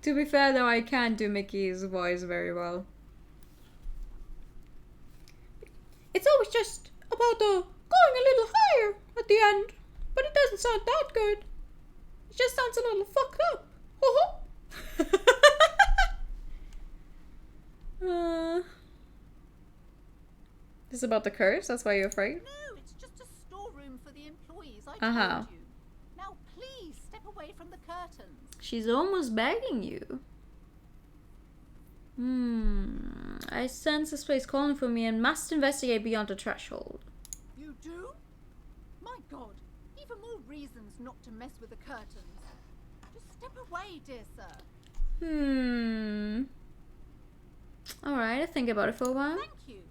To be fair though, I can't do Mickey's voice very well. It's always just about going a little higher at the end, but it doesn't sound that good. It just sounds a little fucked up. This is about the curse? That's why you're afraid? No, it's just a storeroom for the employees. I Uh-huh. told you. Now please step away from the curtains. She's almost begging you. I sense this place calling for me and must investigate beyond the threshold. You do? My God, even more reasons not to mess with the curtains. Just step away, dear sir. Alright, I'll think about it for a while. Thank you.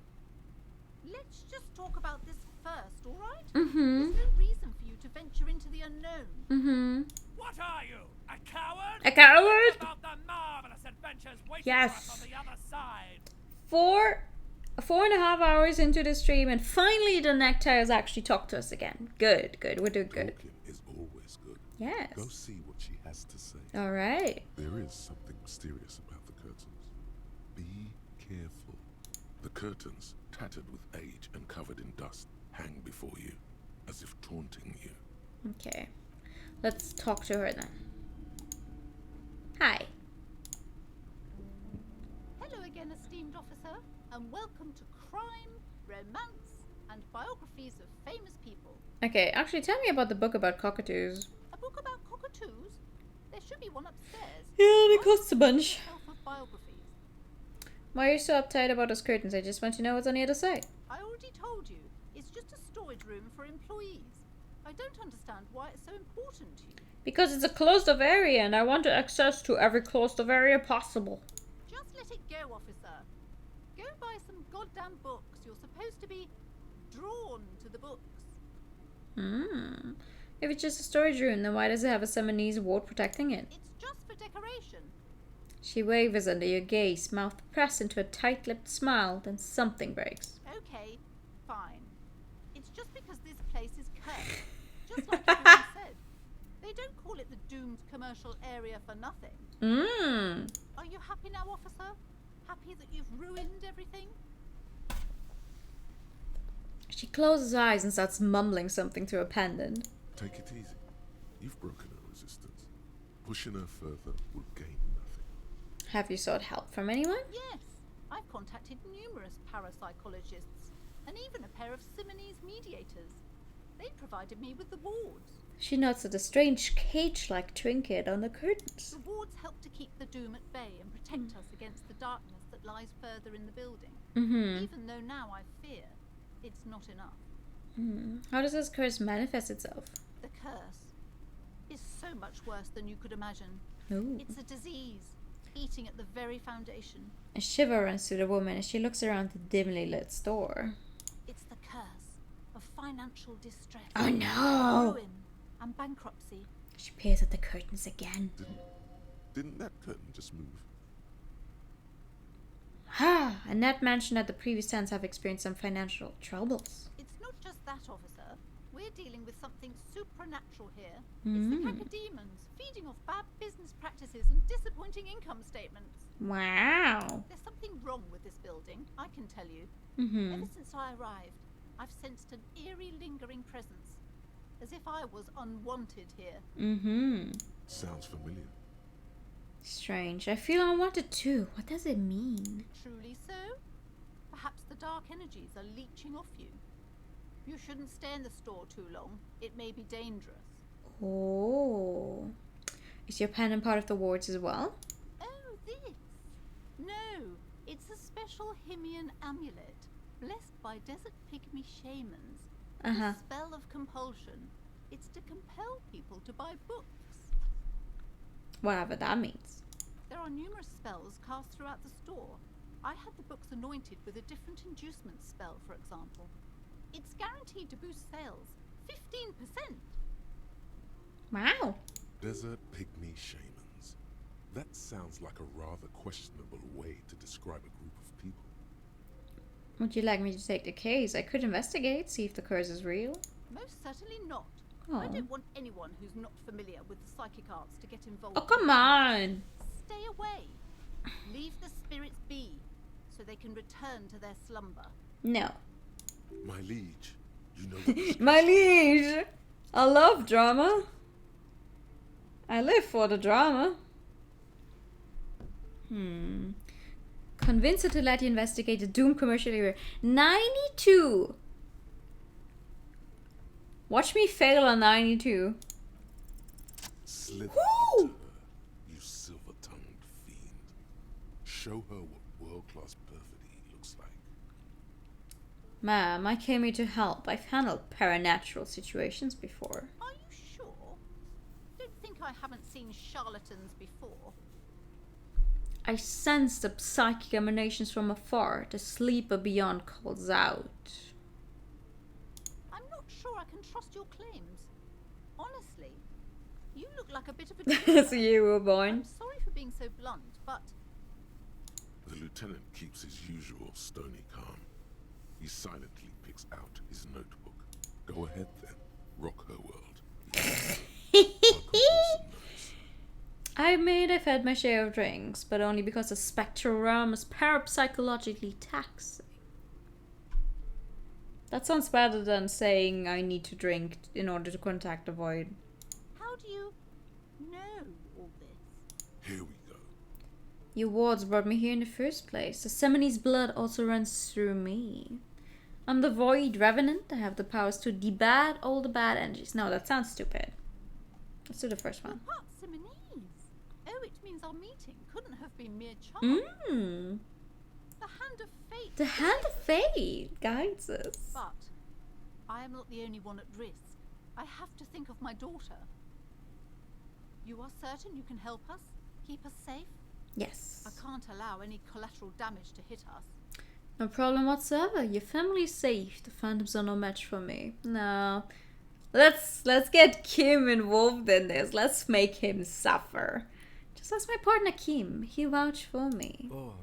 Let's just talk about this first, all right? Mm-hmm. There's no reason for you to venture into the unknown. Mm-hmm. What are you? A coward? A coward? Think about the marvelous adventures waiting Yes. for us on the other side. 4.5 hours into the stream, and finally the necktie has actually talked to us again. Good, we're doing good. Talking is always good. Yes. Go see what she has to say. Alright. There is something mysterious about the curtains. Be careful. The curtains, tattered with age and covered in dust, hang before you, as if taunting you. Okay. Let's talk to her then. Hi. Hello again, esteemed officer, and welcome to Crime, Romance, and Biographies of Famous People. Okay, actually tell me about the book about cockatoos. A book about cockatoos? There should be one upstairs. Yeah, they cost a bunch. Shelf of biographies. Why are you so uptight about those curtains? I just want to know what's on the other side. I already told you, it's just a storage room for employees. I don't understand why it's so important to you. Because it's a closed-off area and I want access to every closed-off area possible. Just let it go, officer. Go buy some goddamn books. You're supposed to be drawn to the books. If it's just a storage room, then why does it have a Simonese ward protecting it? It's just for decoration. She wavers under your gaze, mouth pressed into a tight-lipped smile, then something breaks. Okay, fine. It's just because this place is cursed. Just like everyone said. They don't call it the doomed commercial area for nothing. Are you happy now, officer? Happy that you've ruined everything? She closes her eyes and starts mumbling something to her pendant. Take it easy. You've broken her resistance. Pushing her further will gain nothing. Have you sought help from anyone? Yes. I've contacted numerous parapsychologists and even a pair of Simonese mediators. They provided me with the wards. She nods at a strange cage-like trinket on the curtains. The wards help to keep the doom at bay and protect us against the darkness that lies further in the building. Even though now I fear it's not enough. How does this curse manifest itself? The curse is so much worse than you could imagine. Ooh. It's a disease, eating at the very foundation. A shiver runs through the woman as she looks around the dimly lit store. It's the curse of financial distress. Oh no! Ruin and bankruptcy. She peers at the curtains again. Didn't that curtain just move? Annette mentioned that the previous tenants have experienced some financial troubles. It's not just that, officer. We're dealing with something supernatural here. It's the cacodemons feeding off bad business practices and disappointing income statements. Wow. There's something wrong with this building, I can tell you. Mm-hmm. Ever since I arrived, I've sensed an eerie lingering presence, as if I was unwanted here. Mm-hmm. Sounds familiar. Strange. I feel unwanted too. What does it mean? Truly so? Perhaps the dark energies are leeching off you. You shouldn't stay in the store too long. It may be dangerous. Oh. Is your pendant part of the wards as well? Oh, this? No, it's a special Himian amulet, blessed by desert pygmy shamans. A spell of compulsion. It's to compel people to buy books. Whatever that means. There are numerous spells cast throughout the store. I had the books anointed with a different inducement spell, for example. It's guaranteed to boost sales 15%. Wow. Desert pygmy shamans. That sounds like a rather questionable way to describe a group of people. Would you like me to take the case? I could investigate, see if the curse is real. Most certainly not. Oh. I don't want anyone who's not familiar with the psychic arts to get involved. Oh, come on. Stay away. Leave the spirits be, so they can return to their slumber. No. My liege, you know what My liege! I love drama. I live for the drama. Convince her to let you investigate the Doom commercial area. 92! Watch me fail on 92. Slither into her, you silver-tongued fiend. Show her what world-class perfidy looks like. Ma'am, I came here to help. I've handled paranatural situations before. Are you sure? Don't think I haven't seen charlatans before. I sense the psychic emanations from afar. The sleeper beyond calls out. I'm not sure I can trust your claims. Honestly, you look like a bit of a... So you were born. I'm sorry for being so blunt, but... The lieutenant keeps his usual stony calm. He silently picks out his notebook. Go ahead then. Rock her world. I admit I've had my share of drinks, but only because the spectral realm is parapsychologically taxing. That sounds better than saying I need to drink in order to contact the void. How do you know all this? Here we go. Your wards brought me here in the first place. The Semini's blood also runs through me. I'm the Void Revenant. I have the powers to debad all the bad energies. No, that sounds stupid. Let's do the first one. What? Simonese? Oh, it means our meeting couldn't have been mere chance. Mmm. The hand of fate. The hand of fate guides us. But I am not the only one at risk. I have to think of my daughter. You are certain you can help us? Keep us safe? Yes. I can't allow any collateral damage to hit us. No problem whatsoever. Your family is safe. The phantoms are no match for me. No. Let's get Kim involved in this. Let's make him suffer. Just ask my partner Kim. He vouched for me. Oh,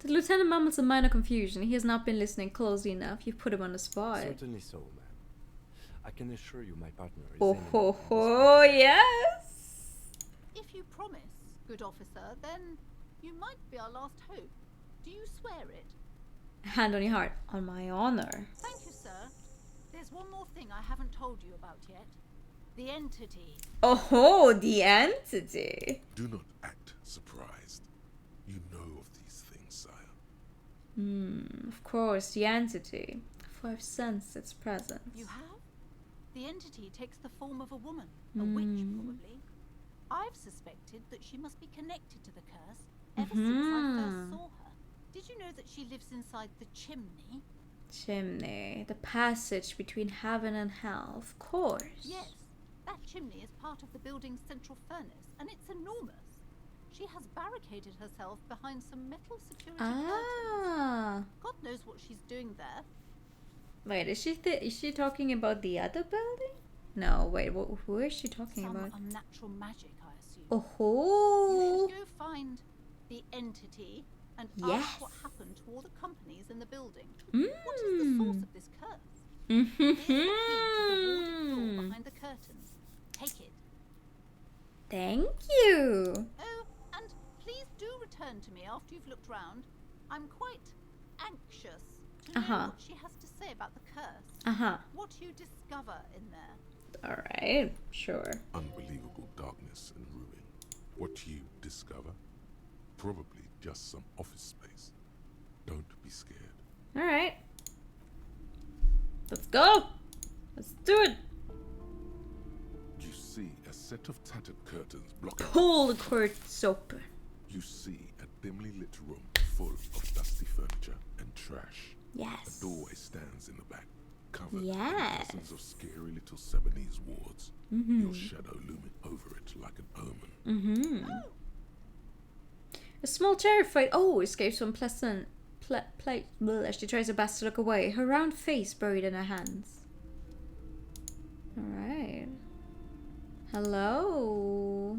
The lieutenant mumbles a minor confusion. He has not been listening closely enough. You put him on the spot. certainly so, ma'am. I can assure you my partner is Oh imminent ho on this ho, yes! If you promise, good officer, then you might be our last hope. Do you swear it? Hand on your heart. On my honor. Thank you, sir. There's one more thing I haven't told you about yet. The entity. Oh ho, the entity. Do not act surprised. You know of these things, sire. Of course, the entity. For I've sensed its presence. You have? The entity takes the form of a woman. A witch, probably. I've suspected that she must be connected to the curse ever since I first saw her. Did you know that she lives inside the chimney? Chimney. The passage between heaven and hell, of course. Yes. That chimney is part of the building's central furnace, and it's enormous. She has barricaded herself behind some metal security curtains. God knows what she's doing there. Wait, is she talking about the other building? No, wait, who is she talking Some about? unnatural magic, I assume. Oh ho! You should go find the entity and Yes. ask what happened to all the companies in the building. What is the source of this curse? Here's the key to the warded door behind the curtains. Take it. Thank you. Oh, and please do return to me after you've looked round. I'm quite anxious to know what she has to say about the curse. What you discover in there. Alright, sure. Unbelievable darkness and ruin. What you discover? Probably just some office space. Don't be scared. Alright. Let's go! Let's do it! You see a set of tattered curtains blocking. Pull the curtains open. You see a dimly lit room full of dusty furniture and trash. Yes. A doorway stands in the back. Come covered Yes. in dozens of scary little Seminese wards. Your shadow looming over it like an omen. A small terrified escapes from pleasant place as she tries her best to look away, her round face buried in her hands. Alright. Hello.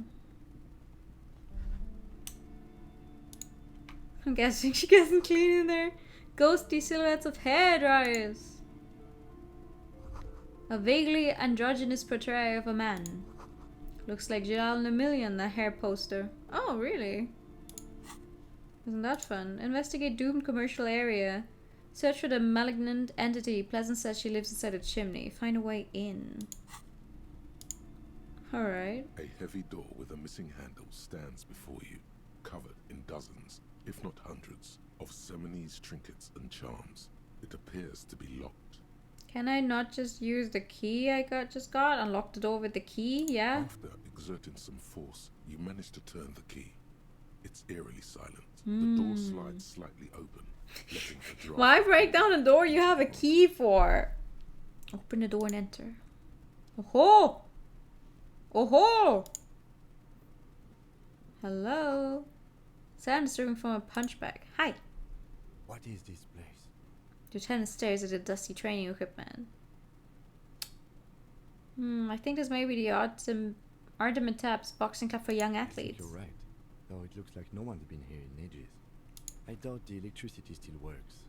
I'm guessing she gets clean in there. Ghostly silhouettes of hair dryers. A vaguely androgynous portrayal of a man. Looks like Jalal Namillion, the hair poster. Oh, really? Isn't that fun? Investigate doomed commercial area. Search for the malignant entity. Pleasant says she lives inside a chimney. Find a way in. Alright. A heavy door with a missing handle stands before you, covered in dozens, if not hundreds, of Seminese trinkets and charms. It appears to be locked. Can I not just use the key I just got? Unlock the door with the key? Yeah? After exerting some force, you manage to turn the key. It's eerily silent. The door slides slightly open, letting a draft. Why break down a door you have a key for? Open the door and enter. Oh-ho! Oh-ho! Hello? Sound disturbing from a punch bag. Hi. What is this place? Lieutenant stares at the dusty training equipment. I think this may be the Artemetap's boxing club for young athletes. You're right. Though it looks like no one's been here in ages. I doubt the electricity still works.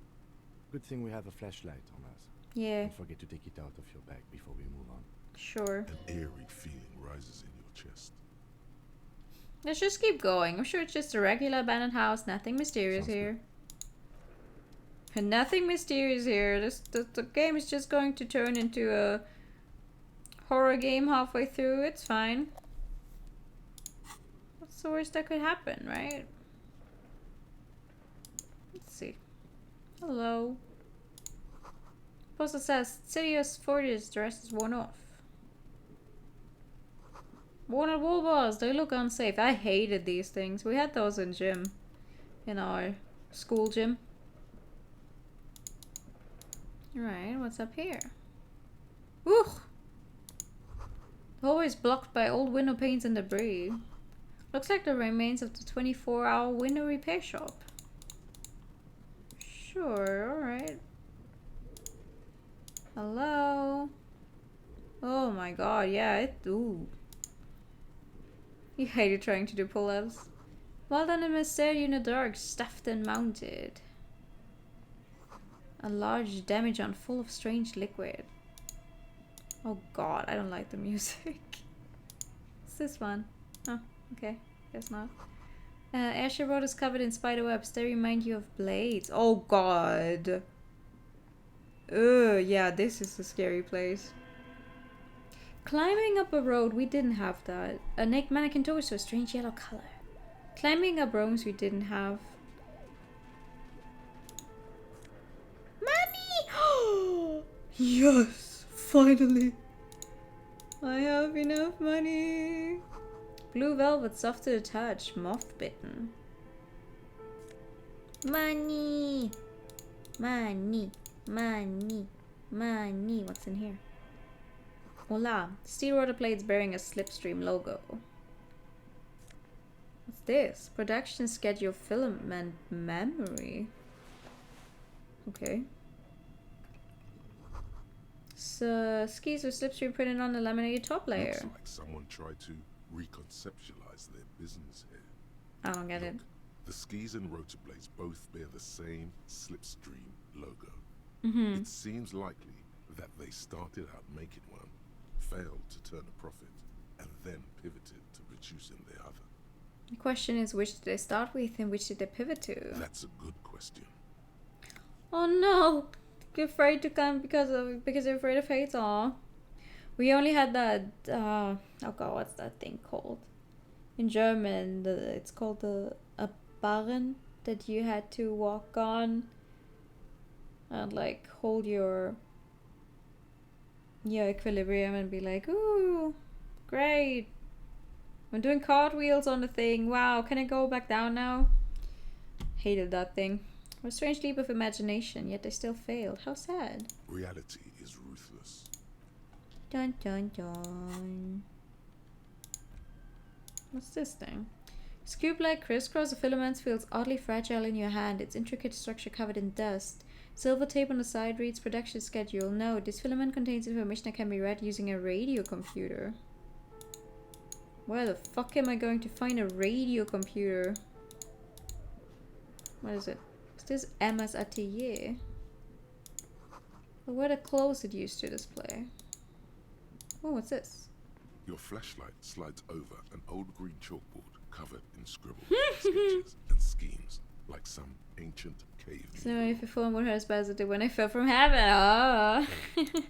Good thing we have a flashlight on us. Yeah. Don't forget to take it out of your bag before we move on. Sure. An eerie feeling rises in your chest. Let's just keep going. I'm sure it's just a regular abandoned house. Nothing mysterious here. And nothing mysterious here. The game is just going to turn into a horror game halfway through. It's fine. What's the worst that could happen, right? Let's see. Hello. Poster says, Sirius 40s, the rest is worn off. Worn out wall bars, they look unsafe. I hated these things. We had those in gym. In our school gym. Right, what's up here? Woo! The hallway is blocked by old window panes and debris. Looks like the remains of the 24-hour window repair shop. Sure, alright. Hello? Oh my god, yeah, ooh. You hated trying to do pull-ups. Well done, a mystery in the dark, stuffed and mounted. A large demijohn full of strange liquid. Oh god, I don't like the music. What's this one? Oh, okay, guess not. Airship road is covered in spiderwebs. They remind you of blades. Oh god. Ugh, yeah, this is a scary place. Climbing up a road, we didn't have that. A naked mannequin torso, a strange yellow color. Climbing up rooms, we didn't have. Money! Yes, finally. I have enough money. Blue velvet, soft to the touch, moth bitten. Money, money, money, money. What's in here? Hola, steel rotor plates bearing a Slipstream logo. What's this? Production schedule, filament memory. Okay. So, skis with Slipstream printed on the laminated top layer. Looks like someone tried to reconceptualize their business here. I don't get it. The skis and rotor blades both bear the same Slipstream logo. Mm-hmm. It seems likely that they started out making one, failed to turn a profit, and then pivoted to producing the other. The question is, which did they start with and which did they pivot to? That's a good question. Oh no! You're afraid to come because you're afraid of heights. Aw. We only had that oh god, what's that thing called? In German, it's called a Barren that you had to walk on and like hold your equilibrium and be like, ooh, great. I'm doing cartwheels on the thing. Wow, can I go back down now? Hated that thing. A strange leap of imagination, yet they still failed. How sad. Reality is ruthless. ruthless. Dun dun dun. What's this thing? Scoop-like crisscross of filaments feels oddly fragile in your hand, its intricate structure covered in dust. Silver tape on the side reads production schedule. No, this filament contains information that can be read using a radio computer. Where the fuck am I going to find a radio computer? What is it? Is this Emma's atelier? Or where the clothes it used to display? Oh, what's this? Your flashlight slides over an old green chalkboard covered in scribbles, sketches, and schemes, like some ancient cave. So if you fall, what has as it did when I fell from heaven? Oh.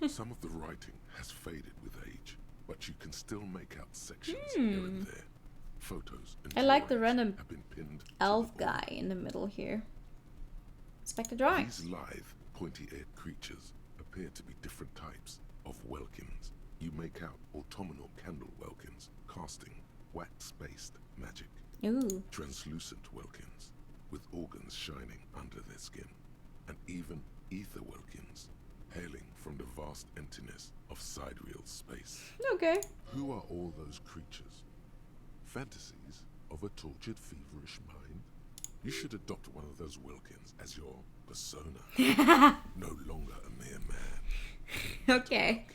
Some of the writing has faded with age, but you can still make out sections here and there. Photos and I like the drawings random have been pinned elf guy in the middle here. Inspect the drawings. These lithe, pointy-eared creatures appear to be different types of welkins. You make out autumnal candle welkins casting wax-based magic. Ooh. Translucent welkins with organs shining under their skin, and even ether welkins hailing from the vast emptiness of sidereal space. Okay. Who are all those creatures? Fantasies of a tortured, feverish mind? You should adopt one of those welkins as your persona. No longer a mere man. Okay.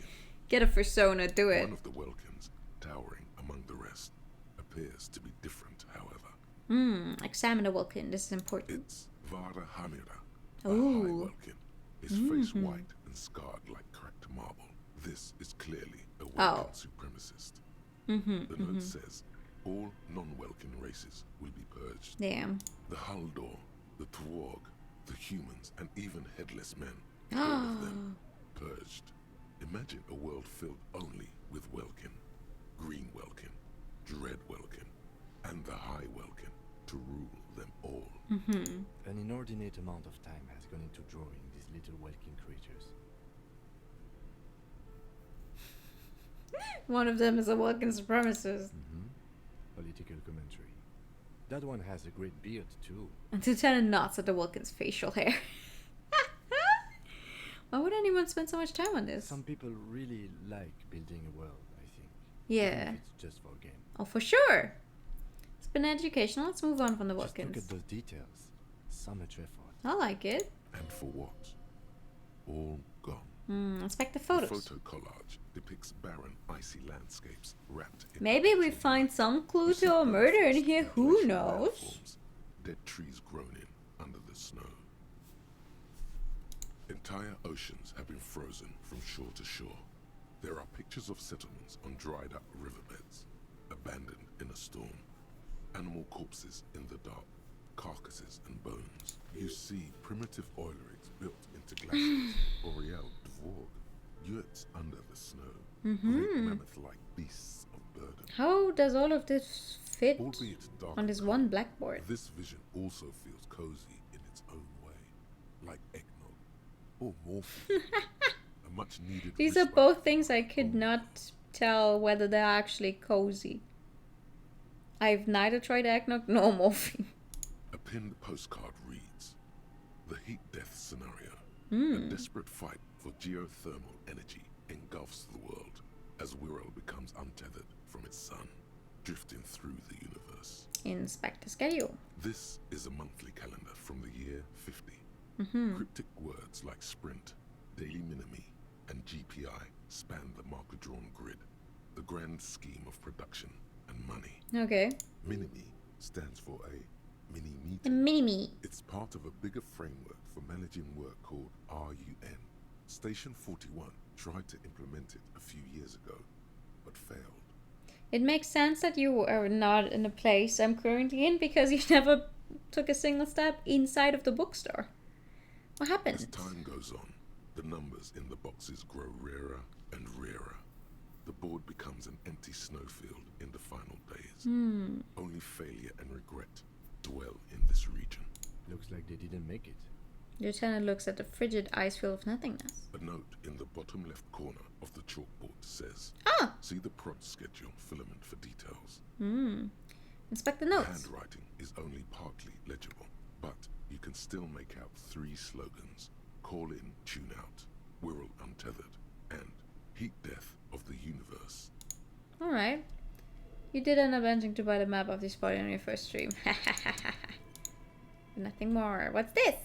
Get a persona, do it. One of the welkins, towering among the rest, appears to be different, however. Examine the Welkin. This is important. It's Vara Hamira, a Ooh. high welkin, his face white and scarred like cracked marble. This is clearly a welkin supremacist. The note says, all non-welkin races will be purged. Damn. The Haldor, the Twarg, the humans, and even headless men, all of them purged. Imagine a world filled only with Welkin, Green Welkin, Dread Welkin, and the High Welkin to rule them all. An inordinate amount of time has gone into drawing these little Welkin creatures. One of them is a Welkin supremacist. Political commentary. That one has a great beard too. And Lieutenant nods at the Welkin's facial hair. Why would anyone spend so much time on this? Some people really like building a world, I think. Yeah. Even if it's just for a game. Oh, for sure. It's been educational. Let's move on from the Just Welkins. look at those details. So much effort. I like it. And for what? All gone. Inspect the photos. The photo collage depicts barren, icy landscapes wrapped in... Maybe we find some clue to a murder in here. Who knows? Forms, dead trees grown in under the snow. Entire oceans have been frozen from shore to shore. There are pictures of settlements on dried up riverbeds, abandoned in a storm. Animal corpses in the dark, carcasses and bones. You see primitive oil rigs built into glaciers, Boreal Dvorg, yurts under the snow, great mammoth-like beasts of burden. How does all of this fit Albeit dark on this one blackboard? This vision also feels cozy in its own way, like eggnog or morphine. A much needed. These are both things I could not tell whether they're actually cozy. I've neither tried eggnog nor morphine. A pinned postcard reads, "The heat death scenario. A desperate fight for geothermal energy engulfs the world as Wirral becomes untethered from its sun, drifting through the universe." Inspect the schedule. This is a monthly calendar from the year 50. Cryptic words like sprint, daily minimi, and GPI span the marker-drawn grid, the grand scheme of production and money. Okay. Minimi stands for a mini-meter. A mini-me. It's part of a bigger framework for managing work called RUN. Station 41 tried to implement it a few years ago, but failed. It makes sense that you are not in the place I'm currently in because you never took a single step inside of the bookstore. What happened? As time goes on, the numbers in the boxes grow rarer and rarer. The board becomes an empty snowfield in the final days. Only failure and regret dwell in this region. Looks like they didn't make it. Lieutenant looks at the frigid ice field of nothingness. A note in the bottom left corner of the chalkboard says, "See the prod schedule filament for details." Inspect the The notes. handwriting is only partly legible, but you can still make out 3 slogans: "Call in, tune out," "Wirral untethered," Alright. You did end up managing to buy the map of this body on your first stream. Nothing more. What's this?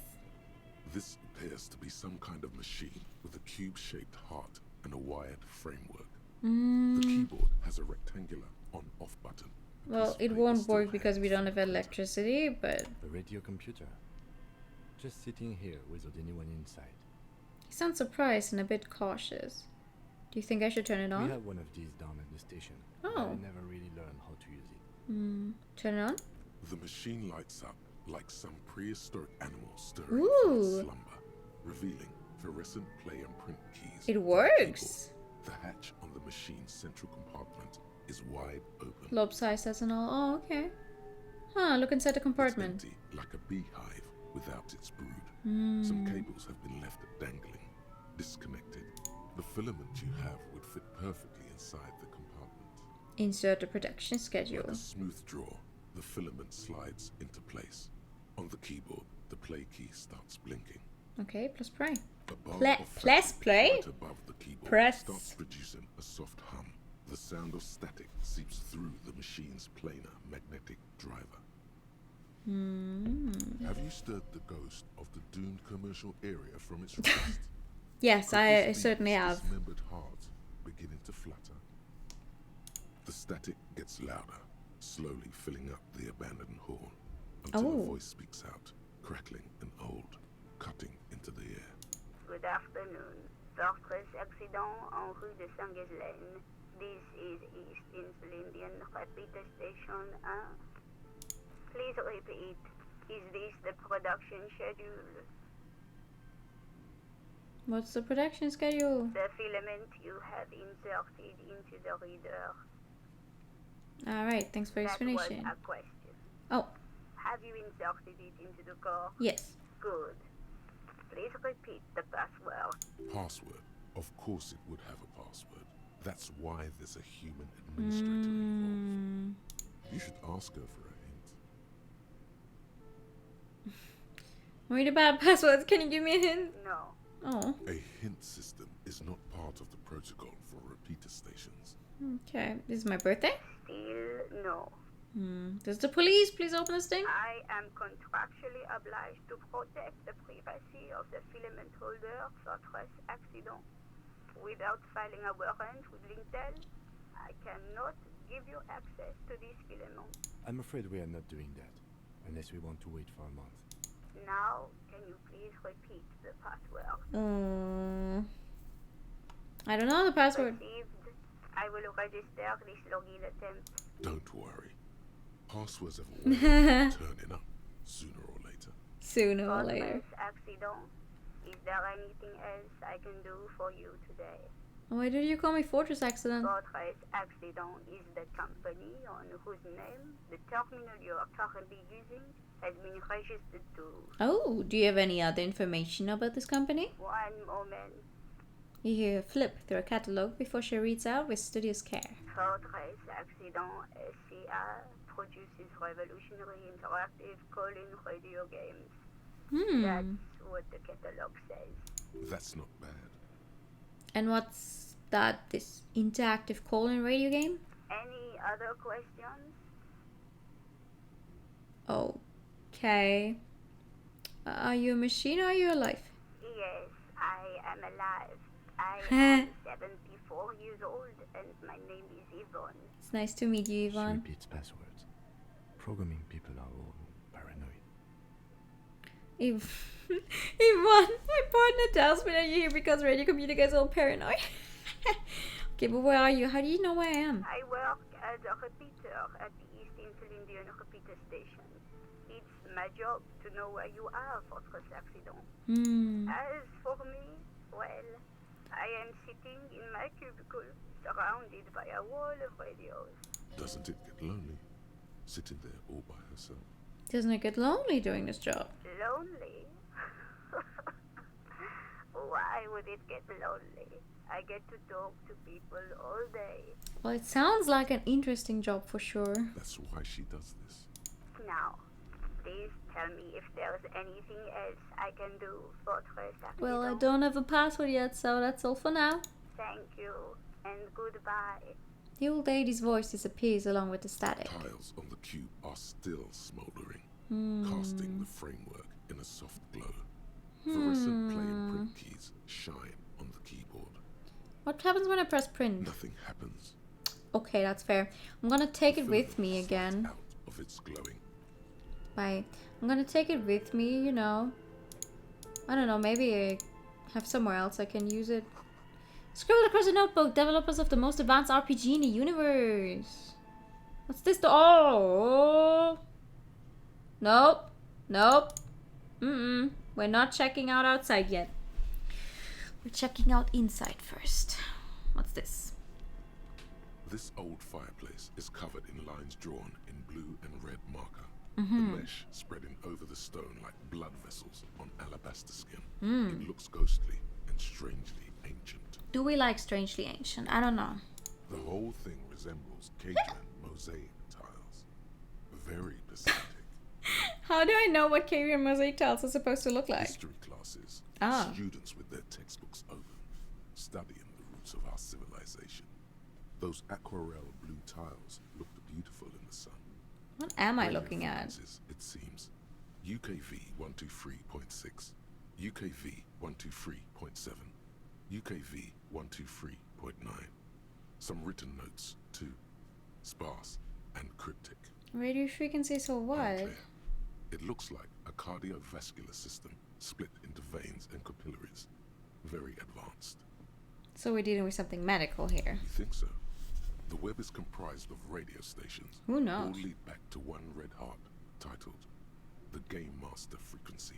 This appears to be some kind of machine with a cube-shaped heart and a wired framework. The keyboard has a rectangular on-off button. Well, it won't work because we don't have electricity, but... A radio computer. Just sitting here without anyone inside. He sounds surprised and a bit cautious. Do you think I should turn it on? We have one of these down at the station. Oh. But I never really learned how to use it. Turn it on? The machine lights up like some prehistoric animal stirring Ooh. from its slumber, revealing fluorescent play and print keys. It works! The hatch on the machine's central compartment is wide open. Lobe-sized as and all. Oh, okay. Huh, look inside the compartment. It's empty, like a beehive without its brood. Some cables have been left dangling, disconnected. The filament you have would fit perfectly inside the compartment. Insert the production schedule. Like a smooth draw, the filament slides into place. On the keyboard, the play key starts blinking. Okay, plus play. Press play? Right above the keyboard Press. starts producing a soft hum. The sound of static seeps through the machine's planar magnetic driver. Have you stirred the ghost of the doomed commercial area from its rest? Yes, Could I this be certainly its have. dismembered heart beginning to flutter? The static gets louder, slowly filling up the abandoned hall, until a voice speaks out, crackling and old, cutting into the air. Good afternoon. Fortress accident en rue de Saint-Ghislaine. This is East Insulindian Repeater Station 1. Please repeat. Is this the production schedule? What's the production schedule? The filament you have inserted into the reader. Alright, thanks for your explanation. That was a question. Oh, Have you inserted it into the core? yes. Good. Please repeat the password. Password. Of course it would have a password. That's why there's a human administrator involved. You should ask her for a hint. Worried about passwords. Can you give me a hint? No. Oh. A hint system is not part of the protocol for repeater stations. Okay. This is my birthday? Still no. Does the police please open this thing? I am contractually obliged to protect the privacy of the filament holder Fortress accident. Without filing a warrant with Lintel, I cannot give you access to this filament. I'm afraid we are not doing that, unless we want to wait for a month. Now, can you please repeat the password? I don't know the password. Received. I will register this login attempt. Don't worry. Passwords have a way of turning up sooner or later. Sooner or later. Fortress accident. Is there anything else I can do for you today? Why did you call me Fortress Accident? Fortress Accident is the company on whose name the terminal you are currently using has been registered to. Oh, do you have any other information about this company? One moment. You hear her flip through a catalog before she reads out with studious care. Fortress Accident SCA produces revolutionary interactive call-in radio games. That's what the catalog says. That's not bad. And what's that, this interactive call-in radio game? Any other questions? Okay. Are you a machine or are you alive? Yes, I am alive. I am 74 years old and my name is Yvonne. It's nice to meet you, She Yvonne. repeats passwords. Programming people are all paranoid. Yvonne, my partner tells me that you're here because radio computer gets all paranoid. Okay, but where are you? How do you know where I am? I work as a repeater at the East Insulindian repeater station. It's my job to know where you are, Fortress Accident. As for me, well, I am sitting in my cubicle, surrounded by a wall of radios. Doesn't it get lonely, sitting there all by herself? Doesn't it get lonely doing this job? Lonely? Why would it get lonely? I get to talk to people all day. Well, it sounds like an interesting job for sure. That's why she does this. Now, please tell me if there's anything else I can do, Fortress Accident. Well, I don't have a password yet, so that's all for now. Thank you, and goodbye. The old lady's voice disappears along with the static. Tiles on the cube are still smoldering, casting the framework in a soft glow. Fluorescent play and print keys shine on the keyboard. What happens when I press print? Nothing happens. Okay, that's fair. I'm gonna take it with me again. Out of its glowing. Bye. I'm gonna take it with me, you know. I don't know, maybe I have somewhere else I can use it. Scribbled across a notebook, developers of the most advanced RPG in the universe. What's this? Oh! Nope. Nope. We're not checking out outside yet. We're checking out inside first. What's this? This old fireplace is covered in lines drawn in blue and red marker. Mm-hmm. The mesh spreading over the stone like blood vessels on alabaster skin. Mm. It looks ghostly and strangely ancient. Do we like strangely ancient? I don't know. The whole thing resembles Cajun mosaic tiles. Very pathetic. How do I know what Cajun mosaic tiles are supposed to look like? History classes. Ah. Students with their textbooks open, studying the roots of our civilization. Those aquarelle blue tiles looked beautiful in the sun. What am I Radio looking at? frequencies, it seems. UKV 123.6, UKV 123.7, UKV 123.9. Some written notes too, sparse and cryptic. Radio frequencies for what? Unclear. It looks like a cardiovascular system split into veins and capillaries. Very advanced. So we're dealing with something medical here. You think so? The web is comprised of radio stations. Who knows? All lead back to one red heart, titled the Game Master Frequency.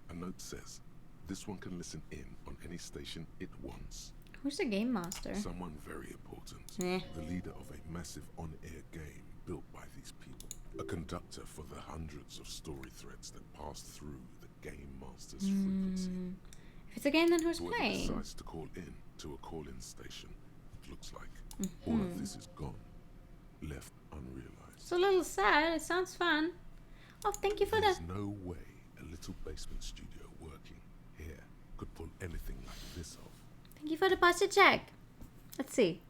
A note says, this one can listen in on any station it wants. Who's the game master? Someone very important. Eh. The leader of a massive on-air game built by these people. A conductor for the hundreds of story threads that pass through the Game Master's frequency. If it's a game, then who's Whoever playing? decides to call in to a call-in station, it looks like all of this is gone, left unrealized. It's a little sad. It sounds fun. Oh, thank you for There's the... no way a little basement studio working here could pull anything like this off. Thank you for the posture check. Let's see.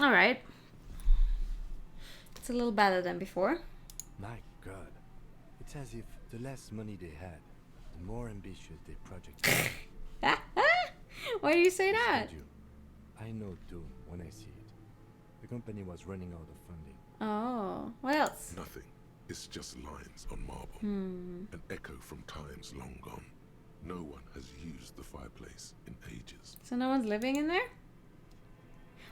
Alright. It's a little better than before. My God. It's as if the less money they had, the more ambitious their project was. Why do you say that? I know Doom when I see it. The company was running out of funding. Oh, what else? Nothing. It's just lines on marble. An echo from times long gone. No one has used the fireplace in ages. So no one's living in there?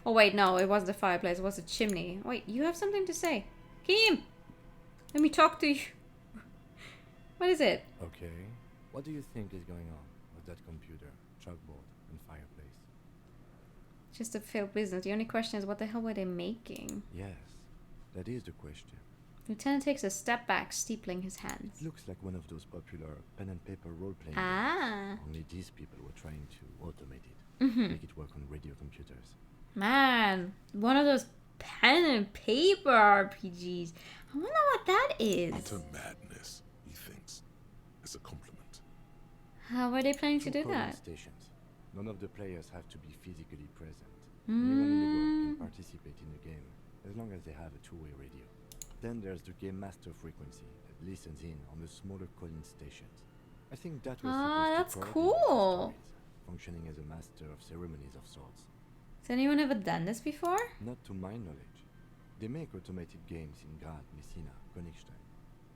Oh wait, no, it was the fireplace. It was a chimney. Wait, you have something to say. Kim! Let me talk to you. What is it? Okay. What do you think is going on with that computer, chalkboard, and fireplace? Just a failed business. The only question is what the hell were they making? Yes, that is the question. Lieutenant takes a step back, steepling his hands. It looks like one of those popular pen and paper role-playing Ah. games. Only these people were trying to automate it, make it work on radio computers. Man, one of those pen and paper RPGs. I wonder what that is. Utter madness, he thinks. It's a compliment. How are they planning to do Two calling that? stations. None of the players have to be physically present. Anyone in the world can participate in the game, as long as they have a two-way radio. Then there's the Game Master frequency that listens in on the smaller calling stations. I think that was that's supposed to cool. coordinate the stories, functioning as a master of ceremonies of sorts. Has anyone ever done this before? Not to my knowledge. They make automated games in Grad, Messina, Königstein.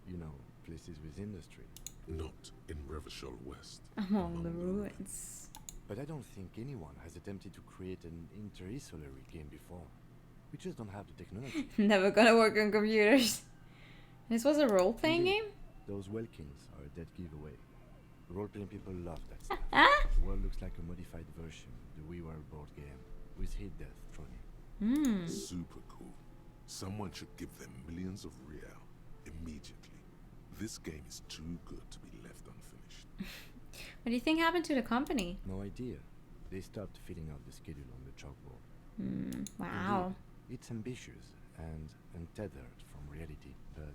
You know, places with industry. Not in Revachol West. Among the ruins. But I don't think anyone has attempted to create an interinsulary game before. We just don't have the technology. Never gonna work on computers. This was a role-playing game? Those Welkins are a dead giveaway. Role-playing people love that stuff. The world looks like a modified version of the WeWorld board game, with hit death thrown in. Super cool. Someone should give them millions of real immediately. This game is too good to be left unfinished. What do you think happened to the company? No idea. They stopped filling out the schedule on the chalkboard. Wow. Indeed, it's ambitious and untethered from reality, but...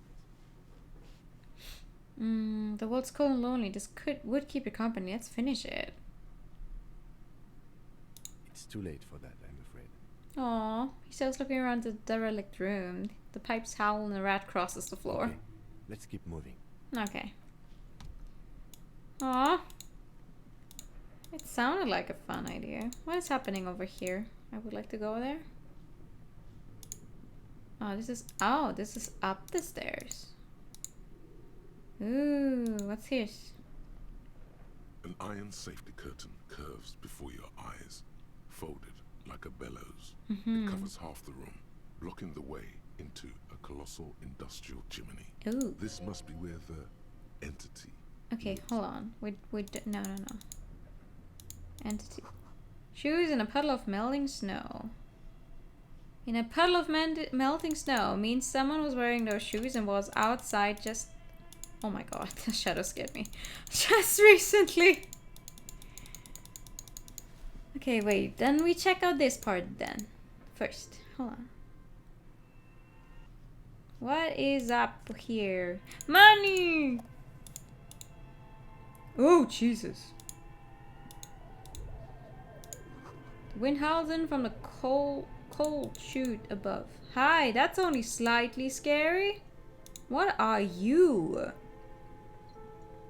The world's cold and lonely. This would keep you company. Let's finish it. It's too late for that, I'm afraid. Aw, he starts looking around the derelict room. The pipes howl and the rat crosses the floor. Okay, let's keep moving. Okay. Aw. It sounded like a fun idea. What is happening over here? I would like to go there. Oh, this is up the stairs. Ooh, what's this? An iron safety curtain curves before your eyes, folded like a bellows. It covers half the room, blocking the way into a colossal industrial chimney. Ooh. This must be where the entity... Okay, hold on. No. Entity. Shoes in a puddle of melting snow. In a puddle of melting snow means someone was wearing those shoes and was outside just... Oh my god, the shadow scared me. Just recently. Okay, wait. Then we check out this part then. First. Hold on. What is up here? Money! Oh, Jesus. The wind howls in from the cold chute above. Hi, that's only slightly scary. What are you?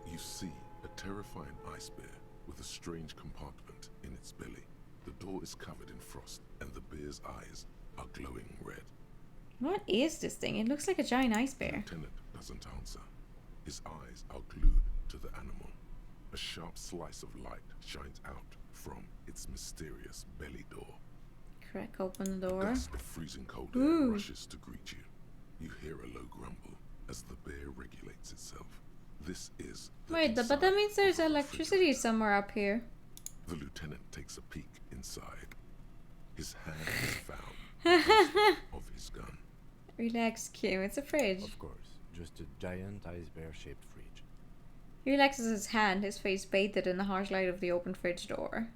You see a terrifying ice bear with a strange compartment in its belly. The door is covered in frost and the bear's eyes are glowing red. What is this thing? It looks like a giant ice bear. The lieutenant doesn't answer. His eyes are glued to the animal. A sharp slice of light shines out from its mysterious belly door. Crack open the door. A gust of freezing cold air rushes to greet you. You hear a low grumble as the bear regulates itself. This is the Wait, but that means there's electricity somewhere up here. The lieutenant takes a peek inside. His hand is found the holster of his gun. Relax, Kim. It's a fridge. Of course, just a giant ice bear-shaped fridge. He relaxes his hand, his face bathed in the harsh light of the open fridge door.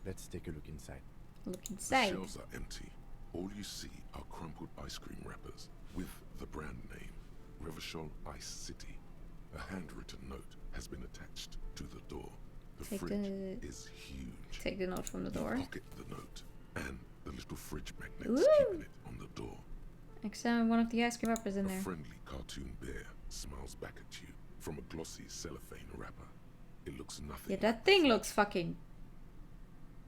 Let's take a look inside. Look inside. The shelves are empty. All you see are crumpled ice cream wrappers with the brand name, Revachol Ice City. A handwritten note has been attached to the door. The fridge is huge. Take the note from the door. You pocket the note and the little fridge magnets keeping it on the door. Examine one of the ice cream wrappers in there. A friendly cartoon bear smiles back at you from a glossy cellophane wrapper. It looks nothing. Yeah, that thing looks fucking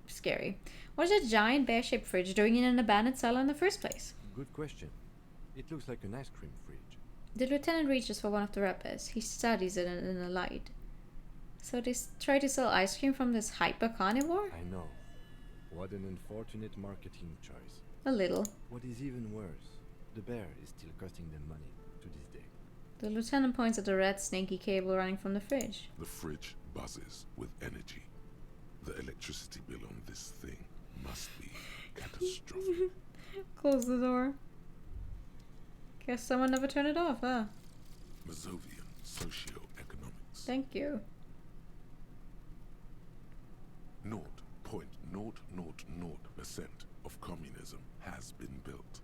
scary. What is a giant bear-shaped fridge doing in an abandoned cellar in the first place? Good question. It looks like an ice cream fridge. The lieutenant reaches for one of the wrappers. He studies it in the light. So they try to sell ice cream from this hyper carnivore? I know. What an unfortunate marketing choice. A little. What is even worse, the bear is still costing them money to this day. The lieutenant points at the red snaky cable running from the fridge. The fridge buzzes with energy. The electricity bill on this thing must be catastrophic. Close the door. Guess someone never turned it off, huh? Mazovian socioeconomics. Thank you. 0.000% of communism has been built.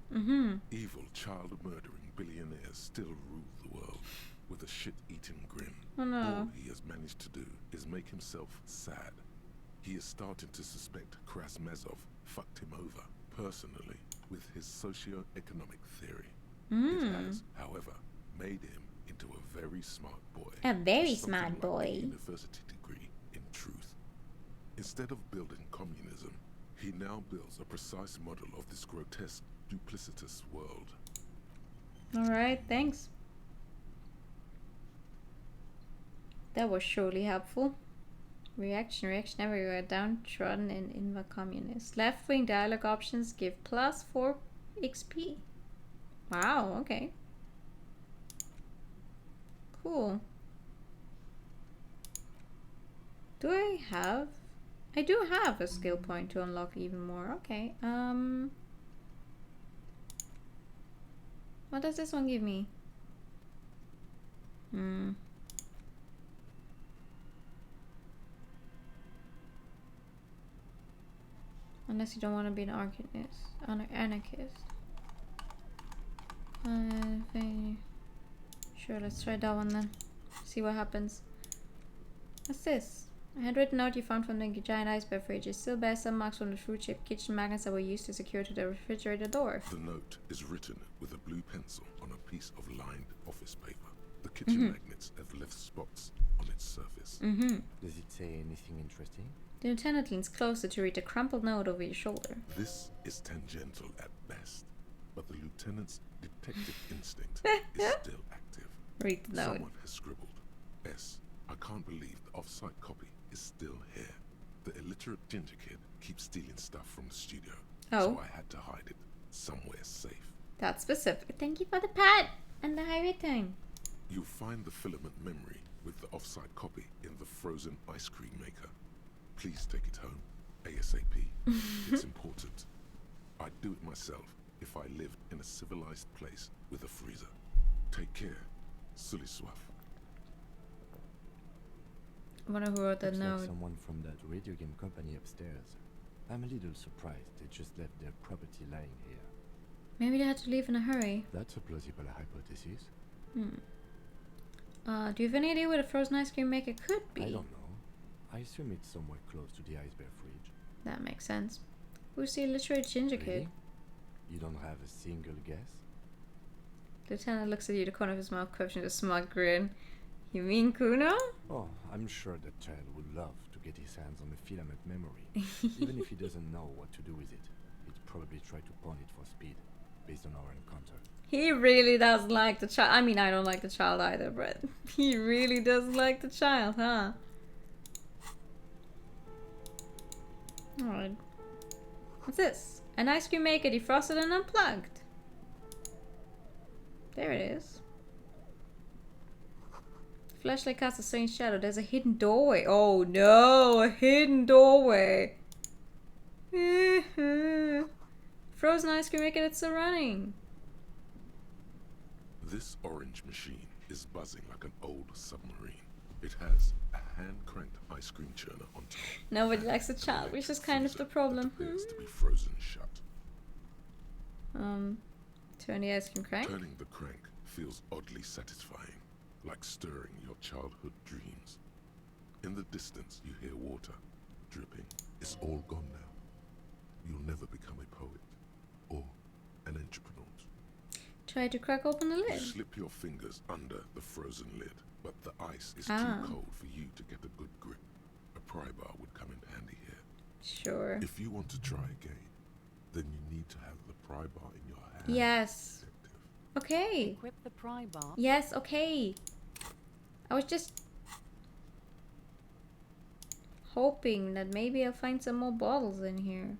Evil, child-murdering billionaires still rule the world with a shit-eating grin. Oh no. All he has managed to do is make himself sad. He is starting to suspect Krasmazov fucked him over personally with his socio-economic theory. It has, however, made him into a very smart boy. A very Something smart like boy. a university degree in truth. Instead of building communism, he now builds a precise model of this grotesque, duplicitous world. Alright, thanks. That was surely helpful. Reaction everywhere. Downtrodden and inva communist. Left-wing dialogue options give +4 XP. Wow, okay. Cool. Do I have? I do have a skill point to unlock even more. Okay. What does this one give me? Unless you don't want to be an anarchist. Sure, let's try that one then. See what happens. What's this? A handwritten note you found from the giant iceberg fridge. It still bears some marks from the fruit-shaped kitchen magnets that were used to secure to the refrigerator door. The note is written with a blue pencil on a piece of lined office paper. The kitchen magnets have left spots on its surface. Does it say anything interesting? The lieutenant leans closer to read the crumpled note over your shoulder. This is tangential at best, but the lieutenant's detective instinct is still active. Read the note. Someone has scribbled, S. I can't believe the off-site copy is still here. The illiterate ginger kid keeps stealing stuff from the studio, so I had to hide it somewhere safe. That's specific. Thank you for the pad and the high rating. You'll find the filament memory with the off-site copy in the frozen ice cream maker. Please take it home, ASAP. It's important. I'd do it myself if I lived in a civilized place with a freezer. Take care, Sully Swaff. I wonder who wrote that Looks note. like someone from that radio game company upstairs. I'm a little surprised they just left their property lying here. Maybe they had to leave in a hurry. That's a plausible hypothesis. Do you have any idea where the frozen ice cream maker could be? I don't know. I assume it's somewhere close to the iceberg fridge. That makes sense. Who's the illiterate ginger kid? Really? You don't have a single guess? Lieutenant looks at you, the corner of his mouth curves into a smug grin. You mean Kuno? Oh, I'm sure that child would love to get his hands on the filament memory. Even if he doesn't know what to do with it, he'd probably try to pawn it for speed, based on our encounter. He really doesn't like the child. I mean, I don't like the child either, but he really doesn't like the child, huh? Alright. What's this? An ice cream maker defrosted and unplugged. There it is. Flashlight casts a strange shadow. There's a hidden doorway. Oh no, a hidden doorway. Frozen ice cream maker that's still running. This orange machine is buzzing like an old submarine. It has a hand-cranked ice cream churner on top. Nobody likes the child, which is kind of the problem. Appears to be frozen shut. Turn the ice cream crank. Turning the crank feels oddly satisfying, like stirring your childhood dreams. In the distance, you hear water dripping. It's all gone now. You'll never become a poet or an entrepreneur. Try to crack open the You lid. slip your fingers under the frozen lid, but the ice is too cold for you to get a good grip. A pry bar would come in handy here. Sure. If you want to try again, then you need to have the pry bar in your hand. Yes. Okay. Equip the pry bar. Yes, okay. I was just hoping that maybe I'll find some more bottles in here.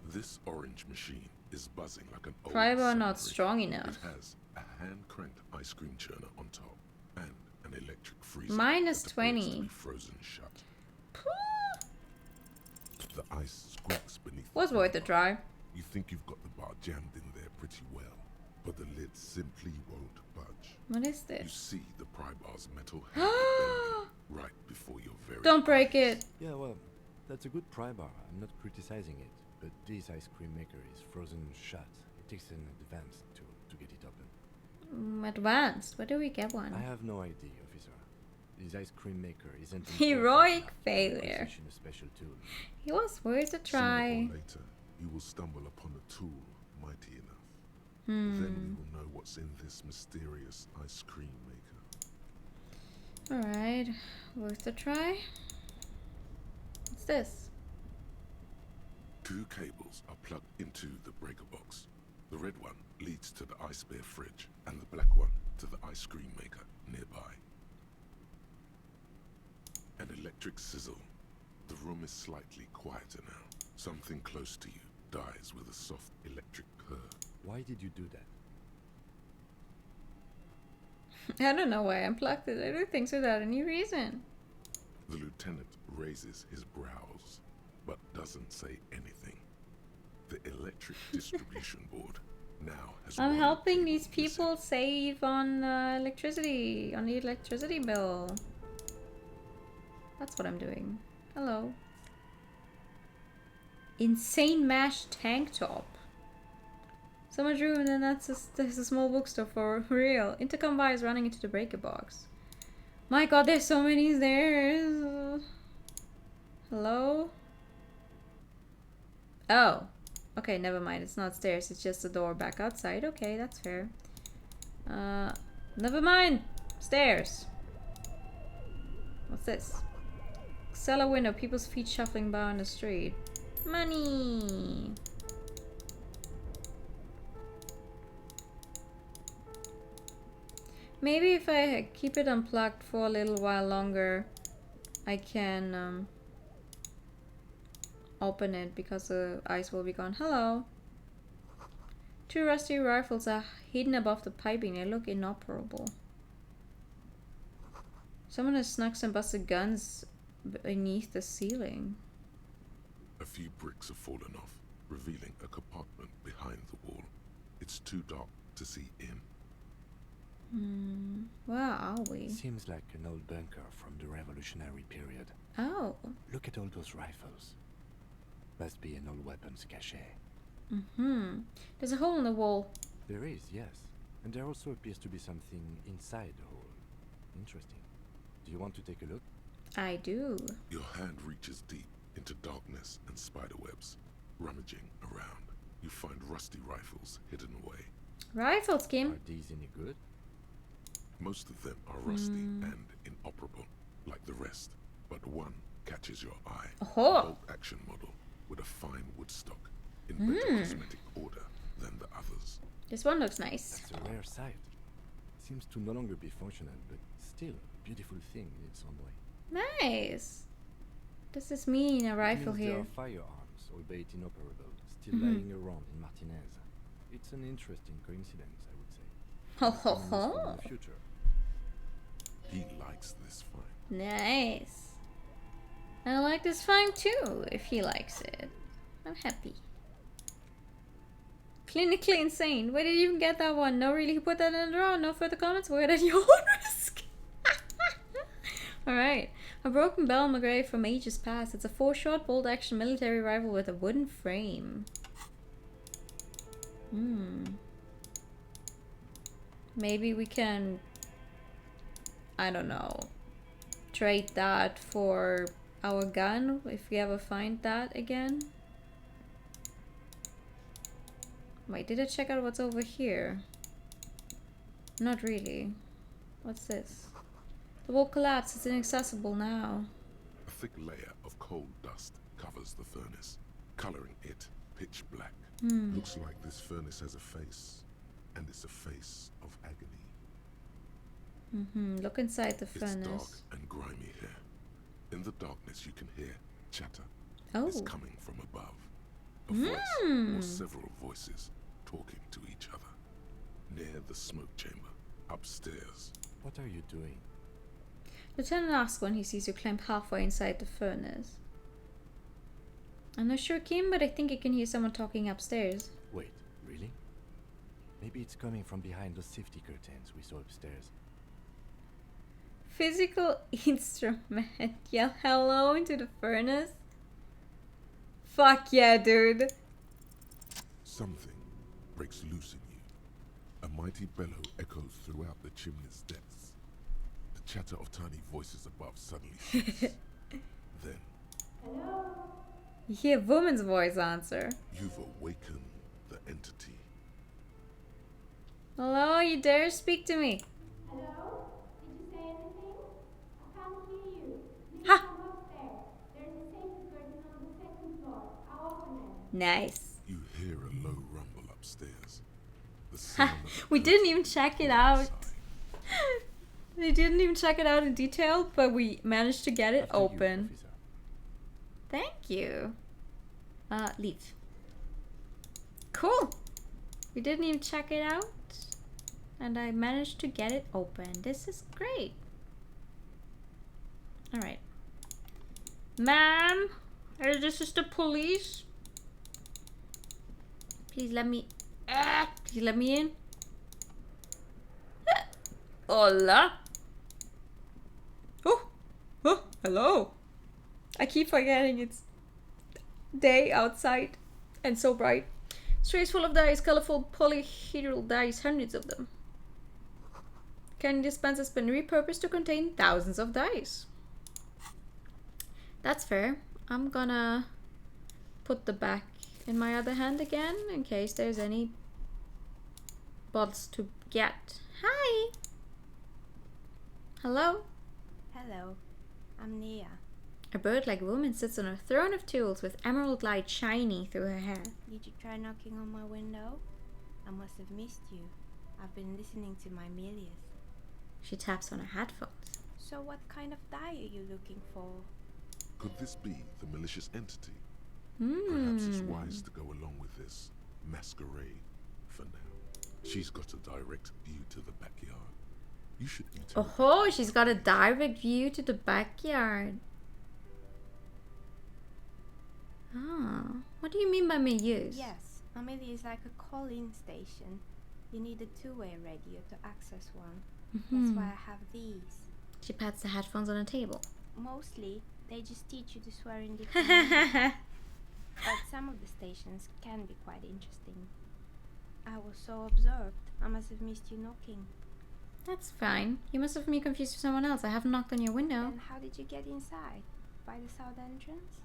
This orange machine is buzzing like an old Pry bar submarine. not strong enough. It has a hand-cranked ice cream churner on top and an electric freezer. Minus that appears to 20. be frozen shut. The ice squeaks beneath. Was worth a try. You think you've got the bar jammed in there pretty well, but the lid simply won't budge. What is You this? see the pry bar's metal handle bending right before your very Don't break it. Yeah, well, that's a good pry bar. I'm not criticizing it, but this ice cream maker is frozen shut. It takes an advanced tool to get it open. Advanced. Where do we get one? I have no idea, officer. This ice cream maker isn't Heroic failure. a special tool. It was worth a Sooner try. or later, you will stumble upon a tool mighty enough. Then we will know what's in this mysterious ice cream maker. Alright. Worth a try. What's this? 2 cables are plugged into the breaker box. The red one leads to the ice bear fridge, and the black one to the ice cream maker nearby. An electric sizzle. The room is slightly quieter now. Something close to you dies with a soft electric purr. Why did you do that? I don't know why I unplugged it. I do things without any reason. The lieutenant raises his brows, but doesn't say anything. The electric distribution board now has I'm one helping these people save on electricity, on the electricity bill. That's what I'm doing. Hello. Insane Mash tank top. So much room, and then there's a small bookstore for real. Intercom buyers running into the breaker box. My god, there's so many stairs. Hello? Oh. Okay, never mind. It's not stairs. It's just a door back outside. Okay, that's fair. Never mind. Stairs. What's this? Cellar window. People's feet shuffling by on the street. Money. Maybe if I keep it unplugged for a little while longer, I can open it because the ice will be gone. Hello. 2 rusty rifles are hidden above the piping. They look inoperable. Someone has snuck some busted guns beneath the ceiling. A few bricks have fallen off, revealing a compartment behind the wall. It's too dark to see in. Where are we? Seems like an old bunker from the revolutionary period. Oh. Look at all those rifles. Must be an old weapons cache. There's a hole in the wall. There is, yes. And there also appears to be something inside the hole. Interesting. Do you want to take a look? I do. Your hand reaches deep into darkness and spiderwebs. Rummaging around, you find rusty rifles hidden away. Rifles, Kim. Are these any good? Most of them are rusty and inoperable, like the rest. But one catches your eye. A bolt-action model with a fine wood stock in better cosmetic order than the others. This one looks nice. That's a rare sight. Seems to no longer be functional, but still a beautiful thing in its own way. Nice. Does this mean a rifle It means here? there are firearms, albeit inoperable, still lying around in Martinez. It's an interesting coincidence, I would say. Ho ho ho. In the future. He likes this find. Nice. I like this find too, if he likes it. I'm happy. Clinically insane. Where did you even get that one? No, really, you put that in the drawer. No further comments. We're at your own risk. Alright. A broken bell in the grave from ages past. It's a 4-shot bolt-action military rifle with a wooden frame. Maybe we can, I don't know, trade that for our gun if we ever find that again. Wait, did I check out what's over here? Not really. What's this? The wall collapsed. It's inaccessible now. A thick layer of coal dust covers the furnace, coloring it pitch black. Looks like this furnace has a face, and it's a face of agony. Look inside the It's furnace. dark and grimy here. In the darkness you can hear chatter. Oh. It's coming from above. A voice or several voices talking to each other. Near the smoke chamber, upstairs. What are you doing? Lieutenant asks when he sees you climb halfway inside the furnace. I'm not sure, Kim, but I think I can hear someone talking upstairs. Wait, really? Maybe it's coming from behind those safety curtains we saw upstairs. Physical instrument. Yell hello into the furnace? Fuck yeah, dude. Something breaks loose in you. A mighty bellow echoes throughout the chimney's depths. The chatter of tiny voices above suddenly ceases. Then You hear a woman's voice answer. you've awakened the entity. Hello, you dare speak to me? Hello? Did you say anything? I can't hear you. Please Ha! come upstairs. There's a safety curtain on the 2nd floor. I'll open it. Nice. You hear a low rumble upstairs. The sound of the We didn't even curtains check it falling out. aside. We didn't even check it out in detail, but we managed to get it After you, open. officer. Thank you. Leave. Cool. We didn't even check it out. And I managed to get it open. This is great. Alright. Ma'am, this is the police. Please let me... please let me in. Hola. Oh, hello. I keep forgetting it's day outside and so bright. Trays full of dice, colorful polyhedral dice, hundreds of them. Candy dispenser has been repurposed to contain thousands of dice. That's fair. I'm gonna put the back in my other hand again in case there's any bots to get. Hi! Hello? Hello, I'm Nia. A bird-like woman sits on a throne of tools with emerald light shining through her hair. Did you try knocking on my window? I must have missed you. I've been listening to my Melius. She taps on her headphones. So what kind of die are you looking for? Could this be the malicious entity? Perhaps it's wise to go along with this masquerade for now. She's got a direct view to the backyard. You should interrogate Oh, she's got a direct view to the backyard. Ah, what do you mean by milieux? Yes, a Melia is like a call-in station. You need a two-way radio to access one. That's why I have these. She pats the headphones on the table. Mostly, they just teach you to swear in different languages. But some of the stations can be quite interesting. I was so absorbed, I must have missed you knocking. That's fine. You must have me confused with someone else. I haven't knocked on your window. And how did you get inside? By the south entrance?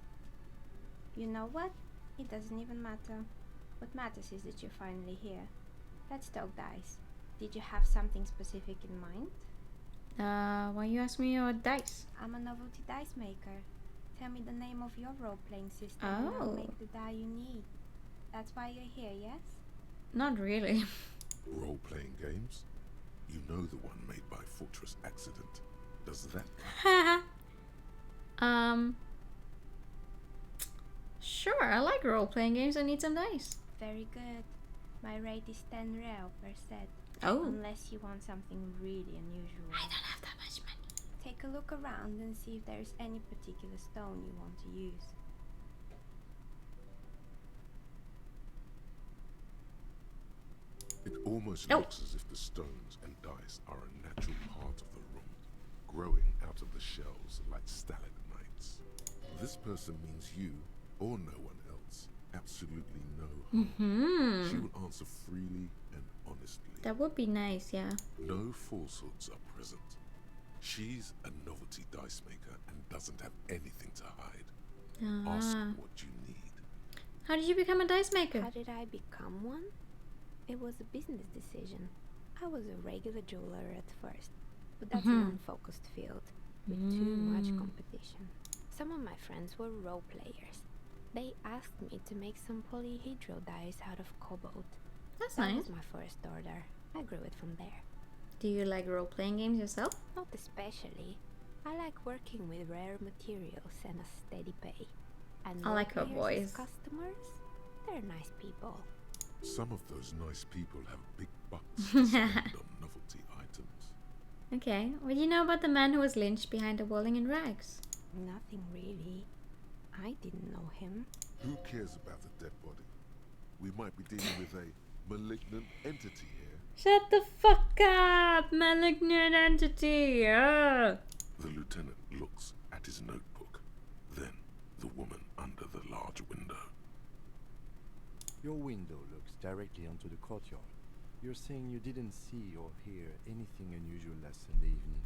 You know what? It doesn't even matter. What matters is that you're finally here. Let's talk dice. Did you have something specific in mind? Why you ask me about dice? I'm a novelty dice maker. Tell me the name of your role-playing system and I'll make the die you need. That's why you're here, yes? Not really. role-playing games? You know the one made by Fortress Accident. Does that count? Sure, I like role-playing games. I need some dice. Very good. My rate is 10 real per set. Oh. Unless you want something really unusual. I don't have that much money. Take a look around and see if there's any particular stone you want to use. It almost looks as if the stones and dice are a natural part of the room, growing out of the shells like stalagmites. This person means you or no one else. Absolutely no harm. She will answer freely and honestly. That would be nice, yeah. No falsehoods are present. She's a novelty dice maker and doesn't have anything to hide. Ask what you need. How did you become a dice maker? How did I become one? It was a business decision. I was a regular jeweler at first, but that's an unfocused field with too much competition. Some of my friends were role players. They asked me to make some polyhedral dice out of cobalt. That's That nice. was my first order. I grew it from there. Do you like role-playing games yourself? Not especially. I like working with rare materials and a steady pay. And I like her role-players as voice. customers, they're nice people. Some of those nice people have big bucks to spend on novelty items. Okay, what do you know about the man who was lynched behind a wall in rags? Nothing really. I didn't know him. Who cares about the dead body? We might be dealing with a malignant entity here. Shut the fuck up, malignant entity! The lieutenant looks at his notebook, then the woman under the large window. Your window looks directly onto the courtyard. You're saying you didn't see or hear anything unusual last Sunday evening?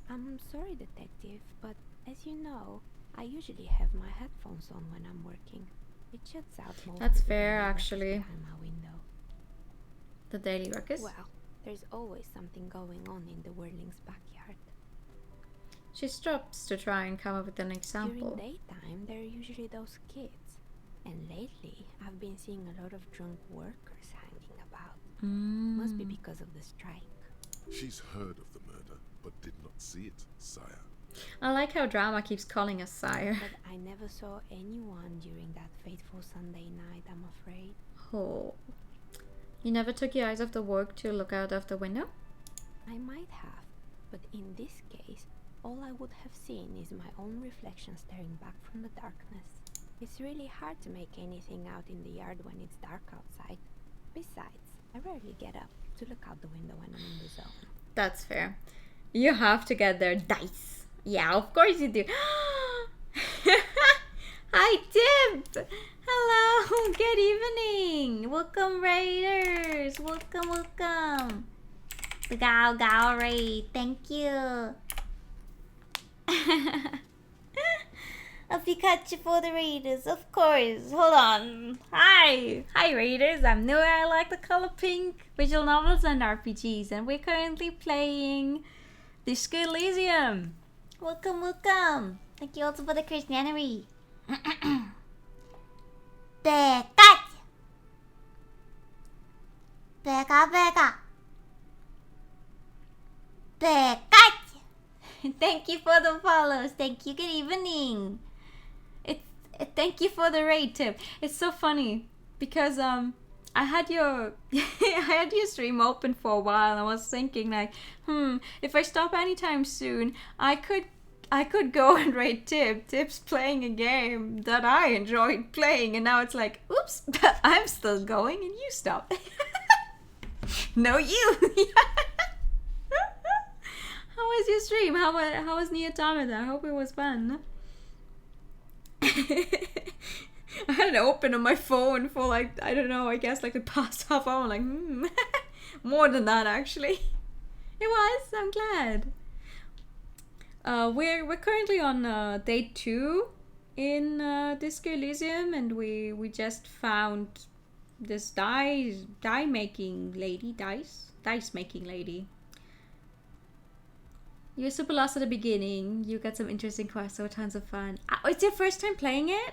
I'm sorry, detective, but as you know, I usually have my headphones on when I'm working. It shuts out most That's of the fair, noise actually. behind my window. The Daily Ruckus? Well, there's always something going on in the Whirling's backyard. She stops to try and come up with an example. During daytime, there are usually those kids. And lately, I've been seeing a lot of drunk workers hanging about. Must be because of the strike. She's heard of the murder, but did not see it, sire. I like how drama keeps calling us sire. But I never saw anyone during that fateful Sunday night, I'm afraid. Oh. You never took your eyes off the work to look out of the window? I might have, but in this case, all I would have seen is my own reflection staring back from the darkness. It's really hard to make anything out in the yard when it's dark outside. Besides, I rarely get up to look out the window when I'm in the zone. That's fair. You have to get their dice. Yeah, of course you do. Hi, Tim! Hello, good evening. Welcome, Raiders. Welcome, welcome. The Gao Raid. Thank you. A Pikachu for the Raiders, of course. Hold on. Hi, Raiders. I'm new. I like the color pink, visual novels and RPGs, and we're currently playing Disco Elysium. Welcome, welcome. Thank you also for the Christianity. Pikachu. Pika. Pikachu. Thank you for the follows. Thank you. Good evening. Thank you for the raid tip. It's so funny because I had your I had your stream open for a while and I was thinking like, if I stop anytime soon, I could go and raid Tips playing a game that I enjoyed playing, and now it's like, oops, I'm still going and you stop. No, you. How was your stream? How was Nier Automata? I hope it was fun. I had it open on my phone for like, I don't know, I guess like the past half hour. Like, more than that actually. It was. I'm glad. We're currently on day 2 in Disco Elysium, and we just found this dice making lady. You were super lost at the beginning. You got some interesting quests, so tons of fun. Oh, it's your first time playing it?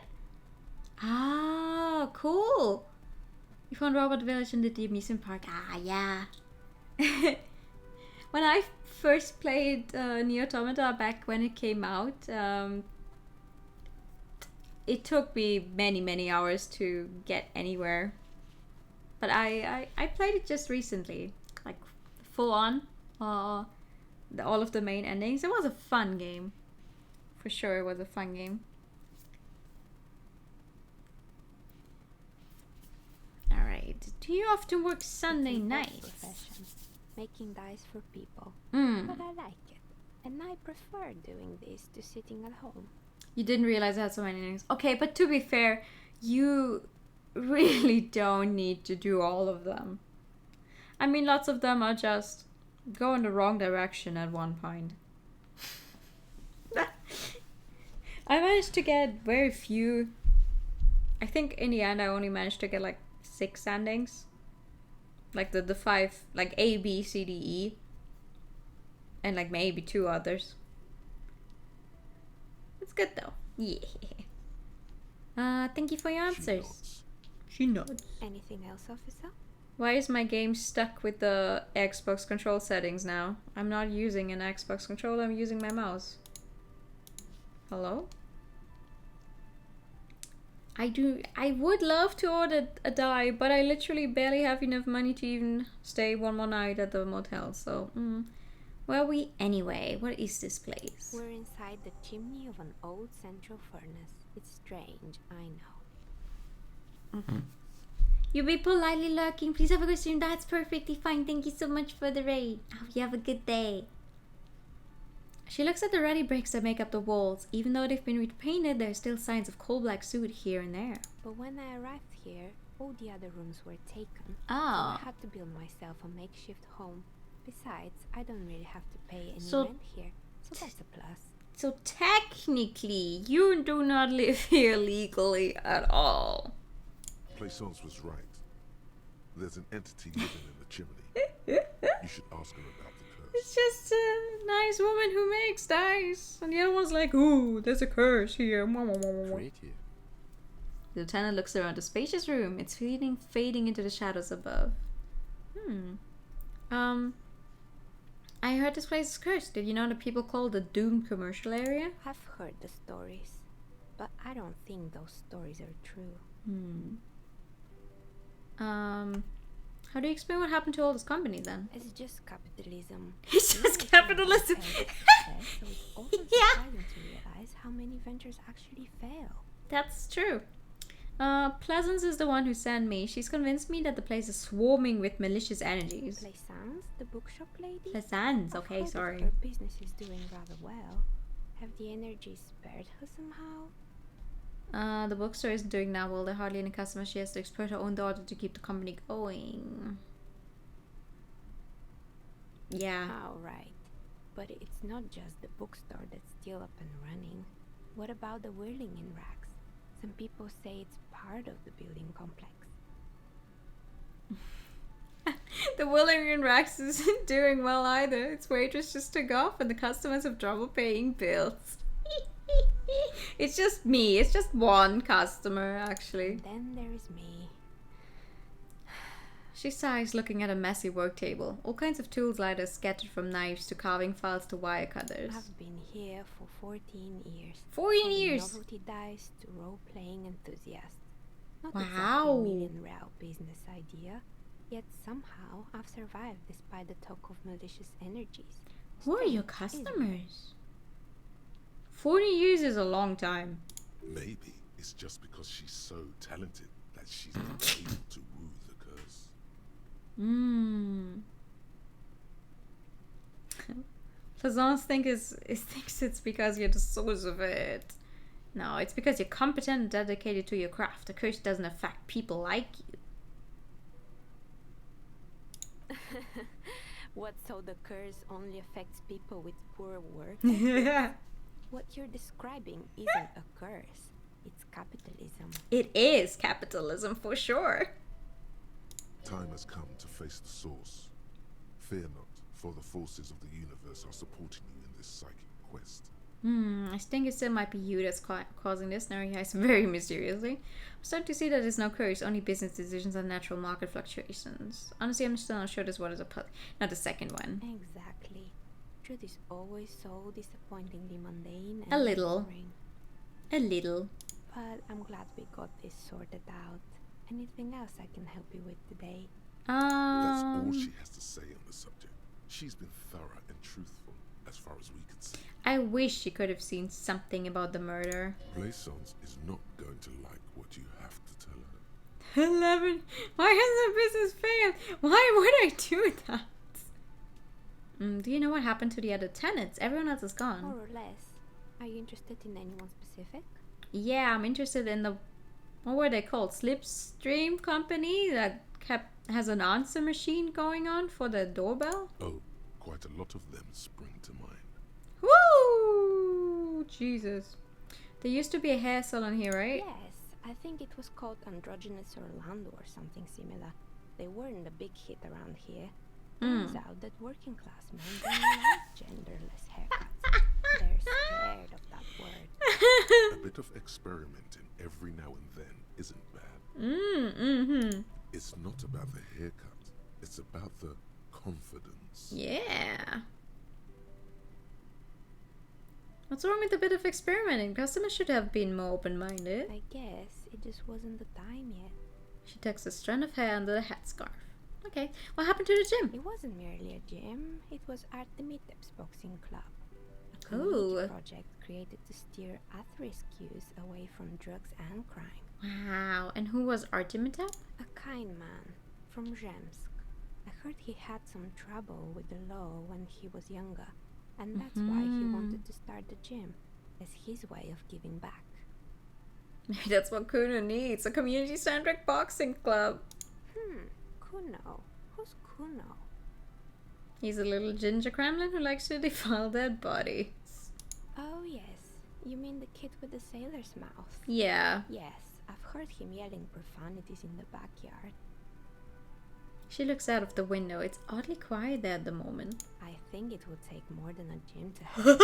Ah, cool. You found Robot Village in the amusement park. Ah, yeah. When I first played Nier Automata back when it came out, it took me many hours to get anywhere. But I played it just recently, like full on. All of the main endings. It was a fun game. For sure it was a fun game. Alright. Do you often work Sunday nights? Making dice for people. Mm. But I like it. And I prefer doing this to sitting at home. You didn't realize I had so many names. Okay, but to be fair, you really don't need to do all of them. I mean, lots of them are just go in the wrong direction at one point. I managed to get very few. I think in the end I only managed to get like 6 endings. Like the 5, like A, B, C, D, E. And like maybe 2 others. It's good though. Yeah. Thank you for your answers. She nods. Anything else, officer? Why is my game stuck with the Xbox control settings now? I'm not using an Xbox controller, I'm using my mouse. Hello? I would love to order a die, but I literally barely have enough money to even stay one more night at the motel, so where are we anyway? What is this place? We're inside the chimney of an old central furnace. It's strange, I know. You be politely lurking. Please have a good stream. That's perfectly fine. Thank you so much for the raid. I hope you have a good day. She looks at the ruddy bricks that make up the walls. Even though they've been repainted, there are still signs of coal black soot here and there. But when I arrived here, all the other rooms were taken. Oh. So I had to build myself a makeshift home. Besides, I don't really have to pay any So- rent here, so that's a plus. So technically, you do not live here legally at all. Plaisance was right. There's an entity living in the chimney. You should ask him about the curse. It's just a nice woman who makes dice. And the other one's like, ooh, there's a curse here. Creative. The lieutenant looks around the spacious room. It's fading into the shadows above. I heard this place is cursed. Did you know that people call it the doomed commercial area? I've heard the stories, but I don't think those stories are true. How do you explain what happened to all this company then? It's just capitalism. It's just capitalism. So it's also surprising to realize how many ventures actually fail. That's true. Pleasance is the one who sent me. She's convinced me that the place is swarming with malicious energies. Plaisance, the bookshop lady? Pleasance, I've okay, heard sorry. that her business is doing rather well. Have the energies spared her somehow? The bookstore isn't doing that well. There are hardly any customers. She has to exploit her own daughter to keep the company going. Yeah. Alright. But it's not just the bookstore that's still up and running. What about the whirling in racks? Some people say it's part of the building complex. The Willing in Rex isn't doing well either. Its waitress just took off and the customers have trouble paying bills. It's just me. It's just one customer, actually. And then there is me. She sighs, looking at a messy work table. All kinds of tools lie there, scattered from knives to carving files to wire cutters. I've been here for 14 years. 14 From years? Novelty dice to role-playing enthusiast. Not Wow. exactly a million-real business idea. Yet somehow I've survived despite the talk of malicious energies. Who are your customers? 40 years is a long time. Maybe it's just because she's so talented that she's not able to woo the curse. Plaisance thinks it's because you're the source of it. No, it's because you're competent and dedicated to your craft. The curse doesn't affect people like you. What, so the curse only affects people with poor work? What you're describing isn't a curse. It's capitalism. It is capitalism for sure. Time has come to face the source. Fear not, for the forces of the universe are supporting you in this psychic quest. I think it still might be you that's causing this. Narrates very mysteriously. I'm starting to see that there's no curse, only business decisions and natural market fluctuations. Honestly, I'm still not sure this one is a not the second one. Exactly. Truth is always so disappointingly mundane and A little. boring. A little. But I'm glad we got this sorted out. Anything else I can help you with today? That's all she has to say on the subject. She's been thorough and truthful, as far as we could see. I wish she could have seen something about the murder. Plaisance is not going to like what you have to tell her. 11. Why has the business failed? Why would I do that? Do you know what happened to the other tenants? Everyone else is gone. More or less. Are you interested in anyone specific? Yeah, I'm interested in the... What were they called? Slipstream company that has an answer machine going on for the doorbell? Oh, quite a lot of them spring to mind. Woo! Jesus. There used to be a hair salon here, right? Yes, I think it was called Androgynous Orlando or something similar. They weren't a big hit around here. Turns out that working class men don't like genderless haircuts. They're scared of that word. A bit of experimenting every now and then isn't bad. It's not about the haircut. It's about the confidence. Yeah. What's wrong with a bit of experimenting? Customers should have been more open-minded. I guess it just wasn't the time yet. She tucks a strand of hair under the headscarf. Okay, what happened to the gym? It wasn't merely a gym. It was Artemitep's boxing club. A community project created to steer at-risk youth away from drugs and crime. Wow, and who was Artemitep? A kind man from Zemsk. I heard he had some trouble with the law when he was younger, and that's why he wanted to start the gym, as his way of giving back. Maybe that's what Kuno needs, a community-centric boxing club. Kuno? Who's Kuno? He's a little ginger Kremlin who likes to defile dead bodies. Oh yes, you mean the kid with the sailor's mouth? Yeah. Yes, I've heard him yelling profanities in the backyard. She looks out of the window. It's oddly quiet there at the moment. I think it would take more than a gym to help it.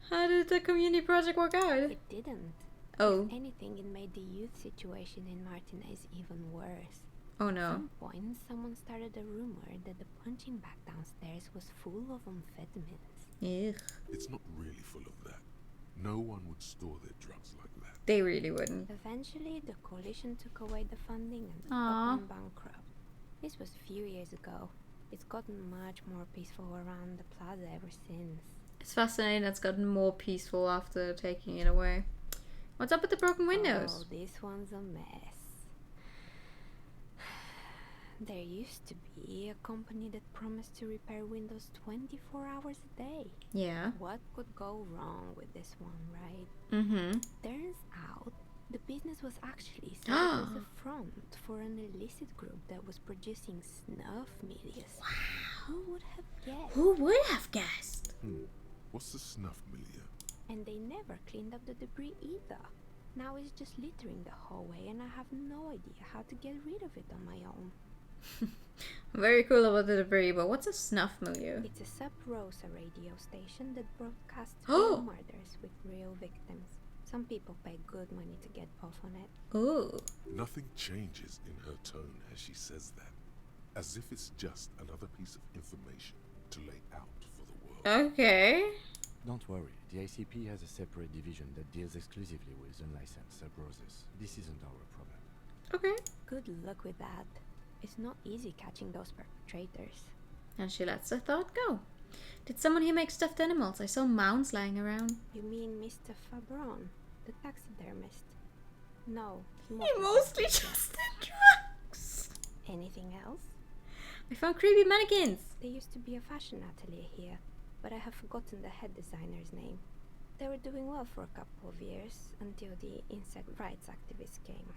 How did the community project work out? It didn't. Oh. If anything, it made the youth situation in Martinez even worse. Oh no. At some point, someone started a rumor that the punching bag downstairs was full of amphetamines. Ugh. It's not really full of that. No one would store their drugs like that. They really wouldn't. Eventually, the coalition took away the funding and went bankrupt. This was a few years ago. It's gotten much more peaceful around the plaza ever since. It's fascinating that it's gotten more peaceful after taking it away. What's up with the broken windows? Oh, this one's a mess. There used to be a company that promised to repair windows 24 hours a day. Yeah. What could go wrong with this one, right? Mm-hmm. Turns out the business was actually set up as a front for an illicit group that was producing snuff milias. Wow. Who would have guessed? Who would have guessed? What's the snuff milieu? And they never cleaned up the debris either. Now it's just littering the hallway and I have no idea how to get rid of it on my own. Very cool about the debris, but what's a snuff milieu? It's a sub-Rosa radio station that broadcasts real murders with real victims. Some people pay good money to get off on it. Ooh. Nothing changes in her tone as she says that, as if it's just another piece of information to lay out for the world. Okay. Don't worry, the ICP has a separate division that deals exclusively with unlicensed sub-Roses. This isn't our problem. Okay. Good luck with that. It's not easy catching those perpetrators. And she lets the thought go. Did someone here make stuffed animals? I saw mounds lying around. You mean Mr. Fabron, the taxidermist? No, he mostly just did drugs. Anything else? I found creepy mannequins. There used to be a fashion atelier here, but I have forgotten the head designer's name. They were doing well for a couple of years until the insect rights activists came.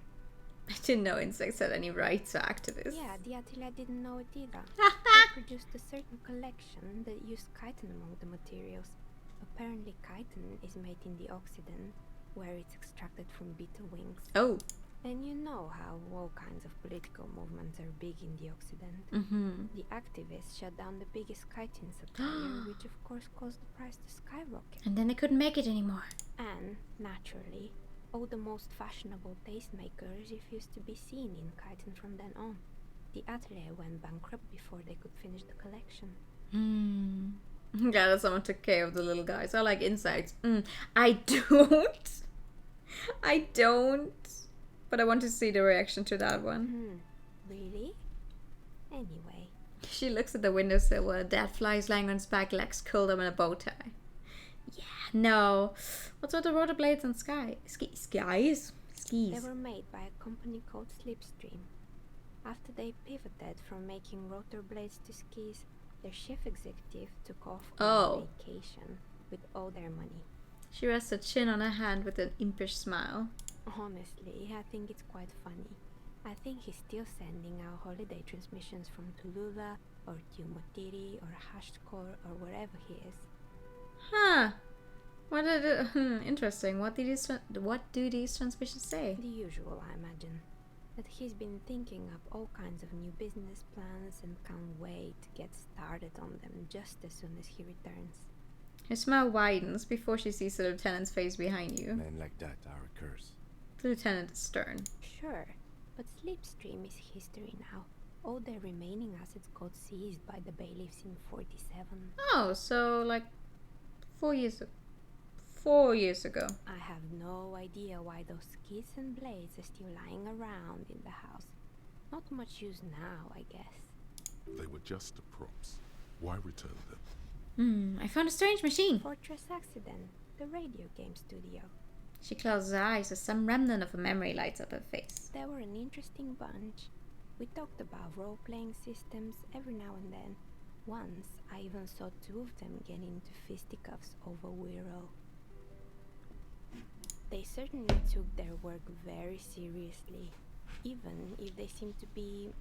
I didn't know insects had any rights activists. Yeah, the atelier didn't know it either. They produced a certain collection that used chitin among the materials. Apparently chitin is made in the Occident, where it's extracted from beetle wings. Oh. And you know how all kinds of political movements are big in the Occident. Mm-hmm. The activists shut down the biggest chitin supplier, which of course caused the price to skyrocket. And then they couldn't make it anymore. And, naturally, all the most fashionable tastemakers refused to be seen in chitin from then on. The atelier went bankrupt before they could finish the collection. Glad that someone took care of the little guys. I like insects. I don't. I don't. But I want to see the reaction to that one. Really? Anyway. She looks at the windowsill where a dead fly is lying on its back, legs curled up in a bow tie. Yeah, no. What's with the rotor blades and skis? They were made by a company called Slipstream. After they pivoted from making rotor blades to skis, their chief executive took off on vacation with all their money. She rests her chin on her hand with an impish smile. Honestly, I think it's quite funny. I think he's still sending out holiday transmissions from Tulula or Tumutiri or Hashtkor or wherever he is. Huh. Interesting. What do these transmissions say? The usual, I imagine. That he's been thinking up all kinds of new business plans and can't wait to get started on them just as soon as he returns. Her smile widens before she sees the lieutenant's face behind you. Men like that are a curse. The lieutenant is stern. Sure, but Slipstream is history now. All their remaining assets got seized by the bailiffs in 47. Oh, so like 4 years ago. 4 years ago. I have no idea why those skis and blades are still lying around in the house. Not much use now, I guess. They were just the props. Why return them? I found a strange machine. Fortress Accident, the radio game studio. She closes her eyes as some remnant of a memory lights up her face. They were an interesting bunch. We talked about role-playing systems every now and then. Once, I even saw 2 of them get into fisticuffs over Wiro. They certainly took their work very seriously, even if they seemed to be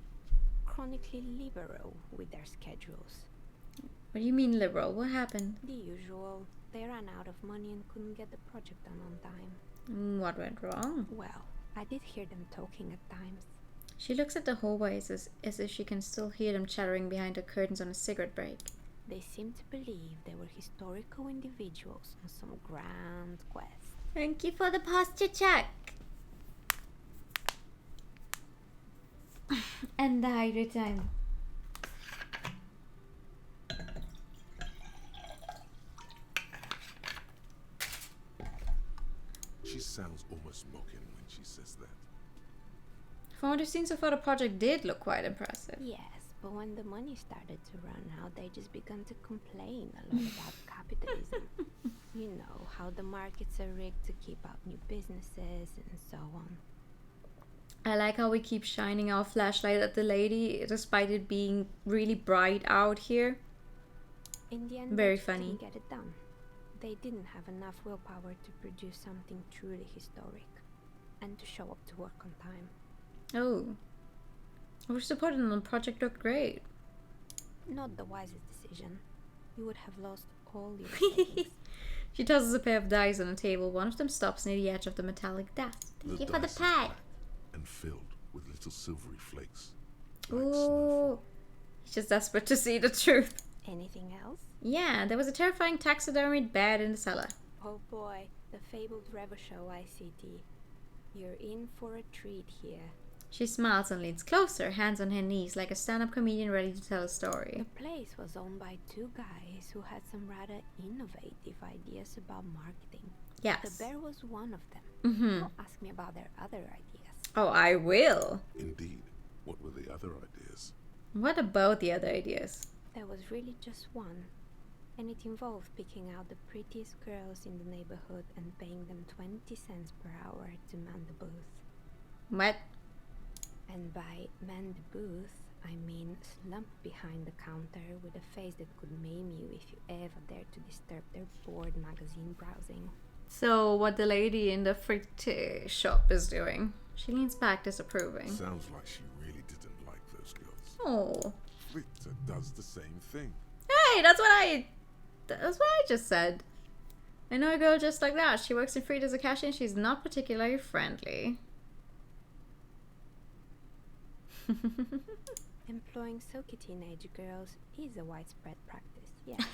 chronically liberal with their schedules. What do you mean liberal? What happened? The usual. They ran out of money and couldn't get the project done on time. What went wrong? Well, I did hear them talking at times. She looks at the hallways as if she can still hear them chattering behind the curtains on a cigarette break. They seemed to believe they were historical individuals on some grand quest. Thank you for the posture check. And the hydrate time. She sounds almost mocking when she says that. From what I've seen so far, the project did look quite impressive. Yes, but when the money started to run out, they just began to complain a lot about capitalism. You know, how the markets are rigged to keep out new businesses and so on. I like how we keep shining our flashlight at the lady despite it being really bright out here. In the end, Very they funny. didn't get it done. They didn't have enough willpower to produce something truly historic and to show up to work on time. Oh. I wish the part on the project looked great. Not the wisest decision. You would have lost all your savings. She tosses a pair of dice on the table. One of them stops near the edge of the metallic dust. Thank you for the dice is pad. black and filled with little silvery flakes. like Ooh. snowfall. He's just desperate to see the truth. Anything else? Yeah, there was a terrifying taxidermied bed in the cellar. Oh boy, the fabled Revo-Show ICT. You're in for a treat here. She smiles and leans closer, hands on her knees, like a stand-up comedian ready to tell a story. The place was owned by two guys who had some rather innovative ideas about marketing. Yes. The bear was one of them. Mm-hmm. Don't ask me about their other ideas. Oh, I will. Indeed. What were the other ideas? What about the other ideas? There was really just one. And it involved picking out the prettiest girls in the neighborhood and paying them 20 cents per hour to man the booth. What? And by man the booth, I mean slump behind the counter with a face that could maim you if you ever dared to disturb their bored magazine browsing. So, what the lady in the fruit shop is doing. She leans back, disapproving. Sounds like she really didn't like those girls. Oh. Victor does the same thing. Hey, that's what I just said. I know a girl just like that. She works in Fruit as a cashier and she's not particularly friendly. Employing silky teenage girls is a widespread practice, yes.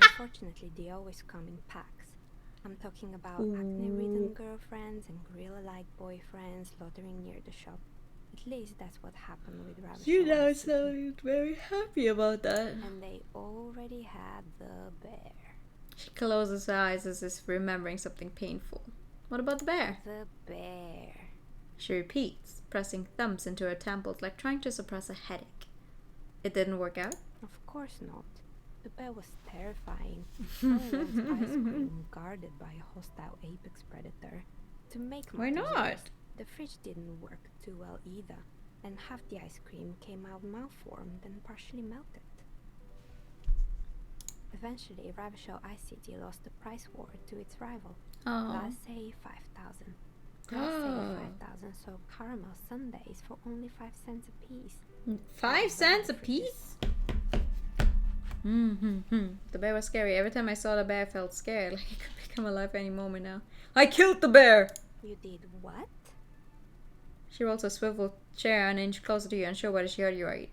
Unfortunately, they always come in packs. I'm talking about acne-ridden girlfriends and gorilla-like boyfriends loitering near the shop. At least that's what happened with Rabbit. You now sound very happy about that. And they already had the bear. She closes her eyes as if remembering something painful. What about the bear? The bear. She repeats, pressing thumbs into her temples like trying to suppress a headache. It didn't work out? Of course not. The bear was terrifying. Someone's ice cream guarded by a hostile apex predator. To make Why matters not? worse, the fridge didn't work too well either, and half the ice cream came out malformed and partially melted. Eventually, Ravishow ICT lost the price war to its rival. Oh. Let's say 5,000. Let's say 5,000 sold caramel sundaes for only 5 cents a piece. 5 cents a piece? The bear was scary. Every time I saw the bear, I felt scared. Like it could become alive any moment now. I killed the bear! You did what? She rolls a swivel chair an inch closer to you, unsure whether she heard you right.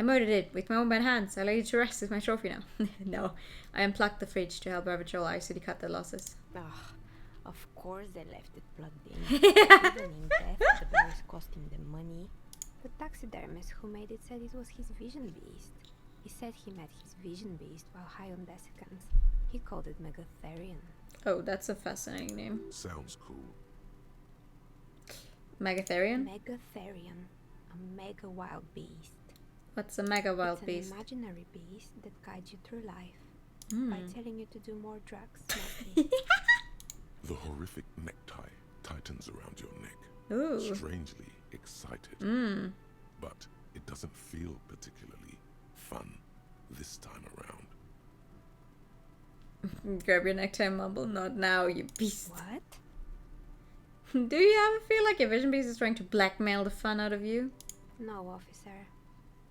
I murdered it with my own bad hands. I laid it to rest with my trophy now. No, I unplugged the fridge to help Rabbit Joel ICT cut the losses. Ugh, of course they left it plugged in. Even in death, the bear is costing them money. The taxidermist who made it said it was his vision beast. He said he met his vision beast while high on desiccants. He called it Megatherian. Oh, that's a fascinating name. Sounds cool. Megatherian? Megatherian, a mega wild beast. What's a mega wild beast? It's an imaginary beast that guides you through life by telling you to do more drugs. The horrific necktie tightens around your neck. Ooh. Strangely excited. But it doesn't feel particularly fun this time around. Grab your necktie and mumble, not now, you beast. What? Do you ever feel like your vision beast is trying to blackmail the fun out of you? No, officer.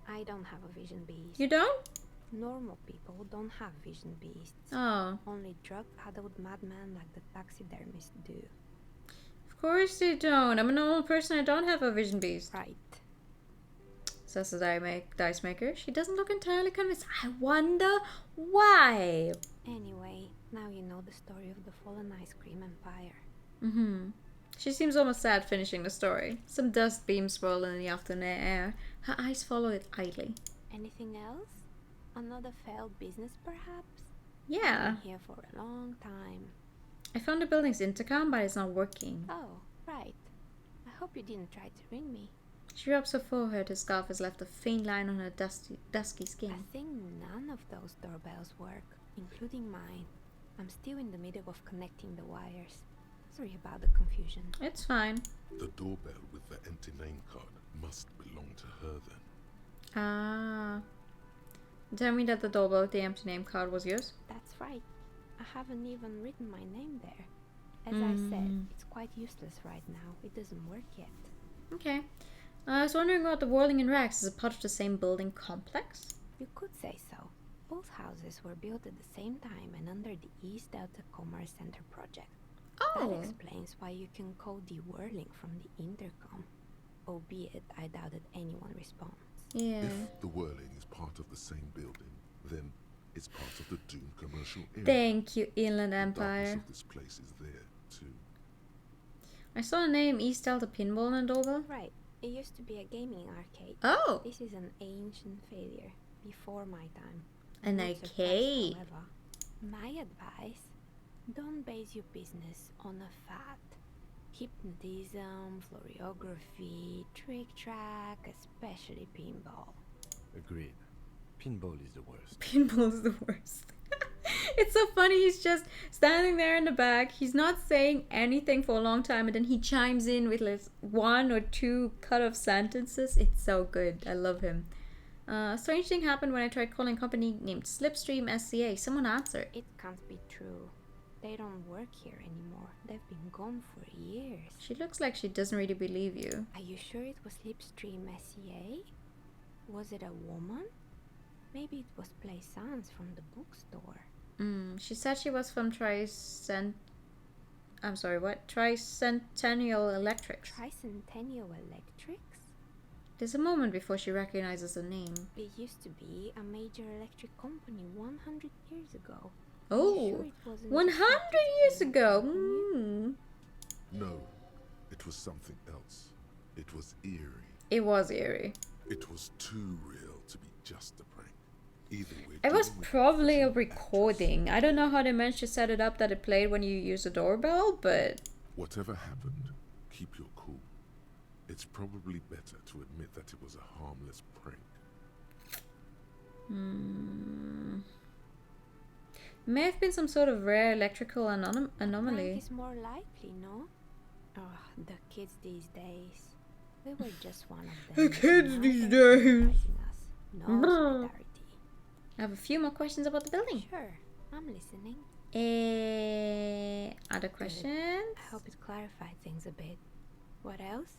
I don't have a vision beast. You don't? Normal people don't have vision beasts. Oh. Only drug-addled madmen like the taxidermist do. Of course you don't. I'm a normal person. I don't have a vision beast. Right. Says the dice maker. She doesn't look entirely convinced. I wonder why. Anyway, now you know the story of the fallen ice cream empire. She seems almost sad finishing the story. Some dust beams swirl in the afternoon air. Her eyes follow it idly. Anything else? Another failed business, perhaps? Yeah. I've been here for a long time. I found the building's intercom, but it's not working. Oh, right. I hope you didn't try to ring me. She rubs her forehead. Her scarf has left a faint line on her dusky skin. I think none of those doorbells work, including mine. I'm still in the middle of connecting the wires. Sorry about the confusion. It's fine. The doorbell with the empty name card must belong to her then. Ah. Tell me that the doorbell with the empty name card was yours? That's right. I haven't even written my name there. As I said, it's quite useless right now. It doesn't work yet. Okay. I was wondering about the Whirling in Rags. Is it part of the same building complex? You could say so. Both houses were built at the same time and under the East Delta Commerce Center project. Oh. That explains why you can call the whirling from the intercom. Albeit, I doubt that anyone responds. Yeah. If the whirling is part of the same building, then it's part of the Doom commercial area. Thank you, Inland The Empire. darkness of this place is there, too. I saw the name East Delta Pinball on the doorbell. Right. It used to be a gaming arcade. Oh. This is an ancient failure. Before my time. An Not surprised, arcade. however. My advice, don't base your business on a fad. Hypnotism, floriography, trick track, especially pinball. Agreed. Pinball is the worst. Pinball is the worst. It's so funny. He's just standing there in the back. He's not saying anything for a long time, and then he chimes in with like 1 or 2 cut-off sentences. It's so good. I love him. A strange thing happened when I tried calling a company named Slipstream SCA. Someone answered. It can't be true. They don't work here anymore. They've been gone for years. She looks like she doesn't really believe you. Are you sure it was Slipstream SCA? Was it a woman? Maybe it was Plaisance from the bookstore. She said she was from Tricentennial Electrics. Tricentennial Electrics? There's a moment before she recognizes the name. It used to be a major electric company 100 years ago. Oh, Sure it wasn't 100 years ago. No, it was something else. It was eerie. It was eerie. It was too real to be just a prank. Either way, It was probably a recording. I don't know how they managed to set it up that it played when you use a doorbell, but... Whatever happened, keep your cool. It's probably better to admit that it was a harmless prank. May have been some sort of rare electrical anomaly. Prank is more likely, no? Oh, the kids these days. We were just one of them. The kids Now these they're days. terrorizing us. No solidarity. I have a few more questions about the building. Sure, I'm listening. Other questions? I hope it clarified things a bit. What else?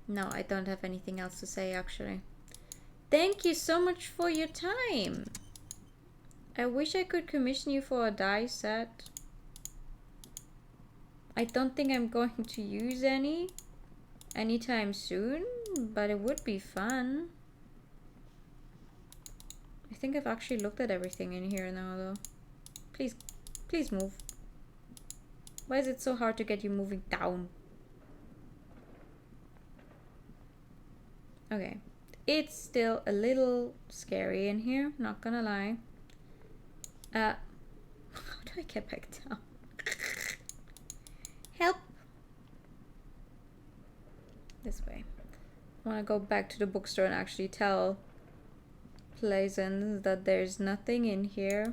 No, I don't have anything else to say actually. Thank you so much for your time. I wish I could commission you for a die set. I don't think I'm going to use any anytime soon, but it would be fun. I think I've actually looked at everything in here now though. Please move. Why is it so hard to get you moving down? Okay. It's still a little scary in here, not gonna lie. How do I get back down? Help! This way. I want to go back to the bookstore and actually tell Plaisance that there's nothing in here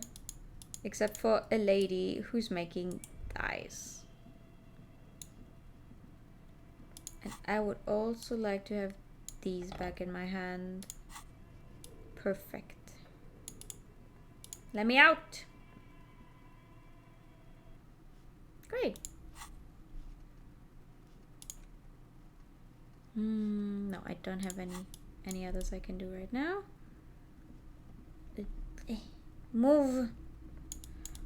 except for a lady who's making dice. And I would also like to have these back in my hand. Perfect. Let me out! Great. No, I don't have any others I can do right now. Move!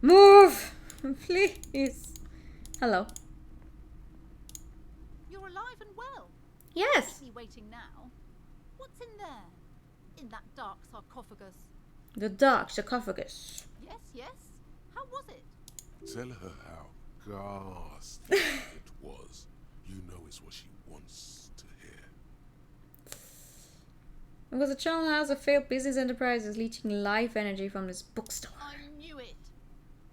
Move! Please! Hello. You're alive and well. Yes! Keep me waiting now. What's in there? In that dark sarcophagus? The dark sarcophagus. Yes, yes. How was it? Tell her how ghastly it was. You know it's what she wants to hear. It was a charnel house of failed business enterprises leeching life energy from this bookstore. I knew it.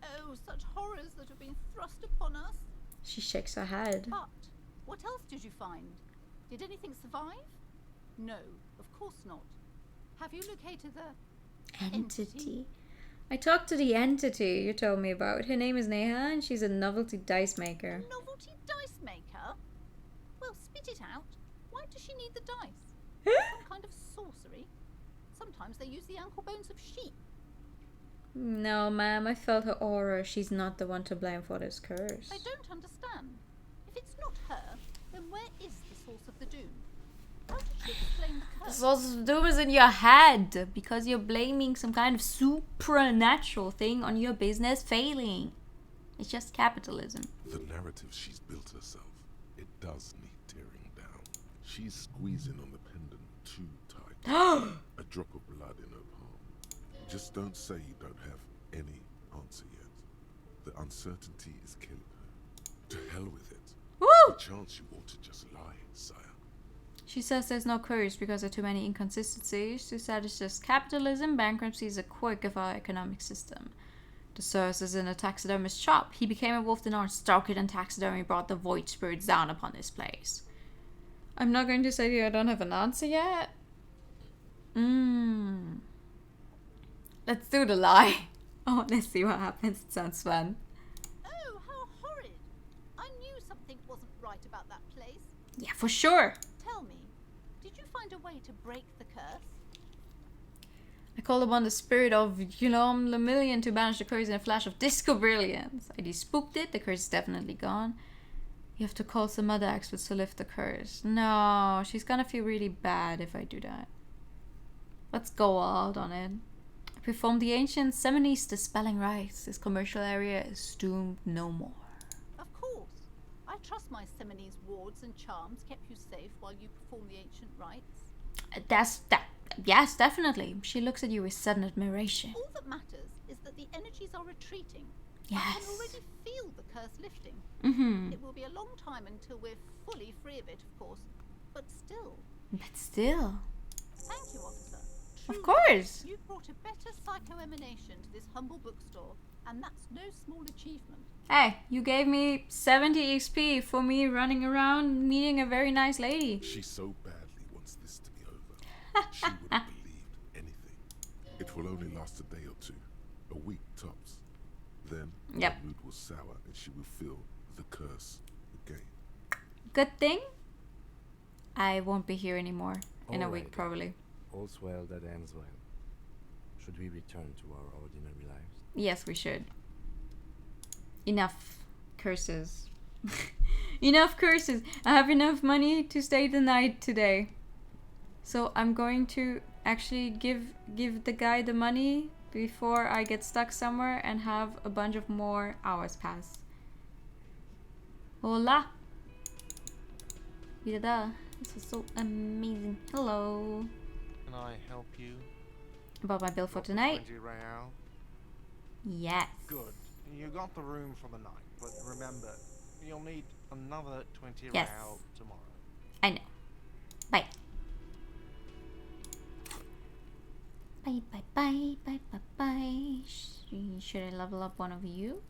Oh, such horrors that have been thrust upon us. She shakes her head. But what else did you find? Did anything survive? No, of course not. Have you located the Entity? I talked to the entity you told me about. Her name is Neha and she's a novelty dice maker. Novelty dice maker? Well, spit it out. Why does she need the dice? Some kind of sorcery? Sometimes they use the ankle bones of sheep. No, ma'am, I felt her aura. She's not the one to blame for this curse. I don't understand. If it's not her, then where is the source of the doom? How did she explain the The curse? source of doom is in your head because you're blaming some kind of supernatural thing on your business failing. It's just capitalism. The narrative she's built herself, it does need tearing down. She's squeezing on the pendant too tight. A drop of blood in her palm. Just don't say you don't have any answer yet. The uncertainty is killing her. To hell with it. Woo! The chance you ought to just lie, sire. She says there's no curse because there are too many inconsistencies. She said it's just capitalism. Bankruptcy is a quirk of our economic system. The source is in a taxidermist's shop. He became involved in art, started in taxidermy, brought the void spirits down upon this place. I'm not going to say to you I don't have an answer yet. Let's do the lie. I want to see what happens. It sounds fun. Oh, how horrid! I knew something wasn't right about that place. Yeah, for sure. Tell me, did you find a way to break the curse? I called upon the spirit of Guillaume Lemillion to banish the curse in a flash of disco brilliance. I despooked it. The curse is definitely gone. You have to call some other experts to lift the curse. No, she's gonna feel really bad if I do that. Let's go out on it. I performed the ancient Seminese dispelling rites. This commercial area is doomed no more. Of course. I trust my Seminese wards and charms kept you safe while you perform the ancient rites. Yes, definitely. She looks at you with sudden admiration. All that matters is that the energies are retreating. Yes. I can already feel the curse lifting. It will be a long time until we're fully free of it, of course. But still. Thank you, officer. Of course. You brought a better psycho-emanation to this humble bookstore, and that's no small achievement. Hey, you gave me 70 XP for me running around meeting a very nice lady. She so badly wants this to be over. She would have believed anything. It will only last a day or two, a week tops. Then her mood will sour and she will feel the curse again. Good thing I won't be here anymore in a week, probably. All's well that ends well. Should we return to our ordinary lives? Yes, we should. Enough curses. Enough curses. I have enough money to stay the night today. So I'm going to actually give the guy the money before I get stuck somewhere and have a bunch of more hours pass. Hola. Vida. This is so amazing. Hello. Can I help you? About my bill for tonight? 20 real. Yes. Good. You got the room for the night, but remember, you'll need another 20 Yes. real tomorrow. I know. Bye. Bye, bye, bye, bye, bye, bye. Should I level up one of you?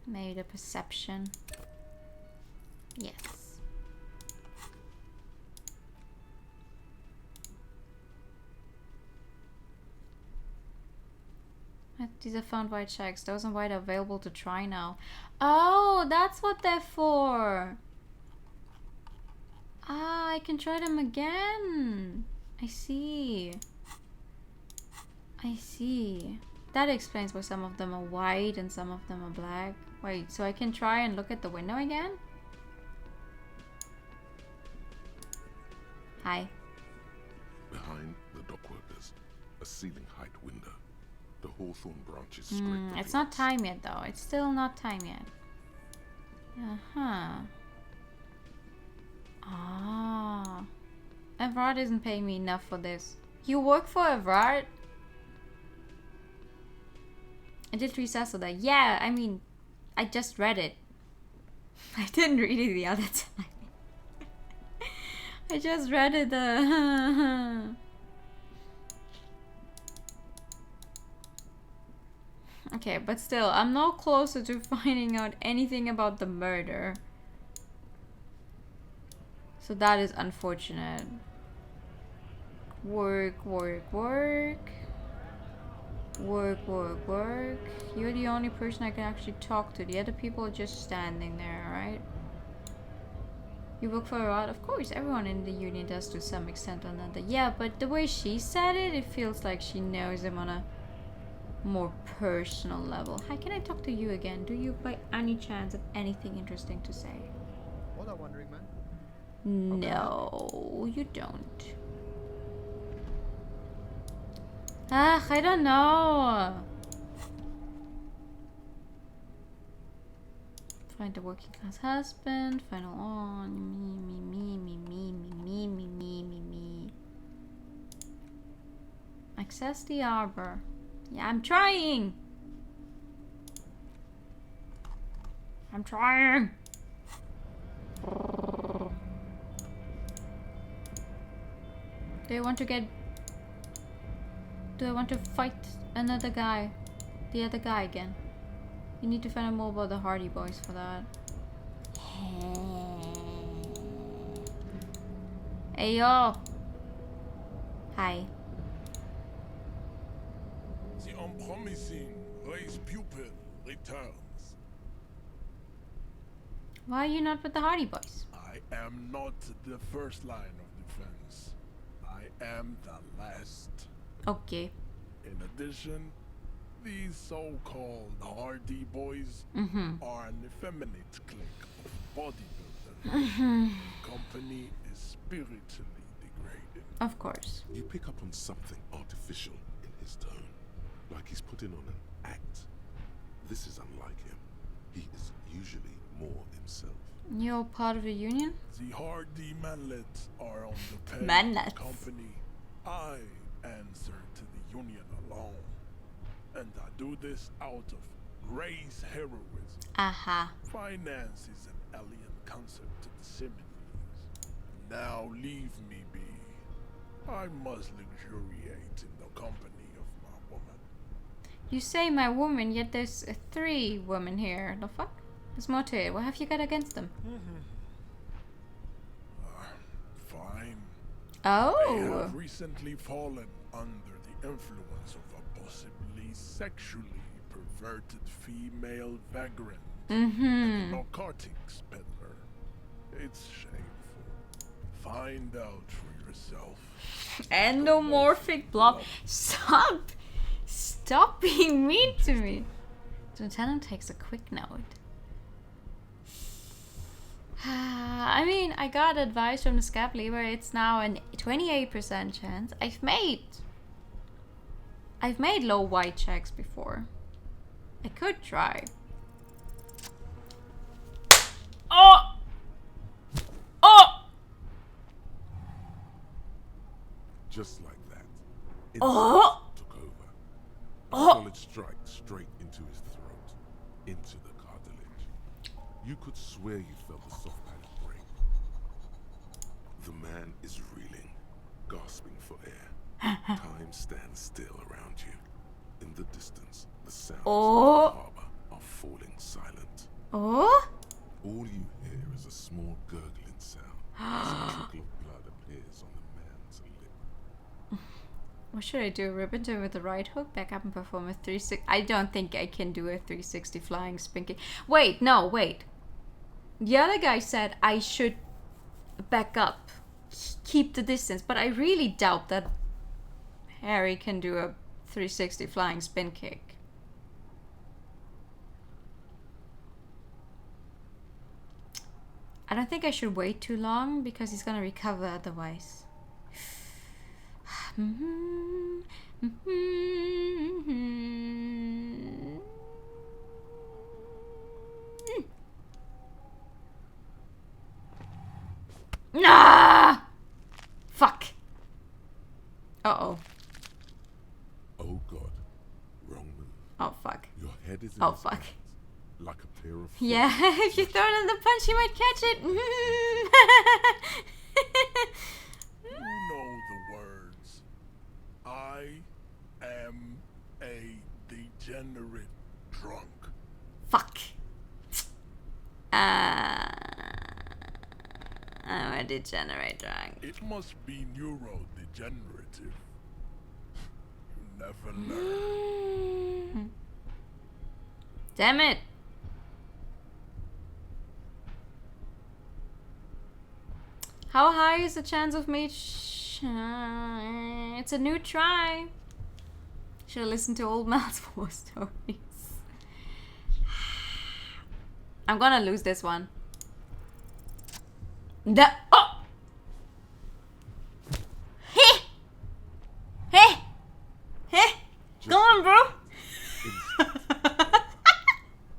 Maybe the perception. Yes. These are found white checks. Those on white are available to try now. Oh, that's what they're for. Ah, I can try them again. I see. I see. That explains why some of them are white and some of them are black. Wait, so I can try and look at the window again? Hi. Behind the dockworkers, a ceiling height window. The hawthorn branches It's not time yet though. It's still not time yet. Uh-huh. Ah. Evrard isn't paying me enough for this. You work for Evrard? I did recess of that. Yeah, I mean, I just read it. I didn't read it the other time. I just read it. Okay, but still, I'm no closer to finding out anything about the murder. So that is unfortunate. Work. You're the only person I can actually talk to. The other people are just standing there, right? You work for a lot? Of course, everyone in the union does to some extent or another. Yeah, but the way she said it, it feels like she knows him on a more personal level. Hi, can I talk to you again? Do you by any chance have anything interesting to say? What are wondering, man? No, you don't. I don't know. Find a working class husband. Final on. Me. Access the arbor. Yeah, I'm trying. Do I want to fight another guy? The other guy again? You need to find out more about the Hardy Boys for that. Hey yo! Hi. The unpromising race pupil returns. Why are you not with the Hardy Boys? I am not the first line of defense. I am the last. Okay. In addition, these so-called Hardy Boys are an effeminate clique of bodybuilders. The company is spiritually degraded. Of course. You pick up on something artificial in his tone, like he's putting on an act. This is unlike him. He is usually more himself. You're part of the union? The Hardy Manlets are on the pay company. I answer to the union alone. And I do this out of race heroism. Finance is an alien concept to the Simians. Now leave me be. I must luxuriate in the company of my woman. You say my woman, yet there's 3 women here. The fuck? There's more to it. What have you got against them? Fine. Oh. They have recently fallen under the influence of a possibly sexually perverted female vagrant and a narcotics peddler. It's shameful. Find out for yourself. Endomorphic blob. Stop being mean to me. The lieutenant takes a quick note. I mean, I got advice from the scab lever. It's now a 28% chance. I've made low white checks before. I could try. Oh! Just like that. Took over. A solid strike straight into his throat, into the cartilage. You could swear you felt the soft pad break. The man is reeling, gasping for air. Time stands still around you. In the distance, the sounds of the harbor are falling silent. All you hear is a small gurgling sound as a trickle of blood appears on the man's lip. What should I do? Rip into him with the right hook, back up and perform a 360. I don't think I can do a 360 flying spin kick. Wait. The other guy said I should back up, keep the distance, but I really doubt that Harry can do a 360 flying spin kick. I don't think I should wait too long because he's gonna recover otherwise. Nah! Fuck. Uh-oh. Oh God. Wrong move. Oh fuck. Your head is in Oh his fuck. hands, like a pair of Yeah, if you throw it in the punch, you might catch it. You know the words. I am a degenerate drunk. Fuck. I'm a degenerate drunk. It must be neurodegenerative. You never learn. Damn it! How high is the chance of me? It's a new try. Should I listen to old Mal's war stories? I'm gonna lose this one. Oh! Hey! Hey! Hey! Go on, bro!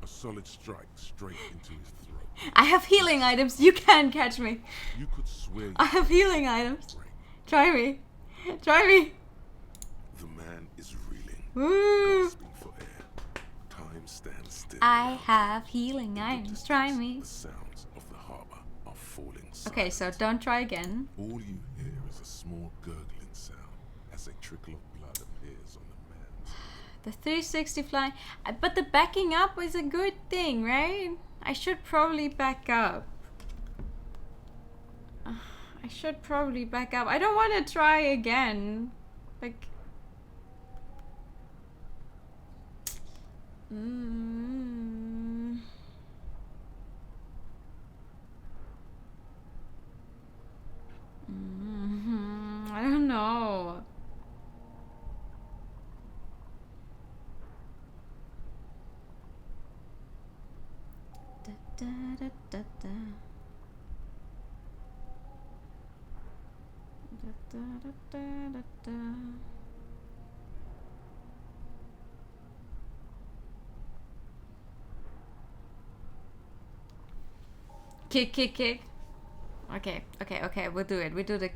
A solid strike straight into his throat. I have healing items. You can't catch me. You could swear. I have healing items. Try me. Try me. The man is reeling, Woo! gasping for air. Time stands still. I have healing items. Try me. The sounds of the harbor are falling. Okay, so don't try again. All you hear is a small gurgling sound as a trickle of blood appears on the man's. The 360 flying. But the backing up is a good thing, right? I should probably back up. I should probably back up. I don't want to try again. Like... I don't know. Da, da, da, da, da. Da, da, da, da, da, da. Kick, kick, kick. Okay, okay, okay, we'll do it. We do the...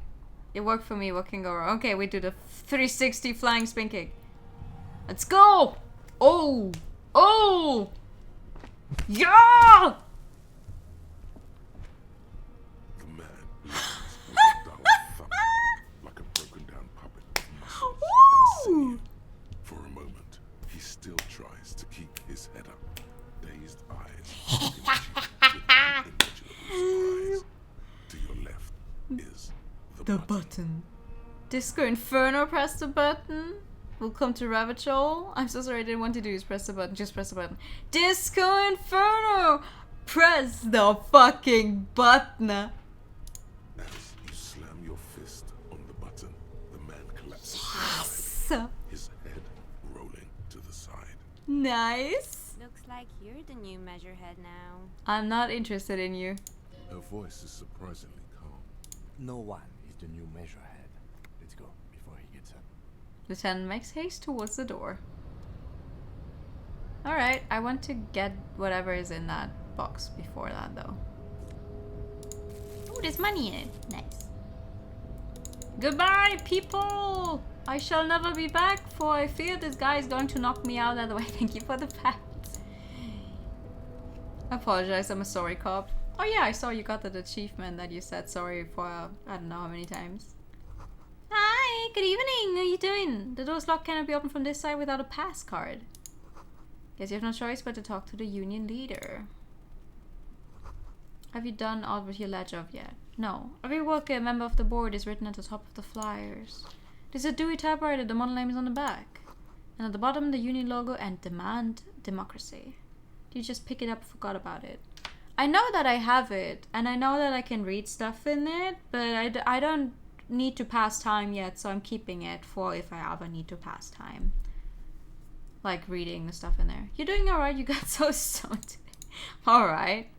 It worked for me, what can go wrong? Okay, we do the 360 flying spin kick. Let's go! Oh! Oh! Yeah! The man listens with a dull thump, like a broken down puppet of muscles and sinew. For a moment, he still tries to keep his head up, dazed eyes looking at you with unimaginable surprise. To your left is the button. Disco Inferno, press the button. We'll come to Ravachol. I'm so sorry, I didn't want to do is press the button. Just press the button. Disco Inferno! Press the fucking button. As you slam your fist on the button, the man collapses. Yes! His head rolling to the side. Nice. Looks like you're the new measurehead now. I'm not interested in you. Her voice is surprisingly calm. No one is the new measurehead. Let's go before he gets up. Lieutenant makes haste towards the door. Alright, I want to get whatever is in that box before that though. Ooh, there's money in it. Nice. Goodbye, people! I shall never be back, for I fear this guy is going to knock me out of the way. Thank you for the pets. I apologize, I'm a sorry cop. Oh yeah, I saw you got that achievement that you said sorry for, I don't know how many times. Hi, good evening, how are you doing? The door's locked, cannot be opened from this side without a pass card. Guess you have no choice but to talk to the union leader. Have you done all with your ledger yet? No. Every worker, member of the board, is written at the top of the flyers. There's a Dewey typewriter, the model name is on the back. And at the bottom, the union logo and demand democracy. You just pick it up, forgot about it. I know that I have it, and I know that I can read stuff in it, but I don't need to pass time yet, so I'm keeping it for if I ever need to pass time. Like reading the stuff in there. You're doing alright, you got so stoned today. Alright.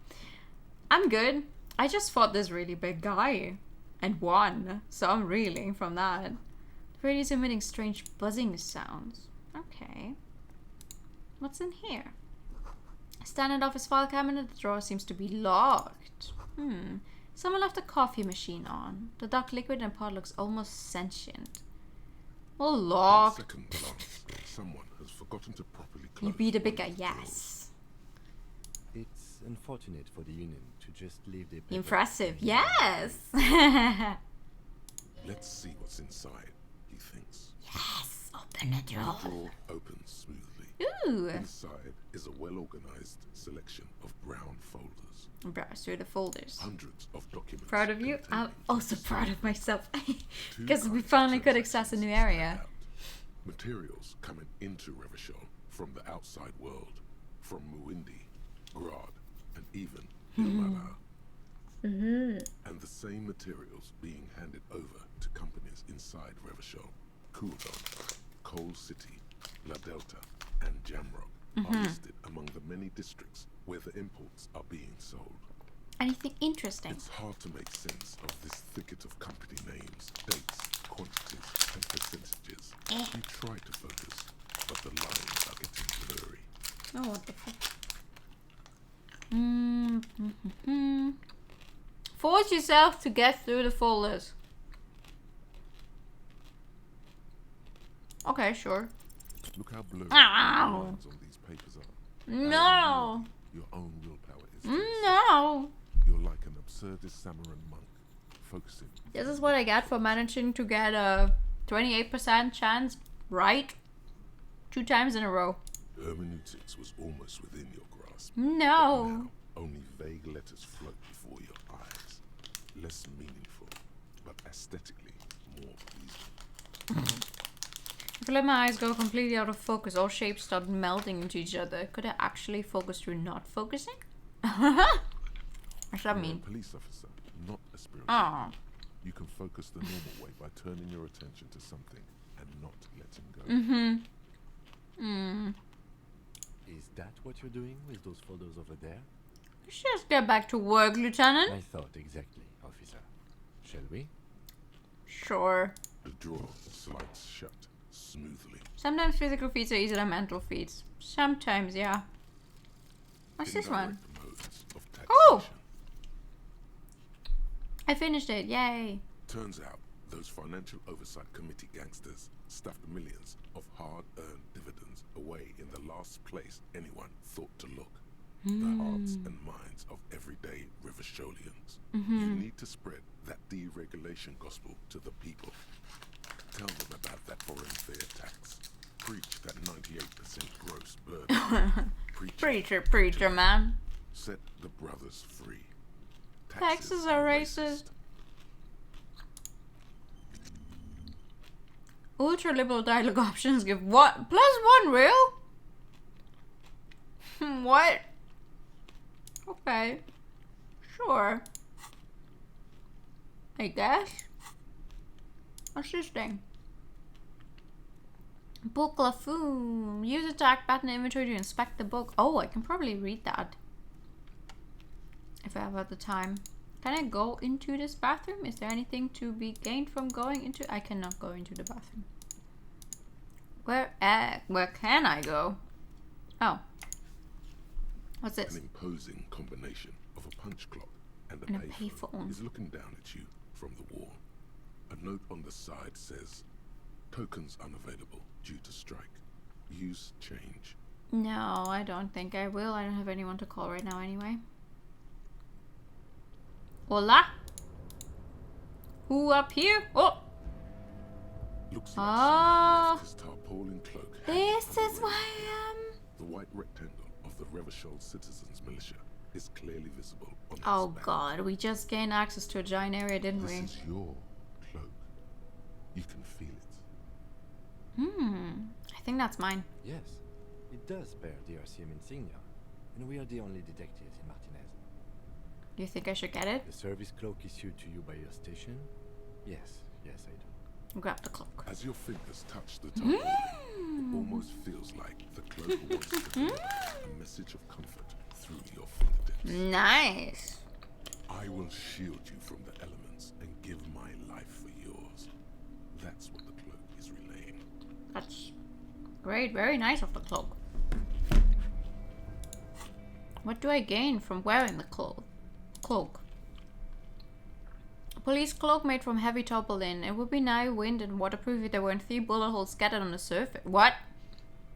I'm good. I just fought this really big guy and won, so I'm reeling from that. The radio's emitting strange buzzing sounds. Okay. What's in here? Standard office file cabinet, the drawer seems to be locked. Someone left the coffee machine on. The dark liquid in the pot looks almost sentient. Well, locked. Second glance, someone has forgotten to properly close. You beat a big guy, yes. It's unfortunate for the union to just leave the paper. Impressive, yes. Let's see what's inside, he thinks. Yes, open the drawer. The drawer opens smoothly, Ooh. Inside is a well-organized selection of brown folders. Browse through the folders. Hundreds of documents. Proud of you? I'm also proud of myself. Two Because we kinds of finally could access a new area. Materials coming into Revachol from the outside world, from Muindi, Grad, and even Ilmalar. And the same materials being handed over to companies inside Revachol. Kuldon, Coal City, La Delta, and Jamrock are listed among the many districts where the imports are being sold. Anything interesting? It's hard to make sense of this thicket of company names, dates, quantities, and percentages. You try to focus, but the lines are getting blurry. Oh, what the fuck? Force yourself to get through the folders. Okay, sure. Look how blurry Ow. the lines on these papers are. No. Your own willpower is. No. You're like an absurdist Samaran monk, focusing. This is what I get for managing to get a 28% chance right 2 times in a row. Hermeneutics was almost within your grasp. No. Now, only vague letters float before your eyes. Less meaningful, but aesthetically more pleasing. If I let my eyes go completely out of focus, all shapes start melting into each other. Could I actually focus through not focusing? What's that You're mean? a police officer, not a spiritual. Oh. You can focus the normal way by turning your attention to something and not letting go. Is that what you're doing with those folders over there? Let's just get back to work, Lieutenant. I thought exactly, officer. Shall we? Sure. The drawer slides shut smoothly. Sometimes physical feats are easier than mental feats. Sometimes, yeah. What's this one? Oh! I finished it, yay. Turns out, those financial oversight committee gangsters stuffed millions of hard-earned dividends away in the last place anyone thought to look. The hearts and minds of everyday Rivacholians. You need to spread that deregulation gospel to the people. Tell them about that foreign fair tax. Preach that 98% gross burden. Preacher, man. Set the brothers free. Taxes are racist. Ultra liberal dialogue options give what? +1 real? What? Okay. Sure. I guess. What's this thing? Book Lafoon. Use attack button inventory to inspect the book. Oh, I can probably read that. If I have the time. Can I go into this bathroom? Is there anything to be gained from going into? I cannot go into the bathroom. Where can I go? Oh. What's this? An imposing combination of a punch clock and a payphone is looking down at you from the wall. A note on the side says, tokens unavailable due to strike. Use change. No, I don't think I will. I don't have anyone to call right now anyway. Hola? Who up here? Oh! Looks like someone left his tarpaulin cloak. This is why The white rectangle of the Revachol Citizens Militia is clearly visible on its Oh back. god, we just gained access to a giant area, didn't we? This is your cloak. You can feel it. I think that's mine. Yes, it does bear the RCM insignia, and we are the only detectives in Martinez. Do you think I should get it? The service cloak issued to you by your station? Yes, I do. Grab the cloak. As your fingers touch the tarpaulin, it almost feels like the cloak wants to deliver a message of comfort through your fingertips. Nice. I will shield you from the elements and give my life for yours. That's what the cloak is relaying. That's great. Very nice of the cloak. What do I gain from wearing the cloak? A police cloak made from heavy tarpaulin. It would be nice, wind and waterproof if there weren't 3 bullet holes scattered on the surface. What?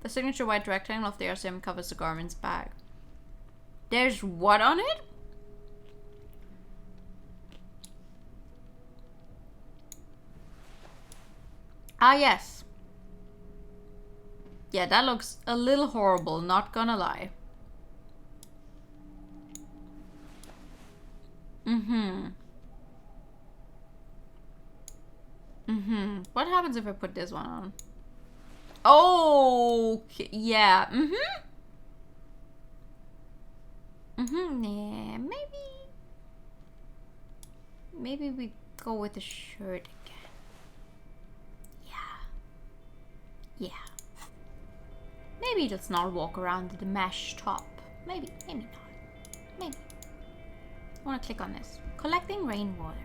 The signature white rectangle of the RCM covers the garment's bag. There's what on it? Ah, yes. Yeah, that looks a little horrible, not gonna lie. What happens if I put this one on? Oh, okay. Yeah. Yeah, maybe we go with the shirt again. Yeah. Maybe let's not walk around with the mesh top. Maybe not. Maybe. I want to click on this. Collecting rainwater.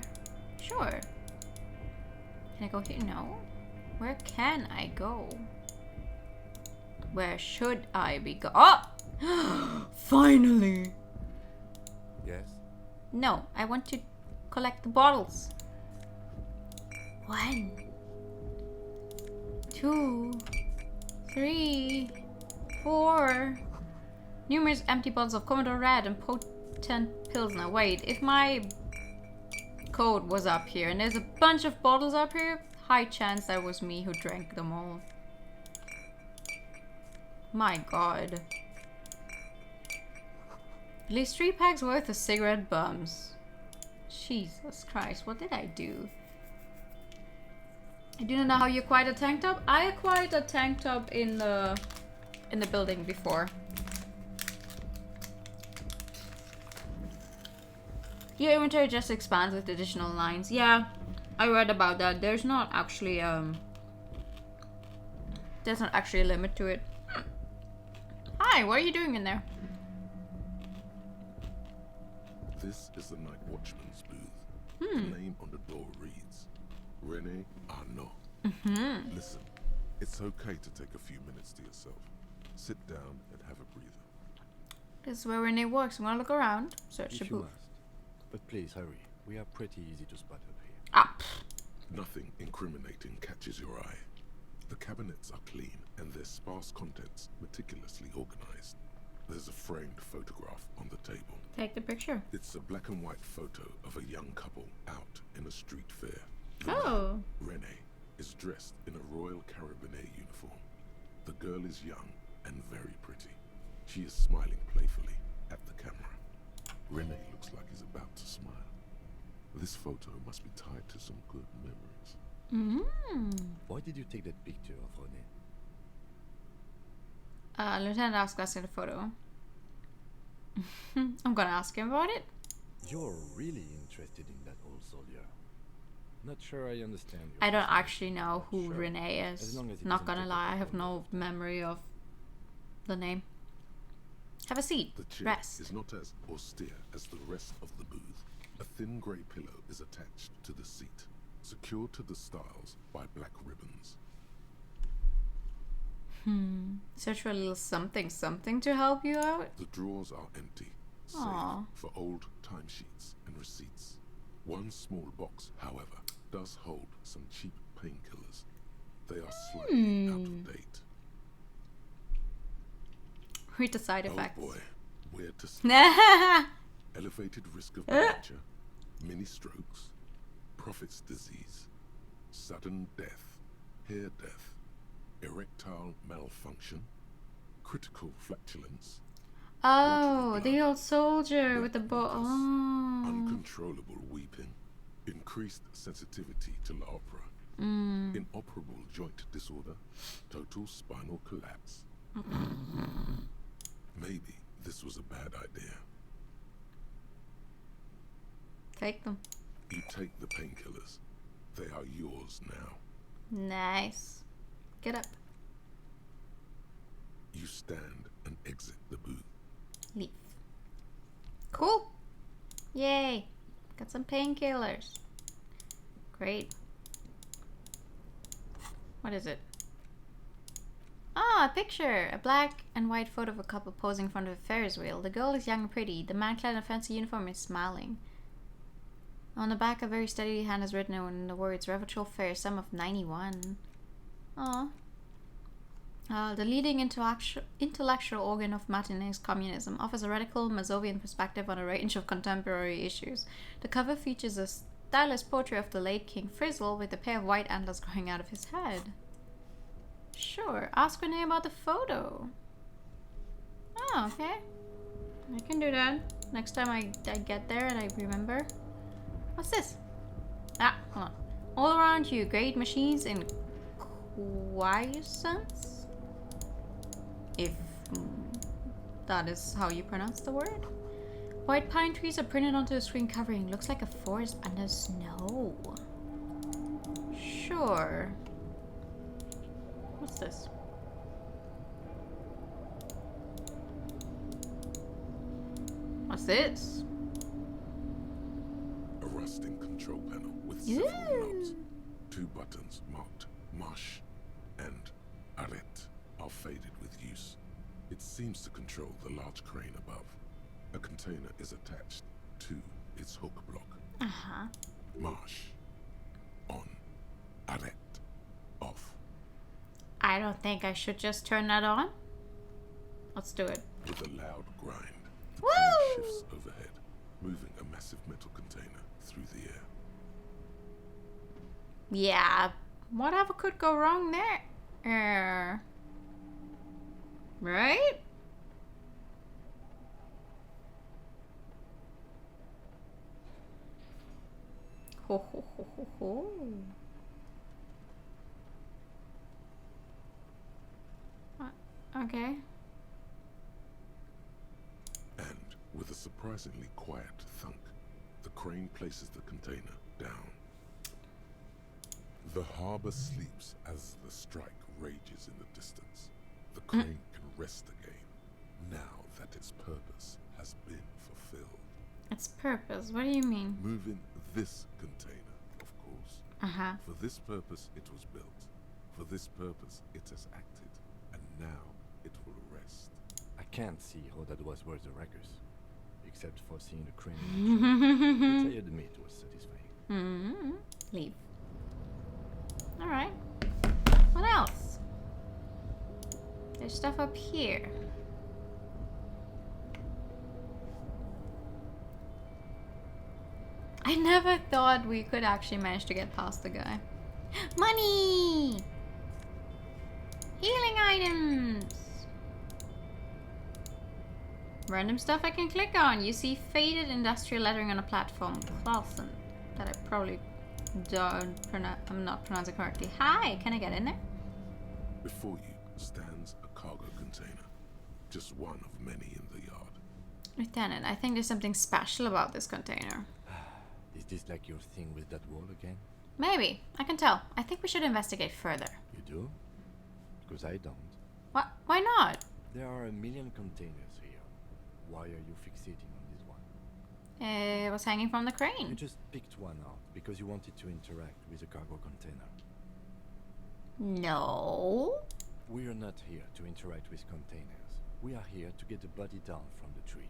Sure. Can I go here? No. Where can I go? Where should I be go? Oh! Finally! Yes? No, I want to collect the bottles. 1, 2, 3, 4. Numerous empty bottles of Commodore Red and potent Pilsner. Wait, if my code was up here and there's a bunch of bottles up here, high chance that was me who drank them all. My god. At least 3 packs worth of cigarette bums. Jesus Christ, what did I do? I do not know how you acquired a tank top. I acquired a tank top in the building before. Your inventory just expands with additional lines. Yeah, I read about that. There's not actually a limit to it. Hi, what are you doing in there? This is the night watchman's booth. The name on the door reads, Rene Arnaud. Listen, it's okay to take a few minutes to yourself. Sit down and have a breather. This is where Rene works. I'm gonna look around. Search the If you booth. must. But please hurry. We are pretty easy to spot up here. Ah. Nothing incriminating catches your eye. The cabinets are clean and their sparse contents meticulously organized. There's a framed photograph on the table. Take the picture. It's a black and white photo of a young couple out in a street fair. Oh. Rene is dressed in a Royal Carabinier uniform. The girl is young and very pretty. She is smiling playfully at the camera. Rene looks like he's about to smile. This photo must be tied to some good memories. Why did you take that picture of Rene? Lieutenant asked us in the photo. I'm gonna ask him about it. You're really interested in that old soldier. Not sure I understand your I don't perspective. actually know who Sure. Rene As is. long as it Not doesn't gonna take lie, up I have all no memory of the name. Have a seat. The chair Rest. is not as austere as the rest of the booth. A thin grey pillow is attached to the seat, secured to the stiles by black ribbons. Search for a little something to help you out. The drawers are empty, save Aw. for old timesheets and receipts. One small box, however, does hold some cheap painkillers. They are slightly out of date. Read the side effects. Oh boy, where to start? Elevated risk of dementia, mini strokes, prophet's disease, sudden death, hair death, erectile malfunction, critical flatulence, Oh, the old soldier with the bow. Oh. uncontrollable weeping, increased sensitivity to la opera, inoperable joint disorder, total spinal collapse. Maybe this was a bad idea. Take them. You take the painkillers. They are yours now. Nice. Get up. You stand and exit the booth. Leave. Cool. Yay. Got some painkillers. Great. What is it? Ah, a picture. A black and white photo of a couple posing in front of a Ferris wheel. The girl is young and pretty. The man clad in a fancy uniform is smiling. On the back, a very steady hand has written in the words Reverchal Fair, sum of 91. Aww. The leading intellectual organ of Martinez communism offers a radical Mazovian perspective on a range of contemporary issues. The cover features a stylized portrait of the late King Frizzle with a pair of white antlers growing out of his head. Sure. Ask Renee about the photo. Oh, okay. I can do that. Next time I get there and I remember. What's this? Ah, hold on. All around you, great machines in quiescence? If that is how you pronounce the word. White pine trees are printed onto the screen covering. Looks like a forest under snow. Sure. What's this? What's this? A rusting control panel with several knobs. 2 buttons marked Marsh and Arrête are faded with use. It seems to control the large crane above. A container is attached to its hook block. Uh-huh. Marsh. On. Arrête. Off. I don't think I should just turn that on. Let's do it. With a loud grind, the Woo! crane shifts overhead, moving a massive metal container through the air. Yeah. Whatever could go wrong there? Right? Ho ho ho ho ho. Okay. And with a surprisingly quiet thunk, the crane places the container down. The harbor sleeps as the strike rages in the distance. The crane can rest again, now that its purpose has been fulfilled. Its purpose? What do you mean? Moving this container, of course. Uh-huh. For this purpose it was built. For this purpose it has acted. And now it will rest. I can't see how that was worth the records, except for seeing the crane in action, which I admit was satisfying. Leave. Alright. What else? There's stuff up here. I never thought we could actually manage to get past the guy. Money! Healing items! Random stuff I can click on. You see faded industrial lettering on a platform. Clausen. That I probably I'm not pronouncing correctly. Hi, can I get in there? Before you stands a cargo container. Just one of many in the yard. Lieutenant, I think there's something special about this container. Is this like your thing with that wall again? Maybe. I can tell. I think we should investigate further. You do? Because I don't. What? Why not? There are a million containers here. Why are you fixating on this one? It was hanging from the crane. You just picked one out because you wanted to interact with a cargo container. No. We are not here to interact with containers. We are here to get the body down from the tree.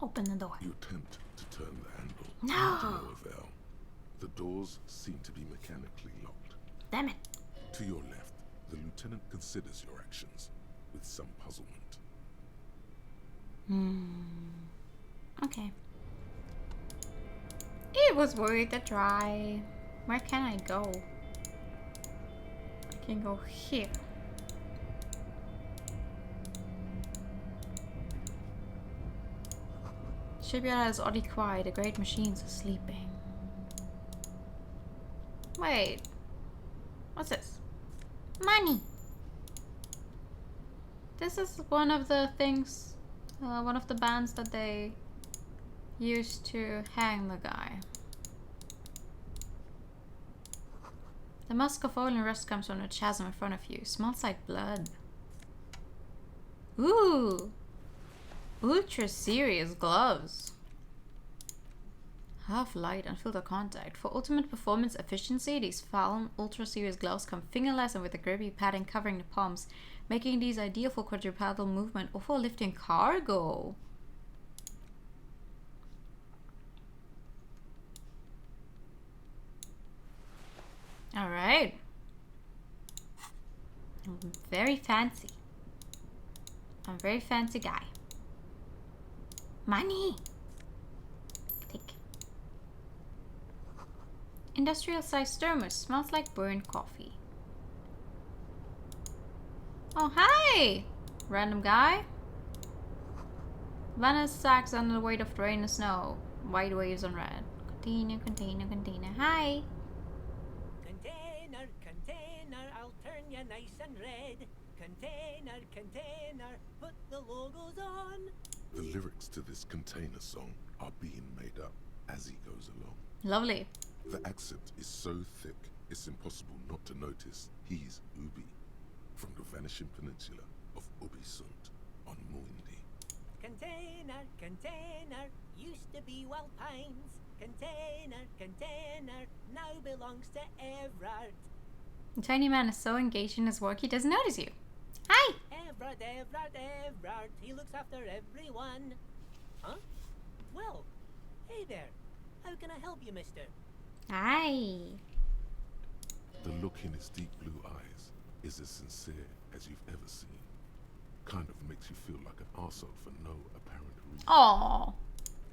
Open the door. You attempt to turn the handle. No. To no avail. The doors seem to be mechanically locked. Damn it. To your left, the lieutenant considers your actions with some puzzlement. Okay. It was worth a try. Where can I go? I can go here. Shipyard is oddly quiet. The great machines are sleeping. Wait. What's this? Money! This is one of the things, one of the bands that they used to hang the guy. The musk of oil and rust comes from the chasm in front of you. Smells like blood. Ooh! Ultra serious gloves. Half light and filter contact. For ultimate performance efficiency, these foul ultra serious gloves come fingerless and with a grippy padding covering the palms, making these ideal for quadrupedal movement or for lifting cargo. Alright. I'm very fancy. I'm a very fancy guy. Money! Take. Industrial sized thermos. Smells like burned coffee. Oh, hi! Random guy. Venice sacks under the weight of rain and snow. White waves on red. Container, container, container. Hi! Container, container, I'll turn you nice and red. Container, container, put the logos on. The lyrics to this container song are being made up as he goes along. Lovely. The accent is so thick, it's impossible not to notice he's Ubi, from the vanishing peninsula of Ubisund on Muindi. Container, container, used to be Wild Pines. Container, container, now belongs to Everard. The tiny man is so engaged in his work he doesn't notice you. Hi! Everard, Everard, Everard, he looks after everyone. Huh? Well, hey there. How can I help you, mister? Hi! The look in his deep blue eyes is as sincere as you've ever seen. Kind of makes you feel like an arsehole for no apparent reason. Aww.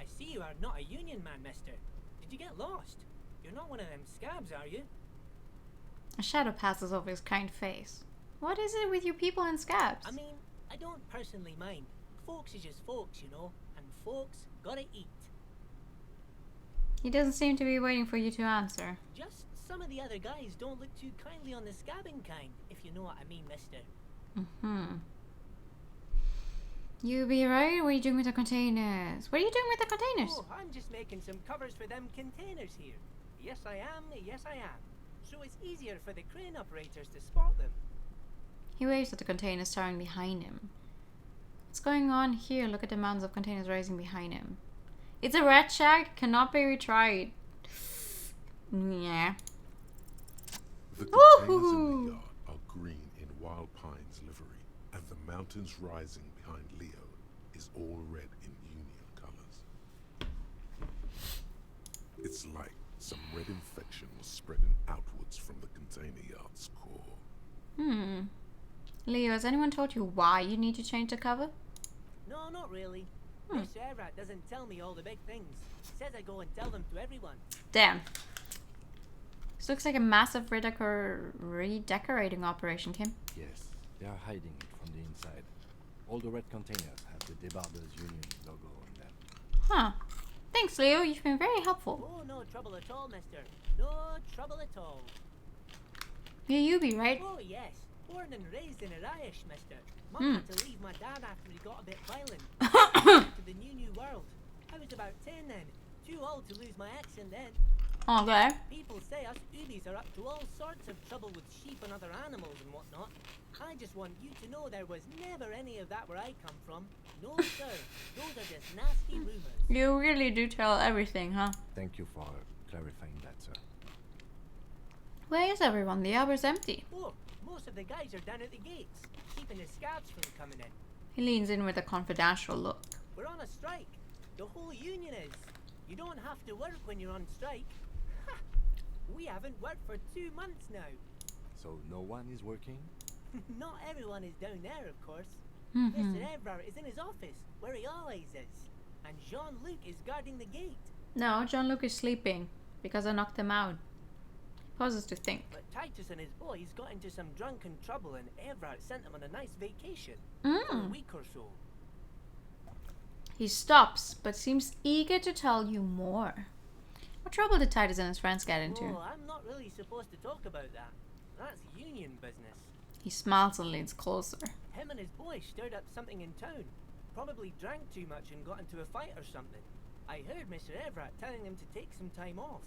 I see you are not a union man, mister. Did you get lost? You're not one of them scabs, are you? A shadow passes over his kind face. What is it with you people in scabs? I mean, I don't personally mind. Folks is just folks, you know, and folks gotta eat. He doesn't seem to be waiting for you to answer. Just some of the other guys don't look too kindly on the scabbing kind, if you know what I mean, mister. Mm-hmm. You be right? What are you doing with the containers? What are you doing with the containers? Oh, I'm just making some covers for them containers here. Yes, I am. Yes, I am. So it's easier for the crane operators to spot them. He waves at the containers towering behind him. What's going on here? Look at the mounds of containers rising behind him. It's a red shack. Cannot be retried. Yeah. The containers in the yard are green in Wild Pines livery, and the mountains rising behind Leo is all red in Union colors. It's like some red infection was spreading outwards from the container yard's core. Leo, has anyone told you why you need to change the cover? No, not really. Mr. Everett doesn't tell me all the big things. He says I go and tell them to everyone. Damn. This looks like a massive redecorating operation, Kim. Yes, they are hiding it from the inside. All the red containers have the Debarbers Union logo on them. Huh. Thanks, Leo. You've been very helpful. Oh, no trouble at all, mister. No trouble at all. Yeah, you be right. Oh, yes. Born and raised in Irish, mister. Mum had to leave my dad after he got a bit violent. To the new world. I was about 10 then. Too old to lose my accent then. Okay. People say us Ubis are up to all sorts of trouble with sheep and other animals and whatnot. I just want you to know there was never any of that where I come from. No, sir. Those are just nasty rumors. You really do tell everything, huh? Thank you for clarifying that, sir. Where is everyone? The hour's empty. Oh, most of the guys are down at the gates, keeping the scabs from coming in. He leans in with a confidential look. We're on a strike. The whole union is. You don't have to work when you're on strike. Ha! We haven't worked for 2 months now. So no one is working? Not everyone is down there, of course. Mm-hmm. Mr. Everard is in his office, where he always is. And Jean-Luc is guarding the gate. No, Jean-Luc is sleeping because I knocked him out. Pauses to think. But Titus and his boys got into some drunken trouble and Everard sent them on a nice vacation. Mm. For a week or so. He stops, but seems eager to tell you more. What trouble did Titus and his friends get into? Oh, I'm not really supposed to talk about that. That's union business. He smiles and leans closer. Him and his boys stirred up something in town. Probably drank too much and got into a fight or something. I heard Mr. Everett telling them to take some time off.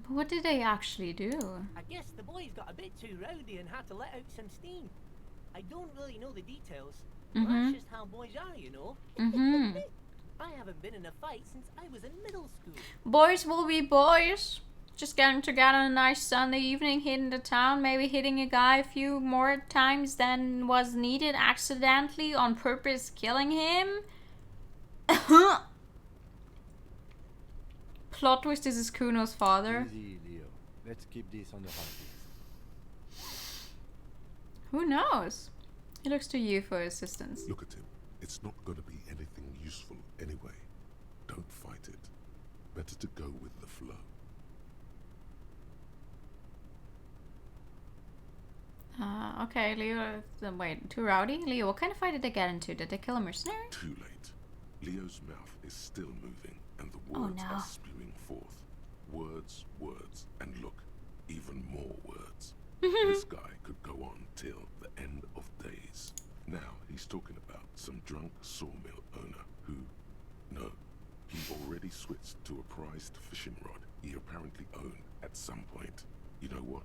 But what did they actually do? I guess the boys got a bit too rowdy and had to let out some steam. I don't really know the details. That's just how boys are, you know. I haven't been in a fight since I was in middle school. Boys will be boys. Just getting together on a nice Sunday evening, hitting the town, maybe hitting a guy a few more times than was needed, accidentally, on purpose, killing him. Plot twist, this is Kuno's father. Easy, Leo. Let's keep this on the hard list. Who knows? He looks to you for assistance. Look at him. It's not going to be anything useful anyway. Don't fight it. Better to go with the flow. Okay, Leo. Wait, too rowdy? Leo, what kind of fight did they get into? Did they kill a mercenary? Too late. Leo's mouth is still moving, and the Oh, words no. are spewing forth. Words, words, and look, even more words. This guy could go on till the end of days. Now he's talking about some drunk sawmill owner who, no, he already switched to a prized fishing rod he apparently owned at some point. You know what?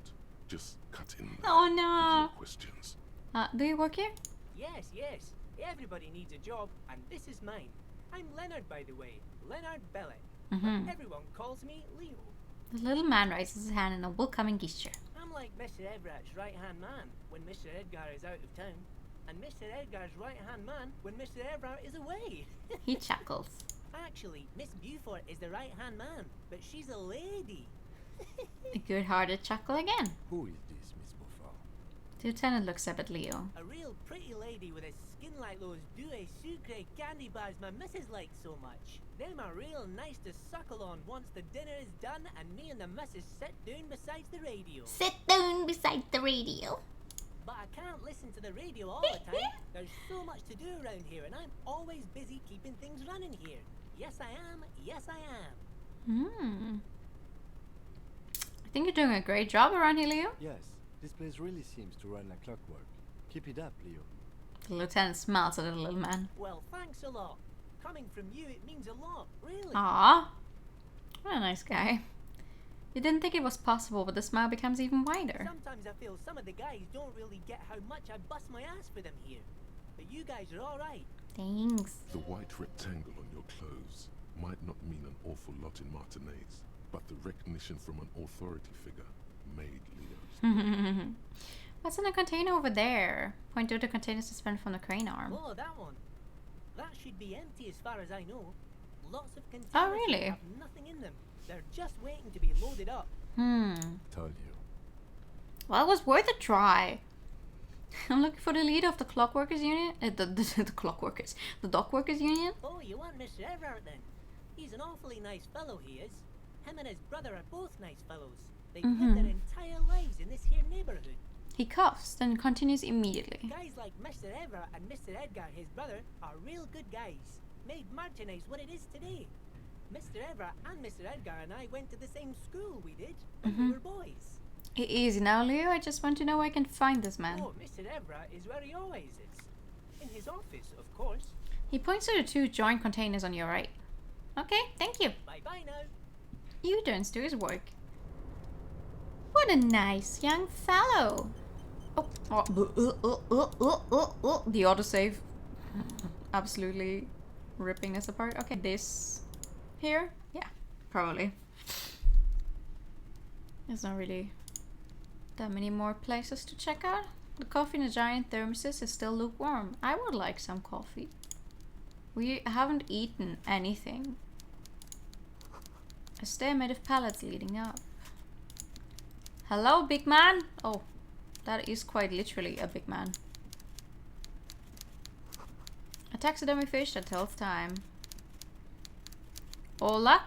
Just cut in there Oh with no. your questions. Do you work here? Yes, yes. Everybody needs a job, and this is mine. I'm Leonard, by the way. Leonard Bellick. Mhm. But everyone calls me Leo. The little man raises his hand in a welcoming gesture. I'm like Mr. Everett's right-hand man when Mr. Edgar is out of town, and Mr. Edgar's right-hand man when Mr. Everett is away. He chuckles. Actually, Miss Beaufort is the right-hand man, but she's a lady. A good-hearted chuckle again. Who is this, Miss Beaufort? The lieutenant looks up at Leo. A real pretty lady with a skin like those Douai Sucre candy bars my missus likes so much. Them are real nice to suckle on once the dinner is done and me and the missus sit down beside the radio. Sit down beside the radio. But I can't listen to the radio all the time. There's so much to do around here, and I'm always busy keeping things running here. Yes, I am. Yes, I am. I think you're doing a great job around here, Leo. Yes, this place really seems to run like clockwork. Keep it up, Leo. The lieutenant smiles at the little man. Well, thanks a lot. Coming from you, it means a lot, really. Aww. What a nice guy. You didn't think it was possible, but the smile becomes even wider. Sometimes I feel some of the guys don't really get how much I bust my ass for them here. But you guys are alright. Thanks. The white rectangle on your clothes might not mean an awful lot in Martinez, but the recognition from an authority figure made Leo's. What's in the container over there? Point to the container suspended from the crane arm. Oh, that one. That should be empty as far as I know. Lots of containers Oh, really? have nothing in them. They're just waiting to be loaded up. Told you. Well, it was worth a try. I'm looking for the leader of the clockworkers union. The clockworkers. The dockworkers union. Oh, you want Mr. Everett then? He's an awfully nice fellow, he is. Him and his brother are both nice fellows. They've lived their entire lives in this here neighborhood. He coughs, then continues immediately. Guys like Mr. Everett and Mr. Edgar, his brother, are real good guys. Made Martinez what it is today. Mr. Everett and Mr. Edgar and I went to the same school, we did, when we were boys. Easy now, Leo. I just want to know where I can find this man. Oh, Mr. Everett is where he always is. In his office, of course. He points to the two joint containers on your right. Okay, thank you. Bye-bye now. He returns to his work. What a nice young fellow. The autosave. Absolutely ripping us apart. Okay, this here? Yeah, probably. There's not really that many more places to check out. The coffee in the giant thermoses is still lukewarm. I would like some coffee. We haven't eaten anything. A stair made of pallets leading up. Hello, big man? Oh, that is quite literally a big man. A taxidermy fish that tells time. Hola?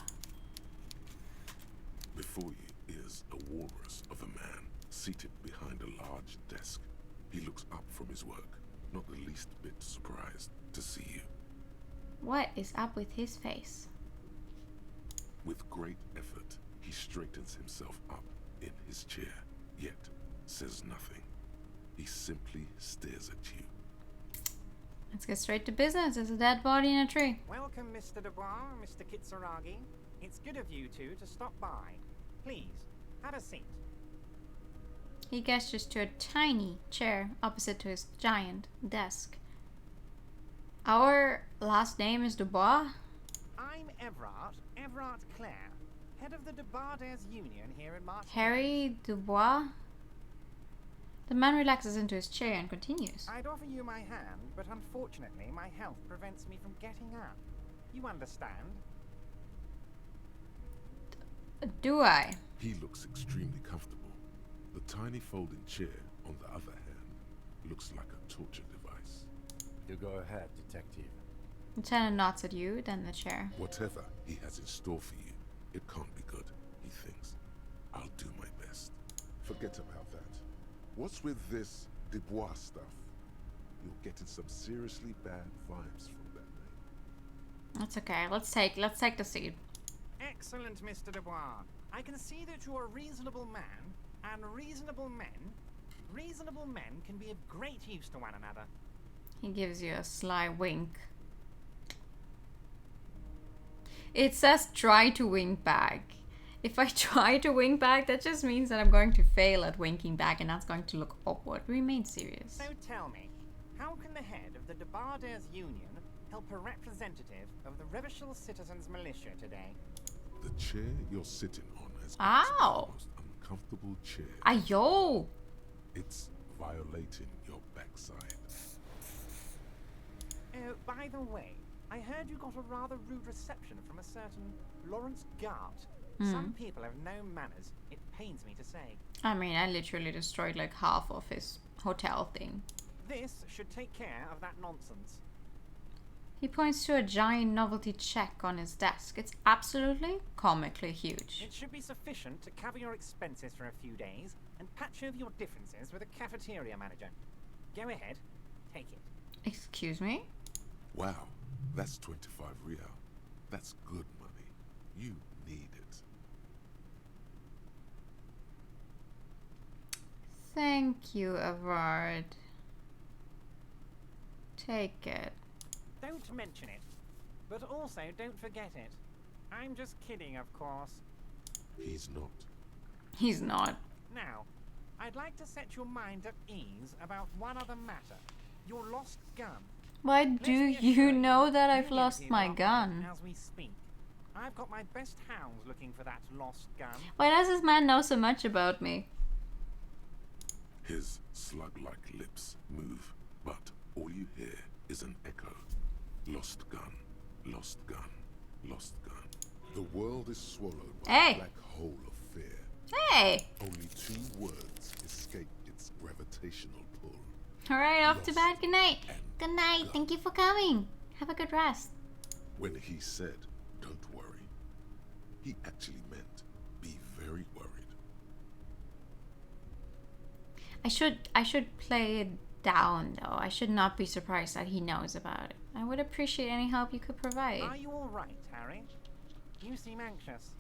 Before you is a walrus of a man seated behind a large desk. He looks up from his work, not the least bit surprised to see you. What is up with his face? With great effort, he straightens himself up in his chair, yet says nothing. He simply stares at you. Let's get straight to business. There's a dead body in a tree. Welcome, Mr. Dubois, Mr. Kitsuragi. It's good of you two to stop by. Please, have a seat. He gestures to a tiny chair opposite to his giant desk. Our last name is Dubois? I'm Everett Clare, head of the Debarders Union here in Martinez. Harry Dubois? The man relaxes into his chair and continues. I'd offer you my hand, but unfortunately my health prevents me from getting up. You understand? Do I? He looks extremely comfortable. The tiny folding chair, on the other hand, looks like a torture device. You go ahead, detective. Lieutenant nods at you, then the chair. Whatever he has in store for you, it can't be good, he thinks. I'll do my best. Forget about that. What's with this Dubois stuff. You're getting some seriously bad vibes from that name. That's okay. Let's take the seat. Excellent, Mr. Dubois. I can see that you are a reasonable man, and reasonable men can be of great use to one another. He gives you a sly wink. It says try to wink back. If I try to wink back, that just means that I'm going to fail at winking back, and that's going to look awkward. Remain serious. So tell me, how can the head of the Debarders Union help a representative of the Revachol Citizens Militia today? The chair you're sitting on has Ow! got to be the most uncomfortable chair. Ayo! It's violating your backside. Oh, by the way, I heard you got a rather rude reception from a certain Lawrence Gart. Some people have no manners. It pains me to say. I mean, I literally destroyed like half of his hotel thing. This should take care of that nonsense. He points to a giant novelty check on his desk. It's absolutely comically huge. It should be sufficient to cover your expenses for a few days and patch over your differences with a cafeteria manager. Go ahead, take it. Excuse me? Wow, that's 25 real. That's good money. You need it. Thank you, Avard. Take it. Don't mention it, but also don't forget it. I'm just kidding, of course. He's not. He's not. Now, I'd like to set your mind at ease about one other matter. Your lost gun. Why do you know that I've lost my gun? As we speak, I've got my best hounds looking for that lost gun. Why does this man know so much about me? His slug-like lips move, but all you hear is an echo. Lost gun, lost gun, lost gun. The world is swallowed by a black hole of fear. Hey! Only 2 words escape its gravitational pull. Alright, off to bed. Good night. Good night. Thank you for coming. Have a good rest. When he said, don't worry, he actually meant, be very worried. I should play it down though. I should not be surprised that he knows about it. I would appreciate any help you could provide. Are you all right, Harry? You seem anxious.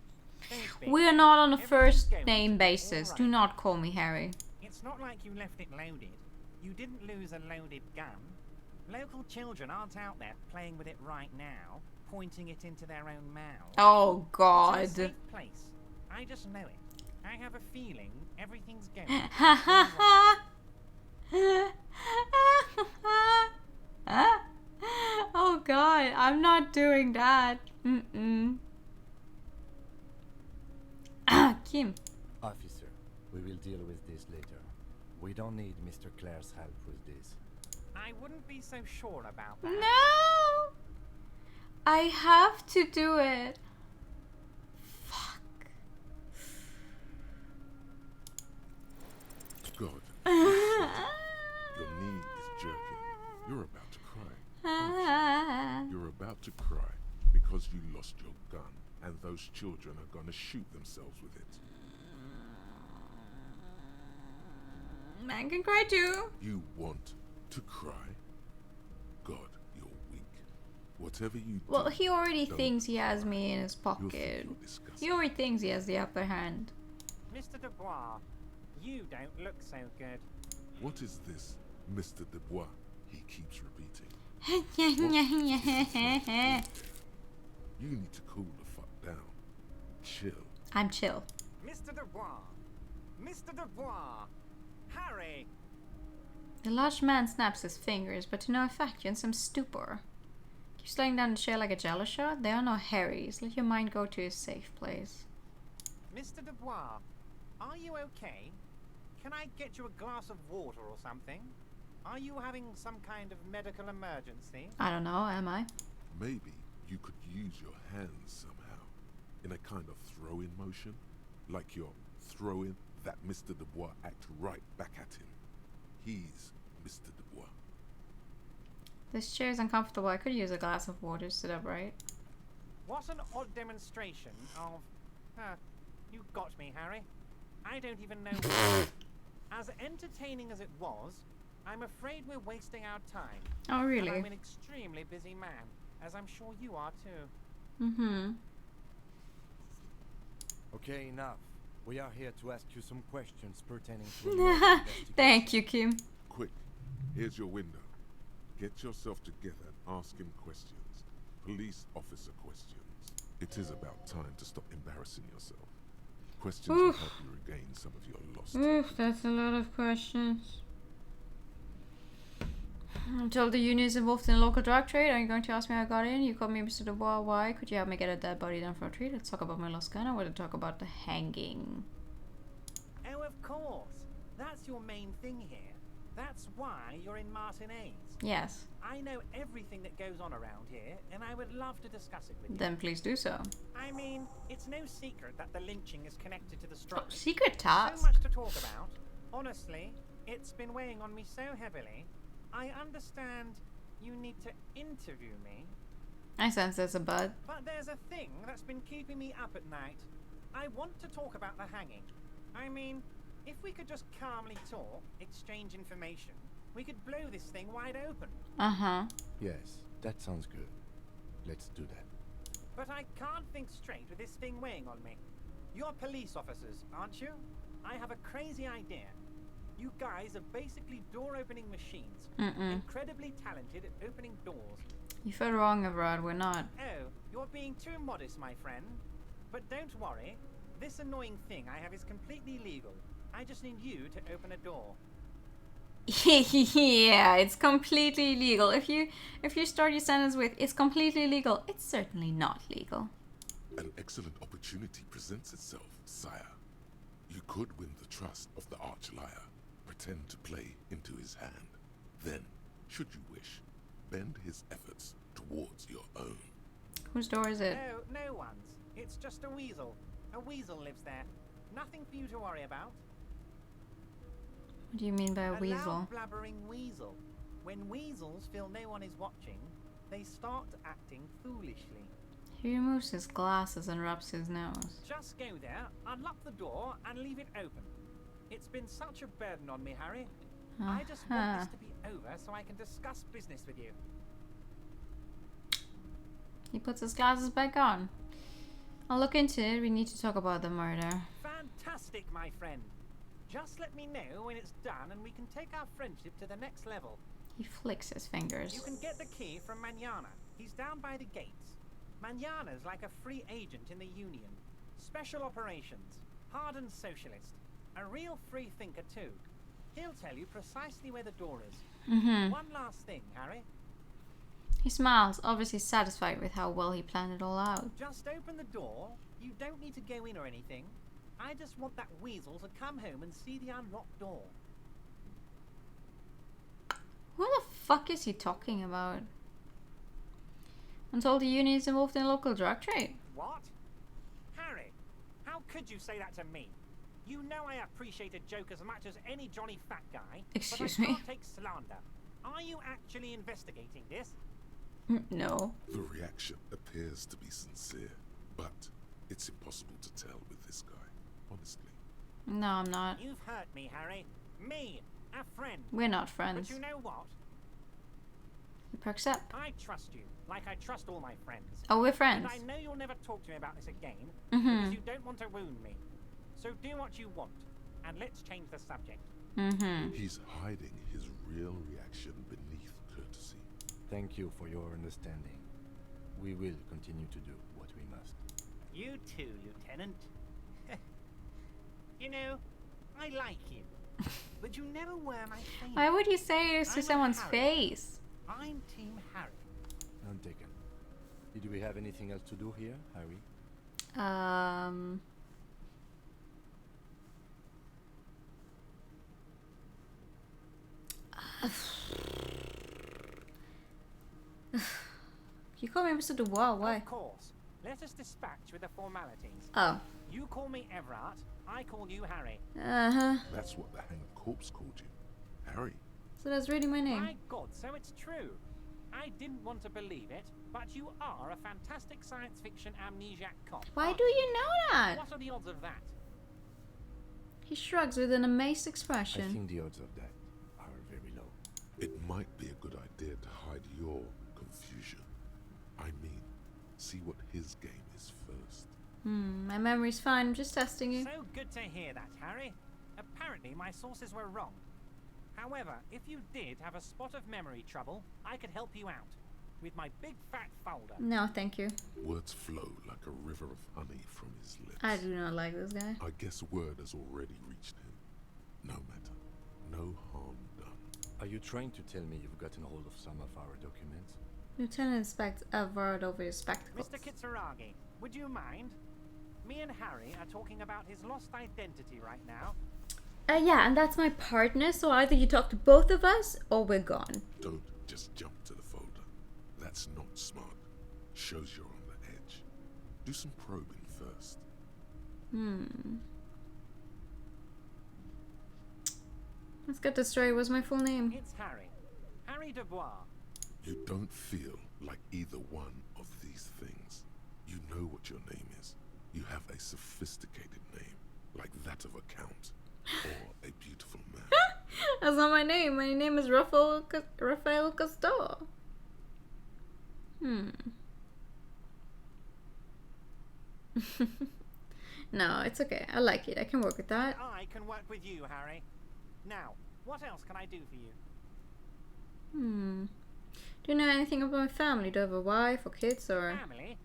Don't be. We are not on a first Everything's name going basis. all Do right. not call me Harry. It's not like you left it loaded. You didn't lose a loaded gun. Local children aren't out there playing with it right now, pointing it into their own mouths. Oh God. It's a safe place. I just know it. I have a feeling everything's going. Ha ha ha. Oh God, I'm not doing that. Kim. Officer, we will deal with this later. We don't need Mr. Claire's help with this. I wouldn't be so sure about that. No! I have to do it. Fuck. God. Your knee is jerking. You're about to cry. aren't you? You're about to cry because you lost your gun, and those children are gonna shoot themselves with it. Man can cry too. You want to cry? God, you're weak. Whatever you do, Well, he already don't thinks he has cry. me in his You'll think pocket. you're disgusting. He already thinks he has the upper hand. Mr. Dubois, you don't look so good. What is this, Mr. Dubois? He keeps repeating. You need to cool the fuck down. Chill. I'm chill. Mr. Dubois! Mr. Dubois! Harry! The large man snaps his fingers, but to no effect. You're in some stupor. Keeps laying down the chair like a jello shot. There are no Harrys. Let your mind go to a safe place. Mr. Dubois, are you okay? Can I get you a glass of water or something? Are you having some kind of medical emergency? I don't know, am I? Maybe you could use your hands somehow, in a kind of throw-in motion, like you're throwing that Mr. Dubois act right back at him. He's Mr. Dubois. This chair is uncomfortable. I could use a glass of water to sit upright. What an odd demonstration of... you got me, Harry. I don't even know... As entertaining as it was, I'm afraid we're wasting our time. Oh, really? And I'm an extremely busy man, as I'm sure you are too. Mm-hmm. Okay, enough. We are here to ask you some questions pertaining to your investigation. Thank you, Kim. Quick, here's your window. Get yourself together and ask him questions. Police officer questions. It is about time to stop embarrassing yourself. Questions will help you regain some of your lost Oof, that's a lot of questions. I'm told the union is involved in local drug trade. Are you going to ask me how I got in? You called me Mr. Dubois. Why? Could you help me get a dead body done for a treat? Let's talk about my lost gun. I want to talk about the hanging. Oh, of course. That's your main thing here. That's why you're in Martinez. Yes. I know everything that goes on around here, and I would love to discuss it with you. Then please do so. I mean, it's no secret that the lynching is connected to the strike. Oh, secret task. So much to talk about. Honestly, it's been weighing on me so heavily. I understand you need to interview me. I sense there's a but. But there's a thing that's been keeping me up at night. I want to talk about the hanging. I mean, if we could just calmly talk, exchange information, we could blow this thing wide open. Uh-huh. Yes, that sounds good. Let's do that. But I can't think straight with this thing weighing on me. You're police officers, aren't you? I have a crazy idea. You guys are basically door-opening machines. Incredibly talented at opening doors. You feel wrong, Everard. We're not. Oh, you're being too modest, my friend. But don't worry. This annoying thing I have is completely legal. I just need you to open a door. Yeah, it's completely legal. If you start your sentence with "it's completely legal," it's certainly not legal. An excellent opportunity presents itself, sire. You could win the trust of the arch-liar. Pretend to play into his hand. Then, should you wish, bend his efforts towards your own. Whose door is it? No one's. It's just a weasel. A weasel lives there. Nothing for you to worry about. What do you mean by a weasel? Loud blabbering weasel. When weasels feel no one is watching, they start acting foolishly. He removes his glasses and rubs his nose. Just go there, unlock the door, and leave it open. It's been such a burden on me, Harry. I just want this to be over so I can discuss business with you. He puts his glasses back on. I'll look into it. We need to talk about the murder. Fantastic, my friend. Just let me know when it's done and we can take our friendship to the next level. He flicks his fingers. You can get the key from Manana. He's down by the gates. Manana's like a free agent in the Union. Special operations. Hardened socialist. A real free thinker too. He'll tell you precisely where the door is. One last thing, Harry. He smiles, obviously satisfied with how well he planned it all out. Just open the door. You don't need to go in or anything. I just want that weasel to come home and see the unlocked door. Who the fuck is he talking about? I'm told the union is involved in local drug trade. What? Harry, how could you say that to me? You know I appreciate a joke as much as any Johnny Fat guy. Excuse but I me? can't take slander. Are you actually investigating this? No. The reaction appears to be sincere, but it's impossible to tell with this guy, honestly. No, I'm not. You've hurt me, Harry. Me, a friend. We're not friends. But you know what? He perks up. I trust you, like I trust all my friends. Oh, we're friends. And I know you'll never talk to me about this again, Mhm. because you don't want to wound me. So do what you want, and let's change the subject. He's hiding his real reaction beneath courtesy. Thank you for your understanding. We will continue to do what we must. You too, Lieutenant. You know, I like you, but you never were my favorite. Why would you say this to I'm someone's Harry. face? I'm Team Harry. None taken. Do we have anything else to do here, Harry? You call me Mr. Dubois, why? Of course. Let us dispatch with the formalities. Oh. You call me Everard, I call you Harry. That's what the hanged corpse called you. Harry. So that's really my name. My God, so it's true. I didn't want to believe it, but you are a fantastic science fiction amnesiac cop. Why do you know that? What are the odds of that? He shrugs with an amazed I expression. think the odds of that are very low. It might be a good idea to hide your confusion. I mean, see what his game is first. My memory's fine. I'm just testing you. So good to hear that, Harry. Apparently my sources were wrong. However, if you did have a spot of memory trouble, I could help you out with my big fat folder. No, thank you. Words flow like a river of honey from his lips. I do not like this guy. I guess word has already reached him. No matter. No harm done. Are you trying to tell me you've gotten hold of some of our documents? Lieutenant inspects a word over his spectacles. Mr. Kitsuragi, would you mind? Me and Harry are talking about his lost identity right now. Yeah, and that's my partner, so either you talk to both of us or we're gone. Don't just jump to the folder. That's not smart. Shows you're on the edge. Do some probing first. Let's get this straight. What's my full name? It's Harry. Harry Dubois. You don't feel like either one of these things. You know what your name is. You have a sophisticated name, like that of a count, or a beautiful man. That's not my name. My name is Rafael Castor. No, it's okay. I like it. I can work with that. I can work with you, Harry. Now, what else can I do for you? Do you know anything about my family? Do I have a wife or kids or... Family?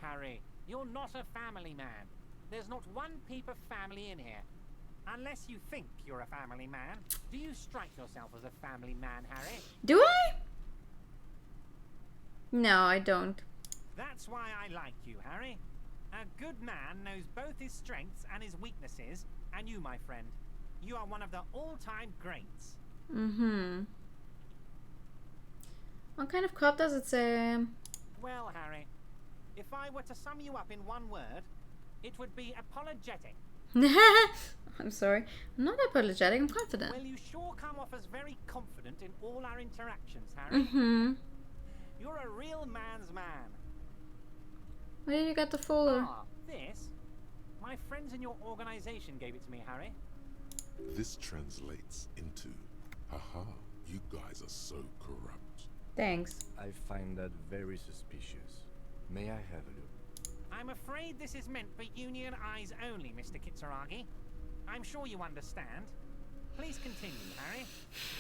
Harry, you're not a family man. There's not one peep of family in here. Unless you think you're a family man. Do you strike yourself as a family man, Harry? Do I? No, I don't. That's why I like you, Harry. A good man knows both his strengths and his weaknesses, and you, my friend, you are one of the all-time greats. What kind of cop does it say I am? Well, Harry, if I were to sum you up in one word, it would be apologetic. I'm sorry. I'm not apologetic. I'm confident. Well, you sure come off as very confident in all our interactions, Harry. You're a real man's man. Where did you get the folder? This? My friends in your organization gave it to me, Harry. This translates into, haha, you guys are so corrupt. Thanks. I find that very suspicious. May I have a look? I'm afraid this is meant for Union eyes only, Mr. Kitsuragi. I'm sure you understand. Please continue,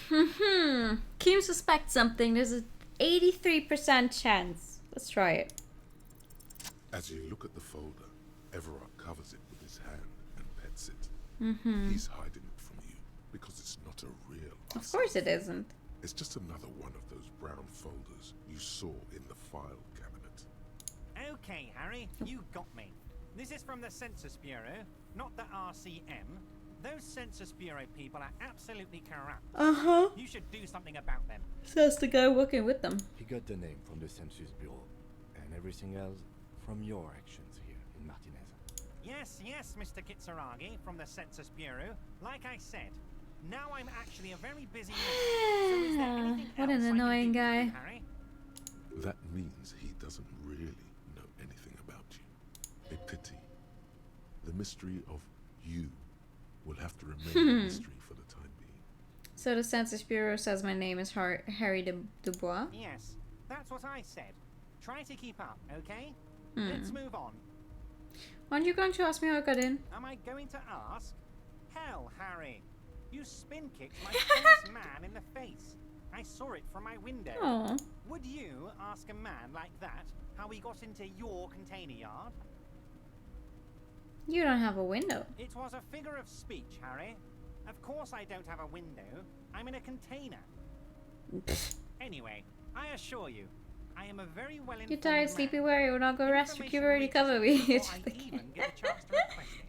Harry. Kim suspects something. There's an 83% chance. Let's try it. As you look at the folder, Everard covers it with his hand and pets it. He's hiding it from you because it's not a real... Of course it isn't. It's just another one of those brown folders you saw in the file cabinet. Okay, Harry, you got me. This is from the Census Bureau, not the RCM. Those Census Bureau people are absolutely corrupt. You should do something about them. Says the guy working with them. He got the name from the Census Bureau, and everything else from your actions here in Martinez. Yes, Mr. Kitsuragi from the Census Bureau. Like I said, now I'm actually a very busy man. So is there anything What else an I can annoying do for you, guy. Harry? That means he doesn't really know anything about you. A pity. The mystery of you will have to remain a mystery for the time being. So the Census Bureau says my name is Harry Dubois. Yes, that's what I said. Try to keep up, okay? Let's move on. Aren't you going to ask me how I got in? Am I going to ask? Hell, Harry. You spin-kicked my famous man in the face. I saw it from my window. Aww. Would you ask a man like that how he got into your container yard? You don't have a window. It was a figure of speech, Harry. Of course I don't have a window. I'm in a container. Anyway, I assure you, I am a very well-informed You're tired, man. sleepy, weary. We're not going to rest. Security cover me.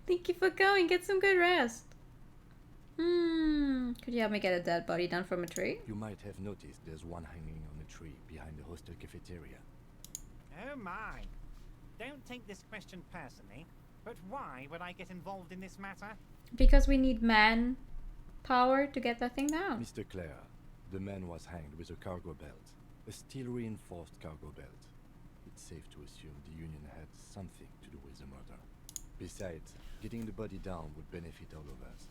Thank you for going. Get some good rest. Could you help me get a dead body down from a tree? You might have noticed there's one hanging on a tree behind the hostel cafeteria. Oh my. Don't take this question personally, but why would I get involved in this matter? Because we need man power to get that thing down. Mr. Clare, the man was hanged with a cargo belt. A steel-reinforced cargo belt. It's safe to assume the Union had something to do with the murder. Besides, getting the body down would benefit all of us.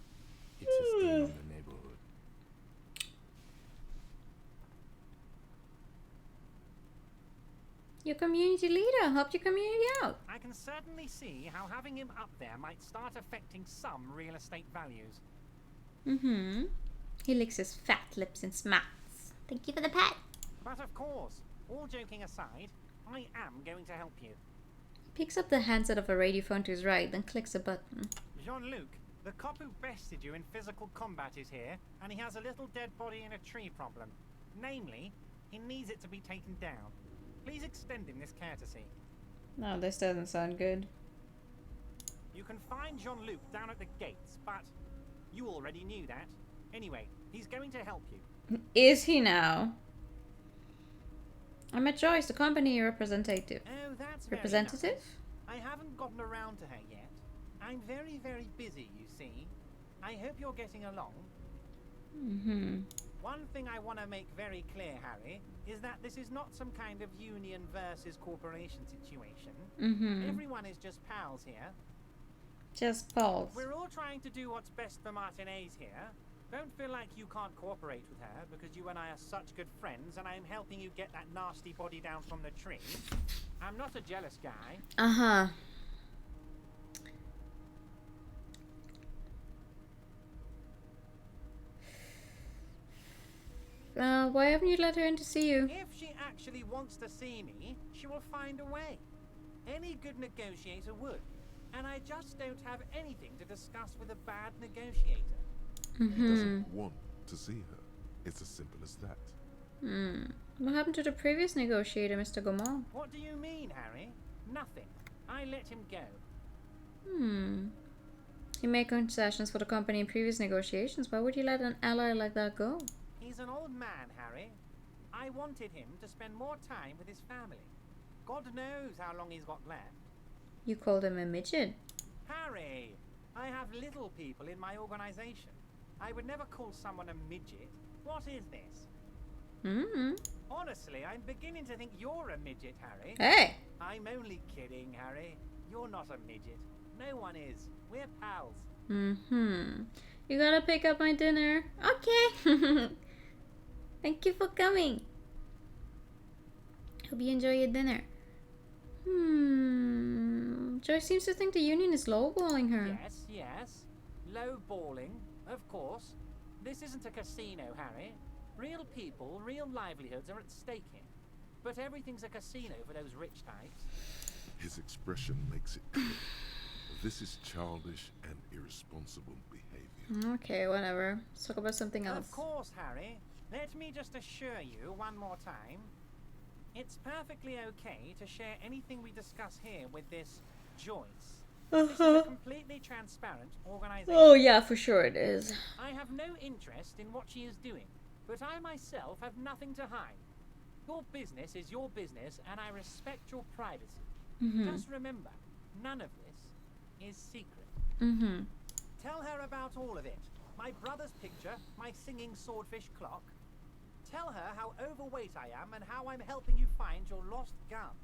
It's a stain on the neighborhood. Your community leader helped your community out. I can certainly see how having him up there might start affecting some real estate values. Mm-hmm. He licks his fat lips and smiles. Thank you for the pet. But of course, all joking aside, I am going to help you. He picks up the handset of a radiophone to his right, then clicks a button. Jean-Luc, the cop who bested you in physical combat is here, and he has a little dead body in a tree problem. Namely, he needs it to be taken down. Please extend him this courtesy. No, this doesn't sound good. You can find Jean-Luc down at the gates, but you already knew that. Anyway, he's going to help you. Is he now? I met Joyce, the company representative. Oh, that's Representative? Very nice. I haven't gotten around to her yet. I'm very, very busy, you see. I hope you're getting along. Mm-hmm. One thing I want to make very clear, Harry, is that this is not some kind of union versus corporation situation. Mm-hmm. Everyone is just pals here. Just pals. We're all trying to do what's best for Martinez here. Don't feel like you can't cooperate with her, because you and I are such good friends, and I'm helping you get that nasty body down from the tree. I'm not a jealous guy. Uh-huh. Why haven't you let her in to see you? If she actually wants to see me, she will find a way. Any good negotiator would. And I just don't have anything to discuss with a bad negotiator. He doesn't want to see her. It's as simple as that. What happened to the previous negotiator, Mr. Gaumont? What do you mean, Harry? Nothing. I let him go. He made concessions for the company in previous negotiations. Why would you let an ally like that go? He's an old man, Harry. I wanted him to spend more time with his family. God knows how long he's got left. You called him a midget. Harry, I have little people in my organization. I would never call someone a midget. What is this? Honestly, I'm beginning to think you're a midget, Harry. Hey! I'm only kidding, Harry. You're not a midget. No one is. We're pals. You gotta pick up my dinner. Okay. Thank you for coming. Hope you enjoy your dinner. Joyce seems to think the union is lowballing her. Yes, yes. Lowballing, of course. This isn't a casino, Harry. Real people, real livelihoods are at stake here. But everything's a casino for those rich types. His expression makes it clear. This is childish and irresponsible behavior. Okay, whatever. Let's talk about something else. Of course, Harry. Let me just assure you one more time. It's perfectly okay to share anything we discuss here with this Joyce. This is a completely transparent organization. Oh yeah, for sure it is. I have no interest in what she is doing, but I myself have nothing to hide. Your business is your business, and I respect your privacy. Just remember, none of this is secret. Tell her about all of it. My brother's picture, my singing swordfish clock. Tell her how overweight I am and how I'm helping you find your lost gun.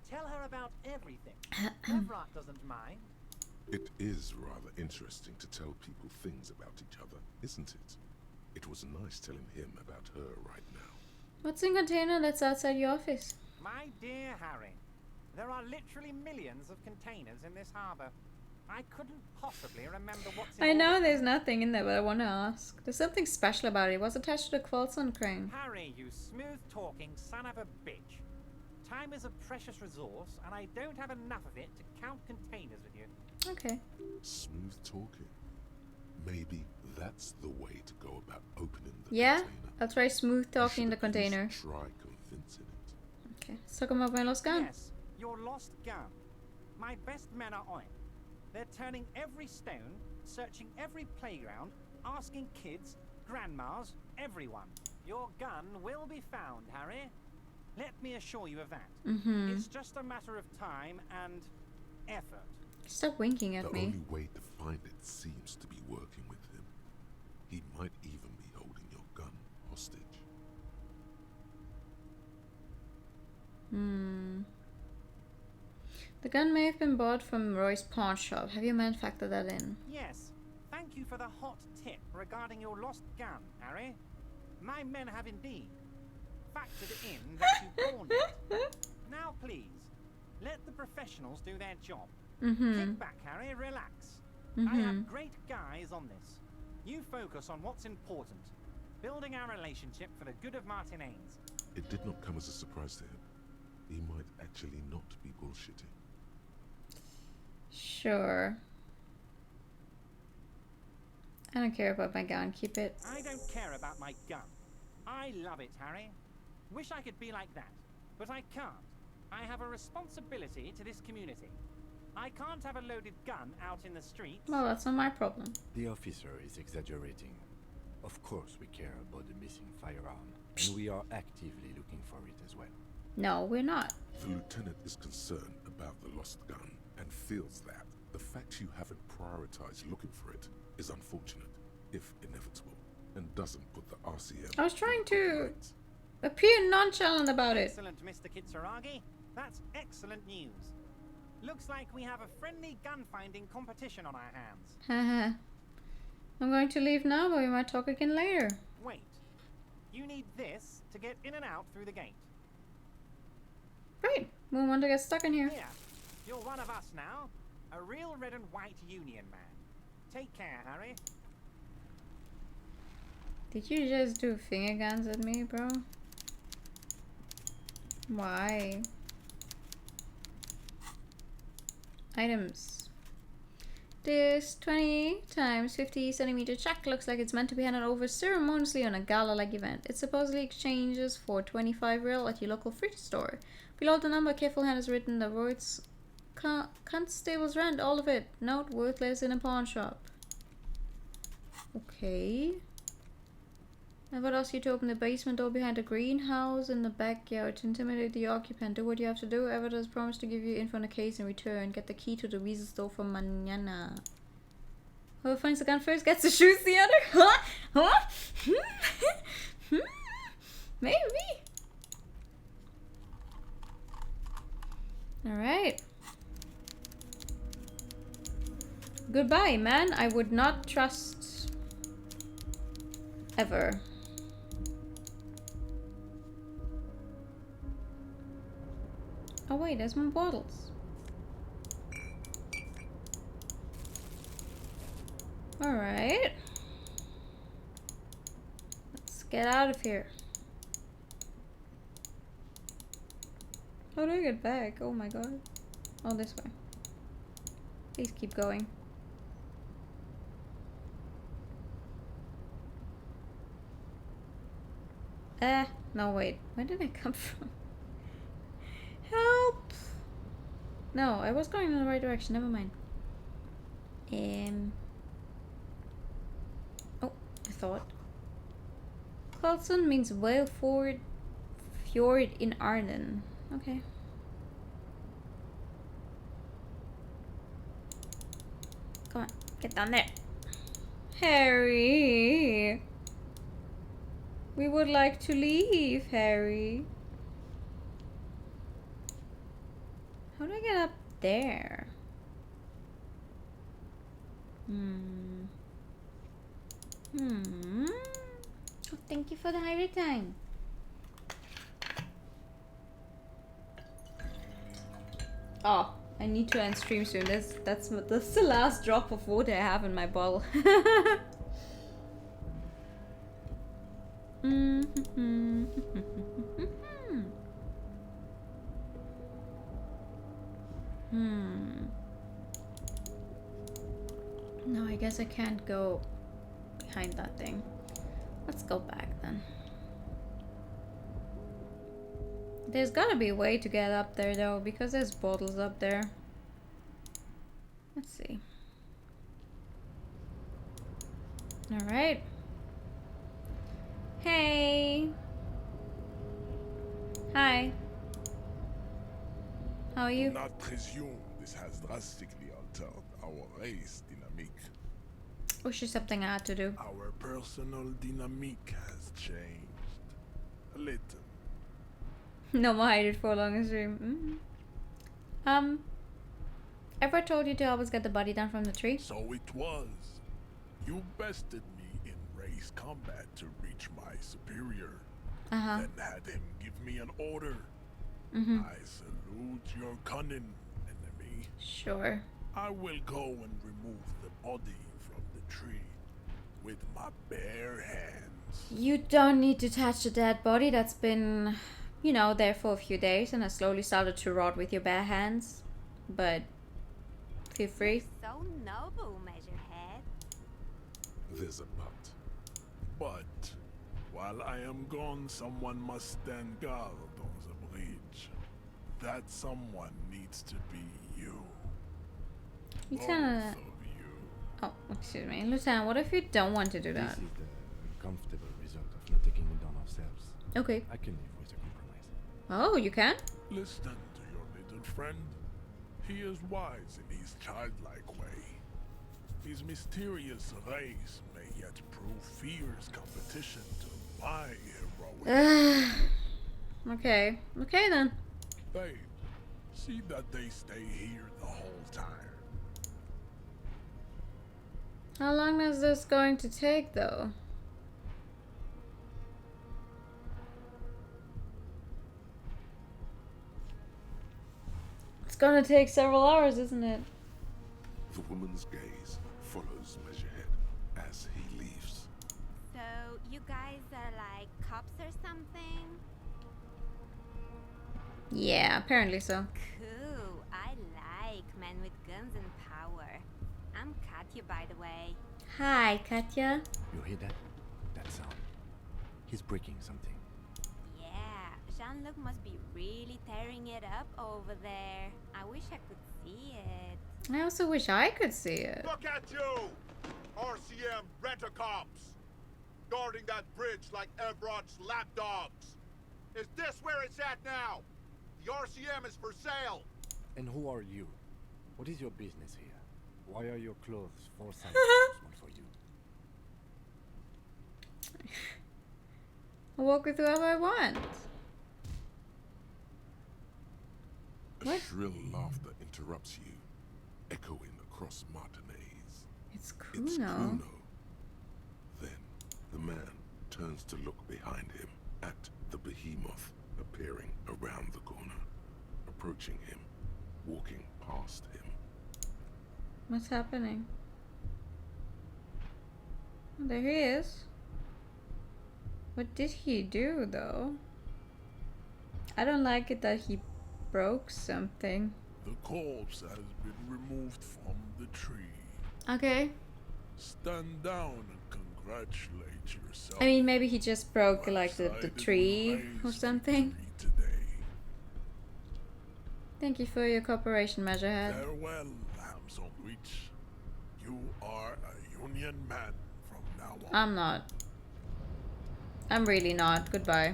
Tell her about everything. Evrat doesn't mind. It is rather interesting to tell people things about each other, isn't it? It was nice telling him about her right now. What's in container that's outside your office? My dear Harry, there are literally millions of containers in this harbor. I couldn't possibly remember what's in I know all. there's nothing in there, but I want to ask. There's something special about it. It was attached to the quilts on the crane. Harry, you smooth-talking son of a bitch. Time is a precious resource, and I don't have enough of it to count containers with you. Okay. Smooth talking. Maybe that's the way to go about opening the Yeah? container. I'll try smooth talking in the container. Try convincing it. Okay. Let's talk about my lost gun. Yes, your lost gun. My best men are on it. They're turning every stone, searching every playground, asking kids, grandmas, everyone. Your gun will be found, Harry. Let me assure you of that. It's just a matter of time and effort. Stop winking at The me. only way to find it seems to be working with him. He might even be holding your gun hostage. The gun may have been bought from Roy's pawn shop. Have you factored that in? Yes. Thank you for the hot tip regarding your lost gun, Harry. My men have indeed factored in that you pawned it. Now please, let the professionals do their job. Kick back, Harry, relax. I have great guys on this. You focus on what's important. Building our relationship for the good of Martinez. It did not come as a surprise to him. He might actually not be bullshitting. Sure. I don't care about my gun. Keep it. I don't care about my gun. I love it, Harry. Wish I could be like that, but I can't. I have a responsibility to this community. I can't have a loaded gun out in the street. Well, that's not my problem. The officer is exaggerating. Of course we care about the missing firearm, and we are actively looking for it as well. No, we're not. The lieutenant is concerned about the lost gun and feels that the fact you haven't prioritized looking for it is unfortunate, if inevitable, and doesn't put the RCM... I was trying to appear nonchalant about it. Excellent, Mr. Kitsuragi. That's excellent news. Looks like we have a friendly gun-finding competition on our hands. Haha. I'm going to leave now, but we might talk again later. Wait. You need this to get in and out through the gate. Great. We want to get stuck in here. Here. You're one of us now. A real red and white Union man. Take care, Harry. Did you just do finger guns at me, bro? Why? Items. This 20 times 50 centimeter check looks like it's meant to be handed over ceremoniously on a gala-like event. It supposedly exchanges for 25 real at your local thrift store. Below the number, careful hand has written the words constable's rent, all of it. Note, worthless in a pawn shop. Okay. I would ask you to open the basement door behind the greenhouse in the backyard to intimidate the occupant. Do what you have to do. Everett has promised to give you info on the case in return. Get the key to the weasel store for mañana. Whoever finds the gun first gets to shoot the other. Huh? Huh? Maybe. Alright. Goodbye, man. I would not trust ever. Oh wait, there's more bottles. Alright. Let's get out of here. How do I get back? Oh my god. Oh, this way. Please keep going. No wait. Where did I come from? Help! No, I was going in the right direction. Never mind. Oh, I thought. Clarkson means whale fjord in Arden. Okay. Come on, get down there. Harry! We would like to leave, Harry. How do I get up there? Oh, thank you for the high time. Oh, I need to end stream soon. That's the last drop of water I have in my bottle. No, I guess I can't go behind that thing. Let's go back then. There's gotta be a way to get up there though, because there's bottles up there. Let's see. Alright. Hey! Hi. How are you? Do not presume this has drastically altered our race dynamic. Which is something I had to do. Our personal dynamic has changed. A little. No more hide it for a longer stream. Ever told you to always get the body down from the tree? So it was. You bested me in race combat to reach my superior. Uh-huh. Then had him give me an order. Mm-hmm. I salute your cunning, enemy. Sure. I will go and remove the body from the tree with my bare hands. You don't need to touch the dead body that's been, you know, there for a few days and has slowly started to rot with your bare hands. But feel free. So noble, Measurehead. There's a but. But while I am gone, someone must stand guard on the bridge. That someone needs to be you. Lieutenant. Oh, excuse me. Lieutenant, what if you don't want to do that? This is the comfortable result of not taking it down ourselves. Okay. I can live with a compromise. Oh, you can? Listen to your little friend. He is wise in his childlike way. His mysterious race may yet prove fierce competition to my heroic. Okay. Okay then. Babe, see that they stay here the whole time. How long is this going to take though? It's gonna take several hours, isn't it? The woman's gaze follows Measurehead as he leaves. So, you guys are like cops or something? Yeah, apparently so. Cool. I like men with guns and power. I'm Katya, by the way. Hi, Katya. You hear that? That sound. He's breaking something. Yeah, Jean-Luc must be really tearing it up over there. I wish I could see it. I also wish I could see it. Look at you! RCM rent-a-cops! Guarding that bridge like Everott's lapdogs! Is this where it's at now? The RCM is for sale! And who are you? What is your business here? Why are your clothes for some one for you? I'll walk with whoever I want. A shrill laughter interrupts you, echoing across Martinez. It's Kuno. Then the man turns to look behind him at the behemoth appearing around the corner, approaching him, walking past him. What's happening? Oh, there he is. What did he do though? I don't like it that he broke something. The corpse has been removed from the tree. Okay. Stand down and congratulate yourself. I mean, maybe he just broke like the tree or something. Thank you for your cooperation, Measurehead. Farewell, ham sandwich. You are a union man from now on. I'm not. I'm really not. Goodbye.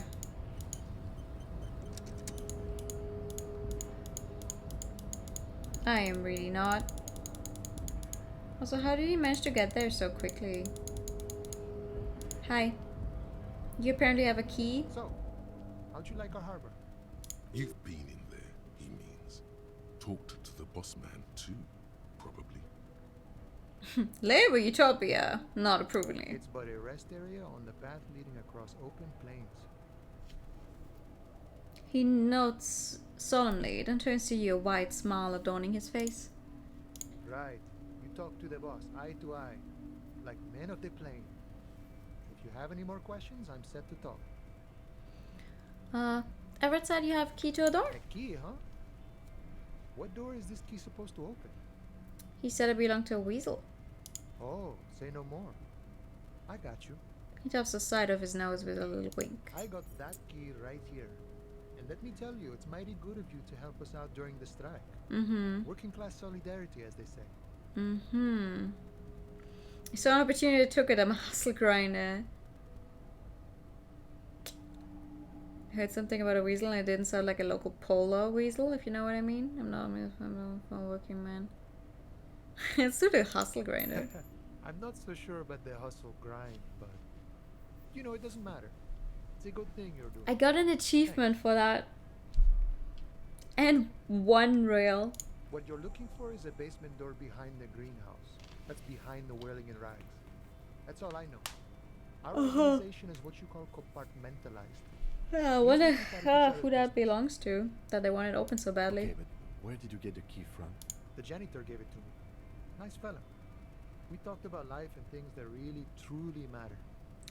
I am really not. Also, how did he manage to get there so quickly? Hi. You apparently have a key. So, how'd you like our harbor? You've been in there, he means. Talked to the boss man too, probably. Labor Utopia. Not approvingly. It's but a rest area on the path leading across open plains. He nods solemnly, then turns to you, a wide smile adorning his face. Right. You talk to the boss, eye to eye, like men of the plain. If you have any more questions, I'm set to talk. Everett said you have a key to a door? A key, huh? What door is this key supposed to open? He said it belonged to a weasel. Oh, say no more. I got you. He taps the side of his nose with a little wink. I got that key right here. And let me tell you, it's mighty good of you to help us out during the strike. Mm-hmm. Working class solidarity, as they say. Mm-hmm. I saw an opportunity, took it. I'm a hustle grinder. I heard something about a weasel and it didn't sound like a local polo weasel, if you know what I mean. I'm not a working man. It's sort of hustle grinder. I'm not so sure about the hustle grind, but you know, it doesn't matter. It's a good thing you're doing. I got an achievement for that. And one rail. What you're looking for is a basement door behind the greenhouse. That's behind the whirling in rags. That's all I know. Our organization is what you call compartmentalized. Yeah, I wonder who that belongs to, that they want it open so badly. Okay, but where did you get the key from? The janitor gave it to me. Nice fella. We talked about life and things that really, truly matter.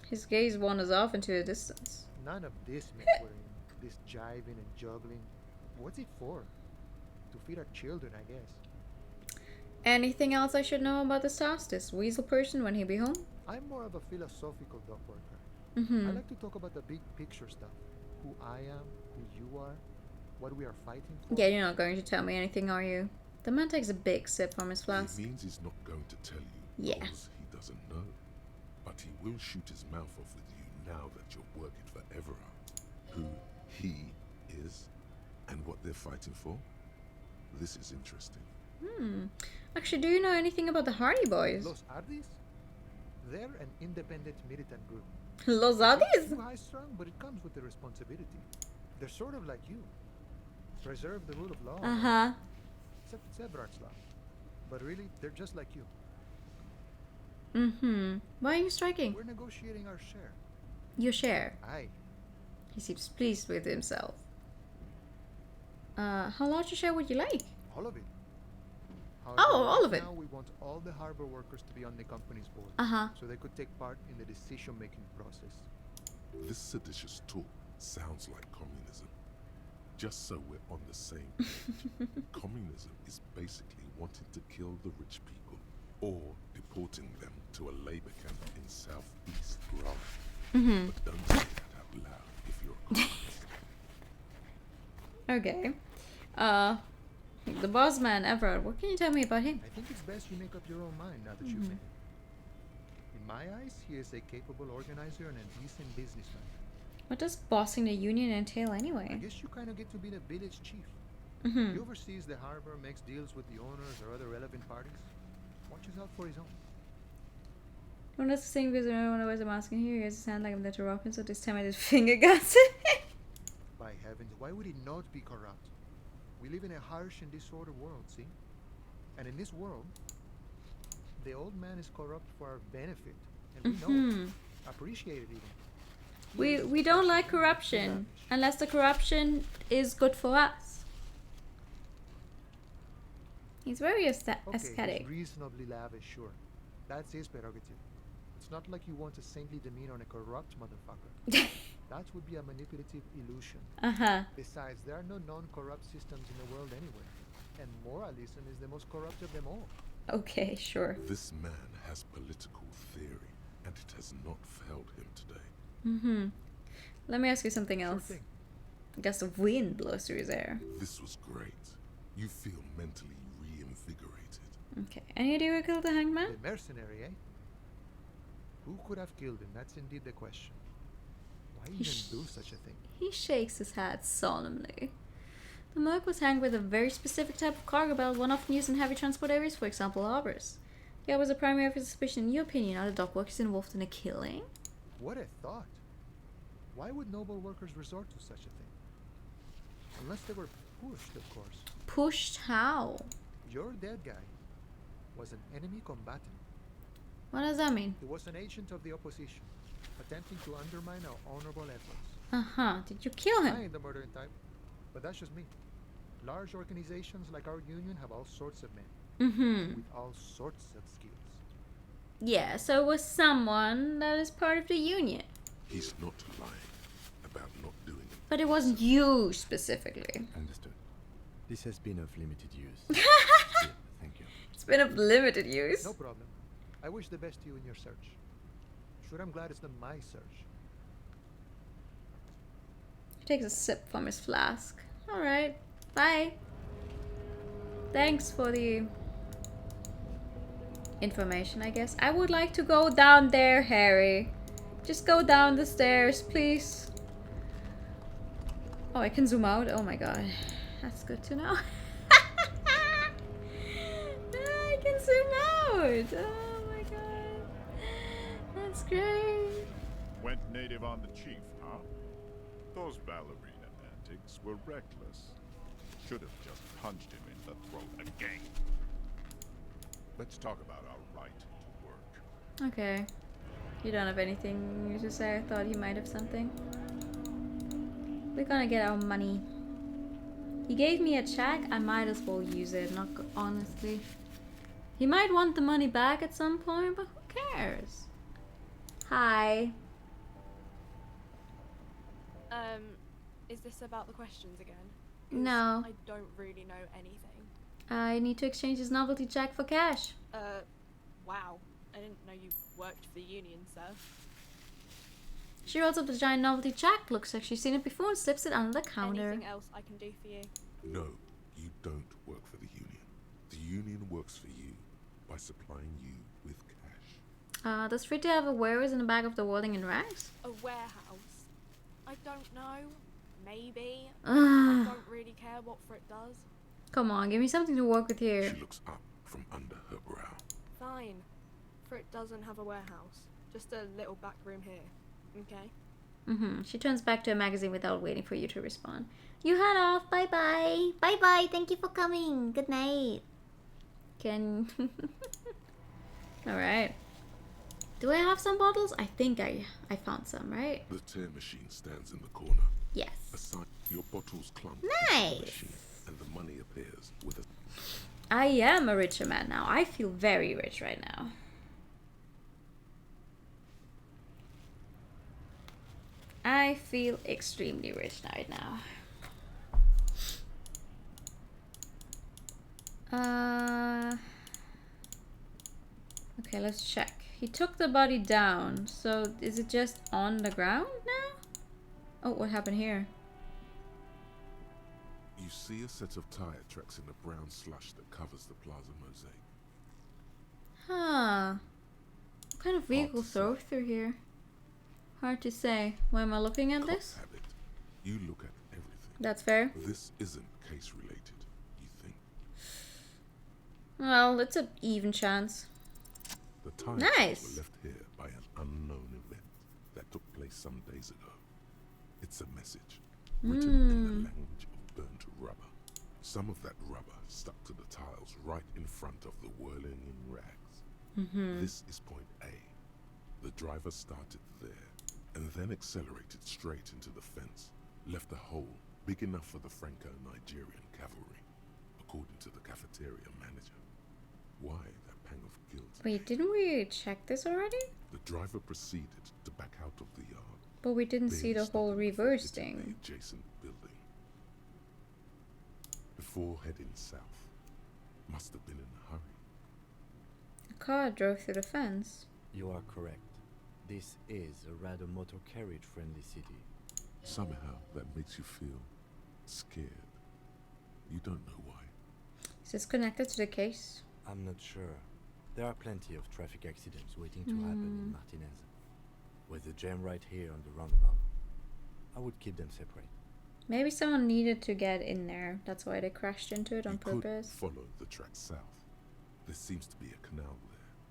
His gaze wanders off into the distance. None of this messing, this jiving and juggling. What's it for? To feed our children, I guess. Anything else I should know about this task, this weasel person, when he be home? I'm more of a philosophical dock worker. Mm-hmm. I like to talk about the big picture stuff. Who I am, who you are, what we are fighting for. Yeah, you're not going to tell me anything, are you? The man takes a big sip from his flask. It means he's not going to tell you because he doesn't know. But he will shoot his mouth off with you now that you're working for Everard. Who he is and what they're fighting for. This is interesting. Actually, do you know anything about the Hardy Boys? Los Ardis? They're an independent militant group. Los Ardis? Too high strung, but it comes with the responsibility. They're sort of like you. Preserve the rule of law. Uh-huh. Except it's Everard's law. But really, they're just like you. Mm-hmm. Why are you striking? We're negotiating our share. Your share? Aye. He seems pleased with himself. How large a share would you like? All of it. Oh, However, all of it. Now we want all the harbor workers to be on the company's board. Uh-huh. So they could take part in the decision-making process. This seditious talk sounds like communism. Just so we're on the same page. Communism is basically wanting to kill the rich people or deporting them to a labor camp in Southeast Rome. But don't say that out loud if you're a communist. Okay. The boss man, Everard. What can you tell me about him? I think it's best you make up your own mind now that you've met him. In my eyes, he is a capable organizer and a decent businessman. What does bossing the union entail anyway? I guess you kind of get to be the village chief. He oversees the harbor, makes deals with the owners or other relevant parties. Watches out for his own. One does the same because otherwise I'm asking here. He has a sound like I'm Letter Robin, so this time I just finger guns it. By heavens, why would he not be corrupt? We live in a harsh and disordered world, see? And in this world, the old man is corrupt for our benefit. And we know it. Appreciate it even. We don't like corruption unless the corruption is good for us. He's very aesthetic. He's reasonably lavish, sure. That's his prerogative. It's not like you want a saintly demeanor on a corrupt motherfucker. That would be a manipulative illusion. Besides, there are no non-corrupt systems in the world anywhere. And moralism is the most corrupt of them all. Okay, sure. This man has political theory, and it has not failed him today. Let me ask you something else. Sure thing. I guess the wind blows through his hair. This was great. You feel mentally reinvigorated. Okay. Any idea who killed the hanged man? The mercenary, eh? Who could have killed him? That's indeed the question. Why even do such a thing? He shakes his head solemnly. The merc was hanged with a very specific type of cargo belt, one often used in heavy transport areas, for example, harbors. Yeah, was a primary for suspicion. In your opinion, are the dock workers involved in a killing? What a thought. Why would noble workers resort to such a thing? Unless they were pushed, of course. Pushed how? Your dead guy was an enemy combatant. What does that mean? He was an agent of the opposition, attempting to undermine our honorable efforts. Did you kill him? I ain't the murdering type, but that's just me. Large organizations like our union have all sorts of men. With all sorts of skills. Yeah, so it was someone that is part of the union. He's not lying about not doing it. But it wasn't you specifically. Understood. This has been of limited use. Thank you. It's been of limited use. No problem. I wish the best to you in your search. Sure, I'm glad it's not my search. He takes a sip from his flask. Alright, bye. Thanks for the information, I guess. I would like to go down there, Harry. Just go down the stairs, please. Oh, I can zoom out. Oh my god. That's good to know. I can zoom out. Oh my god. That's great. Went native on the chief, huh? Those ballerina antics were reckless. Should have just punched him in the throat again. Let's talk about our right to work. Okay. You don't have anything to say? I thought he might have something. We're gonna get our money. He gave me a check. I might as well use it, not honestly. He might want the money back at some point, but who cares? Hi. Is this about the questions again? 'Cause No. I don't really know anything. I need to exchange his novelty check for cash. Wow. I didn't know you worked for the union, sir. She rolls up the giant novelty check. Looks like she's seen it before and slips it under the counter. Anything else I can do for you? No, you don't work for the union. The union works for you by supplying you with cash. Does Fritte have a warehouse in the back of the welding and rags? A warehouse? I don't know. Maybe. Ugh. I don't really care what Frit does. Come on, give me something to work with here. She looks up from under her brow. Fine. Frit doesn't have a warehouse. Just a little back room here. Okay? She turns back to a magazine without waiting for you to respond. You head off. Bye bye. Bye bye. Thank you for coming. Good night. Can. Alright. Do I have some bottles? I think I found some, right? The tear machine stands in the corner. Yes. Aside, your bottles clump Nice. into the machine, and the money appears with a. I am a richer man now. I feel very rich right now. I feel extremely rich right now. Okay, let's check. He took the body down, so is it just on the ground now? Oh, what happened here? You see a set of tire tracks in the brown slush that covers the plaza mosaic. Huh. What kind of vehicles drove through here? Hard to say. Why am I looking at this? Habit. You look at everything. That's fair. This isn't case related, you think. Well, it's an even chance. The tire Nice. tracks were left here by an unknown event that took place some days ago. It's a message written in the language of burnt rubber. Some of that rubber stuck to the tiles right in front of the whirling in rags. This is point A. The driver started there and then accelerated straight into the fence, left a hole big enough for the Franco-Nigerian cavalry, according to the cafeteria manager. Why that pang of guilt? Wait, didn't we check this already? The driver proceeded to back out of the yard. But we didn't see the barely whole stopping reverse before hitting thing. the adjacent building. Before heading south, must have been in a hurry. A car drove through the fence. You are correct. This is a rather motor carriage friendly city. Somehow that makes you feel scared. You don't know why. Is this connected to the case? I'm not sure. There are plenty of traffic accidents waiting to happen in Martinez. With the jam right here on the roundabout, I would keep them separate. Maybe someone needed to get in there. That's why they crashed into it on You could purpose. follow the track south. There seems to be a canal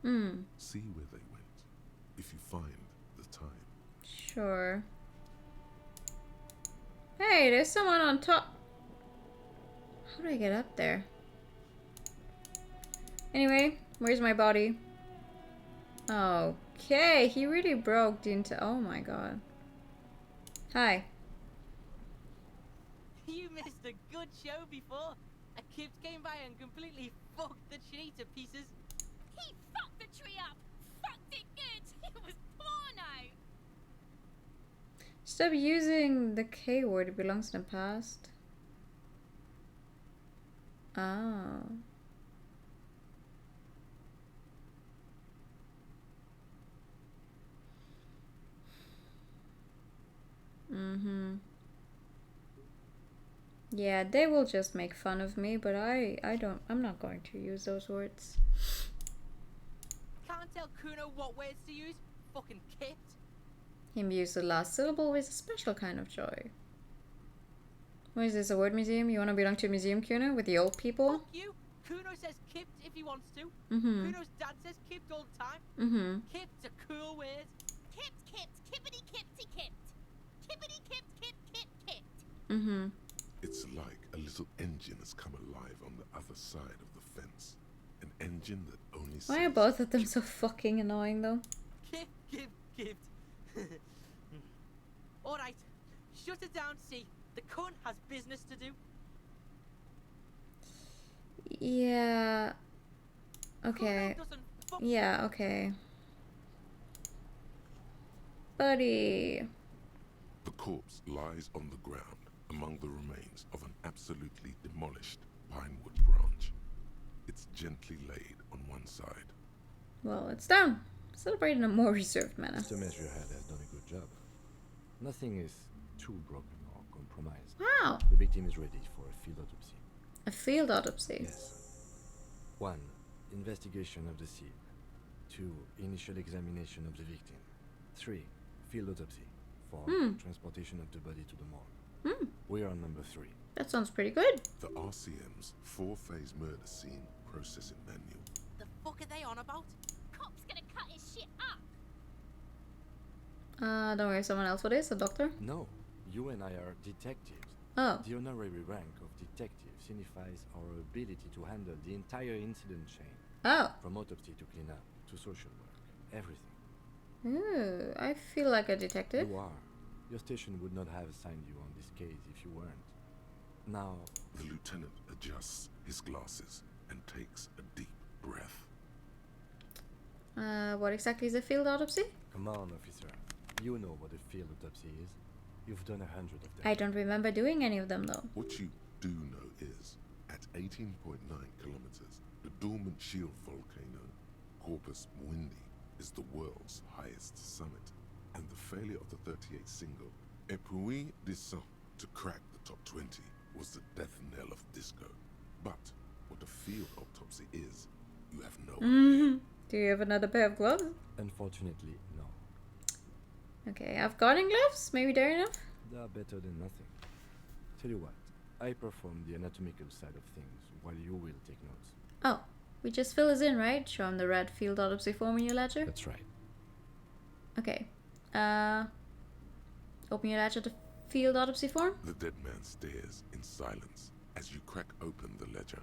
there. See where they went. If you find the time. Sure. Hey, there's someone on top. How do I get up there? Anyway, where's my body? Okay, he really broke into. Oh my god. Hi. You missed a good show before. A kid came by and completely fucked the tree to pieces. He fucked the tree up! Fucked it good! It was porno! Stop using the K word, it belongs in the past. Oh. Yeah, they will just make fun of me, but I'm not going to use those words. Can't tell Kuno what words to use? Fucking kit. Him use the last syllable with a special kind of joy. What is this, a word museum? You want to belong to a museum, Kuno, with the old people? Fuck you. Kuno says kipped if he wants to. Mm-hmm. Kuno's dad says kipped all the time. Kipped's a cool word. Kipped, kippity, kippity, kipped. Kippity, kipped, kipped. It's like a little engine engine has come alive on the other side of the fence. An engine that only Why are says both of them so fucking annoying though? Gift. Alright, shut it down, see. The cunt has business to do. Yeah. Okay. Yeah, okay. Buddy. The corpse lies on the ground among the remains of an absolutely demolished pinewood branch. It's gently laid on one side. Well, it's down. Celebrate in a more reserved manner. Mr. Measurehead has done a good job. Nothing is too broken or compromised. Wow. The victim is ready for a field autopsy. A field autopsy? Yes. 1. Investigation of the scene. 2. Initial examination of the victim. 3. Field autopsy. 4. Transportation of the body to the morgue. We are on number 3. That sounds pretty good. The RCM's 4-phase murder scene processing manual. The fuck are they on about? Cop's gonna cut his shit up. Don't worry, someone else. What is a doctor? No, you and I are detectives. Oh. The honorary rank of detective signifies our ability to handle the entire incident chain. Oh. From autopsy to cleanup to social work, everything. Ooh, I feel like a detective. You are. Your station would not have assigned you on this case if you weren't. Now... The lieutenant adjusts his glasses and takes a deep breath. What exactly is a field autopsy? Come on, officer. You know what a field autopsy is. You've done 100 of them. I don't remember doing any of them though. What you do know is, at 18.9 kilometers, the dormant shield volcano, Corpus Mundi, is the world's highest summit, and the failure of the 38 single, Epui Descent, to crack the top 20 was the death knell of disco. But what a field autopsy is, you have no idea. Do you have another pair of gloves? Unfortunately, no. Okay, I've garden gloves. Maybe they're enough. They are better than nothing. Tell you what, I perform the anatomical side of things while you will take notes. Oh, we just fill us in, right? Show him the red field autopsy form in your ledger. That's right. Okay. Open your ledger to field autopsy form. The dead man stares in silence as you crack open the ledger.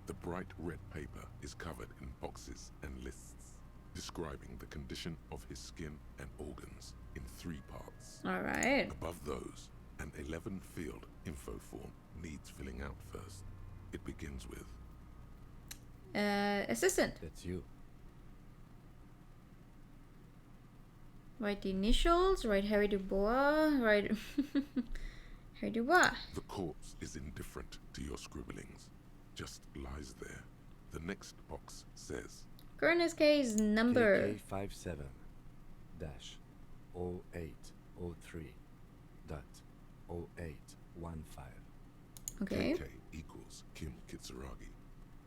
The bright red paper is covered in boxes and lists, describing the condition of his skin and organs in 3 parts. All right. Above those, an 11-field info form needs filling out first. It begins with... assistant. That's you. Write the initials, write Harry Dubois, write... Harry Dubois. The corpse is indifferent to your scribblings. Just lies there. The next box says... Coroner's case number... KK57 dash 0803 dot 0815. Okay. KK equals Kim Kitsuragi.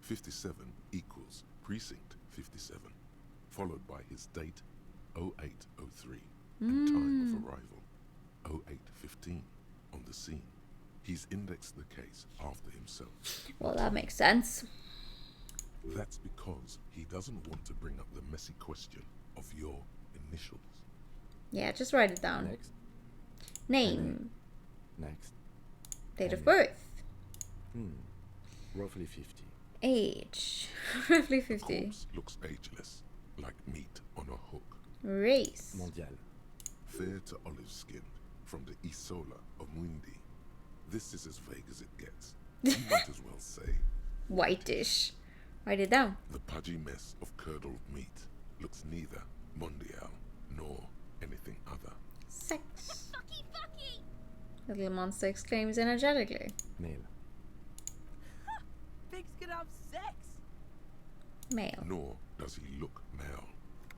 57 equals Precinct 57. Followed by his date 0803 and time of arrival 0815 on the scene. He's indexed the case after himself. Well, that makes sense. That's because he doesn't want to bring up the messy question of your initials. Yeah, just write it down. Next. Name. Next. Date of birth. Roughly 50. Age. Roughly The 50. corpse looks ageless, like meat on a hook. Race. Mondial. Fair to olive-skinned, from the Isola of Mundi. This is as vague as it gets. You might as well say Whitish. Write it down. the pudgy mess of curdled meat looks neither mondial nor anything other. Sex. Fucky! The little monster exclaims energetically. Male. Pigs can have sex. Male. Nor does he look male,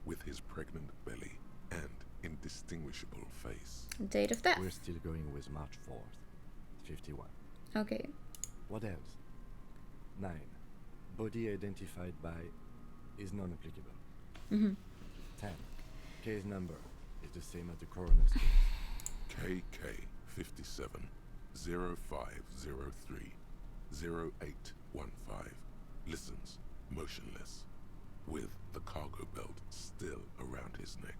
with his pregnant belly and indistinguishable face. Date of death. We're still going with March 4th. 51. Okay. What else? 9. Body identified by is non-applicable. 10. Case number is the same as the coroner's case. KK 57 0503 0815 listens motionless, with the cargo belt still around his neck.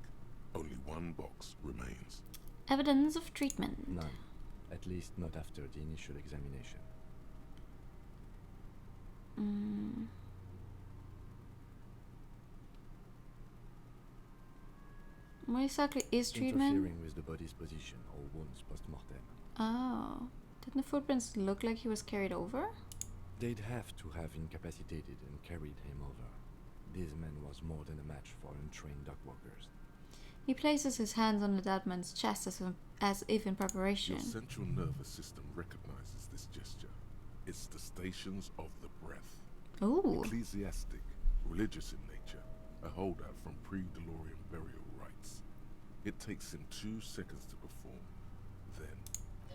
Only one box remains. Evidence of treatment. None. At least not after the initial examination. What exactly is treatment? Interfering with the body's position or wounds post-mortem. Oh. Didn't the footprints look like he was carried over? They'd have to have incapacitated and carried him over. This man was more than a match for untrained dog walkers. He places his hands on the dead man's chest as if in preparation. Your central nervous system recognizes this gesture. It's the stations of the breath. Ooh. Ecclesiastic, religious in nature, a holdout from pre-Delorian burial rites. It takes him 2 seconds to perform. Then,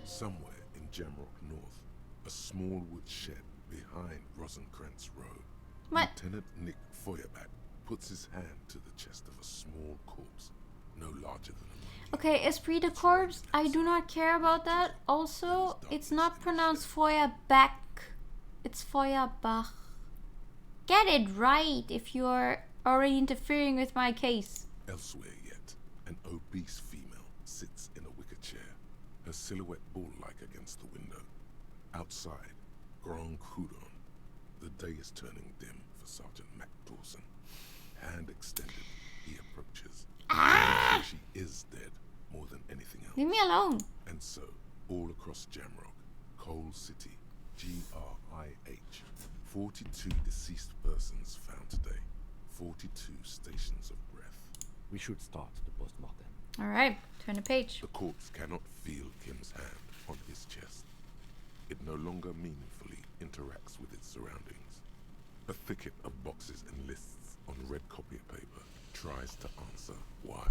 somewhere in Jamrock North, a small wood shed behind Rosencrantz Road, What? Lieutenant Nick Feuerbach puts his hand to the chest of a small corpse, no larger than a monkey. Okay, Esprit de Corps, I do not care about that. Also, it's not pronounced Feuerbach. It's Feuerbach. Get it right if you're already interfering with my case. Elsewhere yet, an obese female sits in a wicker chair, her silhouette bull-like against the window. Outside, Grand Coudon. The day is turning dim for Sergeant Mac Dawson. Hand extended, he approaches. She is dead more than anything else. Leave me alone. And so, all across Jamrock, Coal City, GRIH, 42 deceased persons found today. 42 stations of breath. We should start the post-mortem. Alright, turn the page. The corpse cannot feel Kim's hand on his chest. It no longer meaningfully interacts with its surroundings. A thicket of boxes and lists on red copy paper tries to answer why.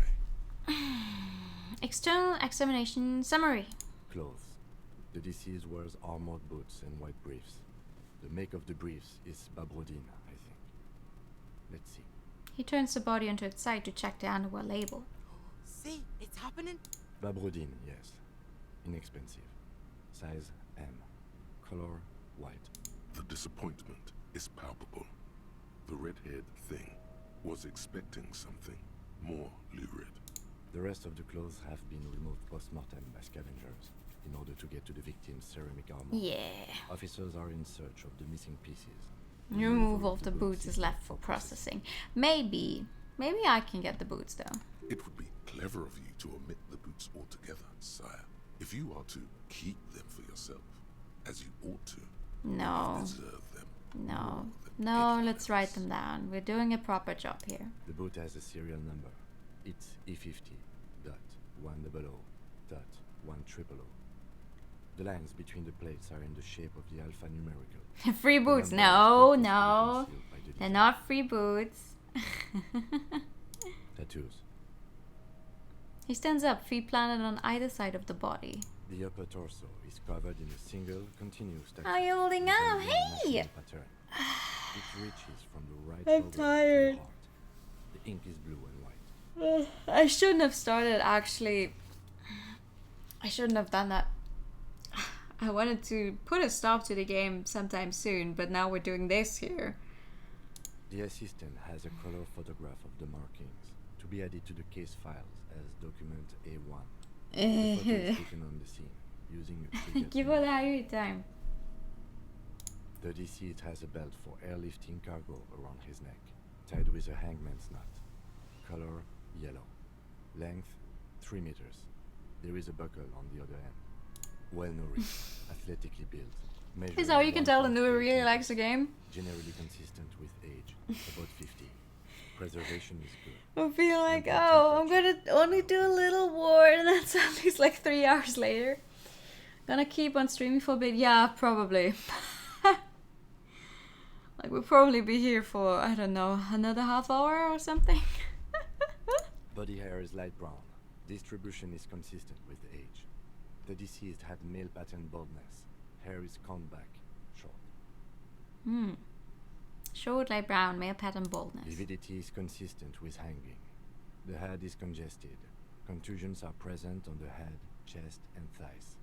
External examination summary. Clothes. The deceased wears armored boots and white briefs. The make of the briefs is Babrodine, I think. Let's see. He turns the body onto its side to check the underwear label. See, it's happening. Babrodine, yes. Inexpensive. Size M. Color white. The disappointment is palpable. The red-haired thing was expecting something more lurid. The rest of the clothes have been removed post-mortem by scavengers in order to get to the victim's ceramic armor. Yeah. Officers are in search of the missing pieces. The removal of the boots is left for processing. Maybe I can get the boots though. It would be clever of you to omit the boots altogether, sire. If you are to keep them for yourself, as you ought to, No. you deserve them. No, let's write them down. We're doing a proper job here. The boot has a serial number. It's E50.100.100. The lines between the plates are in the shape of the alphanumerical. Free boots. No. They're not free boots. Tattoos. He stands up, feet planted on either side of the body. The upper torso is covered in a single continuous tattoo. How are you holding up? Hey! Pattern. It reaches from the right I'm shoulder tired. to the heart. The ink is blue and white. I shouldn't have started, actually. I shouldn't have done that. I wanted to put a stop to the game sometime soon, but now we're doing this here. The assistant has a color photograph of the markings to be added to the case files as document A1. The photo is taken on the scene using a trigger. Give all the time. The deceased has a belt for airlifting cargo around his neck, tied with a hangman's knot. Color yellow. Length 3 meters. There is a buckle on the other end. Well nourished, athletically built. Is how you can tell Anu really likes the game. Generally consistent with age, about 50. Preservation is good. I feel like, oh, I'm gonna only do a little more, and that's at least like 3 hours later. Gonna keep on streaming for a bit, yeah, probably. Like, we'll probably be here for, I don't know, another half hour or something. Body hair is light brown. Distribution is consistent with age. The deceased had male pattern baldness. Hair is combed back, short. Short, light brown, male pattern baldness. Lividity is consistent with hanging. The head is congested. Contusions are present on the head, chest, and thighs.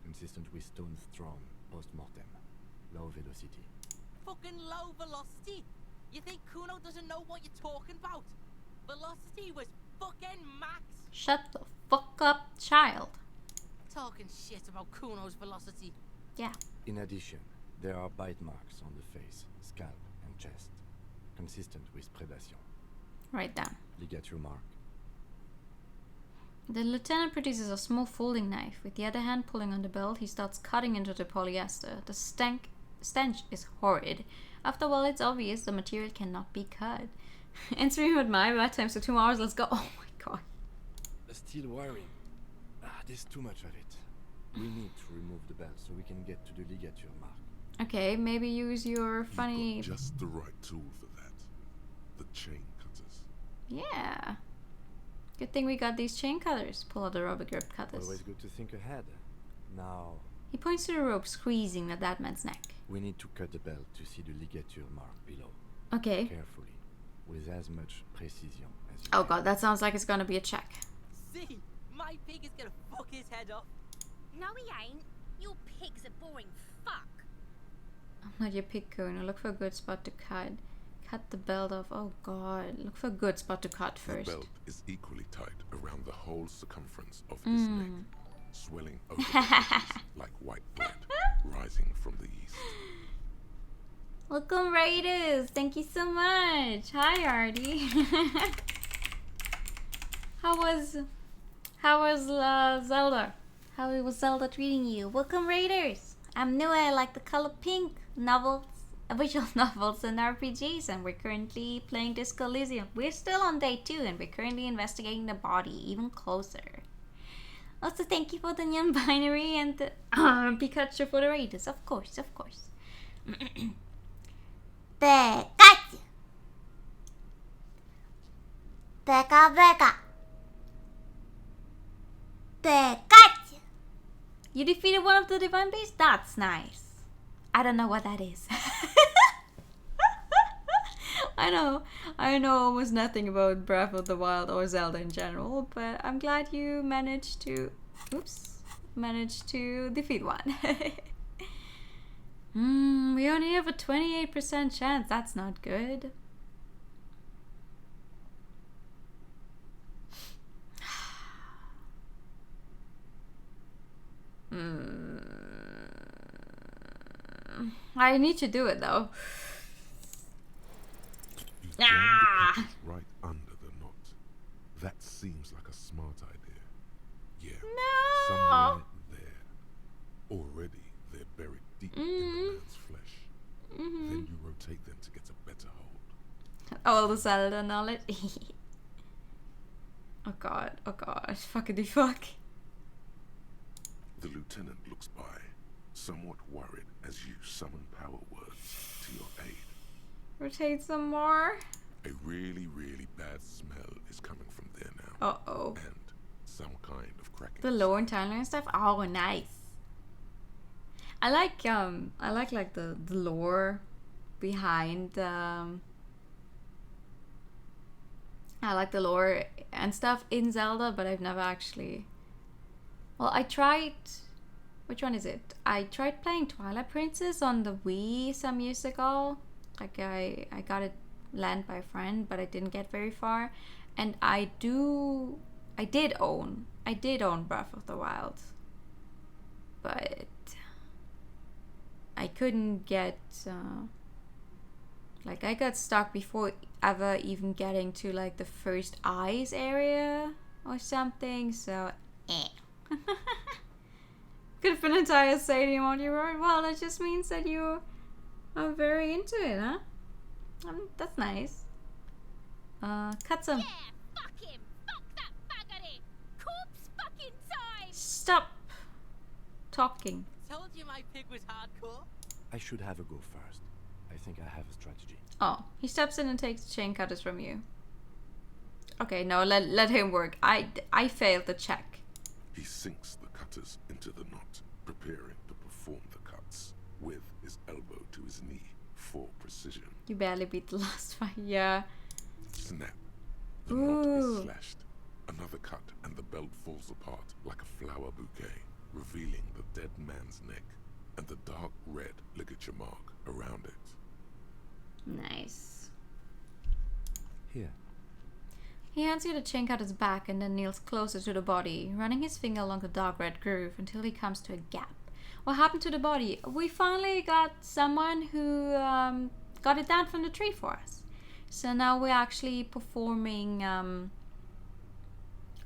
Consistent with stones thrown post-mortem. Low velocity. Fucking low velocity? You think Kuno doesn't know what you're talking about? Velocity was fucking max. Shut the fuck up, child. Talking shit about Kuno's velocity. Yeah. In addition, There are bite marks on the face, scalp, and chest, consistent with predation. Write down. Ligature mark. The lieutenant produces a small folding knife. With the other hand pulling on the belt, he starts cutting into the polyester. The stench is horrid. After a while, it's obvious the material cannot be cut. Answering with my bad times for 2 hours. Let's go. Oh my god. Steel wiring. There's too much of it. We need to remove the belt so we can get to the ligature mark. Okay, maybe use your funny... You've got just the right tool for that. The chain cutters. Yeah. Good thing we got these chain cutters. Pull out the rubber grip cutters. Always good to think ahead. Now... He points to the rope squeezing the dead man's neck. We need to cut the belt to see the ligature mark below. Okay. Carefully. With as much precision as you Oh god, that sounds like it's gonna be a check. See? My pig is gonna fuck his head off. No, he ain't. Your pig's a boring fuck. I'm not your pig owner. Look for a good spot to cut. Cut the belt off. Oh god. Look for a good spot to cut first. The belt is equally tight around the whole circumference of his neck, swelling over the edges like white bread rising from the east. Welcome, Raiders! Thank you so much. Hi, Artie. How was Zelda? How was Zelda treating you? Welcome, Raiders. I'm new. I like the color pink. Novels, visual novels, and RPGs, and we're currently playing Disco Elysium. We're still on day 2, and we're currently investigating the body even closer. Also, thank you for the non-binary and the Pikachu for the Raiders. Of course, of course. Pikachu. Peka Peka. Pikachu. You defeated one of the divine beasts? That's nice. I don't know what that is. I know almost nothing about Breath of the Wild or Zelda in general, but I'm glad you managed to defeat one. We only have a 28% chance. That's not good. I need to do it though. You jammed the cutters right under the knot. That seems like a smart idea. Yeah. No. Somewhere there. Already they're buried deep in the man's flesh. Then you rotate them to get a better hold. All the Zelda knowledge. Oh god, fuckity fuck. The lieutenant looks by, somewhat worried as you summon power words to your aid. Rotate some more. A really, really bad smell is coming from there now. Uh-oh. And some kind of cracking. The lore and timeline stuff? Oh, nice. I like like the lore behind I like the lore and stuff in Zelda, but I've never actually... Well, I tried... Which one is it? I tried playing Twilight Princess on the Wii some years ago. Like, I got it lent by a friend, but I didn't get very far. And I did own Breath of the Wild. But... I couldn't get... like, I got stuck before ever even getting to, like, the first eyes area or something, so... Could have been an entire stadium on your own. Well, that just means that you are very into it, huh? That's nice. Cut some... Yeah, fuck him! Fuck that buggery! Corpse fucking time! Stop talking. Told you my pig was hardcore. I should have a go first. I think I have a strategy. Oh, he steps in and takes the chain cutters from you. Okay, no, let him work. I failed the check. He sinks the cutters into the knot, preparing to perform the cuts, with his elbow to his knee for precision. You barely beat the last fight, yeah. Snap. The knot is slashed. Another cut and the belt falls apart like a flower bouquet, revealing the dead man's neck and the dark red ligature mark around it. Nice. Here. He hands you the chain cutter's back and then kneels closer to the body, running his finger along the dark red groove until he comes to a gap. What happened to the body? We finally got someone who got it down from the tree for us. So now we're actually performing an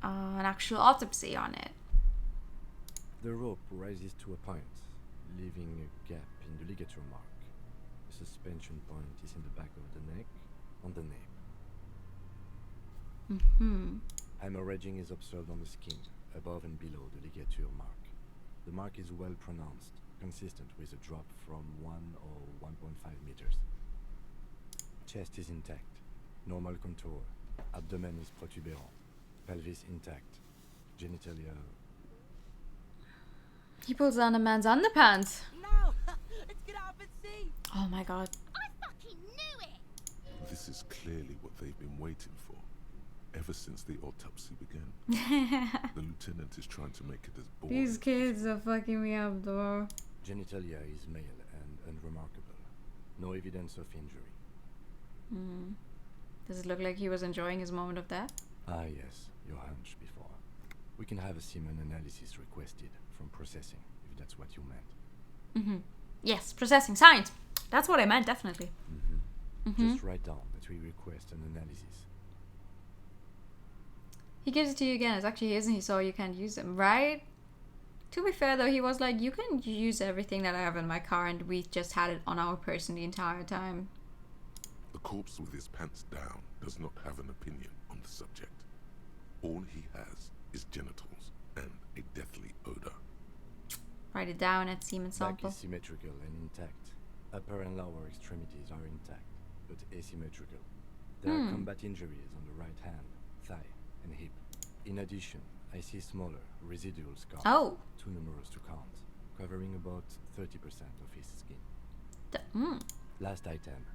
actual autopsy on it. The rope rises to a point, leaving a gap in the ligature mark. The suspension point is in the back of the neck, on the nape. Hemorrhaging is observed on the skin, above and below the ligature mark. The mark is well pronounced, consistent with a drop from 1 or 1.5 meters. Chest is intact, normal contour. Abdomen is protuberant, pelvis intact, genitalia. He pulls down a man's underpants. No! Let's get up and see! Oh my god. I fucking knew it! This is clearly what they've been waiting for, ever since the autopsy began. The lieutenant is trying to make it as boring. These kids are fucking me up, though. Genitalia is male and unremarkable. No evidence of injury. Does it look like he was enjoying his moment of death? Ah yes, your hunch before. We can have a semen analysis requested from processing, if that's what you meant. Yes, processing science. That's what I meant, definitely. Just write down that we request an analysis. He gives it to you again. It's actually his and he saw you can't use them, right? To be fair though, he was like, you can use everything that I have in my car, and we just had it on our person the entire time. The corpse with his pants down does not have an opinion on the subject. All he has is genitals and a deathly odor. Write it down at semen sample. Back is symmetrical and intact. Upper and lower extremities are intact, but asymmetrical. There are combat injuries on the right hand, thigh, and hip. In addition, I see smaller, residual scars. Oh! Too numerous to count, covering about 30% of his skin. Last item,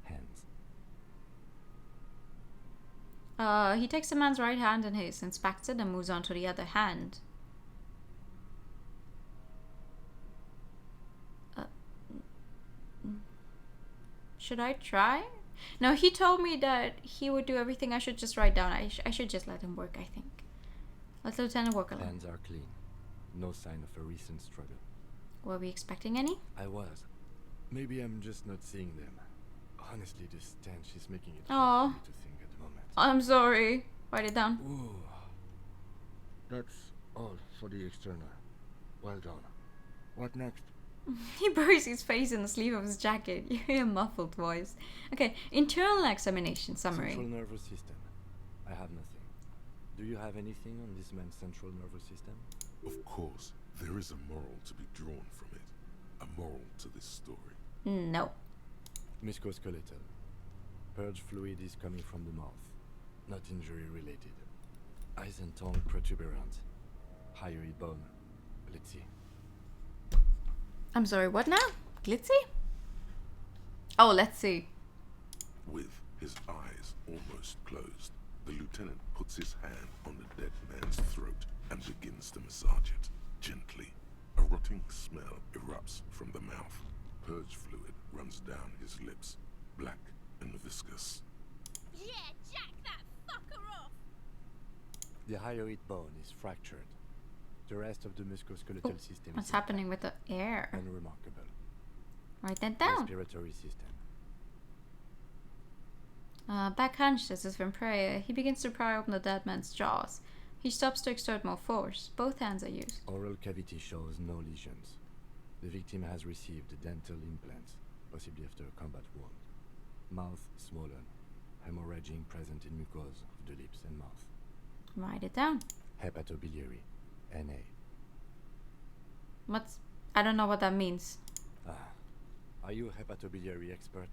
hands. He takes the man's right hand in his, inspects it, and moves on to the other hand. Should I try? No, he told me that he would do everything. I should just write down. I should just let him work, I think. Let the lieutenant work alone. Hands are clean. No sign of a recent struggle. Were we expecting any? I was. Maybe I'm just not seeing them. Honestly, this stench is making it Aw. hard for me to think at the moment. I'm sorry. Write it down. Ooh. That's all for the external. Well done. What next? He buries his face in the sleeve of his jacket. You hear a muffled voice. Okay, internal examination summary. Central nervous system. I have nothing. Do you have anything on this man's central nervous system? Of course, there is a moral to be drawn from it. A moral to this story. No. Musculoskeletal. Purge fluid is coming from the mouth. Not injury related. Eyes and tongue protuberant. Hyoid bone. Let's see. I'm sorry, what now? Glitzy? Oh, let's see. With his eyes almost closed, the lieutenant puts his hand on the dead man's throat and begins to massage it gently. A rotting smell erupts from the mouth. Purge fluid runs down his lips, black and viscous. Yeah, jack that fucker off! The hyoid bone is fractured. The rest of the musculoskeletal system What's is happening with the air? unremarkable. Write that down. Respiratory system. Back hunched as if in prayer, he begins to pry open the dead man's jaws. He stops to exert more force. Both hands are used. Oral cavity shows no lesions. The victim has received dental implants, possibly after a combat wound. Mouth swollen. Hemorrhaging present in mucosa of the lips and mouth. Write it down. Hepatobiliary. NA. What's... I don't know what that means. Are you a hepatobiliary expert?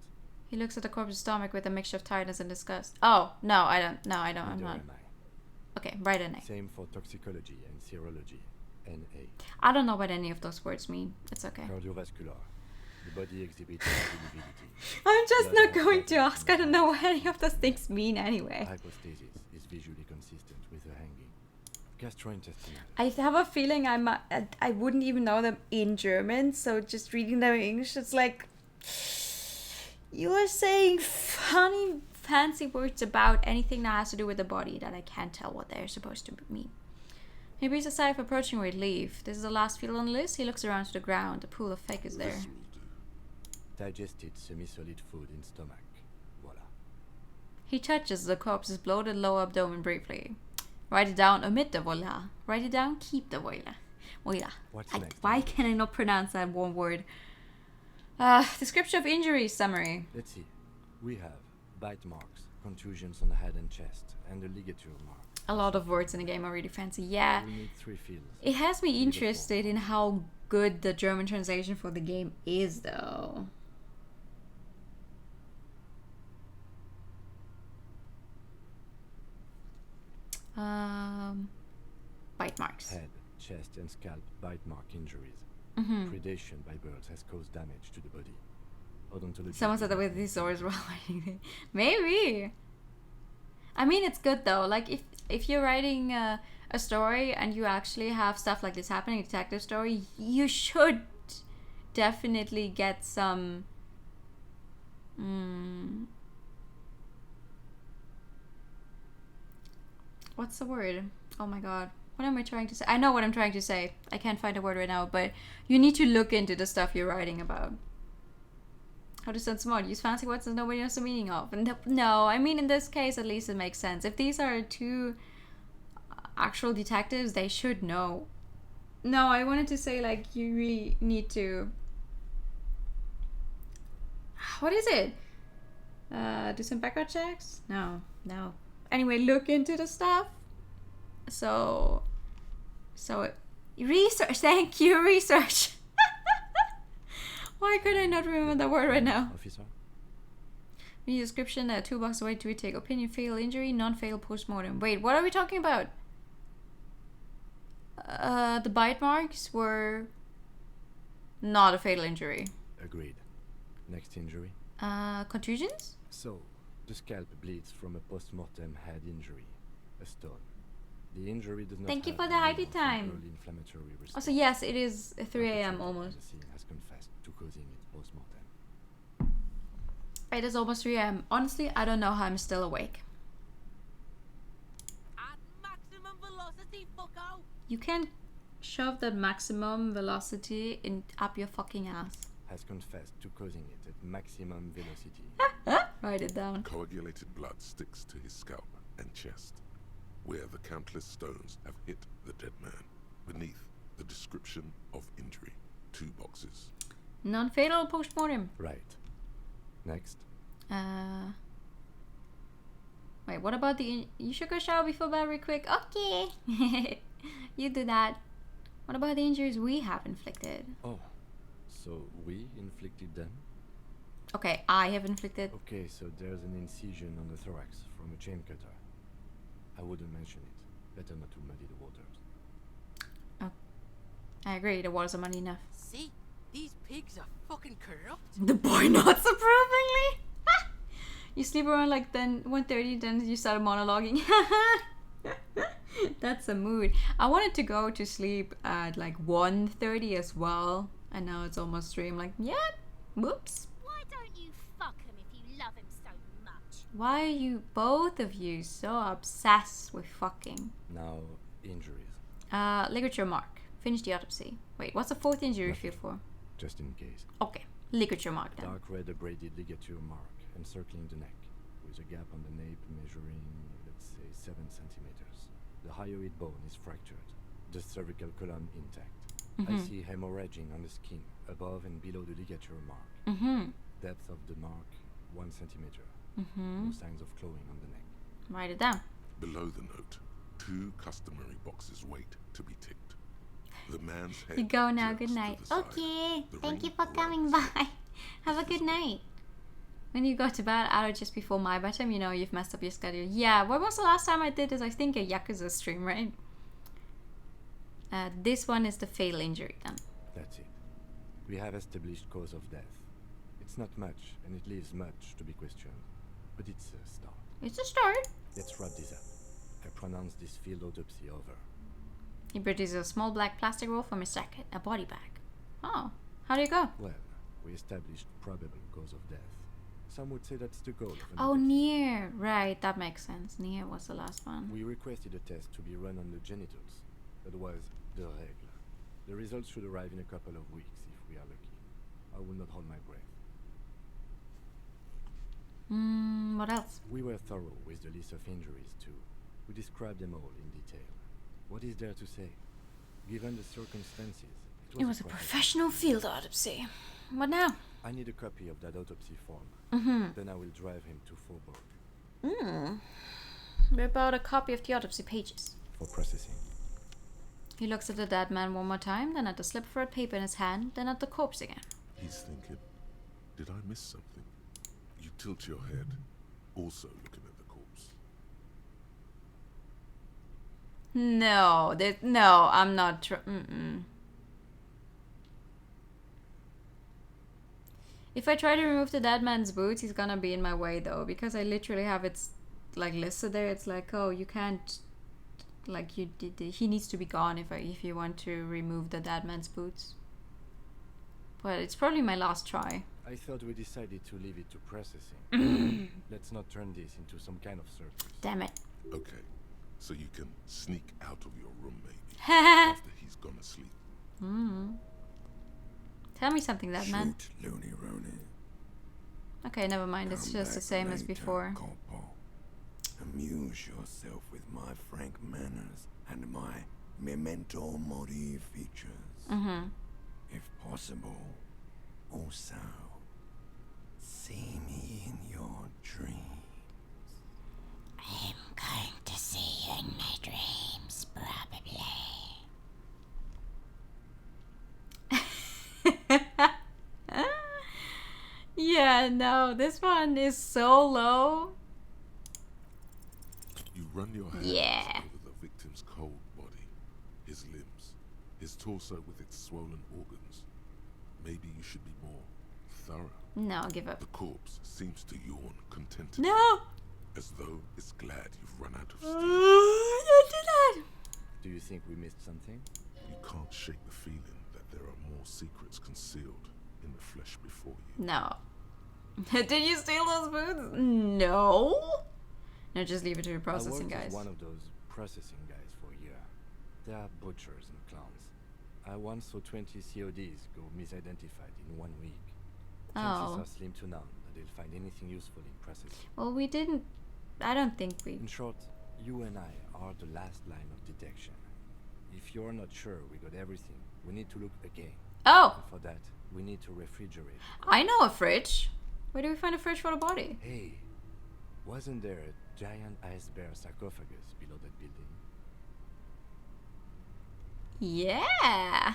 He looks at the corpse's stomach with a mixture of tiredness and disgust. Oh, no, I don't. No, I don't. I'm Neither not. am I. Okay, write an A. Same for toxicology and serology. NA. I don't know what any of those words mean. It's okay. Cardiovascular. The body exhibits variability. I'm just Blood not going to transfusion ask. I don't know what any of those things mean anyway. Hypostasis is visually consistent with a hanging. Gastrointestinal. I have a feeling I wouldn't even know them in German, so just reading them in English, it's like... You are saying funny, fancy words about anything that has to do with the body that I can't tell what they're supposed to mean. He breathes a sigh of approaching relief. This is the last field on the list. He looks around to the ground. A pool of fake is there. Digested semi-solid food in stomach. Voila. He touches the corpse's bloated lower abdomen briefly. Write it down, omit the voila. Write it down, keep the voila. Voila. Why can I not pronounce that one word? Description of injury summary. Let's see. We have bite marks, contusions on the head and chest, and a ligature mark. A lot of words in the game are really fancy. Yeah. We need 3 fields. It has me interested in how good the German translation for the game is, though. Bite marks. Head, chest, and scalp bite mark injuries. Predation by birds has caused damage to the body. Odontology. Someone said that with these swords while writing. Maybe. I mean, it's good though. Like if you're writing a story and you actually have stuff like this happening, a detective story, you should definitely get some. What's the word? Oh my god. What am I trying to say? I know what I'm trying to say. I can't find a word right now, but you need to look into the stuff you're writing about. How to sound smart? Use fancy words that nobody knows the meaning of. And no, I mean in this case at least it makes sense. If these are 2 actual detectives, they should know. No, I wanted to say like you really need to. What is it? Do some background checks? No. Anyway, look into the stuff. So research. Thank you, research. Why could I not remember the word right now? Officer. Read description. 2 boxes away to retake. Opinion: fatal injury, non-fatal post-mortem. Wait, what are we talking about? The bite marks were not a fatal injury. Agreed. Next injury. Contusions? So, the scalp bleeds from a post-mortem head injury, a stone. The injury does not. Thank you have for the any hype time. early inflammatory response. Also, yes, it is 3 a.m. almost. The scene has confessed to causing it post-mortem. It is almost 3 a.m. Honestly, I don't know how I'm still awake. At maximum velocity, fucko! You can shove that maximum velocity up your fucking ass. Has confessed to causing it at maximum velocity. Write it down. Coagulated blood sticks to his scalp and chest, where the countless stones have hit the dead man. Beneath, the description of injury. 2 boxes. Non-fatal post-mortem. Right. Next. Wait, what about the... You should go shower before bed real quick. Okay. You do that. What about the injuries we have inflicted? Oh. So we inflicted them? Okay, I have inflicted. Okay, so there's an incision on the thorax from a chain cutter. I wouldn't mention it. Better not to muddy the waters. Oh. I agree, the waters are muddy enough. See? These pigs are fucking corrupt. The boy nods approvingly. You sleep around like then 1:30, then you start monologuing. That's a mood. I wanted to go to sleep at like 1:30 as well, and now it's almost 3. I'm like, yeah, whoops. Why don't you fuck him if you love him so much? Why are you, both of you, so obsessed with fucking? Now, injuries. Ligature mark. Finish the autopsy. Wait, what's the 4th injury you feel for? Just in case. Okay, ligature mark then. Dark red abraded ligature mark encircling the neck, with a gap on the nape measuring, let's say, 7 centimeters. The hyoid bone is fractured, the cervical column intact. I see hemorrhaging on the skin, above and below the ligature mark. Depth of the mark, 1 centimeter. No signs of clawing on the neck. Write it down. Below the note, 2 customary boxes wait to be ticked. The man's head. You go now, good jerks to night. the side. Okay, The thank ring you for coming runs. by. Have a good night. When you go to bed at or just before my bedtime, you know you've messed up your schedule. Yeah, when was the last time I did this? I think a Yakuza stream, right? This one is the fatal injury then. That's it. We have established cause of death. It's not much, and it leaves much to be questioned. But it's a start. It's a start. Let's wrap this up. I pronounce this field autopsy over. He produces a small black plastic roll from his jacket, a body bag. Oh, how did it go? Well, we established probable cause of death. Some would say that's the goal of an Oh, autopsy. near. Right, that makes sense. Near was the last one. We requested a test to be run on the genitals. That was the règle. The results should arrive in a couple of weeks if we are lucky. I will not hold my breath. What else? We were thorough with the list of injuries too. We described them all in detail. What is there to say? Given the circumstances, It was a professional field autopsy. What now? I need a copy of that autopsy form. Then I will drive him to Faubourg. Rip out a copy of the autopsy pages. For processing. He looks at the dead man one more time, then at the slip of red paper in his hand, then at the corpse again. He's thinking, did I miss something? You tilt your head, also looking at the corpse. No, no, I'm not. If I try to remove the dead man's boots, he's gonna be in my way though, because I literally have it like listed there. It's like, oh, you can't, like he needs to be gone if you want to remove the dead man's boots. But it's probably my last try. I thought we decided to leave it to processing. Let's not turn this into some kind of circus. Damn it. Okay, so you can sneak out of your room maybe after he's gone to sleep. Tell me something, dead man. Shoot, Looney Rooney. Okay, never mind. It's just the same as before. Corporal. Amuse yourself with my frank manners and my memento mori features. If possible, also see me in your dreams. I'm going to see you in my dreams, probably. Yeah, no, this one is so low. You run your hands over the victim's cold body, his limbs, his torso with its swollen organs. Maybe you should be more thorough. No, give up. The corpse seems to yawn contentedly. No! As though it's glad you've run out of steam. Don't do that! Do you think we missed something? You can't shake the feeling that there are more secrets concealed in the flesh before you. No. Did you steal those boots? No. No, just leave it to your processing guys. I worked as one of those processing guys for a year. They are butchers and clowns. I once saw 20 CODs go misidentified in 1 week. Chances are slim to none that they'll find anything useful in processing. Well, we didn't. I don't think we. In short, you and I are the last line of detection. If you're not sure we got everything, we need to look again. Oh! And for that, we need to refrigerate. I know a fridge. Where do we find a fridge for the body? Hey, wasn't there a giant ice bear sarcophagus below that building? Yeah!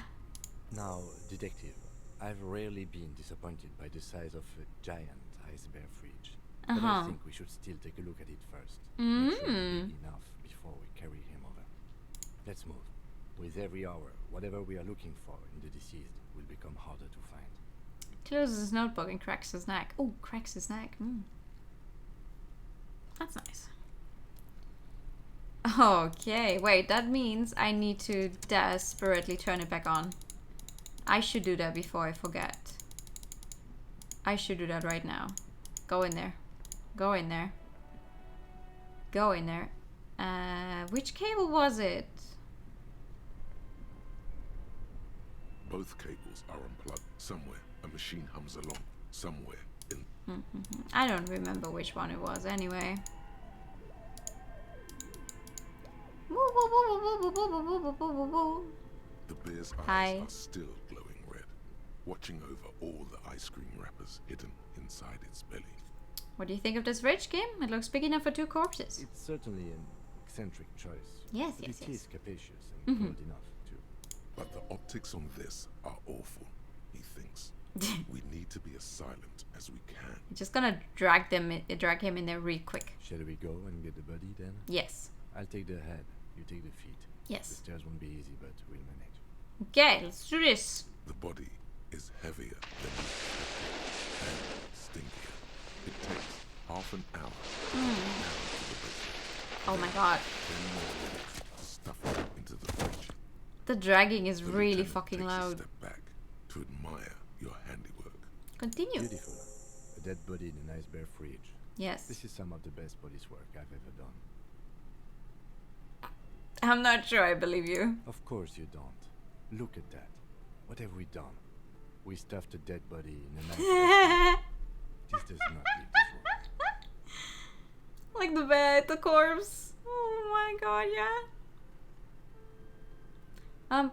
Now, detective, I've rarely been disappointed by the size of a giant ice bear fridge. But I think we should still take a look at it first. Make sure it's big enough before we carry him over. Let's move. With every hour, whatever we are looking for in the deceased will become harder to find. Closes his notebook and cracks his neck. Oh, cracks his neck. That's nice. Okay, wait, that means I need to desperately turn it back on. I should do that before I forget. I should do that right now. Go in there. Go in there. Go in there. Which cable was it? Both cables are unplugged somewhere. A machine hums along somewhere in. I don't remember which one it was anyway. The bear's eyes are still glowing red, watching over all the ice cream wrappers hidden inside its belly. What do you think of this fridge, Kim? It looks big enough for 2 corpses. It's certainly an eccentric choice. Yes, but yes, it yes. is capacious and cold enough too. But the optics on this are awful, he thinks. We need to be as silent as we can. I'm just gonna drag him in there real quick. Shall we go and get the body then? Yes. I'll take the head, you take the feet. Yes. The stairs won't be easy, but we'll manage. Okay, let's do this. The body is heavier than we expected and stinkier. It takes half an hour to get down to the basement. Oh my god. 10 more minutes to stuff it into the fridge. The dragging is The really lieutenant fucking takes loud. a step back to admire your handiwork. Continue. Beautiful. A dead body in an ice bear fridge. Yes. This is some of the best police work I've ever done. I'm not sure I believe you. Of course you don't. Look at that. What have we done? We stuffed a dead body in a nice This does not leave this room. Like the bed, the corpse. Oh my god, yeah.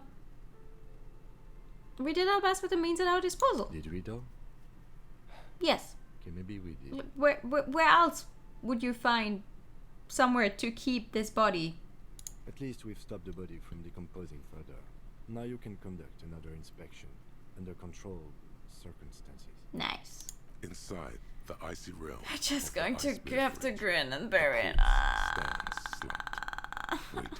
We did our best with the means at our disposal. Did we though? Yes. Okay, maybe we did. Where else would you find somewhere to keep this body? At least we've stopped the body from decomposing further. Now you can conduct another inspection under controlled circumstances. Nice. Inside the icy realm. I'm just of the going to ice-bear grab the fridge, grin and the bury it. corpse stands slapped, waiting.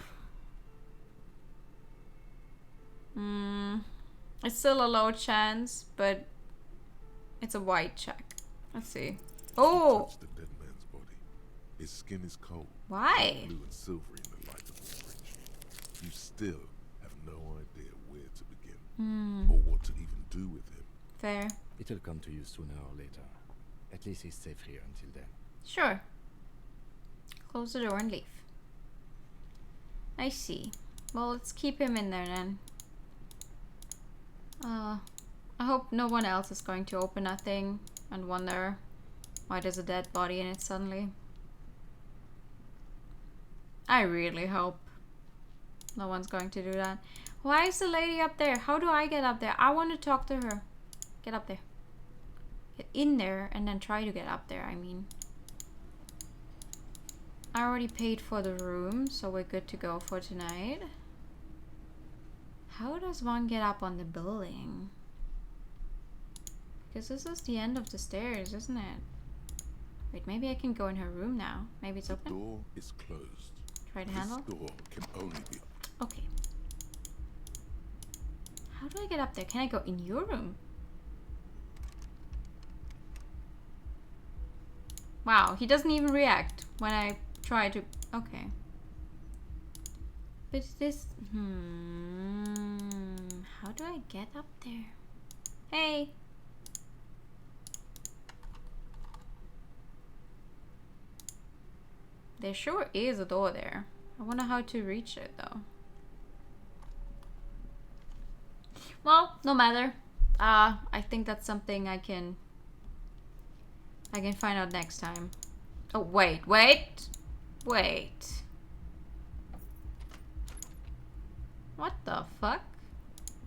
It's still a low chance, but it's a white check. Let's see. Oh! Touch the dead man's body. His skin is cold. Why? Blue and silvery in the light of the fridge. You still have no idea where to begin or what to even do with him. Fair. It'll come to you sooner or later. At least he's safe here until then. Sure. Close the door and leave. I see. Well, let's keep him in there then. I hope no one else is going to open that thing and wonder why there's a dead body in it suddenly. I really hope no one's going to do that. Why is the lady up there? How do I get up there? I want to talk to her. Get up there. Get in there and then try to get up there, I mean. I already paid for the room, so we're good to go for tonight. How does one get up on the building? Because this is the end of the stairs, isn't it? Wait, maybe I can go in her room now. Maybe it's open? The door is closed. Try to handle? This door can only be... Okay. How do I get up there? Can I go in your room? Wow, he doesn't even react when I try to... Okay. But this... How do I get up there? Hey! There sure is a door there. I wonder how to reach it though. Well, no matter. I think that's something I can find out next time. Oh, wait. What the fuck?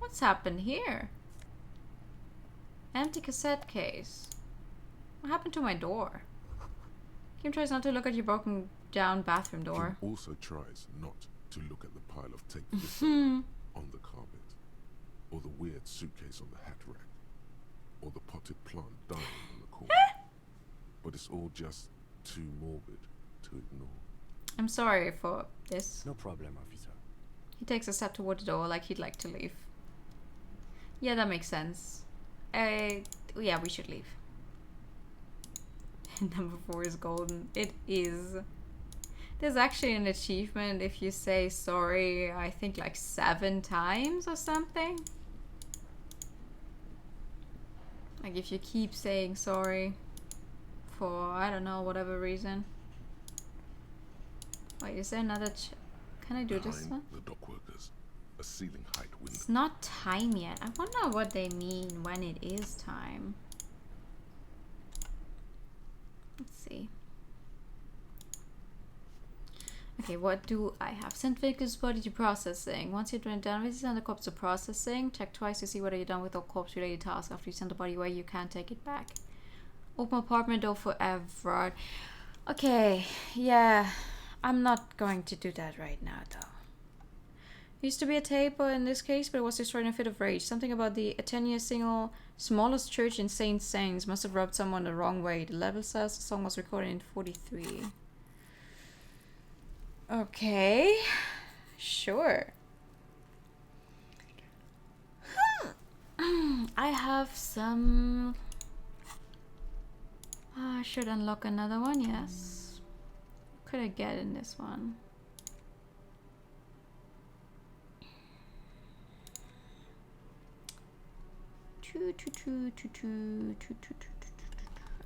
What's happened here? Empty cassette case. What happened to my door? Kim tries not to look at your broken down bathroom door. Kim also tries not to look at the pile of tape on the carpet, or the weird suitcase on the hat rack, or the potted plant dying in the corner. But it's all just too morbid to ignore. I'm sorry for this. No problem, officer. He takes a step toward the door like he'd like to leave. Yeah, that makes sense. Yeah, we should leave. Number 4 is golden. It is. There's actually an achievement if you say sorry, I think like 7 times or something. Like if you keep saying sorry for, I don't know, whatever reason. Wait, is there another can I do this one? The dock workers, a ceiling height window. It's not time yet. I wonder what they mean when it is time. Let's see. Okay, what do I have? Send victim's body to processing. Once you've done with send the corpse to processing, check twice to see whether you're done with all corpse related tasks. After you send the body away, you can't take it back. Open apartment door for Everard. Okay, yeah. I'm not going to do that right now though. Used to be a tape in this case, but it was destroyed in a fit of rage. Something about the Atenia single smallest church in St. Saints must have rubbed someone the wrong way. The level says the song was recorded in 43. Okay. Sure. I have some... I should unlock another one, yes. Could I get in this one?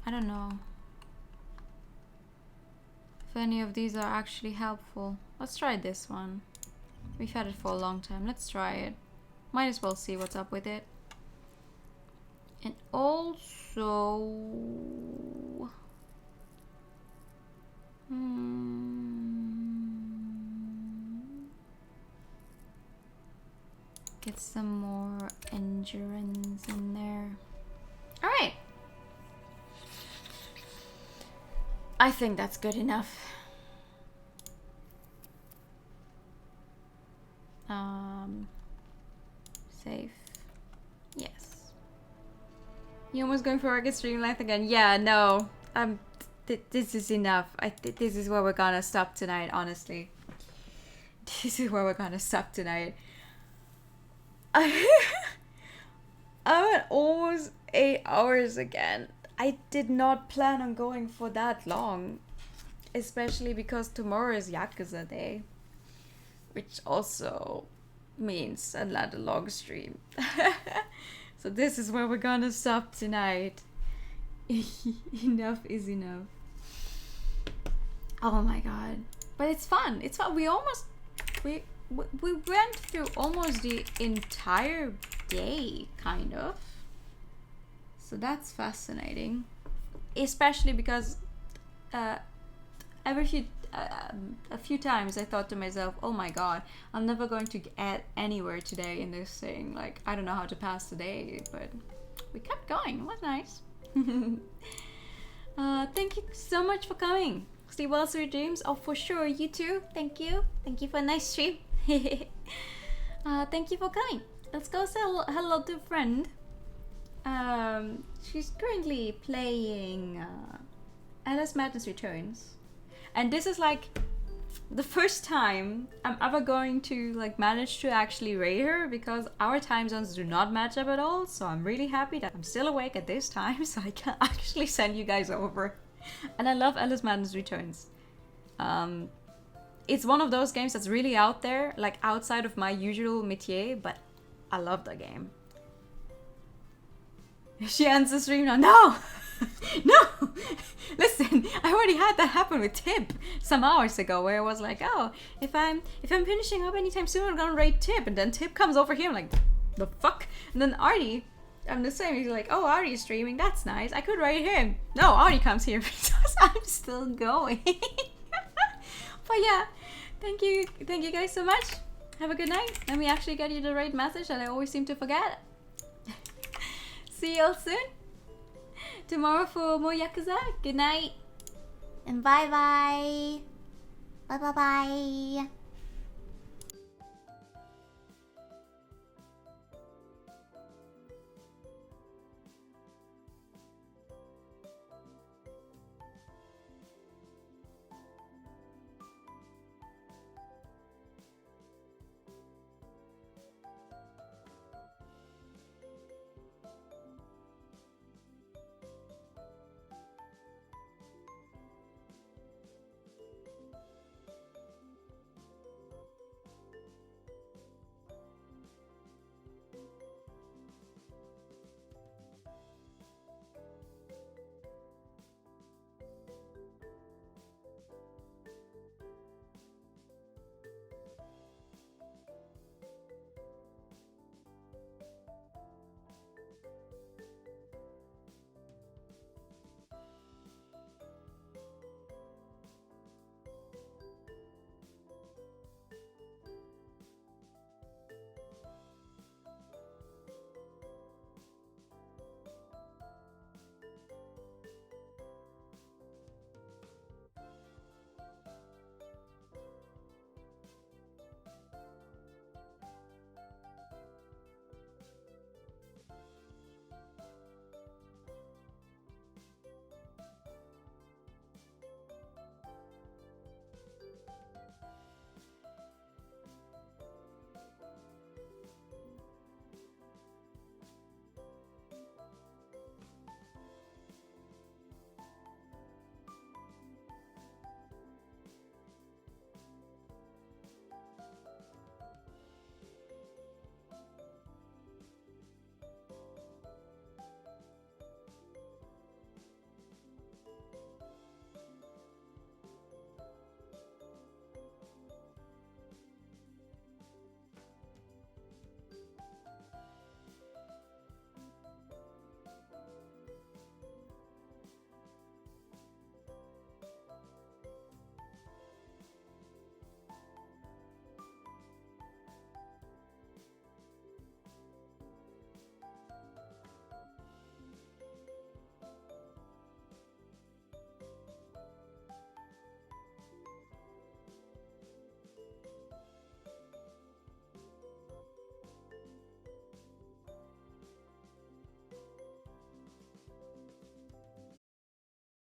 I don't know if any of these are actually helpful. Let's try this one. We've had it for a long time. Let's try it. Might as well see what's up with it. And also... get some more endurance in there. Alright. I think that's good enough. Save. Yes. You almost going for record stream length again? Yeah, no. This is enough. This is where we're gonna stop tonight, honestly. This is where we're gonna stop tonight. I'm at almost 8 hours again. I did not plan on going for that long. Especially because tomorrow is Yakuza Day. Which also means another long stream. So this is where we're gonna stop tonight. Enough is enough. Oh my god. But it's fun. It's fun. We went through almost the entire day, kind of. So that's fascinating. Especially because a few times I thought to myself, oh my god, I'm never going to get anywhere today in this thing. Like, I don't know how to pass the day, but we kept going. It was nice. Thank you so much for coming. Stay well, sweet dreams. Oh, for sure, you too. Thank you. Thank you for a nice stream. Thank you for coming. Let's go say hello to a friend. She's currently playing Alice Madness Returns. And this is like the first time I'm ever going to like manage to actually raid her, because our time zones do not match up at all. So I'm really happy that I'm still awake at this time, so I can actually send you guys over. And I love Alice Madness Returns. It's one of those games that's really out there, like outside of my usual métier, but I love the game. She ends the stream now. No! No! Listen, I already had that happen with Tip some hours ago, where it was like, oh, if I'm finishing up anytime soon, I'm gonna raid Tip, and then Tip comes over here, I'm like, the fuck? And then Artie, I'm the same, he's like, oh, Artie's streaming, that's nice, I could raid him. No, Artie comes here because I'm still going. But yeah, thank you guys so much. Have a good night. Let me actually get you the raid message that I always seem to forget. See you all soon. Tomorrow for more Yakuza. Good night. And bye bye. Bye bye bye.